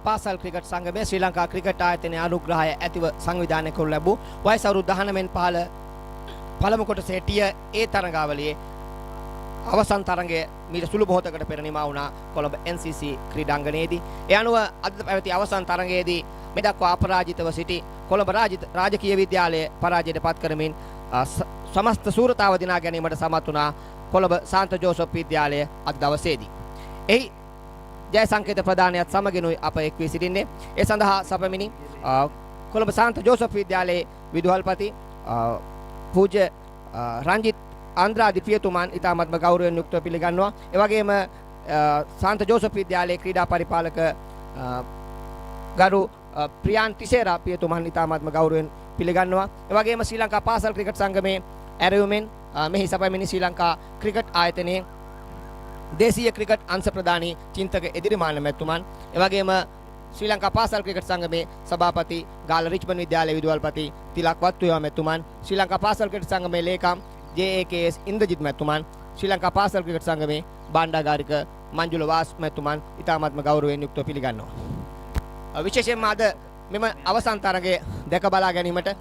පාසල් ක්‍රිකට් සංගමය ශ්‍රී ලංකා ක්‍රිකට් ආයතනයේ අනුග්‍රහය ඇතිව සංවිධානය කරනු ලැබූ වයස අවුරුදු 19 පහළ පළමු කොටසේ ටිය ඒ තරඟාවලියේ අවසන් තරඟය මීට සුළු මොහොතකට පෙර නිමා වුණා කොළඹ NCC ක්‍රීඩාංගණයේදී. ඒ අනුව අද පැවති අවසන් තරඟයේදී මේ දක්වා අපරාජිතව සිටි කොළඹ රාජකීය විද්‍යාලය පරාජයට පත් කරමින් සමස්ත සූරතාව දිනා ගැනීමට සමත් වුණා කොළඹ සාන්ත ජෝසප් විද්‍යාලය අද දවසේදී. එහි ජය සංකේත ප්‍රදානයත් සමගිනුයි අප එක් වී සිටින්නේ. ඒ සඳහා සපමිනි කොළඹ සාන්ත ජෝසප් විද්‍යාලයේ විදුහල්පති පූජ්‍ය රංජිත් ආන්ද්‍රාදි පියතුමන් ඉතාමත්ම ගෞරවයෙන් යුක්තව පිළිගන්නවා. ඒ වගේම සාන්ත ජෝසප් විද්‍යාලයේ ක්‍රීඩා පරිපාලක ගරු ප්‍රියාන් තිසේරා පියතුමන් ඉතාමත්ම ගෞරවයෙන් පිළිගන්නවා. ඒ වගේම ශ්‍රී ලංකා පාසල් ක්‍රිකට් සංගමේ ඇරයුමෙන් මෙහි සපමිනි ශ්‍රී ලංකා ක්‍රිකට් ආයතනයේ දේශීය ක්‍රිකට් අංශ ප්‍රධානී චින්තක එදිරිමාන මැතිතුමන්, එවැගේම ශ්‍රී ලංකා පාසල් ක්‍රිකට් සංගමේ සභාපති ගාල්ල රිච්මන්ඩ් විද්‍යාලයේ විදුහල්පති තිලක් වත්තුවා මැතිතුමන්, ශ්‍රී ලංකා පාසල් ක්‍රිකට් සංගමේ ලේකම් JAKS ඉන්ද්‍රජිත් මැතිතුමන්, ශ්‍රී ලංකා පාසල් ක්‍රිකට් සංගමේ භාණ්ඩාගාරික මංජුල වාස් මැතිතුමන් ඉතාමත්ම ගෞරවයෙන් යුක්තව පිළිගන්නවා. විශේෂයෙන්ම අද මෙම අවසන් තරගය දැක බලා ගැනීමට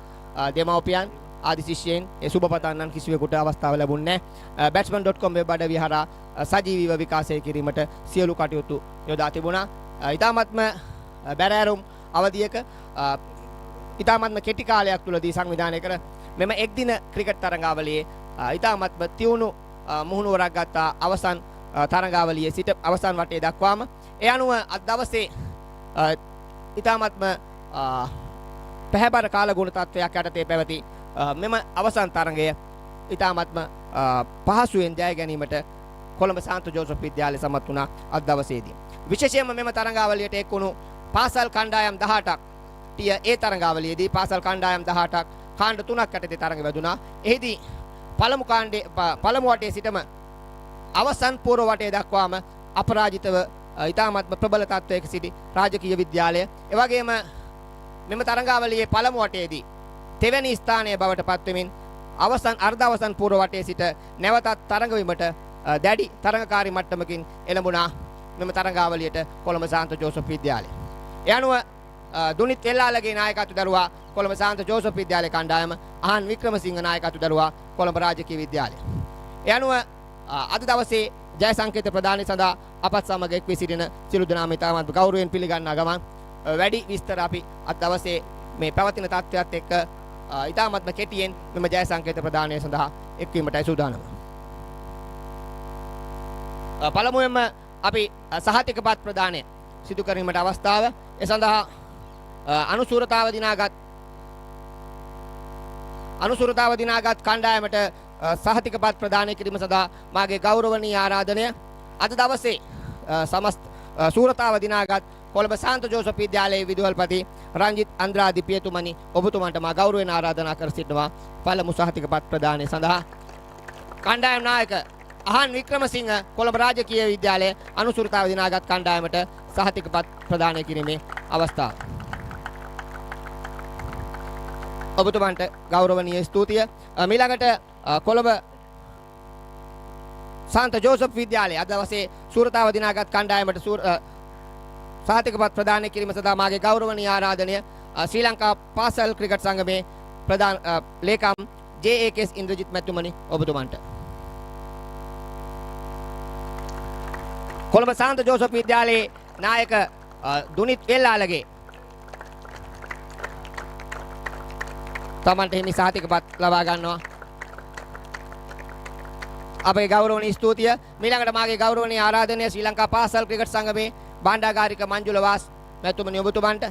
දෙමව්පියන් ආදි ශිෂ්‍යයන් ඒ සුබපතන්නන් කිසිවෙකුට අවස්ථාව ලැබුණේ නැහැ. batsman.com වෙබ් අඩවිය හරහා සජීවීව විකාශය කිරීමට සියලු කටයුතු යොදා තිබුණා. ඊ타මත්ම බැරෑරුම් අවධියක ඊ타මත්ම කෙටි කාලයක් තුලදී සංවිධානය කර මෙම එක්දින ක්‍රිකට් තරඟාවලියේ ඊ타මත්ම තියුණු මුහුණුවරක් ගත්ත අවසන් තරඟාවලියේ සිට අවසන් වටේ දක්වාම ඒ අනුව අද දවසේ ඊ타මත්ම පැහැබර කාලගුණ තත්වයක් යටතේ පැවති මෙම අවසන් තරඟය ඊ타මත්ම පහසුවෙන් ජය ගැනීමට කොළඹ සාන්ත ජෝසප් විද්‍යාලය සමත් වුණා අද දවසේදී. විශේෂයෙන්ම මෙම තරඟාවලියට එක් වුණු පාසල් කණ්ඩායම් 18ක් ටිය ඒ තරඟාවලියේදී පාසල් කණ්ඩායම් 18ක් කාණ්ඩ 3ක් යටතේ තරඟ වැදුණා. එහිදී පළමු වටේ සිටම අවසන් පූර්ව වටේ දක්වාම අපරාජිතව ඊ타මත්ම ප්‍රබල තත්වයක සිටි රාජකීය විද්‍යාලය, එවැගේම මෙම තරඟාවලියේ පළමු වටේදී තෙවැනි ස්ථානයේ බවට පත් වෙමින් අවසන් අර්ධ අවසන් පූර්ව වටේ සිට නැවතත් තරඟ වීමට දැඩි තරඟකාරී මට්ටමකින් එළඹුණා මෙම තරඟාවලියට කොළඹ සාන්ත ජෝසප් විද්‍යාලය. ඒ අනුව දුනිත් එල්ලාලගේ නායකත්ව දරුවා කොළඹ සාන්ත ජෝසප් විද්‍යාලය කණ්ඩායම, අහන් වික්‍රමසිංහ නායකත්ව දරුවා කොළඹ රාජකීය විද්‍යාලය. ඒ අනුව අද දවසේ ජය සංකේත ප්‍රදානය සඳහා අපත් සමග එක් වී සිටින සියලු දෙනාම ඉතාමත් ගෞරවයෙන් පිළිගන්නා ගමන් වැඩි විස්තර අපි අද දවසේ මේ පැවතින තත්ත්වයක් එක්ක ඉතාමත්ම කෙටියෙන් මෙම ජය සංකේත ප්‍රදානය සඳහා එක්වීමටයි සූදානම. පළමුවෙන්ම අපි සහතිකපත් ප්‍රදානය සිදු කිරීමට අවස්ථාව. ඒ සඳහා අනුසුරතාව දිනාගත් කණ්ඩායමට සහතිකපත් ප්‍රදානය කිරීම සඳහා මාගේ ගෞරවනීය ආරාධනය අද දවසේ සමස්ත සූරතාව දිනාගත් කොළඹ සාන්ත ජෝසප් විද්‍යාලයේ විදුහල්පති රංජිත් ආන්ද්‍රාදි පියතුමනි, ඔබතුමන්ට මා ගෞරවයෙන් ආරාධනා කර සිටිනවා පළමු සහතිකපත් ප්‍රදානය සඳහා. කණ්ඩායම් නායක අහන් වික්‍රමසිංහ කොළඹ රාජකීය විද්‍යාලයේ අනුසුරතාව දිනාගත් කණ්ඩායමට සහතිකපත් ප්‍රදානය කිරීමේ අවස්ථාව. ඔබතුමන්ට ගෞරවනීය ස්තුතිය. මීළඟට කොළඹ සාන්ත ජෝසප් විද්‍යාලයේ අද දවසේ සූරතාව දිනාගත් කණ්ඩායමට සහතිකපත් ප්‍රදානය කිරීම සඳහා මාගේ ගෞරවනීය ආරාධනය ශ්‍රී ලංකා පාසල් ක්‍රිකට් සංගමේ ප්‍රධාන ලේකම් JAKS ඉන්ද්‍රජිත් මැතිතුමනි ඔබතුමන්ට. කොළඹ සාන්ත ජෝසප් විද්‍යාලයේ නායක දුනිත් වෙල්ලාලගේ තමන්ට හිමි සහතිකපත් ලබා ගන්නවා. අපේ ගෞරවනීය ස්තුතිය. මීළඟට මාගේ ගෞරවනීය ආරාධනය ශ්‍රී ලංකා පාසල් ක්‍රිකට් සංගමේ භාණ්ඩාගාරික මංජුල වාස් මැතිතුමනි ඔබතුමන්ට.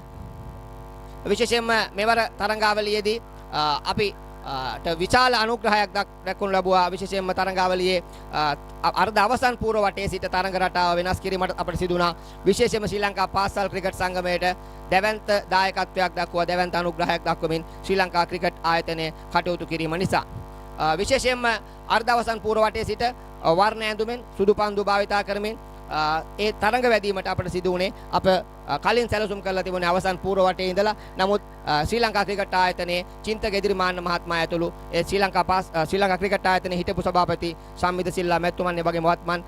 විශේෂයෙන්ම මෙවර තරඟාවලියේදී අපි විශාල අනුග්‍රහයක් දක්වනු ලැබුවා. විශේෂයෙන්ම තරඟාවලියේ අර්ධ අවසන් පූර්ව වටේ සිට තරඟ රටාව වෙනස් කිරීමට අපට සිදු වුණා. විශේෂයෙන්ම ශ්‍රී ලංකා පාසල් ක්‍රිකට් සංගමයට දැවැන්ත දායකත්වයක් දක්වා දැවැන්ත අනුග්‍රහයක් දක්වමින් ශ්‍රී ලංකා ක්‍රිකට් ආයතනය කටයුතු කිරීම නිසා විශේෂයෙන්ම අර්ධ අවසන් පූර්ව වටේ සිට වර්ණ ඇඳුමින් සුදු පන්දු භාවිතා කරමින් ඒ තරඟ වැදීමට අපට සිදු වුණේ අප කලින් සැලසුම් කරලා තිබුණේ අවසන් පූර්ව වටේ ඉඳලා. නමුත් ශ්‍රී ලංකා ක්‍රිකට් ආයතනයේ චින්තක එදිරිමාන්න මහත්මයා ඇතුළු ඒ ශ්‍රී ලංකා ක්‍රිකට් ආයතනයේ හිටපු සභාපති සම්මිත සිල්වා මැතිතුමන් වගේම වත්මන්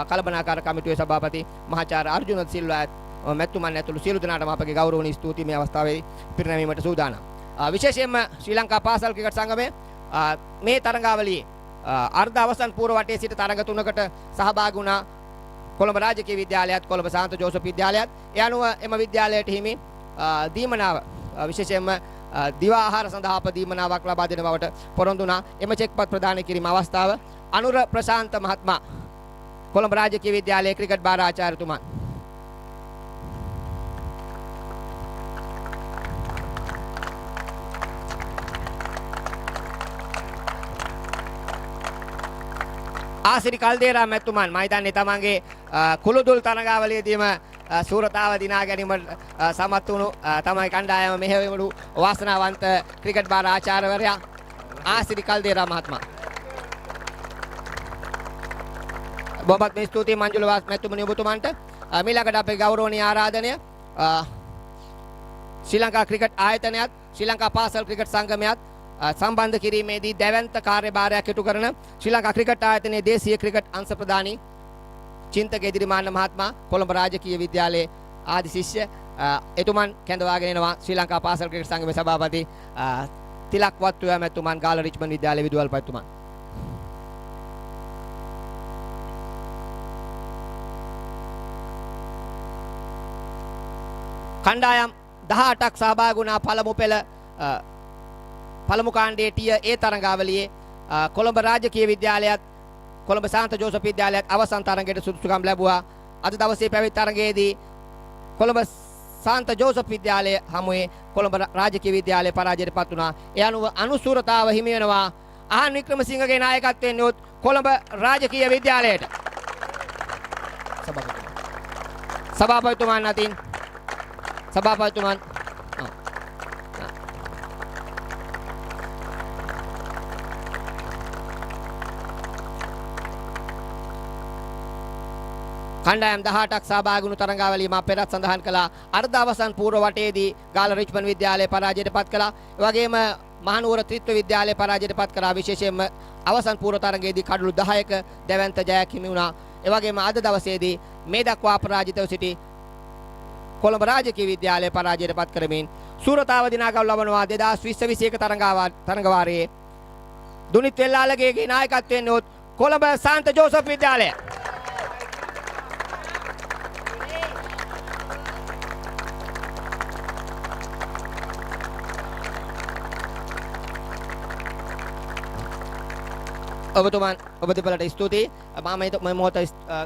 කළමනාකාර කමිටුවේ සභාපති මහාචාර්ය අර්ජුන සිල්වා මැතිතුමන් ඇතුළු සියලු දෙනාටම අපගේ ගෞරවනීය ස්තුතිය මේ අවස්ථාවේ පිරිනැමීමට සූදානම්. විශේෂයෙන්ම ශ්‍රී ලංකා පාසල් ක්‍රිකට් සංගමයේ මේ තරඟාවලියේ අර්ධ අවසන් පූර්ව වටේ සිට තරඟ තුනකට සහභාගී වුණා කොළඹ රාජකීය විද්‍යාලයත් කොළඹ සාන්ත ජෝසප් විද්‍යාලයත්. ඒ අනුව එම විද්‍යාලයට හිමි දීමනාව විශේෂයෙන්ම දිවා ආහාර සඳහා අප දීමනාවක් ලබා දෙන බවට පොරොන්දු වුණා. එම චෙක්පත් ප්‍රදානය කිරීම අවස්ථාව අනුර ප්‍රශාන්ත මහත්මයා කොළඹ රාජකීය විද්‍යාලයේ ක්‍රිකට් භාර ආචාර්යතුමා. ආසිරි කල්දේරා මැතිතුමන් මම හිතන්නේ තමන්ගේ කුළුදුල් තරඟාවලියේදීම සූරතාව දිනා ගැනීමට සමත් වුණු තමයි කණ්ඩායම මෙහෙයවලු වාසනාවන්ත ක්‍රිකට් භාර ආචාර්යවරයා ආසිරි කල්දේරා මහත්මයා. බොහොමත් මේ ස්තුතියි මංජුල වාස් මැතිතුමනි ඔබතුමන්ට. මීළඟට අපේ ගෞරවනීය ආරාධනය ශ්‍රී ලංකා ක්‍රිකට් ආයතනයත් ශ්‍රී ලංකා පාසල් ක්‍රිකට් සංගමයත් සම්බන්ධ කිරීමේදී දැවැන්ත කාර්යභාරයක් ඉටු කරන ශ්‍රී ලංකා ක්‍රිකට් ආයතනයේ දේශීය ක්‍රිකට් අංශ ප්‍රධානී චින්තක එදිරිමාන්න මහත්මයා කොළඹ රාජකීය විද්‍යාලයේ ආදි ශිෂ්‍ය එතුමන් කැඳවාගෙන එනවා ශ්‍රී ලංකා පාසල් ක්‍රිකට් සංගමේ සභාපති තිලක් වත්තුව මැතිතුමන් ගාල්ල රිච්මන්ඩ් විද්‍යාලයේ විදුහල්පතිතුමන්. කණ්ඩායම් 18ක් සහභාගී වුණා පළමු පෙළ පළමු කාණ්ඩයේ ටිය ඒ තරඟාවලියේ කොළඹ රාජකීය විද්‍යාලයත් කොළඹ සාන්ත ජෝසප් විද්‍යාලයත් අවසන් තරඟයට සුදුසුකම් ලැබුවා. අද දවසේ පැවති තරඟයේදී කොළඹ සාන්ත ජෝසප් විද්‍යාලය හමුවේ කොළඹ රාජකීය විද්‍යාලය පරාජයට පත් වුණා. ඒ අනුව අනුසූරතාව හිමි වෙනවා අහන් වික්‍රමසිංහගේ නායකත්වයෙන් යොත් කොළඹ රාජකීය විද්‍යාලයට. සභාපතිතුමන් අතින් සභාපතිතුමන් කණ්ඩායම් 18ක් සහභාගී වුණු තරඟාවලිය මා පෙරත් සඳහන් කළා. අර්ධ අවසන් පූර්ව වටේදී ගාල්ල රිච්මන්ඩ් විද්‍යාලය පරාජයට පත් කළා. ඒ වගේම මහනුවර ත්‍රිත්ව විද්‍යාලය පරාජයට පත් කරා. විශේෂයෙන්ම අවසන් පූර්ව තරඟයේදී කඩලු 10ක දැවැන්ත ජයක් හිමි වුණා. ඒ වගේම අද දවසේදී මේ දක්වා අපරාජිතව සිටි කොළඹ රාජකීය විද්‍යාලය පරාජයට පත් කරමින් සූරතාව දිනාගනු ලබනවා 2020-21 තරඟවාරයේ දුනිත් වෙල්ලාලගේ නායකත්වයෙන් යොත් කොළඹ සාන්ත ජෝසප් විද්‍යාලය. ඔබතුමන් ඔබ දෙපළට ස්තුතියි. මම මොහොත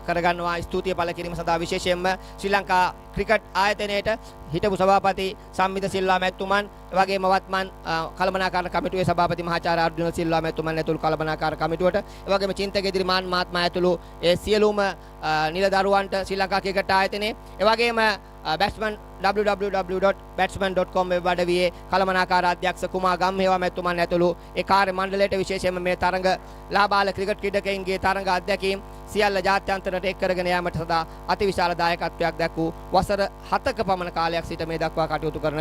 කරගන්නවා ස්තුතිය පළ කිරීම සඳහා විශේෂයෙන්ම ශ්‍රී ලංකා ක්‍රිකට් ආයතනයේට හිටපු සභාපති සම්මිත සිල්වා මැතිතුමන් වගේම වත්මන් කළමනාකාර කමිටුවේ සභාපති මහාචාර්ය අර්ජුන සිල්වා මැතිතුමන් ඇතුළු කළමනාකාර කමිටුවට ඒ වගේම චින්තක එදිරිමාන් මහත්මයා ඇතුළු ඒ සියලුම නිලදරුවන්ට ශ්‍රී ලංකා ක්‍රිකට් ආයතනයේ ඒ වගේම Batsman www.batsman.com වෙබ් අඩවියේ කළමනාකාර අධ්‍යක්ෂ කුමාර් ගම්හේවා මැතිතුමන් ඇතුළු ඒ කාර්ය මණ්ඩලයට විශේෂයෙන්ම මේ තරඟ ලාබාල ක්‍රිකට් ක්‍රීඩකයින්ගේ තරඟ අධ්‍යක්ීම් සියල්ල ජාත්‍යන්තරයට එක් කරගෙන යාමට සදා අතිවිශාල දායකත්වයක් දැක්වූ වසර 7ක පමණ කාලයක් සිට මේ දක්වා කටයුතු කරන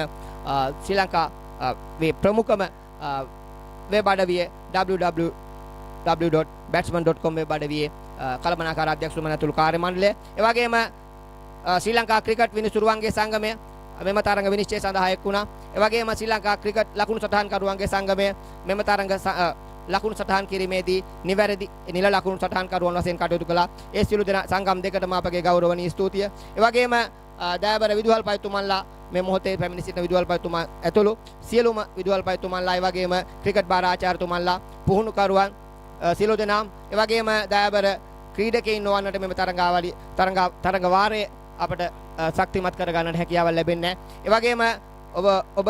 ශ්‍රී ලංකා වේ ප්‍රමුඛම වෙබ් අඩවිය www.batsman.com වෙබ් අඩවියේ කළමනාකාර අධ්‍යක්ෂතුමන් ඇතුළු කාර්ය මණ්ඩලය එවැගේම ශ්‍රී ලංකා ක්‍රිකට් විනිසුරුවන්ගේ සංගමය මෙම තරඟ විනිශ්චය සඳහා එක් වුණා. එවැගේම ශ්‍රී ලංකා ක්‍රිකට් ලකුණු සටහන්කරුවන්ගේ සංගමය මෙම තරඟ ලකුණු සටහන් කිරීමේදී නිවැරදි නිල ලකුණු සටහන්කරුවන් වශයෙන් කටයුතු කළා. ඒ සියලු දෙනා සංගම් දෙකටම අපගේ ගෞරවනීය ස්තුතිය. එවැගේම දයාබර විදුහල්පතිතුමන්ලා මේ මොහොතේ පැමිණ සිටින විදුහල්පතිතුමා ඇතුළු සියලුම විදුහල්පතිතුමන්ලා එවැගේම ක්‍රිකට් බාර ආචාර්යතුමන්ලා පුහුණුකරුවන් සියලු දෙනා එවැගේම දයාබර ක්‍රීඩකයින් නොවන්නට මෙම තරඟ වාරයේ අපට ශක්තිමත් කර ගන්නට හැකියාව ලැබෙන්නේ නැහැ. ඒ වගේම ඔබ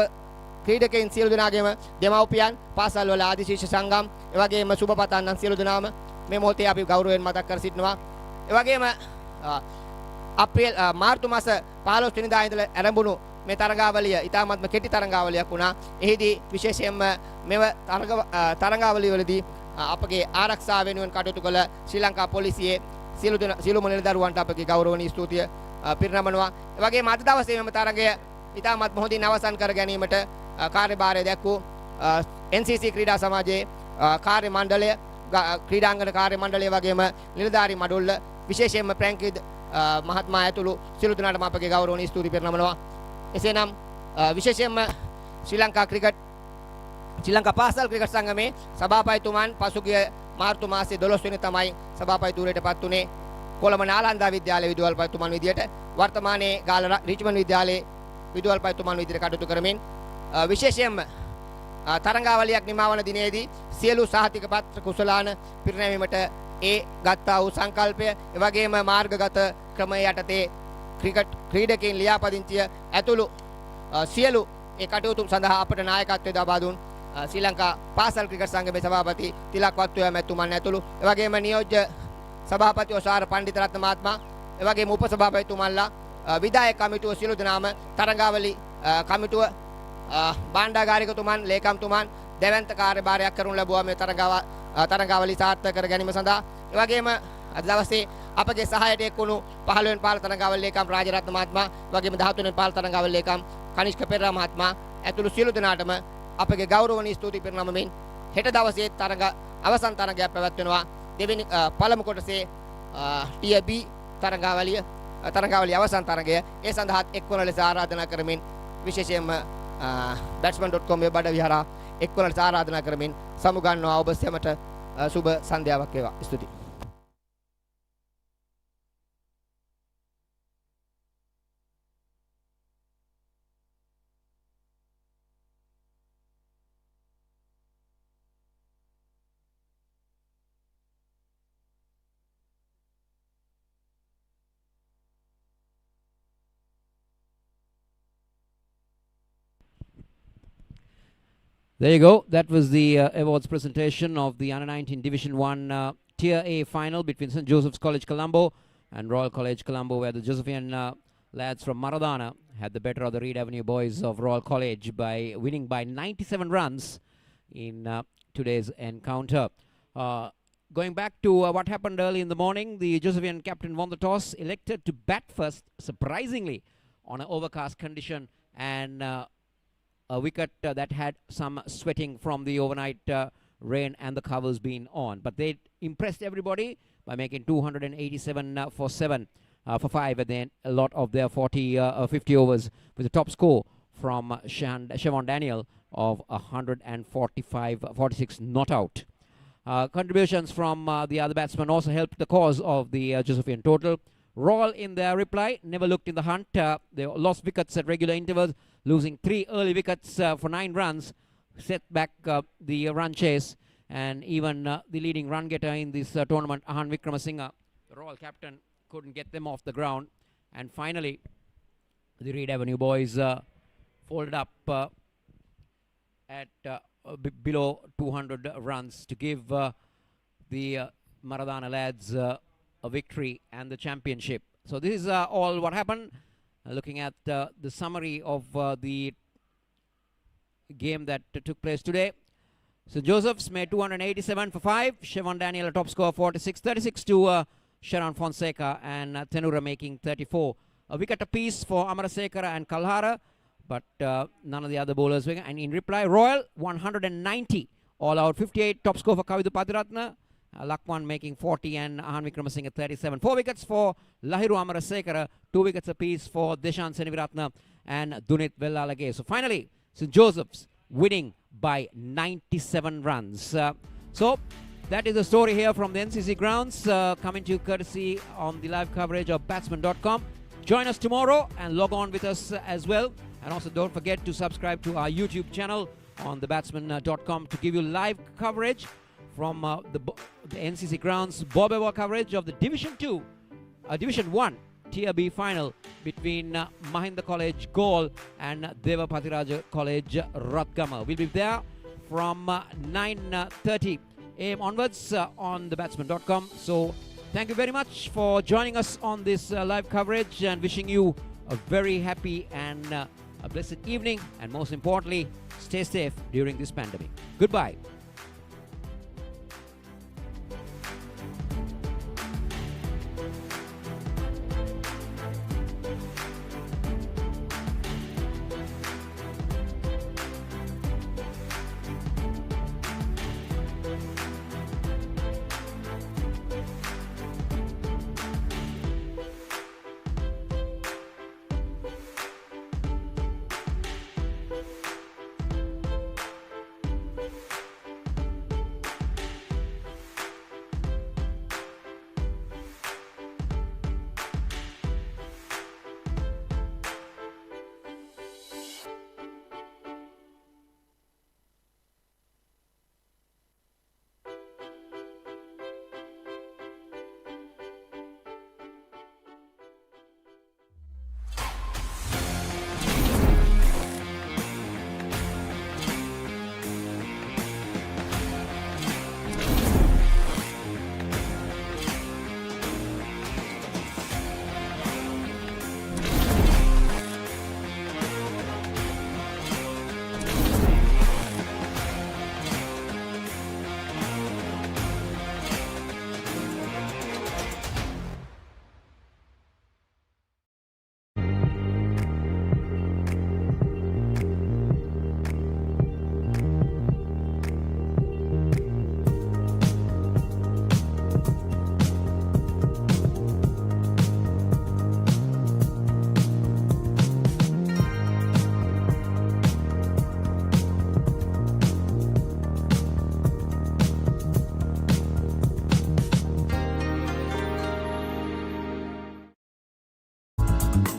ක්‍රීඩකයින් සියලු දෙනාගේම දෙමව්පියන් පාසල් වල ආදිශීෂ්‍ය සංගම් ඒ වගේම සුබ පතන්නන් සියලු දෙනාම මේ මොහොතේ අපි ගෞරවයෙන් මතක් කර සිටිනවා. ඒ වගේම මාර්තු මාස 15 වෙනිදා ඉඳලා ආරම්භුණු මේ තරඟාවලිය ඉතාමත්ම කෙටි තරඟාවලියක් වුණා. එහිදී විශේෂයෙන්ම මෙව තරඟාවලිය වලදී අපගේ ආරක්ෂාව වෙනුවෙන් කටයුතු කළ ශ්‍රී ලංකා පොලිසියේ සියලුම නිලදරුවන්ට අපගේ ගෞරවනීය ස්තුතිය පිරිනමනවා. ඒ වගේම අද දවසේ මෙම තරගය ඉතාමත් හොඳින් අවසන් කර ගැනීමට කාර්යභාරය දැක්වූ NCC ක්‍රීඩා සමාජයේ කාර්ය මණ්ඩලය ක්‍රීඩාංගන කාර්ය මණ්ඩලය වගේම නිලධාරී මඩුල්ල විශේෂයෙන්ම ප්‍රැන්කිඩ් මහත්මයා ඇතුළු සියලු දෙනාටම අපගේ ගෞරවනීය ස්තුති පිරිනමනවා. එසේනම් විශේෂයෙන්ම ශ්‍රී ලංකා පාසල් ක්‍රිකට් සංගමේ සභාපතිතුමන් පසුගිය මාර්තු මාසයේ 12 වෙනි තමයි සභාපති ධූරයටපත් උනේ. කොළඹ නාලන්දා විද්‍යාලයේ විදුහල්පතිතුමන් විදියට වර්තමානයේ ගාල්ල රිච්මන්ඩ් විද්‍යාලයේ විදුහල්පතිතුමන් විදියට කටයුතු කරමින් විශේෂයෙන්ම තරඟාවලියක් නිමවන දිනේදී සියලු සහතික පත්‍ර කුසලාන පිරිනැමීමට ඒ ගත්තා වූ සංකල්පය එවැගේම මාර්ගගත ක්‍රමය යටතේ ක්‍රිකට් ක්‍රීඩකයන් ලියාපදිංචිය ඇතුළු සියලු ඒ කටයුතු සඳහා අපට නායකත්වය ලබා දුන් ශ්‍රී ලංකා පාසල් ක්‍රිකට් සංගමේ සභාපති තිලක් වත්තුව මැතිතුමන් ඇතුළු එවැගේම නියෝජ්‍ය සභාපති ඔසාර පණ්ඩිතරත්න මහත්මයා එවැගේම උපසභාපතිතුමන්ලා විධායක කමිටුව සියලු දෙනාම තරඟාවලි කමිටුව භාණ්ඩාගාරිකතුමන් ලේකම්තුමන් දෙවන්ත කාර්යභාරයක් කරනු ලැබුවා මේ තරඟාවලි සාර්ථක කර ගැනීම සඳහා. එවැගේම අද දවසේ අපගේ සහායට එක් වුණු 15 වෙනි පාල තරඟාවලි ලේකම් රාජරත්න මහත්මයා වගේම 13 වෙනි පාල තරඟාවලි ලේකම් කනිෂ්ක පෙරේරා මහත්මයා ඇතුළු සියලු දෙනාටම අපගේ ගෞරවනීය ස්තුති පිරිනමමින් හෙට දවසේ අවසන් තරඟයක් පැවැත්වෙනවා. දෙවෙනි පළමු කොටසේ ටියර් B තරඟාවලිය අවසන් තරඟය ඒ සඳහා එක්වන ලෙස ආරාධනා කරමින් විශේෂයෙන්ම batsman.com වෙබ් අඩවිය හරහා එක්වන ලෙස ආරාධනා කරමින් සමුගන්නවා ඔබ සැමට සුබ සන්ධ්‍යාවක් වේවා. ස්තුතියි. There you go. That was the awards presentation of the Under-19 Division 1 Tier A final between St. Joseph's College Colombo and Royal College Colombo, where the Josephian lads from Maradana had the better of the Reed Avenue boys of Royal College by winning by 97 runs in today's encounter. Going back to what happened early in the morning, the Josephian captain won the toss, elected to bat first, surprisingly, on an overcast condition, and a wicket that had some sweating from the overnight rain and the covers being on. But they impressed everybody by making 287 for 5 at the end, a lot of their 50 overs, with the top score from Siobhan Daniel of 146 not out. Contributions from the other batsmen also helped the cause of the Josephian total. Royal, in their reply, never looked in the hunt. They lost wickets at regular intervals, losing 3 early wickets for 9 runs, set back the run chase, and even the leading run getter in this tournament, Ahan Wickramasinghe, the Royal captain, couldn't get them off the ground. And finally, the Reed Avenue boys folded up at below 200 runs to give the Maradana lads a victory and the championship. So this is all what happened. Looking at the summary of the game that took place today. St. Joseph's made 287 for 5. Chevron Daniel a top score 46-36 to Sharon Fonseca, and Tenura making 34. A wicket apiece for Amarasekara and Kalhara, but none of the other bowlers. And in reply, Royal 190 all out, 58 top score for Kavidu Patiratna. Lakwan making 40 and Ahan Vikramasinghe 37. 4 wickets for Lahiru Amarasekara, 2 wickets apiece for Deshan Seniviratna and Dunit Vellalage. So finally, St. Joseph's winning by 97 runs. So that is the story here from the NCC grounds, coming to you courtesy on the live coverage of Batsman.com. Join us tomorrow and log on with us as well. And also don't forget to subscribe to our YouTube channel on the Batsman.com to give you live coverage from the NCC grounds, Bob Ewa coverage of the Division 1 Tier B final between Mahinda College Gaul and Deva Pathiraja College Ratgama. We'll be there from 9:30 a.m. onwards on the Batsman.com. So thank you very much for joining us on this live coverage, and wishing you a very happy and a blessed evening, and most importantly, stay safe during this pandemic. Goodbye.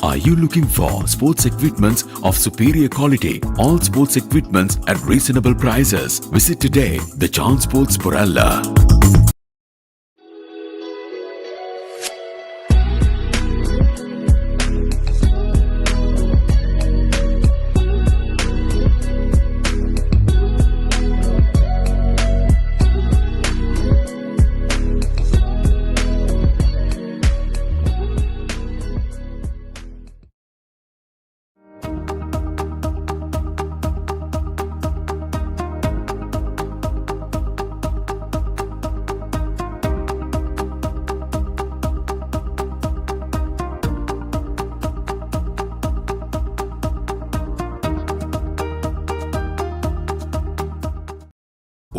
Are you looking for sports equipments of superior quality? All sports equipments at reasonable prices. Visit today the Chance Sports Poralla.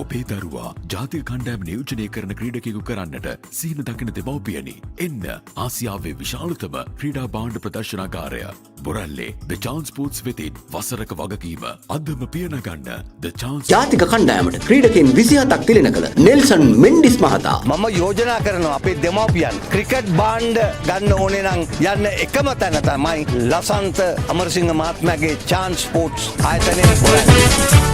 ඔබේ දරුවා ජාතික කණ්ඩායම නියෝජනය කරන ක්‍රීඩකයෙකු කරන්නට සීන දකින දෙමව්පියනි. එන්න ආසියාවේ විශාලතම ක්‍රීඩා භාණ්ඩ ප්‍රදර්ශනාගාරය බොරැල්ලේ The Chance Sports වෙතින් වසරක වගකීම අදම පියනගන්න The Chance. ජාතික කණ්ඩායමට ක්‍රීඩකයන් 27ක් තිලන කළ නෙල්සන් මෙන්ඩිස් මහතා මම යෝජනා කරනවා අපේ දෙමව්පියන් ක්‍රිකට් භාණ්ඩ ගන්න ඕනේ නම් යන්න එකම තැන තමයි ලසන්ත අමරසිංහ මහත්මයාගේ Chance Sports ආයතනයේ බොරැල්ල.